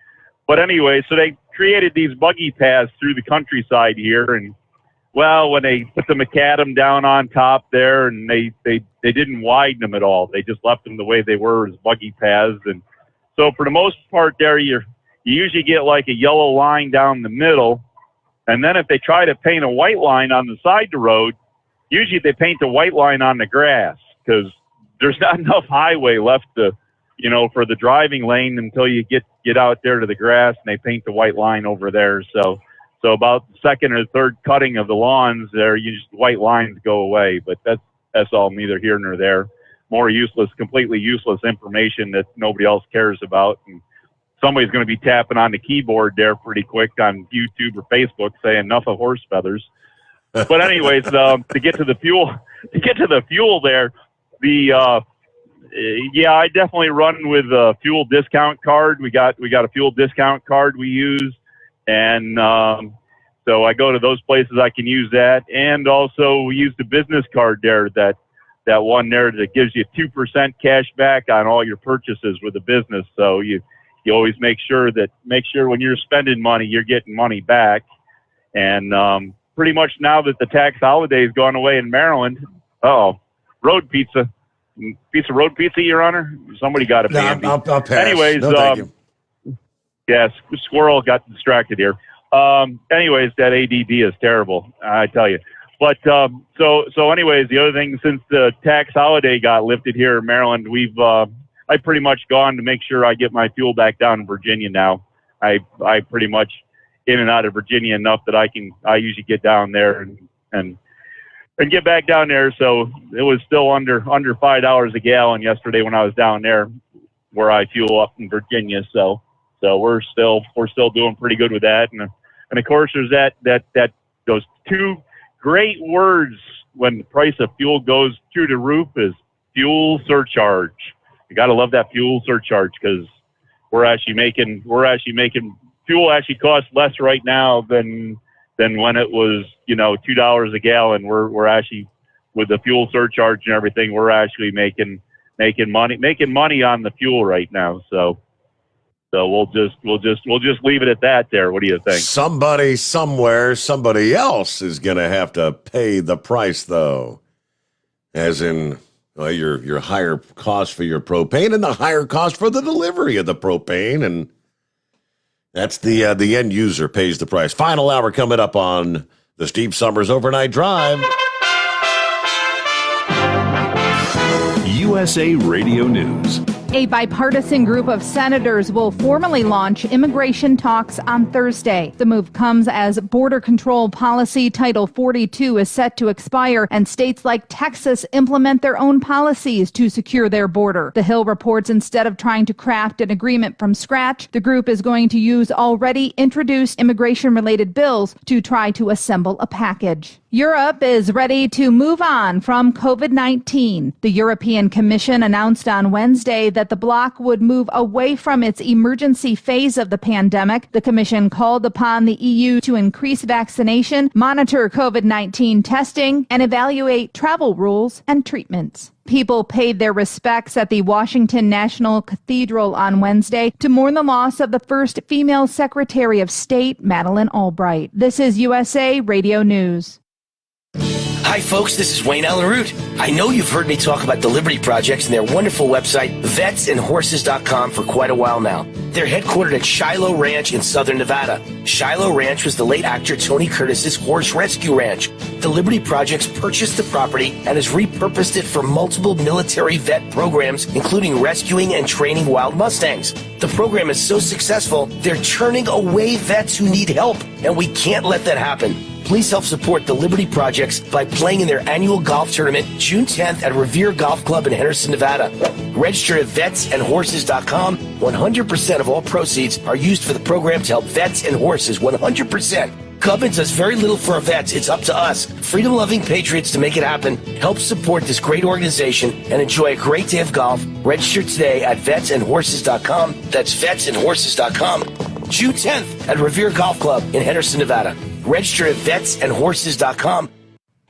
But anyway, so they created these buggy paths through the countryside here, and when they put the macadam down on top there, and they didn't widen them at all. They just left them the way they were as buggy paths. And so for the most part there, you usually get like a yellow line down the middle. And then if they try to paint a white line on the side of the road, usually they paint the white line on the grass, because there's not enough highway left to, for the driving lane until you get out there to the grass, and they paint the white line over there. So about the second or third cutting of the lawns there, white lines go away. But that's all neither here nor there. More useless, completely useless information that nobody else cares about. And somebody's going to be tapping on the keyboard there pretty quick on YouTube or Facebook saying enough of horse feathers. But anyways, to get to the fuel there, I definitely run with a fuel discount card. We got a fuel discount card we use. And so I go to those places, I can use that. And also we use the business card there, that one there that gives you 2% cash back on all your purchases with the business. So you always make sure when you're spending money, you're getting money back. And pretty much now that the tax holiday has gone away in Maryland, road pizza. Road pizza, Your Honor? Somebody got to pay me. I'll pass. Anyways, no, thank you. yeah, Squirrel got distracted here. Anyways, that ADD is terrible, I tell you. But so anyways, the other thing, since the tax holiday got lifted here in Maryland, I pretty much gone to make sure I get my fuel back down in Virginia now. I pretty much in and out of Virginia enough that I usually get down there and get back down there. So it was still under $5 a gallon yesterday when I was down there where I fuel up in Virginia. So we're still doing pretty good with that. And of course there's that those two great words when the price of fuel goes through the roof is fuel surcharge. You got to love that fuel surcharge because we're actually making fuel actually costs less right now than when it was, $2 a gallon. We're actually, with the fuel surcharge and everything, we're actually making money on the fuel right now. So we'll just leave it at that there. What do you think? Somebody somewhere, somebody else is going to have to pay the price, though. As in, your higher cost for your propane and the higher cost for the delivery of the propane. And that's the end user pays the price. Final hour coming up on the Steve Sommers Overnight Drive. USA Radio News. A bipartisan group of senators will formally launch immigration talks on Thursday. The move comes as border control policy Title 42 is set to expire and states like Texas implement their own policies to secure their border. The Hill reports instead of trying to craft an agreement from scratch, the group is going to use already introduced immigration-related bills to try to assemble a package. Europe is ready to move on from COVID-19. The European Commission announced on Wednesday that the bloc would move away from its emergency phase of the pandemic. The Commission called upon the EU to increase vaccination, monitor COVID-19 testing, and evaluate travel rules and treatments. People paid their respects at the Washington National Cathedral on Wednesday to mourn the loss of the first female Secretary of State, Madeleine Albright. This is USA Radio News. Hi, folks. This is Wayne Allen Root. I know you've heard me talk about the Liberty Projects and their wonderful website, vetsandhorses.com, for quite a while now. They're headquartered at Shiloh Ranch in southern Nevada. Shiloh Ranch was the late actor Tony Curtis's horse rescue ranch. The Liberty Projects purchased the property and has repurposed it for multiple military vet programs, including rescuing and training wild Mustangs. The program is so successful, they're turning away vets who need help, and we can't let that happen. Please help support the Liberty Projects by playing in their annual golf tournament June 10th at Revere Golf Club in Henderson, Nevada. Register at vetsandhorses.com. 100% of all proceeds are used for the program to help vets and horses. 100%. Government does very little for our vets. It's up to us, freedom-loving patriots, to make it happen. Help support this great organization and enjoy a great day of golf. Register today at vetsandhorses.com. That's vetsandhorses.com. June 10th at Revere Golf Club in Henderson, Nevada. Register at vetsandhorses.com.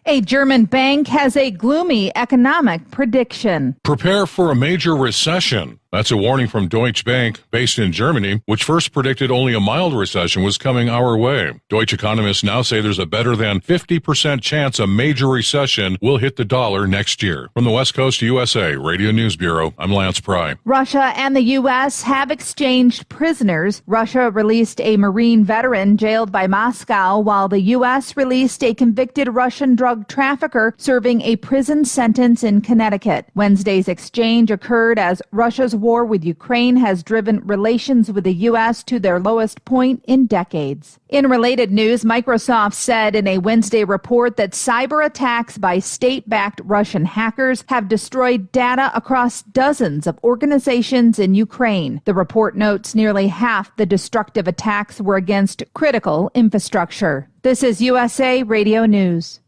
A German bank has a gloomy economic prediction. Prepare for a major recession. That's a warning from Deutsche Bank, based in Germany, which first predicted only a mild recession was coming our way. Deutsche economists now say there's a better than 50% chance a major recession will hit the dollar next year. From the West Coast to USA Radio News Bureau, I'm Lance Pry. Russia and the U.S. have exchanged prisoners. Russia released a Marine veteran jailed by Moscow, while the U.S. released a convicted Russian drug trafficker serving a prison sentence in Connecticut. Wednesday's exchange occurred as Russia's war with Ukraine has driven relations with the U.S. to their lowest point in decades. In related news, Microsoft said in a Wednesday report that cyber attacks by state-backed Russian hackers have destroyed data across dozens of organizations in Ukraine. The report notes nearly half the destructive attacks were against critical infrastructure. This is USA Radio News.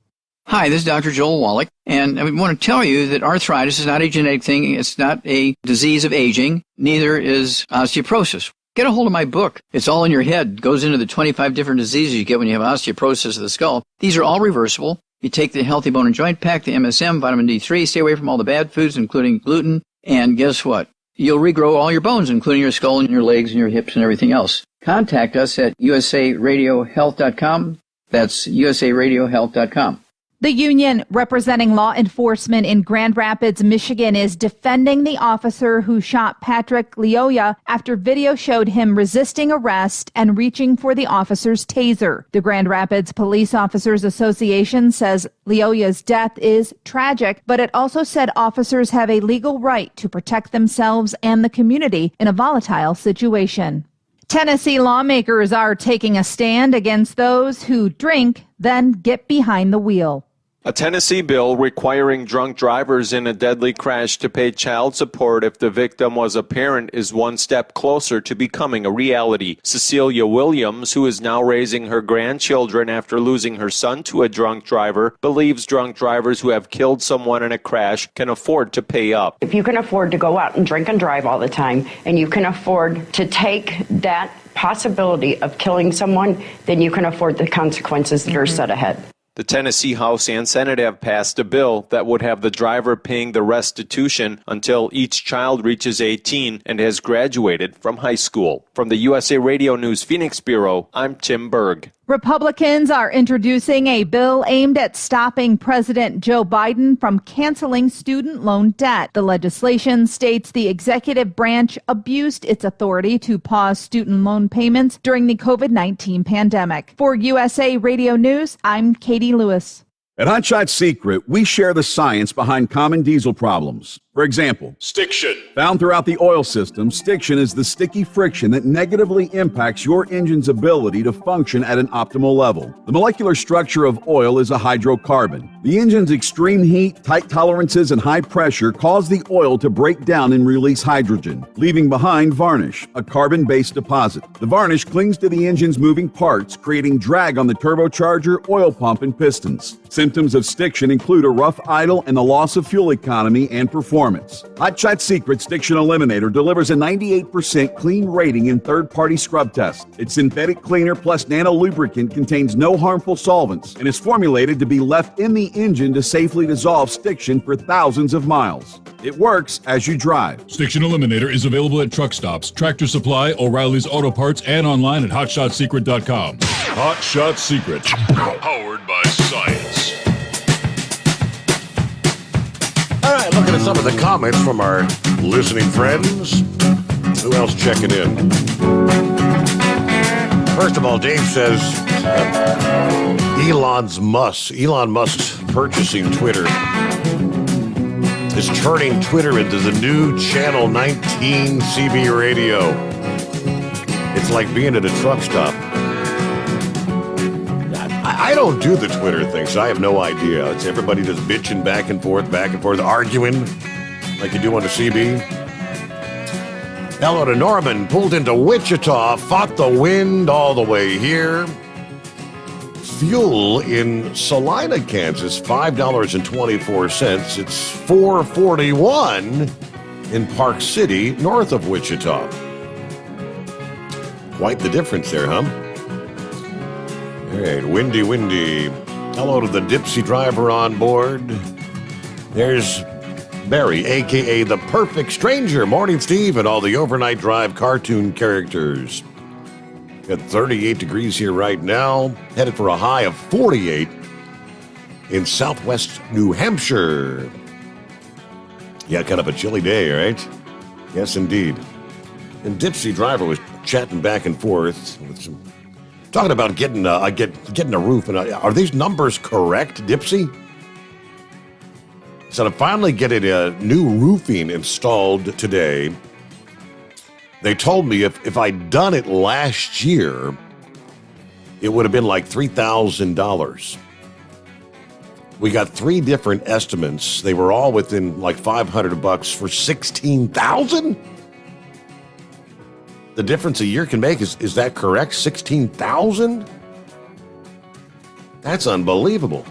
Hi, this is Dr. Joel Wallach, and I want to tell you that arthritis is not a genetic thing. It's not a disease of aging. Neither is osteoporosis. Get a hold of my book. It's all in your head. It goes into the 25 different diseases you get when you have osteoporosis of the skull. These are all reversible. You take the Healthy Bone and Joint Pack, the MSM, vitamin D3, stay away from all the bad foods, including gluten, and guess what? You'll regrow all your bones, including your skull and your legs and your hips and everything else. Contact us at usaradiohealth.com. That's usaradiohealth.com. The union representing law enforcement in Grand Rapids, Michigan, is defending the officer who shot Patrick Leoya after video showed him resisting arrest and reaching for the officer's taser. The Grand Rapids Police Officers Association says Leoya's death is tragic, but it also said officers have a legal right to protect themselves and the community in a volatile situation. Tennessee lawmakers are taking a stand against those who drink, then get behind the wheel. A Tennessee bill requiring drunk drivers in a deadly crash to pay child support if the victim was a parent is one step closer to becoming a reality. Cecilia Williams, who is now raising her grandchildren after losing her son to a drunk driver, believes drunk drivers who have killed someone in a crash can afford to pay up. If you can afford to go out and drink and drive all the time, and you can afford to take that possibility of killing someone, then you can afford the consequences that are set ahead. The Tennessee House and Senate have passed a bill that would have the driver paying the restitution until each child reaches 18 and has graduated from high school. From the USA Radio News Phoenix Bureau, I'm Tim Berg. Republicans are introducing a bill aimed at stopping President Joe Biden from canceling student loan debt. The legislation states the executive branch abused its authority to pause student loan payments during the COVID-19 pandemic. For USA Radio News, I'm Katie Lewis. At Hot Shot Secret, we share the science behind common diesel problems. For example, stiction. Found throughout the oil system, stiction is the sticky friction that negatively impacts your engine's ability to function at an optimal level. The molecular structure of oil is a hydrocarbon. The engine's extreme heat, tight tolerances, and high pressure cause the oil to break down and release hydrogen, leaving behind varnish, a carbon-based deposit. The varnish clings to the engine's moving parts, creating drag on the turbocharger, oil pump, and pistons. Symptoms of stiction include a rough idle and the loss of fuel economy and performance. Hot Shot Secret Stiction Eliminator delivers a 98% clean rating in third-party scrub tests. Its synthetic cleaner plus nano lubricant contains no harmful solvents and is formulated to be left in the engine to safely dissolve stiction for thousands of miles. It works as you drive. Stiction Eliminator is available at truck stops, Tractor Supply, O'Reilly's Auto Parts, and online at hotshotsecret.com. Hot Shot Secret, powered by science. All right, looking at some of the comments from our listening friends. Who else checking in? First of all, Dave says Elon Musk's purchasing Twitter is turning Twitter into the new Channel 19 CB radio. It's like being at a truck stop. I don't do the Twitter thing, so I have no idea. It's everybody just bitching back and forth, arguing like you do on the CB. Hello to Norman, pulled into Wichita, fought the wind all the way here. Fuel in Salina, Kansas, $5.24. It's $4.41 in Park City, north of Wichita. Quite the difference there, huh? All right, windy. Hello to the Dipsy driver on board. There's Barry, a.k.a. the Perfect Stranger. Morning, Steve, and all the Overnight Drive cartoon characters. Got 38 degrees here right now. Headed for a high of 48 in southwest New Hampshire. Yeah, kind of a chilly day, right? Yes, indeed. And Dipsy driver was chatting back and forth with some... Talking about getting a roof, and are these numbers correct, Dipsy? So I'm finally getting a new roofing installed today. They told me if I'd done it last year, it would have been like $3,000. We got 3 different estimates. They were all within like $500 for $16,000. The difference a year can make, is that correct? $16,000? That's unbelievable.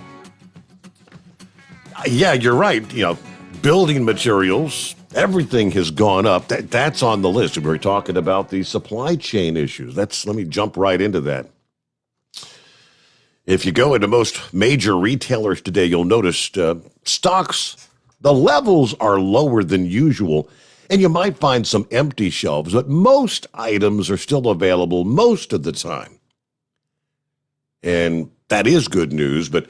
Yeah, you're right. Building materials, everything has gone up. That's on the list. We were talking about the supply chain issues. Let me jump right into that. If you go into most major retailers today, you'll notice stocks, the levels are lower than usual. And you might find some empty shelves, but most items are still available most of the time. And that is good news, but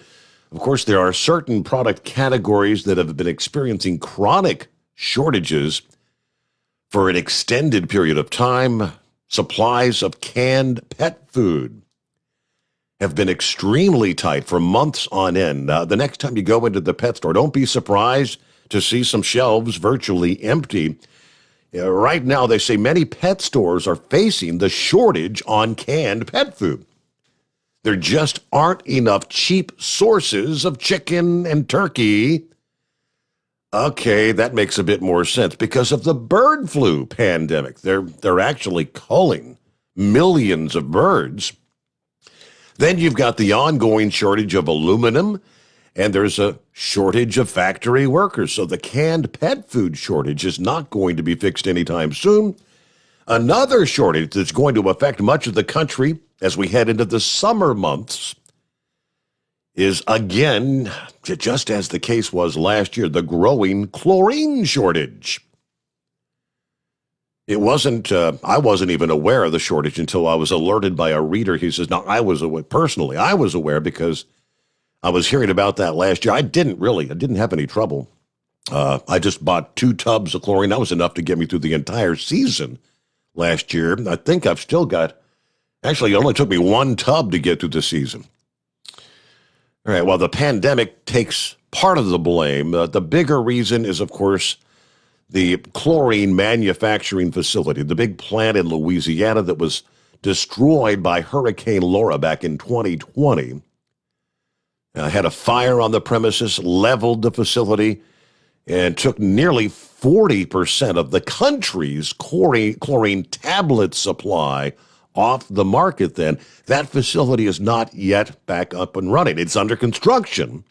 of course there are certain product categories that have been experiencing chronic shortages for an extended period of time. Supplies of canned pet food have been extremely tight for months on end. The next time you go into the pet store, don't be surprised to see some shelves virtually empty. Right now, they say many pet stores are facing the shortage on canned pet food. There just aren't enough cheap sources of chicken and turkey. Okay, that makes a bit more sense because of the bird flu pandemic. They're actually culling millions of birds. Then you've got the ongoing shortage of aluminum, and there's a shortage of factory workers. So the canned pet food shortage is not going to be fixed anytime soon. Another shortage that's going to affect much of the country as we head into the summer months is, again, just as the case was last year, the growing chlorine shortage. It wasn't, I wasn't even aware of the shortage until I was alerted by a reader. He says, now, I was aware because I was hearing about that last year. I didn't have any trouble. I just bought 2 tubs of chlorine. That was enough to get me through the entire season last year. I think I've still got, actually, it only took me 1 tub to get through the season. All right, well, the pandemic takes part of the blame. The bigger reason is, of course, the chlorine manufacturing facility, the big plant in Louisiana that was destroyed by Hurricane Laura back in 2020. Had a fire on the premises, leveled the facility, and took nearly 40% of the country's chlorine tablet supply off the market then. That facility is not yet back up and running. It's under construction.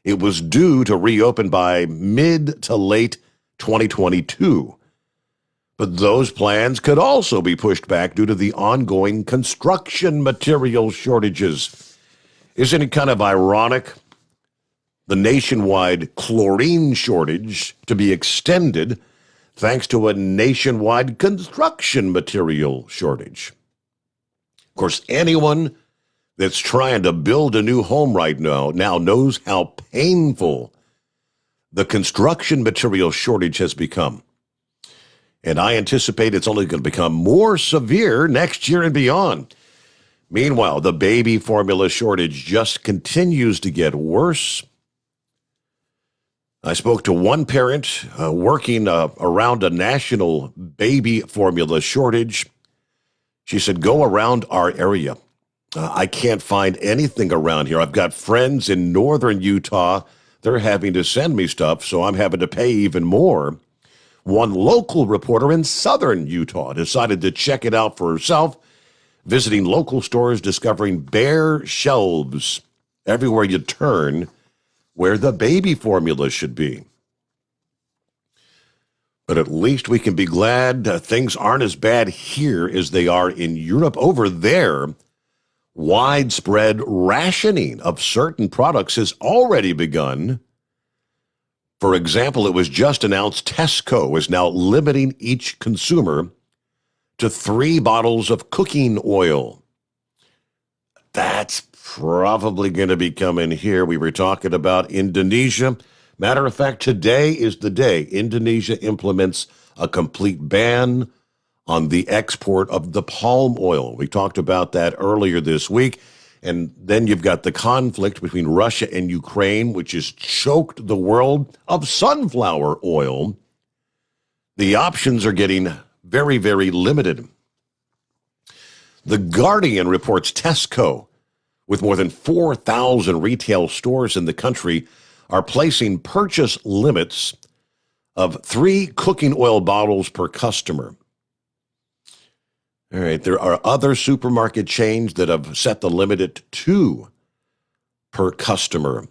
It was due to reopen by mid to late 2022. But those plans could also be pushed back due to the ongoing construction material shortages. Isn't it kind of ironic? The nationwide chlorine shortage to be extended thanks to a nationwide construction material shortage. Of course, anyone that's trying to build a new home right now knows how painful the construction material shortage has become. And I anticipate it's only going to become more severe next year and beyond. Meanwhile, the baby formula shortage just continues to get worse. I spoke to one parent working around a national baby formula shortage. She said, go around our area. I can't find anything around here. I've got friends in northern Utah. They're having to send me stuff, so I'm having to pay even more. One local reporter in southern Utah decided to check it out for herself, visiting local stores, discovering bare shelves everywhere you turn where the baby formula should be. But at least we can be glad things aren't as bad here as they are in Europe. Over there, widespread rationing of certain products has already begun. For example, it was just announced Tesco is now limiting each consumer to 3 bottles of cooking oil. That's probably going to be coming here. We were talking about Indonesia. Matter of fact, today is the day Indonesia implements a complete ban on the export of the palm oil. We talked about that earlier this week. And then you've got the conflict between Russia and Ukraine, which has choked the world of sunflower oil. The options are getting very, very limited. The Guardian reports Tesco, with more than 4,000 retail stores in the country, are placing purchase limits of 3 cooking oil bottles per customer. All right, there are other supermarket chains that have set the limit at 2 per customer.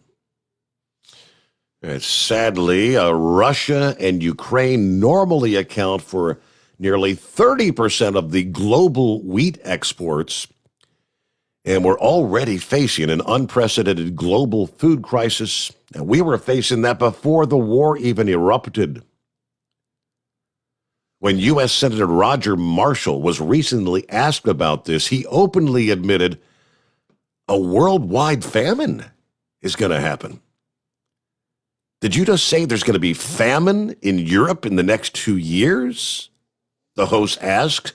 Sadly, Russia and Ukraine normally account for nearly 30% of the global wheat exports, and we're already facing an unprecedented global food crisis, and we were facing that before the war even erupted. When U.S. Senator Roger Marshall was recently asked about this, he openly admitted, a worldwide famine is going to happen. Did you just say there's going to be famine in Europe in the next 2 years? The host asked.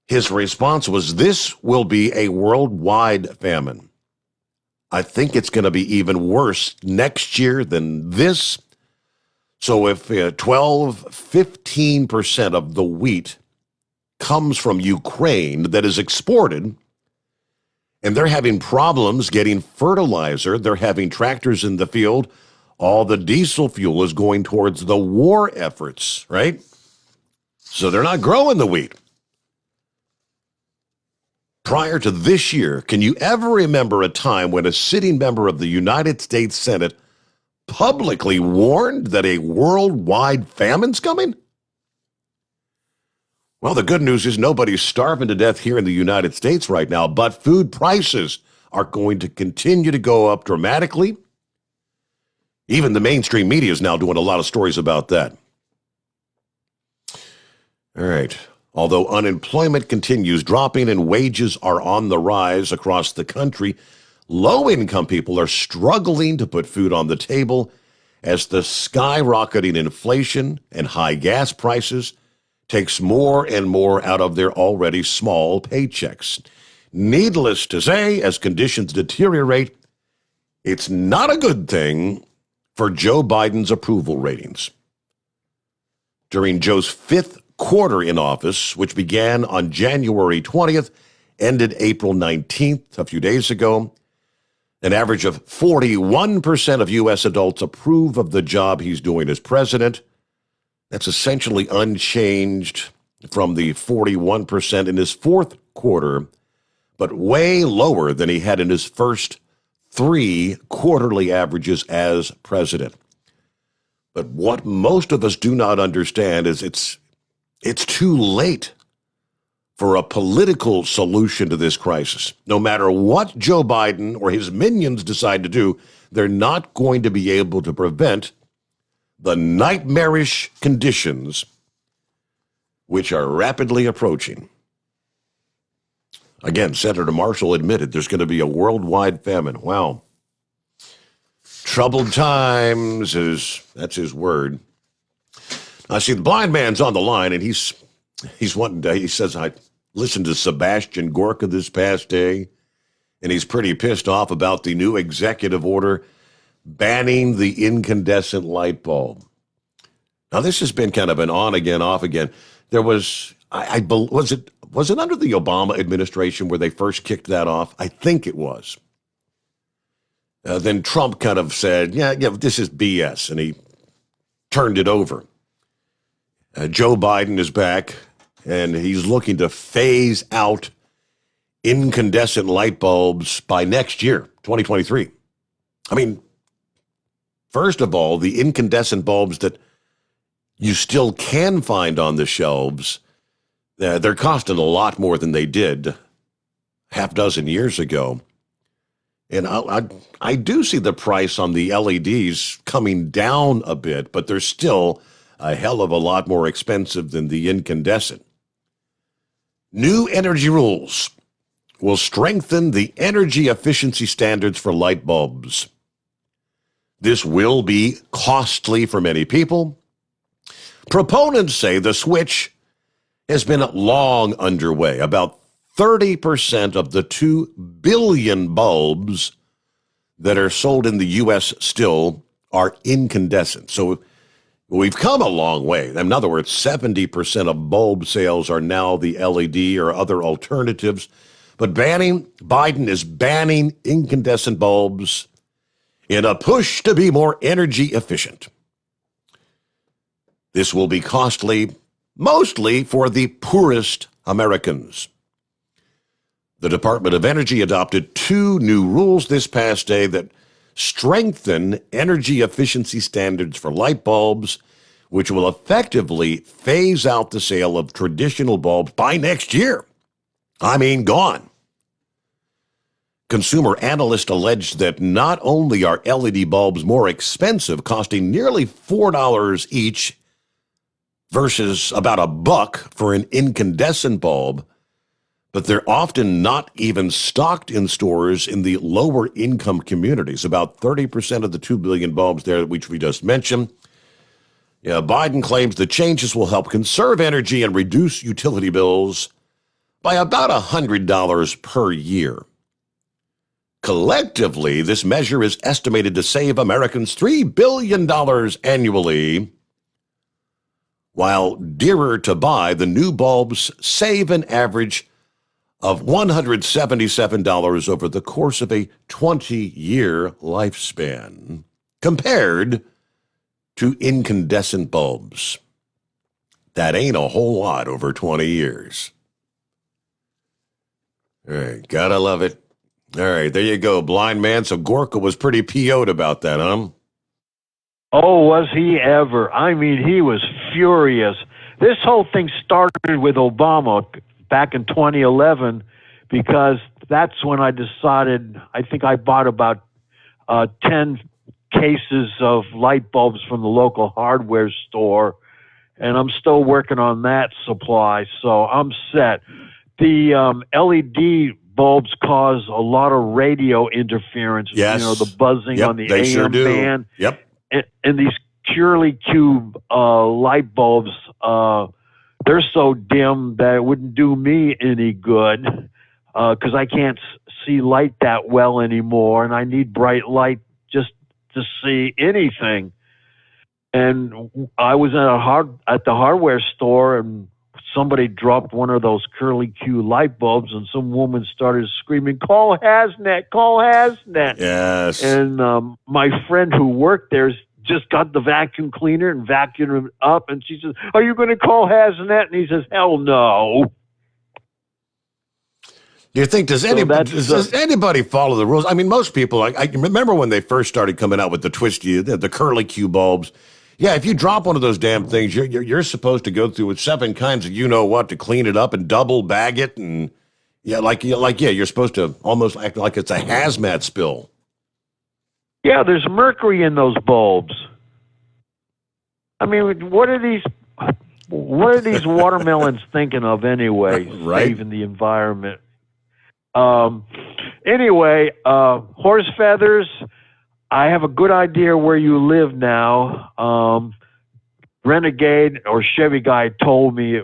His response was, this will be a worldwide famine. I think it's going to be even worse next year than this. So if 15% of the wheat comes from Ukraine that is exported, and they're having problems getting fertilizer, they're having tractors in the field, all the diesel fuel is going towards the war efforts, right? So they're not growing the wheat. Prior to this year, can you ever remember a time when a sitting member of the United States Senate publicly warned that a worldwide famine's coming? Well, the good news is nobody's starving to death here in the United States right now, but food prices are going to continue to go up dramatically. Even the mainstream media is now doing a lot of stories about that. All right. Although unemployment continues dropping and wages are on the rise across the country, low-income people are struggling to put food on the table as the skyrocketing inflation and high gas prices takes more and more out of their already small paychecks. Needless to say, as conditions deteriorate, it's not a good thing for Joe Biden's approval ratings. During Joe's fifth quarter in office, which began on January 20th, ended April 19th, a few days ago, an average of 41% of U.S. adults approve of the job he's doing as president. That's essentially unchanged from the 41% in his fourth quarter, but way lower than he had in his first 3 quarterly averages as president. But what most of us do not understand is it's too late for a political solution to this crisis. No matter what Joe Biden or his minions decide to do, they're not going to be able to prevent the nightmarish conditions which are rapidly approaching. Again, Senator Marshall admitted there's going to be a worldwide famine. Wow. Troubled times that's his word. I see the blind man's on the line, and he's wanting to, he says, I listened to Sebastian Gorka this past day, and he's pretty pissed off about the new executive order banning the incandescent light bulb. Now, this has been kind of an on again, off again. There was, was it under the Obama administration where they first kicked that off? I think it was. Then Trump kind of said, yeah, this is BS, and he turned it over. Joe Biden is back, and he's looking to phase out incandescent light bulbs by next year, 2023. I mean, first of all, the incandescent bulbs that you still can find on the shelves, they're costing a lot more than they did half dozen years ago. And I do see the price on the LEDs coming down a bit, but they're still a hell of a lot more expensive than the incandescent. New energy rules will strengthen the energy efficiency standards for light bulbs. This will be costly for many people. Proponents say the switch has been long underway. About 30% of the 2 billion bulbs that are sold in the U.S. still are incandescent. So we've come a long way. In other words, 70% of bulb sales are now the LED or other alternatives. But Biden is banning incandescent bulbs in a push to be more energy efficient. This will be costly, mostly for the poorest Americans. The Department of Energy adopted 2 new rules this past day that strengthen energy efficiency standards for light bulbs, which will effectively phase out the sale of traditional bulbs by next year. I mean, gone. Consumer analysts alleged that not only are LED bulbs more expensive, costing nearly $4 each versus about $1 for an incandescent bulb, but they're often not even stocked in stores in the lower income communities. About 30% of the 2 billion bulbs there, which we just mentioned. Yeah, Biden claims the changes will help conserve energy and reduce utility bills by about $100 per year. Collectively, this measure is estimated to save Americans $3 billion annually. While dearer to buy, the new bulbs save an average of $177 over the course of a 20-year lifespan, compared to incandescent bulbs. That ain't a whole lot over 20 years. All right, gotta love it. All right, there you go, blind man. So Gorka was pretty PO'd about that, huh? Oh, was he ever? I mean, he was furious. This whole thing started with Obama back in 2011 because that's when I decided, I think I bought about 10 cases of light bulbs from the local hardware store, and I'm still working on that supply, so I'm set. The LED bulbs cause a lot of radio interference. Yes. You know, the buzzing on the AM sure do. band. Yep. And these Curly Cube light bulbs, they're so dim that it wouldn't do me any good because I can't see light that well anymore, and I need bright light just to see anything. And I was at the hardware store, and somebody dropped one of those Curly Q light bulbs, and some woman started screaming, "Call Haznet! Call Haznet!" Yes. And my friend who worked there just got the vacuum cleaner and vacuumed it up, and she says, "Are you going to call Haznet?" And he says, "Hell no." You think, does anybody follow the rules? I mean, most people, I remember when they first started coming out with the twisty, the Curly Q bulbs. Yeah, if you drop one of those damn things, you're supposed to go through with 7 kinds of you-know-what to clean it up and double bag it. And you're supposed to almost act like it's a hazmat spill. Yeah, there's mercury in those bulbs. I mean, what are these watermelons thinking of anyway? Right. Saving the environment. Anyway, horse feathers. I have a good idea where you live now. Renegade or Chevy guy told me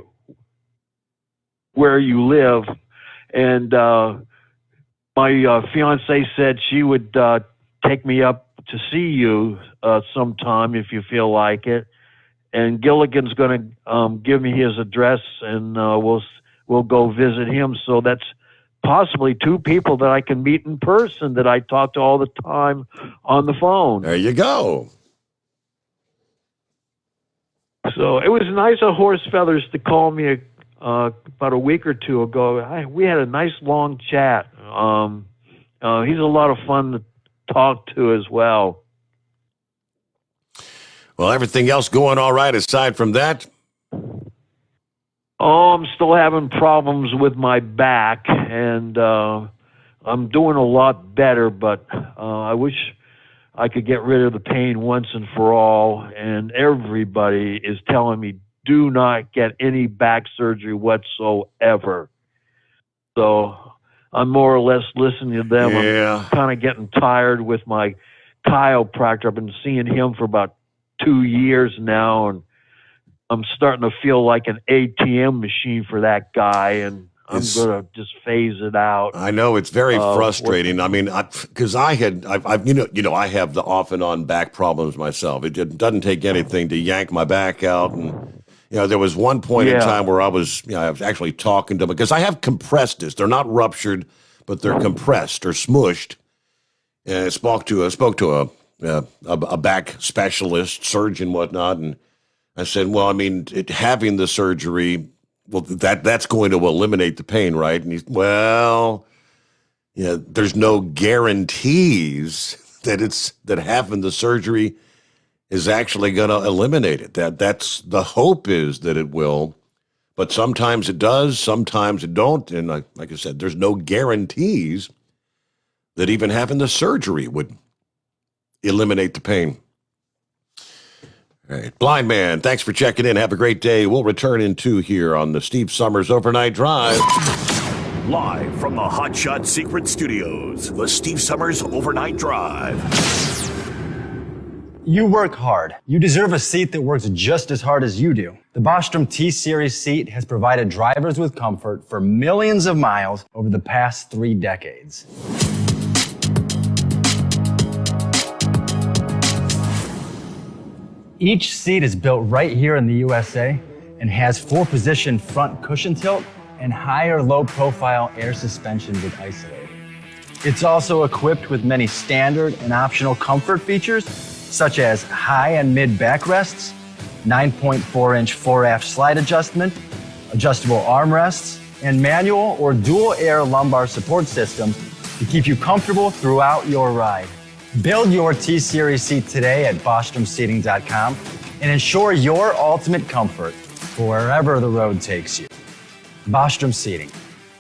where you live, and my fiance said she would take me up to see you sometime if you feel like it. And Gilligan's going to give me his address, and we'll go visit him. So that's possibly 2 people that I can meet in person that I talk to all the time on the phone. There you go. So it was nice of Horse Feathers to call me about a week or 2 ago. We had a nice long chat. He's a lot of fun to talk to as well. Well, everything else going all right aside from that? Oh, I'm still having problems with my back, and I'm doing a lot better, but I wish I could get rid of the pain once and for all, and everybody is telling me do not get any back surgery whatsoever. So I'm more or less listening to them. Yeah. I'm kind of getting tired with my chiropractor. I've been seeing him for about 2 years now, and I'm starting to feel like an ATM machine for that guy, and I'm going to just phase it out. I know it's very frustrating. I mean, because I have the off and on back problems myself. It doesn't take anything to yank my back out, and there was one point in time where I was actually talking to them because I have compressed discs. They're not ruptured, but they're compressed or smushed. And I spoke to a back specialist, surgeon, whatnot, and I said, well, I mean, having the surgery, well, that's going to eliminate the pain, right? And there's no guarantees that having the surgery is actually going to eliminate it. That's the hope is that it will, but sometimes it does, sometimes it don't. And like I said, there's no guarantees that even having the surgery would eliminate the pain. All right. Blind man, thanks for checking in. Have a great day. We'll return in 2 here on the Steve Sommers Overnight Drive. Live from the Hot Shot Secret Studios, the Steve Sommers Overnight Drive. You work hard. You deserve a seat that works just as hard as you do. The Bostrom T-Series seat has provided drivers with comfort for millions of miles over the past 3 decades. Each seat is built right here in the USA and has 4-position front cushion tilt and higher low-profile air suspension with Isolate. It's also equipped with many standard and optional comfort features, such as high and mid backrests, 9.4-inch fore-aft slide adjustment, adjustable armrests, and manual or dual air lumbar support system to keep you comfortable throughout your ride. Build your T-Series seat today at BostromSeating.com and ensure your ultimate comfort for wherever the road takes you. Bostrom Seating,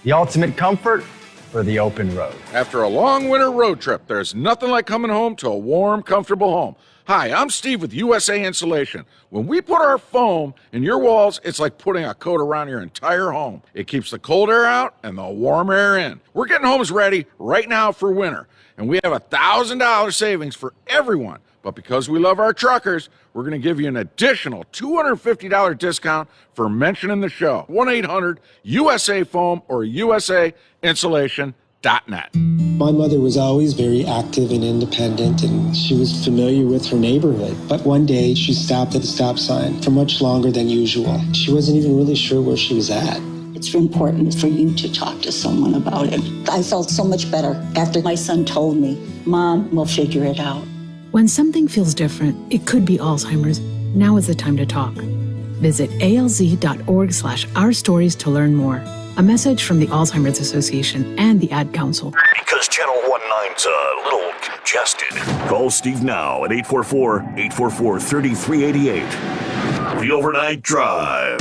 the ultimate comfort for the open road. After a long winter road trip, there's nothing like coming home to a warm, comfortable home. Hi, I'm Steve with USA Insulation. When we put our foam in your walls, it's like putting a coat around your entire home. It keeps the cold air out and the warm air in. We're getting homes ready right now for winter, and we have $1,000 savings for everyone. But because we love our truckers, we're going to give you an additional $250 discount for mentioning the show. 1-800-USA-FOAM or USAinsulation.net. My mother was always very active and independent, and she was familiar with her neighborhood. But one day, she stopped at the stop sign for much longer than usual. She wasn't even really sure where she was at. It's important for you to talk to someone about it. I felt so much better after my son told me, Mom, we'll figure it out. When something feels different, it could be Alzheimer's. Now is the time to talk. Visit alz.org/ourstories to learn more. A message from the Alzheimer's Association and the Ad Council. Because Channel 19's a little congested. Call Steve now at 844-844-3388. The Overnight Drive.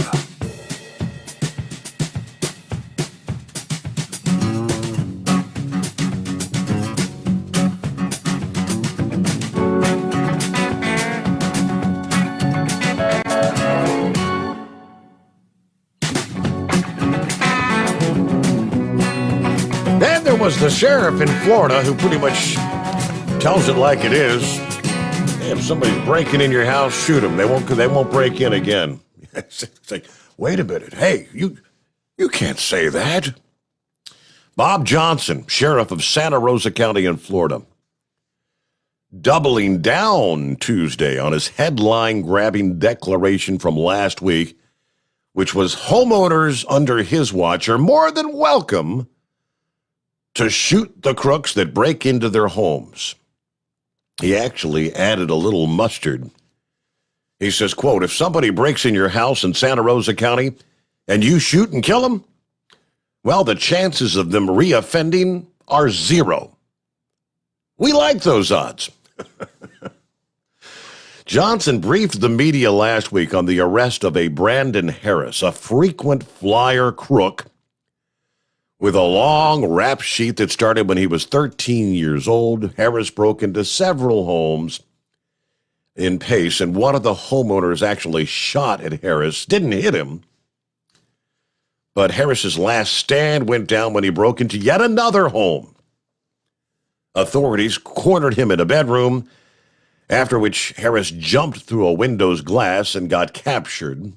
Was the sheriff in Florida who pretty much tells it like it is. If somebody's breaking in your house, shoot them. They won't break in again. It's like, wait a minute. Hey, you can't say that. Bob Johnson, sheriff of Santa Rosa County in Florida, doubling down Tuesday on his headline-grabbing declaration from last week, which was homeowners under his watch are more than welcome to shoot the crooks that break into their homes. He actually added a little mustard. He says, quote, if somebody breaks in your house in Santa Rosa County and you shoot and kill them, well, the chances of them reoffending are 0. We like those odds. Johnson briefed the media last week on the arrest of a Brandon Harris, a frequent flyer crook with a long rap sheet that started when he was 13 years old. Harris broke into several homes in Pace, and one of the homeowners actually shot at Harris, didn't hit him. But Harris's last stand went down when he broke into yet another home. Authorities cornered him in a bedroom, after which Harris jumped through a window's glass and got captured.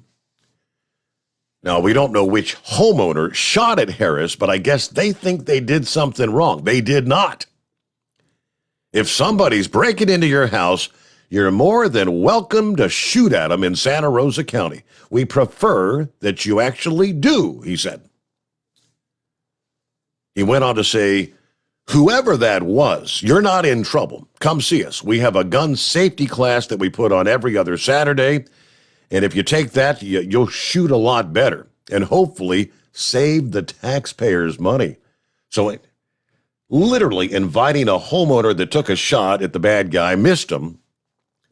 Now, we don't know which homeowner shot at Harris, but I guess they think they did something wrong. They did not. If somebody's breaking into your house, you're more than welcome to shoot at them in Santa Rosa County. We prefer that you actually do, he said. He went on to say, whoever that was, you're not in trouble. Come see us. We have a gun safety class that we put on every other Saturday. And if you take that, you'll shoot a lot better and hopefully save the taxpayers money. So literally inviting a homeowner that took a shot at the bad guy, missed him,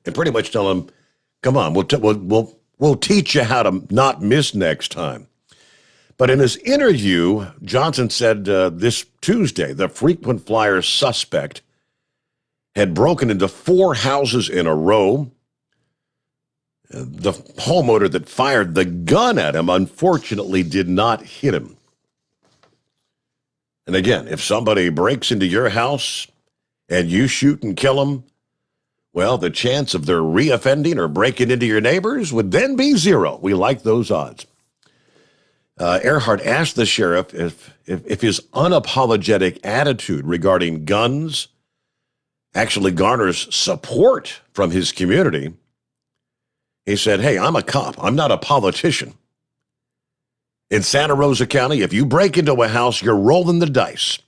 and pretty much tell him, come on, we'll teach you how to not miss next time. But in his interview, Johnson said this Tuesday, the frequent flyer suspect had broken into 4 houses in a row. The homeowner that fired the gun at him, unfortunately, did not hit him. And again, if somebody breaks into your house and you shoot and kill them, well, the chance of their reoffending or breaking into your neighbors would then be zero. We like those odds. Earhart asked the sheriff if his unapologetic attitude regarding guns actually garners support from his community. He said, hey, I'm a cop. I'm not a politician. In Santa Rosa County, if you break into a house, you're rolling the dice.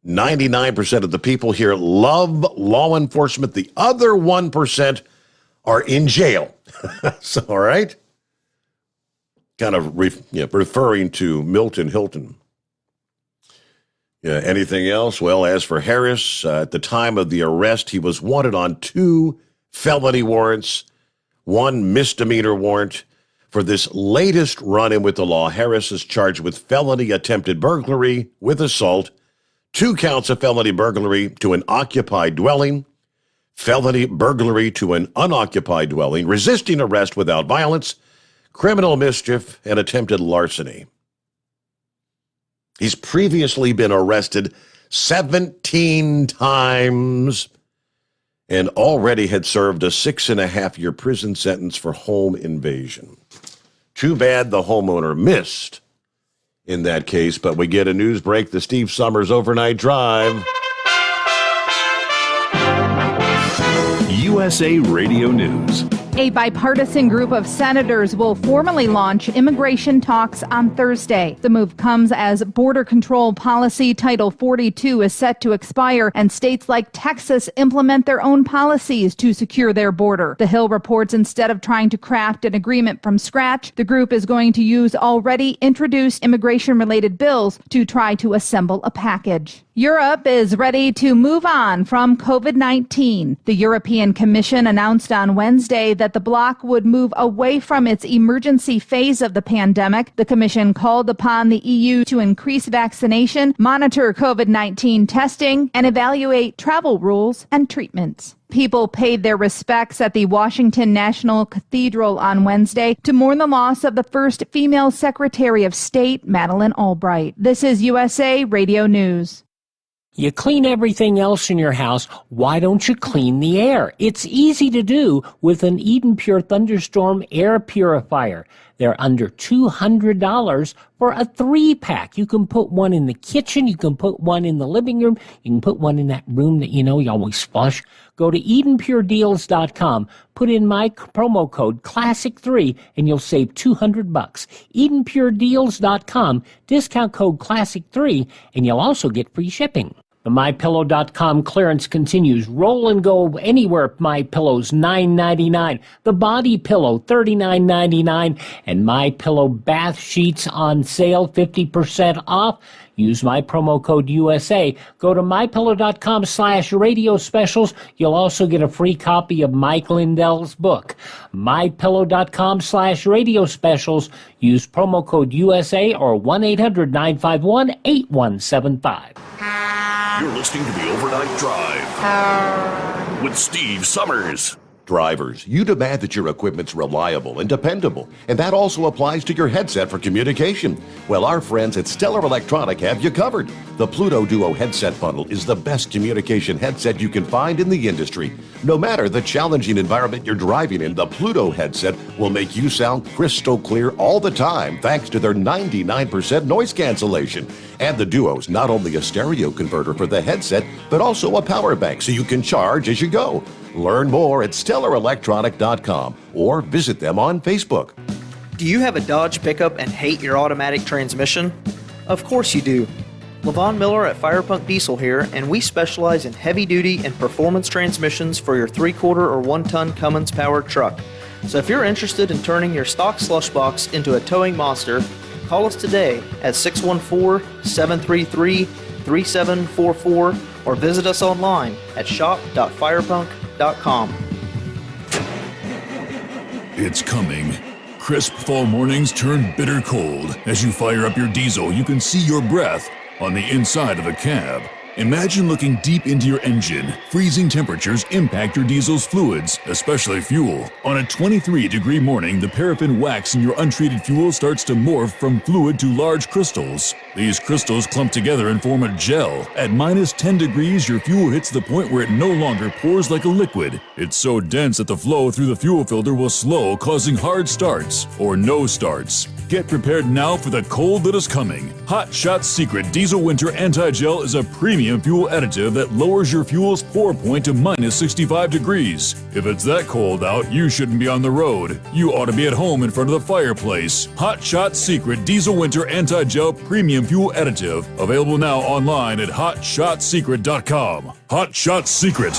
99% of the people here love law enforcement. The other 1% are in jail. So, all right? Kind of referring to Milton Hilton. Anything else? Well, as for Harris, at the time of the arrest, he was wanted on 2 felony warrants, 1 misdemeanor warrant. For this latest run-in with the law, Harris is charged with felony attempted burglary with assault, 2 counts of felony burglary to an occupied dwelling, felony burglary to an unoccupied dwelling, resisting arrest without violence, criminal mischief, and attempted larceny. He's previously been arrested 17 times and already had served a 6.5-year prison sentence for home invasion. Too bad the homeowner missed in that case, but we get a news break, the Steve Sommers Overnight Drive. USA Radio News. A bipartisan group of senators will formally launch immigration talks on Thursday. The move comes as border control policy Title 42 is set to expire and states like Texas implement their own policies to secure their border. The Hill reports instead of trying to craft an agreement from scratch, the group is going to use already introduced immigration-related bills to try to assemble a package. Europe is ready to move on from COVID-19. The European Commission announced on Wednesday that the bloc would move away from its emergency phase of the pandemic. The Commission called upon the EU to increase vaccination, monitor COVID-19 testing, and evaluate travel rules and treatments. People paid their respects at the Washington National Cathedral on Wednesday to mourn the loss of the first female Secretary of State, Madeleine Albright. This is USA Radio News. You clean everything else in your house, why don't you clean the air? It's easy to do with an Eden Pure Thunderstorm air purifier. They're under $200 for a 3-pack. You can put one in the kitchen, you can put one in the living room, you can put one in that room that you always flush. Go to EdenPureDeals.com, put in my promo code CLASSIC3 and you'll save $200. EdenPureDeals.com, discount code CLASSIC3, and you'll also get free shipping. The MyPillow.com clearance continues. Roll and go anywhere. MyPillow's $9.99. The Body Pillow $39.99. And MyPillow bath sheets on sale 50% off. Use my promo code USA. Go to MyPillow.com/radio specials. You'll also get a free copy of Mike Lindell's book. MyPillow.com/radio specials. Use promo code USA or 1-800-951-8175. You're listening to the Overnight Drive with Steve Sommers. Drivers, you demand that your equipment's reliable and dependable, and that also applies to your headset for communication. Well, our friends at Stellar Electronic have you covered. The Pluto Duo headset bundle is the best communication headset you can find in the industry. No matter the challenging environment you're driving in, the Pluto headset will make you sound crystal clear all the time thanks to their 99% noise cancellation. And the Duo's not only a stereo converter for the headset, but also a power bank so you can charge as you go. Learn more at StellarElectronic.com or visit them on Facebook. Do you have a Dodge pickup and hate your automatic transmission? Of course you do. LaVon Miller at Firepunk Diesel here, and we specialize in heavy-duty and performance transmissions for your 3-quarter or 1-ton Cummins-powered truck. So if you're interested in turning your stock slush box into a towing monster, call us today at 614-733-3744 or visit us online at shop.firepunk.com. It's coming. Crisp fall mornings turn bitter cold. As you fire up your diesel, you can see your breath on the inside of the cab. Imagine looking deep into your engine. Freezing temperatures impact your diesel's fluids, especially fuel. On a 23-degree morning, the paraffin wax in your untreated fuel starts to morph from fluid to large crystals. These crystals clump together and form a gel. At minus 10 degrees, your fuel hits the point where it no longer pours like a liquid. It's so dense that the flow through the fuel filter will slow, causing hard starts or no starts. Get prepared now for the cold that is coming. Hot Shot Secret Diesel Winter Anti-Gel is a premium fuel additive that lowers your fuel's pour point to minus 65 degrees. If it's that cold out, you shouldn't be on the road. You ought to be at home in front of the fireplace. Hot Shot Secret Diesel Winter Anti-Gel Premium Fuel Additive. Available now online at hotshotsecret.com. Hot Shot Secret.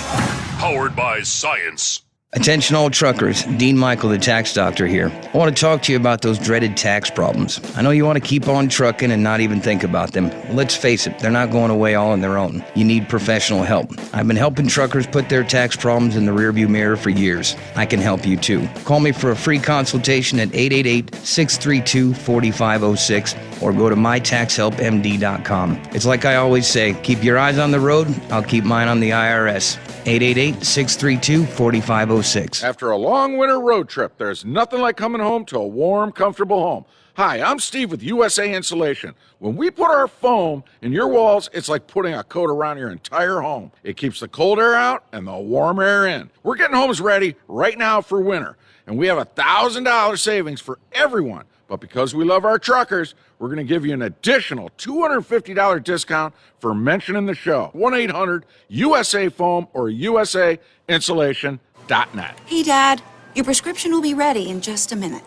Powered by science. Attention all truckers, Dean Michael, the tax doctor here. I want to talk to you about those dreaded tax problems. I know you want to keep on trucking and not even think about them. Well, let's face it, they're not going away all on their own. You need professional help. I've been helping truckers put their tax problems in the rearview mirror for years. I can help you too. Call me for a free consultation at 888-632-4506 or go to mytaxhelpmd.com. It's like I always say, keep your eyes on the road, I'll keep mine on the IRS. 888-632-4506. After a long winter road trip, there's nothing like coming home to a warm, comfortable home. Hi, I'm Steve with USA Insulation. When we put our foam in your walls, it's like putting a coat around your entire home. It keeps the cold air out and the warm air in. We're getting homes ready right now for winter, and we have $1,000 savings for everyone. But because we love our truckers, we're going to give you an additional $250 discount for mentioning the show. 1-800-USA-FOAM or USAinsulation.net. Hey, Dad, your prescription will be ready in just a minute.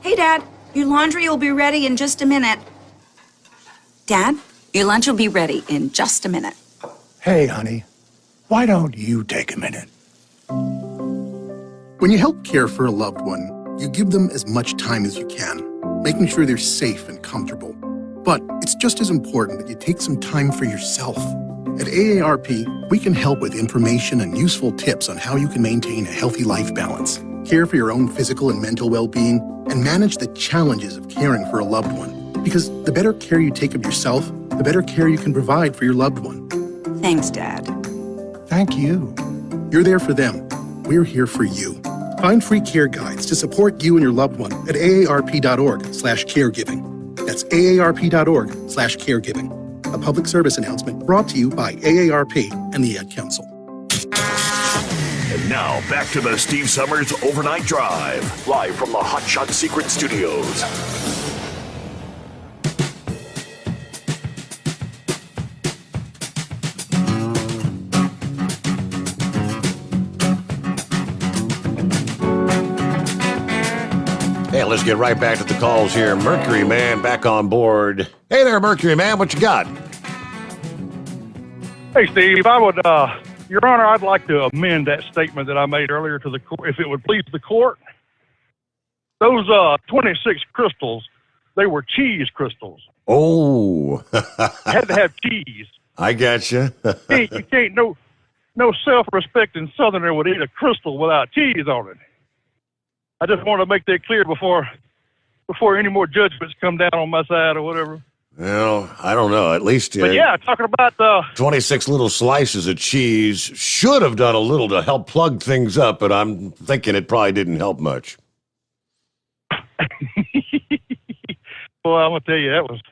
Hey, Dad, your laundry will be ready in just a minute. Dad, your lunch will be ready in just a minute. Hey, honey, why don't you take a minute? When you help care for a loved one, you give them as much time as you can, making sure they're safe and comfortable. But it's just as important that you take some time for yourself. At AARP, we can help with information and useful tips on how you can maintain a healthy life balance, care for your own physical and mental well-being, and manage the challenges of caring for a loved one. Because the better care you take of yourself, the better care you can provide for your loved one. Thanks, Dad. Thank you. You're there for them. We're here for you. Find free care guides to support you and your loved one at aarp.org/caregiving. That's aarp.org/caregiving. A public service announcement brought to you by AARP and the Ad Council. And now back to the Steve Sommers Overnight Drive, live from the Hot Shot Secret Studios. Hey, let's get right back to the calls here. Mercury Man back on board. Hey there, Mercury Man, what you got? Hey, Steve, I would, Your Honor, I'd like to amend that statement that I made earlier to the court, if it would please the court. Those 26 crystals, they were cheese crystals. Oh. Had to have cheese. I gotcha. You can't, no self-respecting Southerner would eat a crystal without cheese on it. I just want to make that clear before any more judgments come down on my side or whatever. Well, I don't know. At least, But yeah, talking about 26 little slices of cheese should have done a little to help plug things up, but I'm thinking it probably didn't help much. Well, I'm gonna tell you that was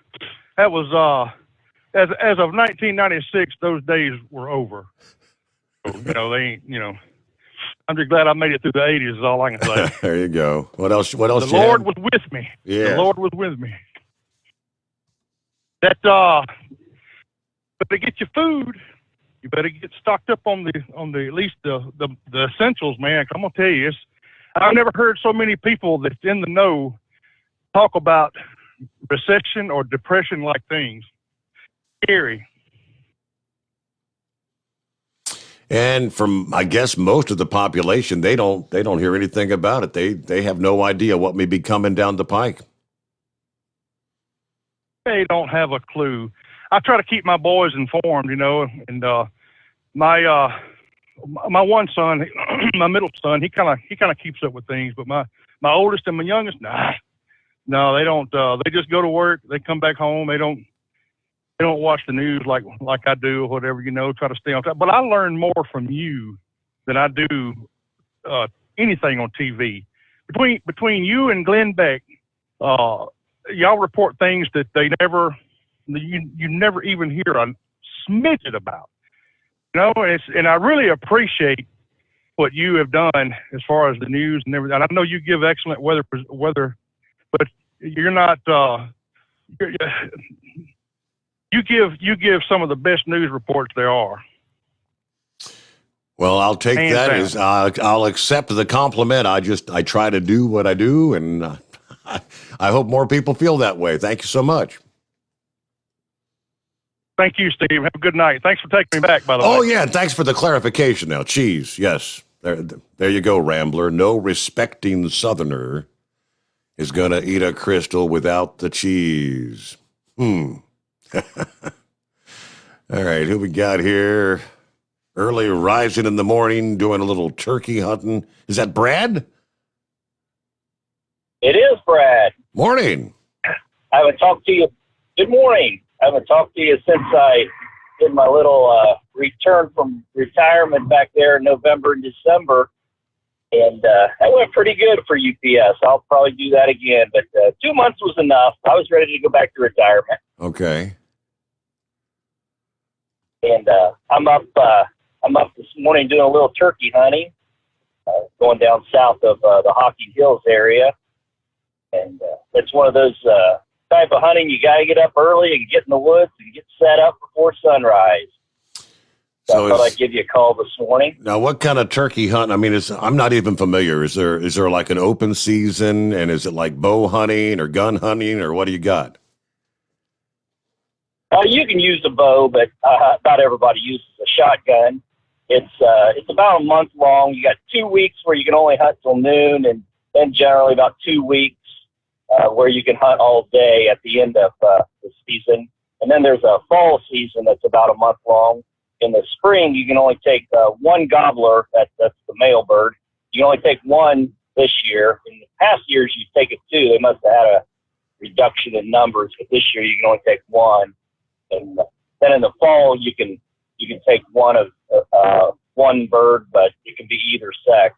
as of 1996, those days were over. So, they ain't. I'm just glad I made it through the 80s. Is all I can say. There you go. What else? The Lord was with me. Yeah. The Lord was with me. But to get your food, you better get stocked up on the at least the essentials, man. I'm gonna tell you, I've never heard so many people that's in the know talk about recession or depression like things. Scary. And from, I guess, most of the population, they don't hear anything about it. They have no idea what may be coming down the pike. They don't have a clue. I try to keep my boys informed, and my one son, my middle son, he kind of keeps up with things, but my oldest and my youngest, no, they don't. They just go to work. They come back home. They don't. they don't watch the news like I do or whatever, try to stay on top. But I learn more from you than I do anything on TV. Between you and Glenn Beck, y'all report things that you never even hear a smidget about. And I really appreciate what you have done as far as the news and everything. I know you give excellent weather, but you're not. You give some of the best news reports there are. Well, I'll take Hands that down. as I'll accept the compliment. I try to do what I do, and I hope more people feel that way. Thank you so much. Thank you, Steve. Have a good night. Thanks for taking me back, by the way. Oh, yeah, thanks for the clarification now. Cheese, yes. There you go, Rambler. No respecting Southerner is going to eat a Crystal without the cheese. All right, who we got here? Early rising in the morning, doing a little turkey hunting. Is that Brad? It is Brad. Morning. I haven't talked to you. Good morning. I haven't talked to you since I did my little return from retirement back there in November and December. And that went pretty good for UPS. I'll probably do that again. But 2 months was enough. I was ready to go back to retirement. Okay. And I'm up this morning doing a little turkey hunting, going down south of the Hocking Hills area. And it's one of those type of hunting you got to get up early and get in the woods and get set up before sunrise. So I thought I'd give you a call this morning. Now, what kind of turkey hunt? I mean, I'm not even familiar. Is there like an open season, and is it like bow hunting or gun hunting, or what do you got? You can use a bow, but not everybody uses a shotgun. It's about a month long. You got 2 weeks where you can only hunt till noon, and then generally about 2 weeks where you can hunt all day at the end of the season. And then there's a fall season that's about a month long. In the spring, you can only take one gobbler. That's the male bird. You can only take one this year. In the past years, you've taken two. They must have had a reduction in numbers, but this year you can only take one. And then in the fall, you can take one bird, but it can be either sex.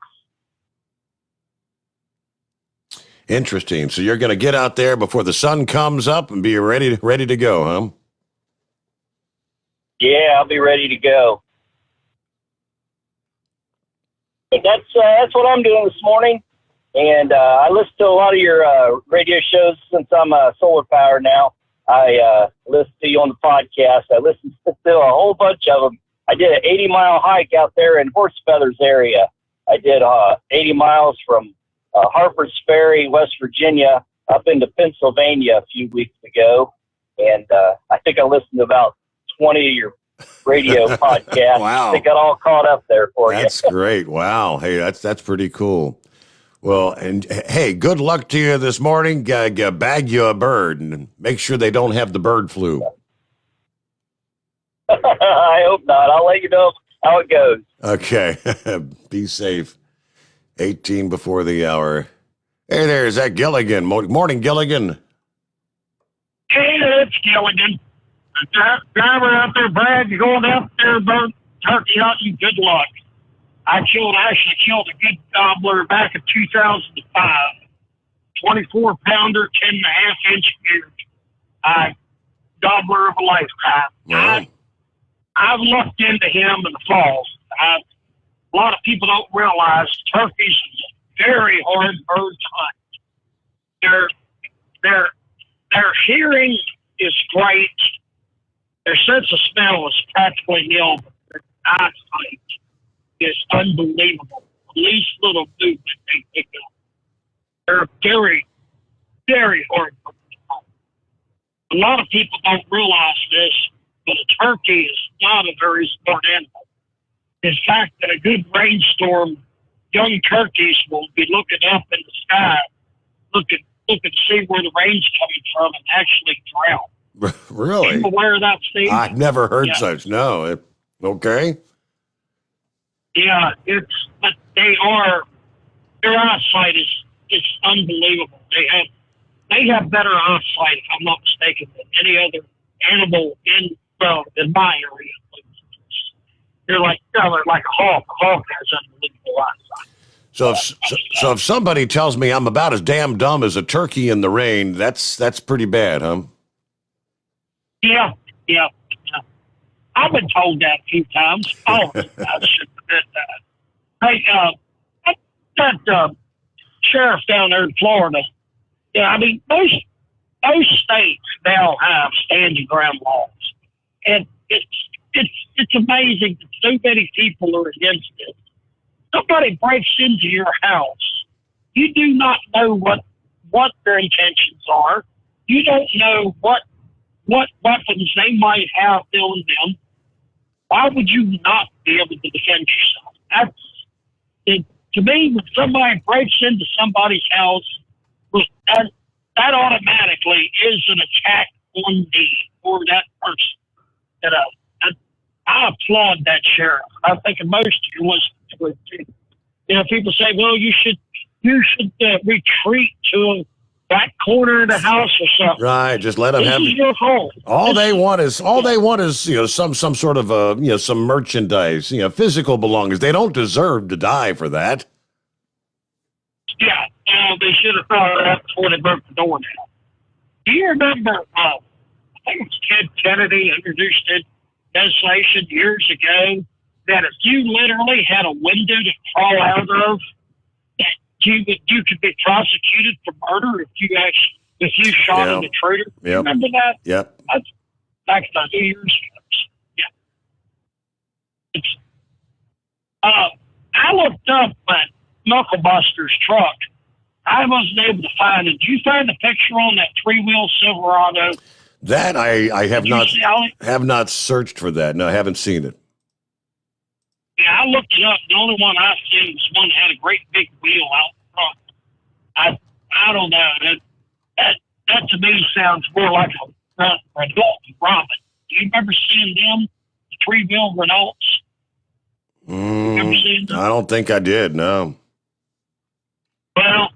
Interesting. So you're going to get out there before the sun comes up and be ready to go, huh? Yeah, I'll be ready to go. But that's what I'm doing this morning. And I listen to a lot of your radio shows since I'm solar powered now. I listen to you on the podcast. I listen to a whole bunch of them. I did an 80-mile hike out there in Horse Feathers area. I did 80 miles from Harper's Ferry, West Virginia, up into Pennsylvania a few weeks ago. And I think I listened to about 20 of your radio podcasts. Wow. They got all caught up there for you. That's great. Wow. Hey, that's pretty cool. Well, and hey, good luck to you this morning. Bag you a bird and make sure they don't have the bird flu. I hope not. I'll let you know how it goes. Okay. Be safe. 18 before the hour. Hey there, is that Gilligan? Morning, Gilligan. Hey, it's Gilligan. Driver out there, Brad, you're going out there about turkey hunting. Good luck. I actually killed a good gobbler back in 2005. 24-pounder, 10.5-inch beard. Gobbler of a lifetime. Wow. I've looked into him in the falls. A lot of people don't realize turkeys is a very hard bird to hunt. Their hearing is great. Their sense of smell is practically nil, but their eyesight is unbelievable. The least little movement they pick up. They're very, very hard birds to hunt. A lot of people don't realize this, but a turkey is not a very smart animal. In fact, in a good rainstorm, young turkeys will be looking up in the sky, looking to see where the rain's coming from, and actually drown. Really? Are you aware of that, Steve? I've never heard Yeah. such. No. Okay. Yeah, but their eyesight is unbelievable. They have better eyesight, if I'm not mistaken, than any other animal in my area. They're like a hawk. A hawk has unbelievable eyesight. So if somebody tells me I'm about as damn dumb as a turkey in the rain, that's pretty bad, huh? Yeah. I've been told that a few times. Oh, I shouldn't have did that. Hey, that sheriff down there in Florida. Yeah, I mean, most states now have standing ground laws, and it's amazing that so many people are against it. Somebody breaks into your house, you do not know what their intentions are. You don't know what weapons they might have on them. Why would you not be able to defend yourself? To me, when somebody breaks into somebody's house, that automatically is an attack on me or that person. I applaud that sheriff. I think most of you listen to it too. People say, "Well, you should retreat to a back corner of the house or something." Right, just let them this have. Is your home. All they want is some sort of some merchandise, physical belongings. They don't deserve to die for that. Yeah, they should have thought of that before they broke the door down. Do you remember? I think it was Ted Kennedy introduced it. Legislation years ago that if you literally had a window to crawl out of, you could be prosecuted for murder if you shot an intruder. Yep. Remember that? Yep. That's back about 2 years ago. Yeah. I looked up at Knuckle Buster's truck. I wasn't able to find it. Did you find the picture on that 3-wheel Silverado? That I have not searched for that. No, I haven't seen it. Yeah, I looked it up. The only one I've seen was one that had a great big wheel out front. I don't know. That to me sounds more like a Renault Robin. Do you remember seeing them? The 3-wheel Renaults? Ever seen them? I don't think I did. No. Well,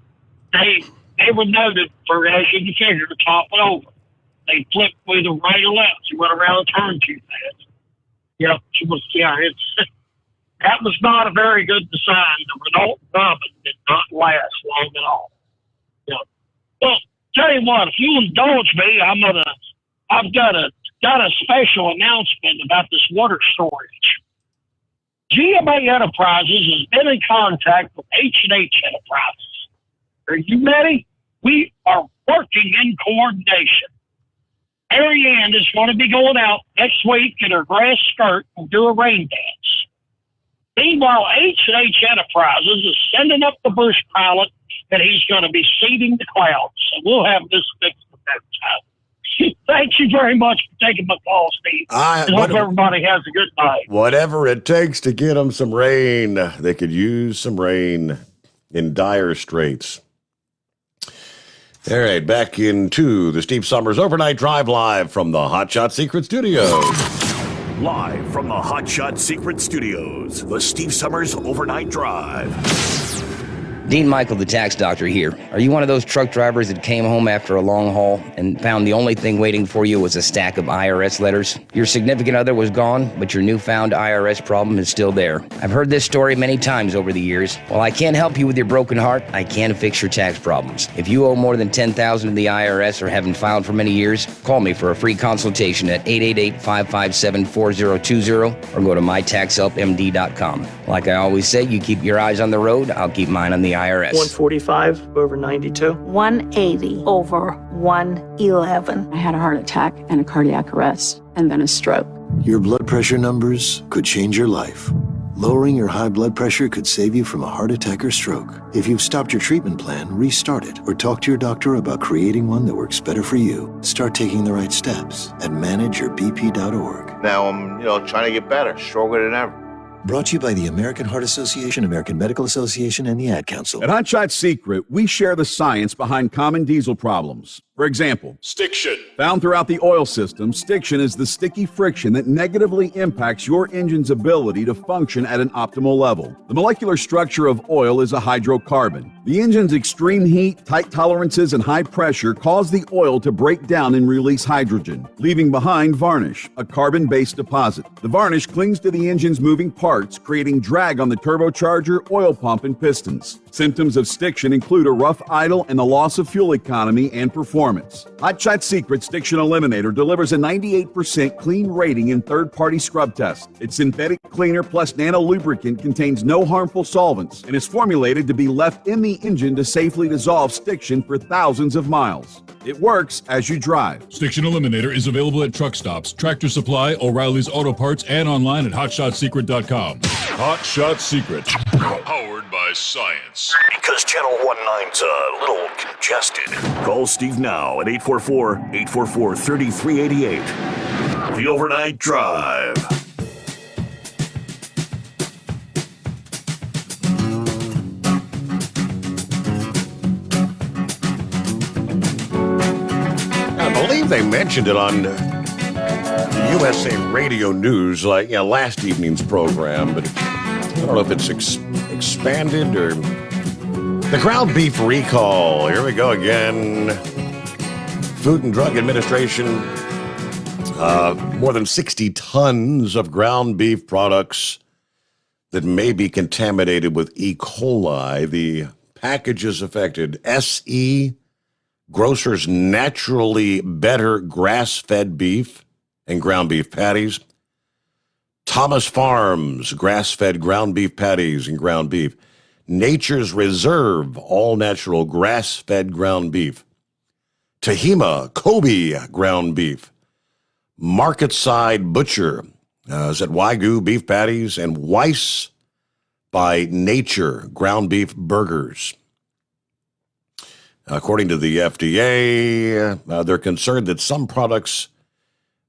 they were noted for, as you can figure, to top it over. They flipped either right or left. You went around the turn too fast. Yep, that was not a very good design. The Renault Robin did not last long at all. Yep. Well, tell you what, if you'll indulge me, I've got a special announcement about this water storage. GMA Enterprises has been in contact with H&H Enterprises. Are you ready? We are working in coordination. Mary Ann is going to be going out next week in her grass skirt and do a rain dance. Meanwhile, H&H Enterprises is sending up the Bush pilot, and he's going to be seeding the clouds. So we'll have this fixed at that time. Thank you very much for taking my call, Steve. I hope everybody has a good night. Whatever it takes to get them some rain. They could use some rain in dire straits. All right, back into the Steve Sommers Overnight Drive live from the Hotshot Secret Studios. Live from the Hotshot Secret Studios, the Steve Sommers Overnight Drive. Dean Michael, the tax doctor here. Are you one of those truck drivers that came home after a long haul and found the only thing waiting for you was a stack of IRS letters? Your significant other was gone, but your newfound IRS problem is still there. I've heard this story many times over the years. While I can't help you with your broken heart, I can fix your tax problems. If you owe more than $10,000 to the IRS or haven't filed for many years, call me for a free consultation at 888-557-4020 or go to mytaxhelpmd.com. Like I always say, you keep your eyes on the road, I'll keep mine on the IRS. 145 over 92. 180 over 111. I had a heart attack and a cardiac arrest, and then a stroke. Your blood pressure numbers could change your life. Lowering your high blood pressure could save you from a heart attack or stroke. If you've stopped your treatment plan, restart it or talk to your doctor about creating one that works better for you. Start taking the right steps at manageyourbp.org. Now I'm, trying to get better, stronger than ever. Brought to you by the American Heart Association, American Medical Association, and the Ad Council. At Hotshot Secret, we share the science behind common diesel problems. For example, Stiction. found throughout the oil system, stiction is the sticky friction that negatively impacts your engine's ability to function at an optimal level. The molecular structure of oil is a hydrocarbon. The engine's extreme heat, tight tolerances, and high pressure cause the oil to break down and release hydrogen, leaving behind varnish, a carbon-based deposit. The varnish clings to the engine's moving parts, creating drag on the turbocharger, oil pump, and pistons. Symptoms of stiction include a rough idle and the loss of fuel economy and performance. Hot Shot Secret Stiction Eliminator delivers a 98% clean rating in third-party scrub tests. Its synthetic cleaner plus nano lubricant contains no harmful solvents and is formulated to be left in the engine to safely dissolve stiction for thousands of miles. It works as you drive. Stiction Eliminator is available at truck stops, Tractor Supply, O'Reilly's Auto Parts, and online at hotshotsecret.com. Hot Shot Secret. Powered by science. Because Channel 19's a little congested. Call Steve now at 844-844-3388. The Overnight Drive. I believe they mentioned it on USA Radio News, last evening's program, but I don't know if it's expanded or... The ground beef recall. Here we go again. Food and Drug Administration, more than 60 tons of ground beef products that may be contaminated with E. coli. The packages affected: SE, Grocers Naturally Better grass-fed beef and ground beef patties; Thomas Farms grass-fed ground beef patties and ground beef; Nature's Reserve all-natural grass-fed ground beef; Tehima Kobe ground beef; Market Side Butcher is at Wagyu beef patties; and Weiss by Nature ground beef burgers. According to the FDA, they're concerned that some products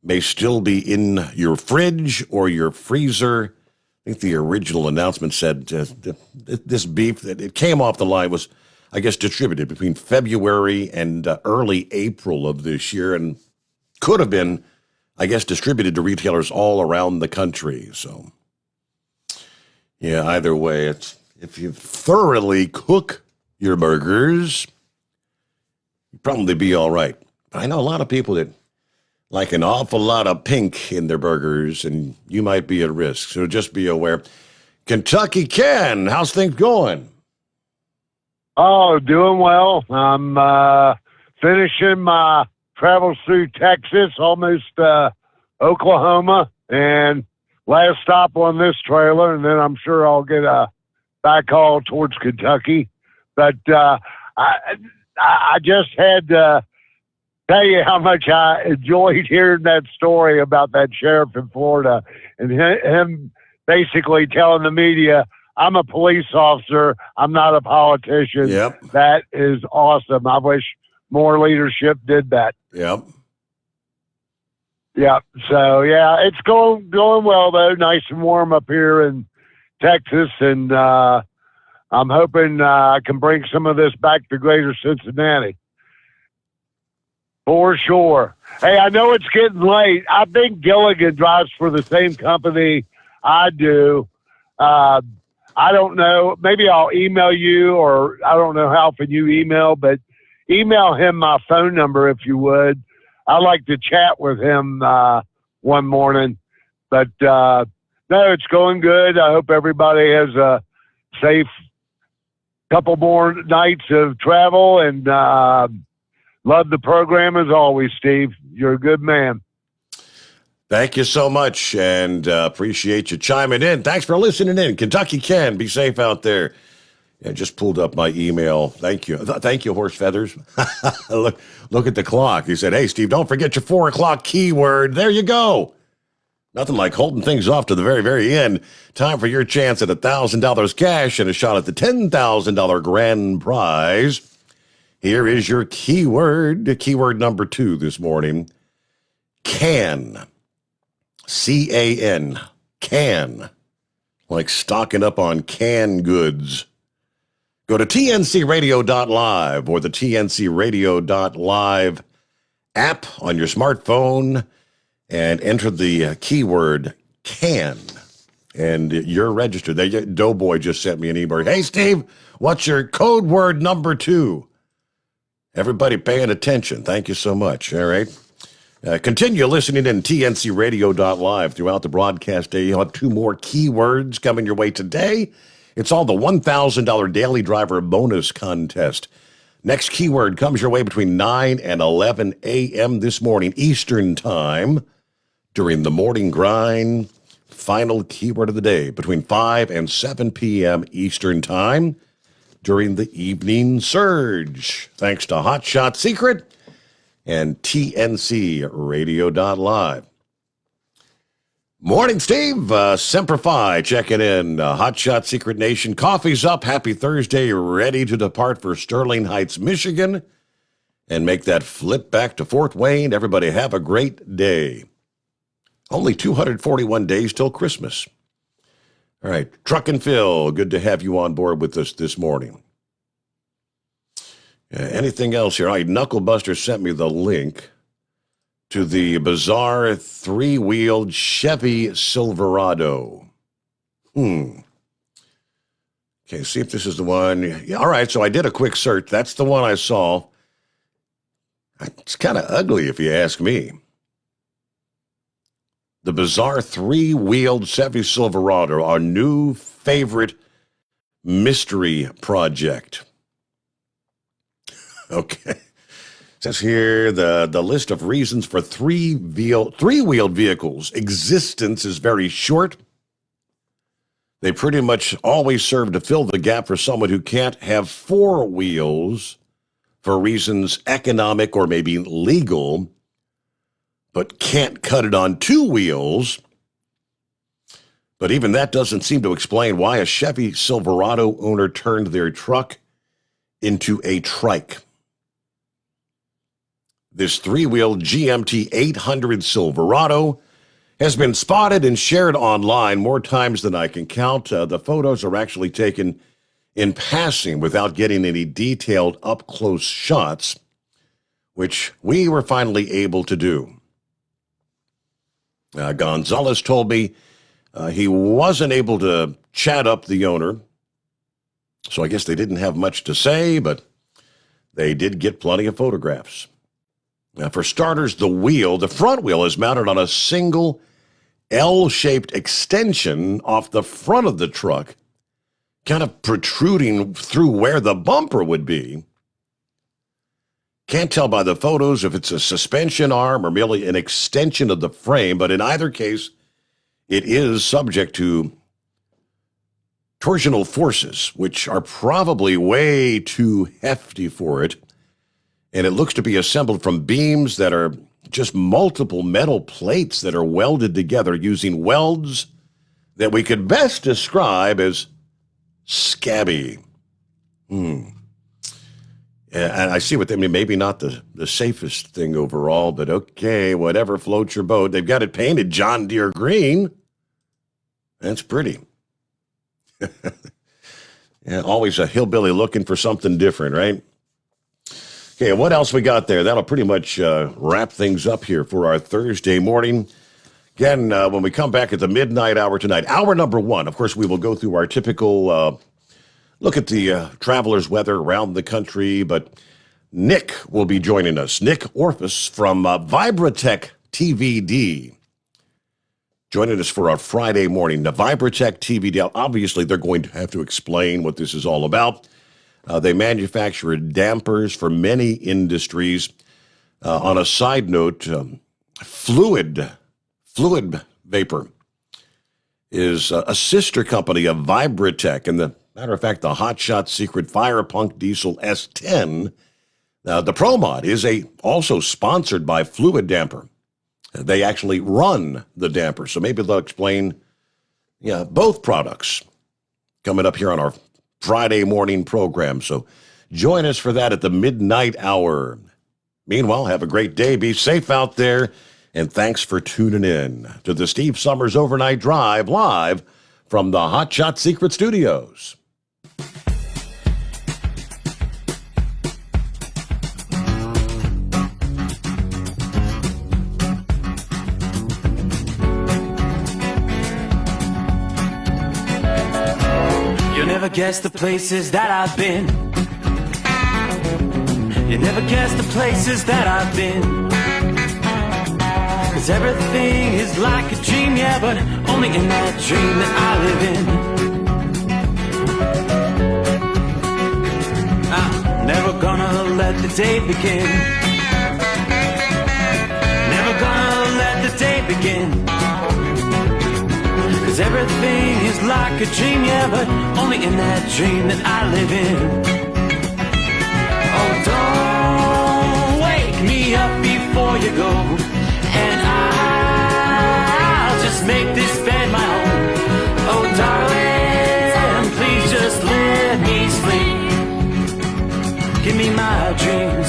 may still be in your fridge or your freezer. I think the original announcement said this beef that it came off the line was, I guess, distributed between February and early April of this year, and could have been, I guess, distributed to retailers all around the country. So, yeah, either way, it's if you thoroughly cook your burgers, you'd probably be all right. I know a lot of people that like an awful lot of pink in their burgers, and you might be at risk, so just be aware. Kentucky Ken, how's things going? Oh, doing well. I'm finishing my travels through Texas, almost Oklahoma, and last stop on this trailer, and then I'm sure I'll get a back haul towards Kentucky. But I just had to tell you how much I enjoyed hearing that story about that sheriff in Florida and him basically telling the media, I'm a police officer, I'm not a politician. Yep. That is awesome. I wish more leadership did that. Yep. Yeah. So, yeah, it's going well, though. Nice and warm up here in Texas. And I'm hoping I can bring some of this back to greater Cincinnati. For sure. Hey, I know it's getting late. I think Gilligan drives for the same company I do. I don't know. Maybe I'll email you, or I don't know how often you email, but email him my phone number if you would. I like to chat with him one morning. But no, it's going good. I hope everybody has a safe couple more nights of travel, and love the program as always, Steve. You're a good man. Thank you so much, and appreciate you chiming in. Thanks for listening in. Kentucky Ken, be safe out there. Yeah, just pulled up my email. Thank you. Thank you, Horse Feathers. Look at the clock. He said, hey, Steve, don't forget your 4 o'clock keyword. There you go. Nothing like holding things off to the very, very end. Time for your chance at $1,000 cash and a shot at the $10,000 grand prize. Here is your keyword. Keyword number 2 this morning. Can. C-A-N. Can. Like stocking up on canned goods. Go to tncradio.live or the tncradio.live app on your smartphone and enter the keyword CAN. And you're registered. Doughboy just sent me an email. Hey, Steve, what's your code word number 2? Everybody paying attention. Thank you so much. All right. Continue listening in tncradio.live throughout the broadcast day. You'll have 2 more keywords coming your way today. It's all the $1,000 Daily Driver Bonus Contest. Next keyword comes your way between 9 and 11 a.m. this morning, Eastern Time, during the morning grind. Final keyword of the day, between 5 and 7 p.m. Eastern Time, during the evening surge. Thanks to Hot Shot Secret and tncradio.live. Morning, Steve. Semper Fi checking in. Hot Shot Secret Nation. Coffee's up. Happy Thursday. Ready to depart for Sterling Heights, Michigan, and make that flip back to Fort Wayne. Everybody have a great day. Only 241 days till Christmas. All right. Truck and Phil, good to have you on board with us this morning. Anything else here? All right, Knucklebuster sent me the link to the bizarre 3-wheeled Chevy Silverado. Okay, see if this is the one. Yeah, all right, so I did a quick search. That's the one I saw. It's kind of ugly if you ask me. The bizarre 3-wheeled Chevy Silverado, our new favorite mystery project. Okay. It says here the list of reasons for three-wheeled vehicles' existence is very short. They pretty much always serve to fill the gap for someone who can't have 4 wheels for reasons economic or maybe legal, but can't cut it on 2 wheels. But even that doesn't seem to explain why a Chevy Silverado owner turned their truck into a trike. This 3-wheel GMT 800 Silverado has been spotted and shared online more times than I can count. The photos are actually taken in passing without getting any detailed up-close shots, which we were finally able to do. Gonzalez told me he wasn't able to chat up the owner, so I guess they didn't have much to say, but they did get plenty of photographs. Now, for starters, the front wheel is mounted on a single L-shaped extension off the front of the truck, kind of protruding through where the bumper would be. Can't tell by the photos if it's a suspension arm or merely an extension of the frame, but in either case, it is subject to torsional forces, which are probably way too hefty for it. And it looks to be assembled from beams that are just multiple metal plates that are welded together using welds that we could best describe as scabby. And I see what they mean. Maybe not the safest thing overall, but okay, whatever floats your boat. They've got it painted John Deere green. That's pretty. Yeah, always a hillbilly looking for something different, right? Okay, what else we got there? That'll pretty much wrap things up here for our Thursday morning. Again, when we come back at the midnight hour tonight, hour number 1, of course, we will go through our typical look at the traveler's weather around the country, but Nick will be joining us. Nick Orphis from Vibratech TVD. Joining us for our Friday morning. The Vibratech TVD, obviously they're going to have to explain what this is all about. They manufacture dampers for many industries. On a side note, Fluid Vapor is a sister company of Vibratech, and the matter of fact, the Hot Shot Secret Fire Punk Diesel S10, the Pro Mod, is also sponsored by Fluid Damper. They actually run the damper, so maybe they'll explain both products coming up here on our Friday morning program. So join us for that at the midnight hour. Meanwhile, have a great day. Be safe out there, and thanks for tuning in to the Steve Sommers Overnight Drive live from the Hot Shot Secret Studios. guess the places that I've been. You never guess the places that I've been. 'Cause everything is like a dream, yeah, but only in that dream that I live in. I'm never gonna let the day begin. Never gonna let the day begin. 'Cause everything is like a dream, yeah, but only in that dream that I live in. Oh, don't wake me up before you go, and I'll just make this bed my home. Oh, darling, please just let me sleep. Give me my dreams.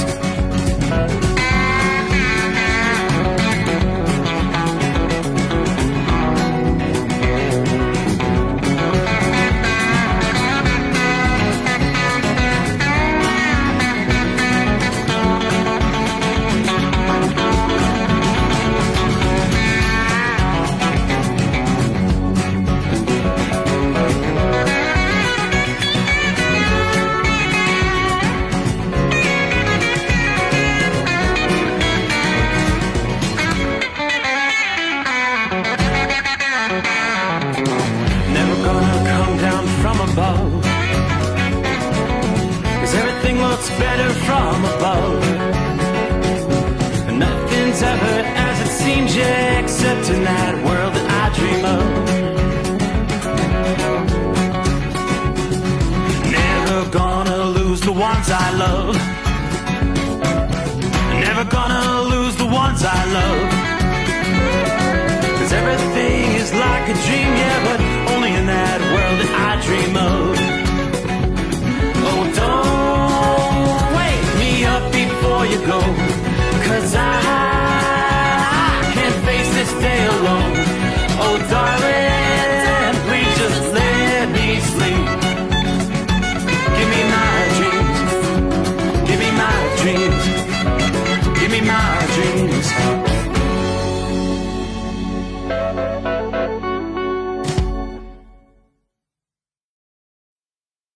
Better from above. Nothing's ever as it seems, yeah, except in that world that I dream of. Never gonna lose the ones I love. Never gonna lose the ones I love. 'Cause everything is like a dream, yeah, but only in that world that I dream of. Oh, don't up before you go.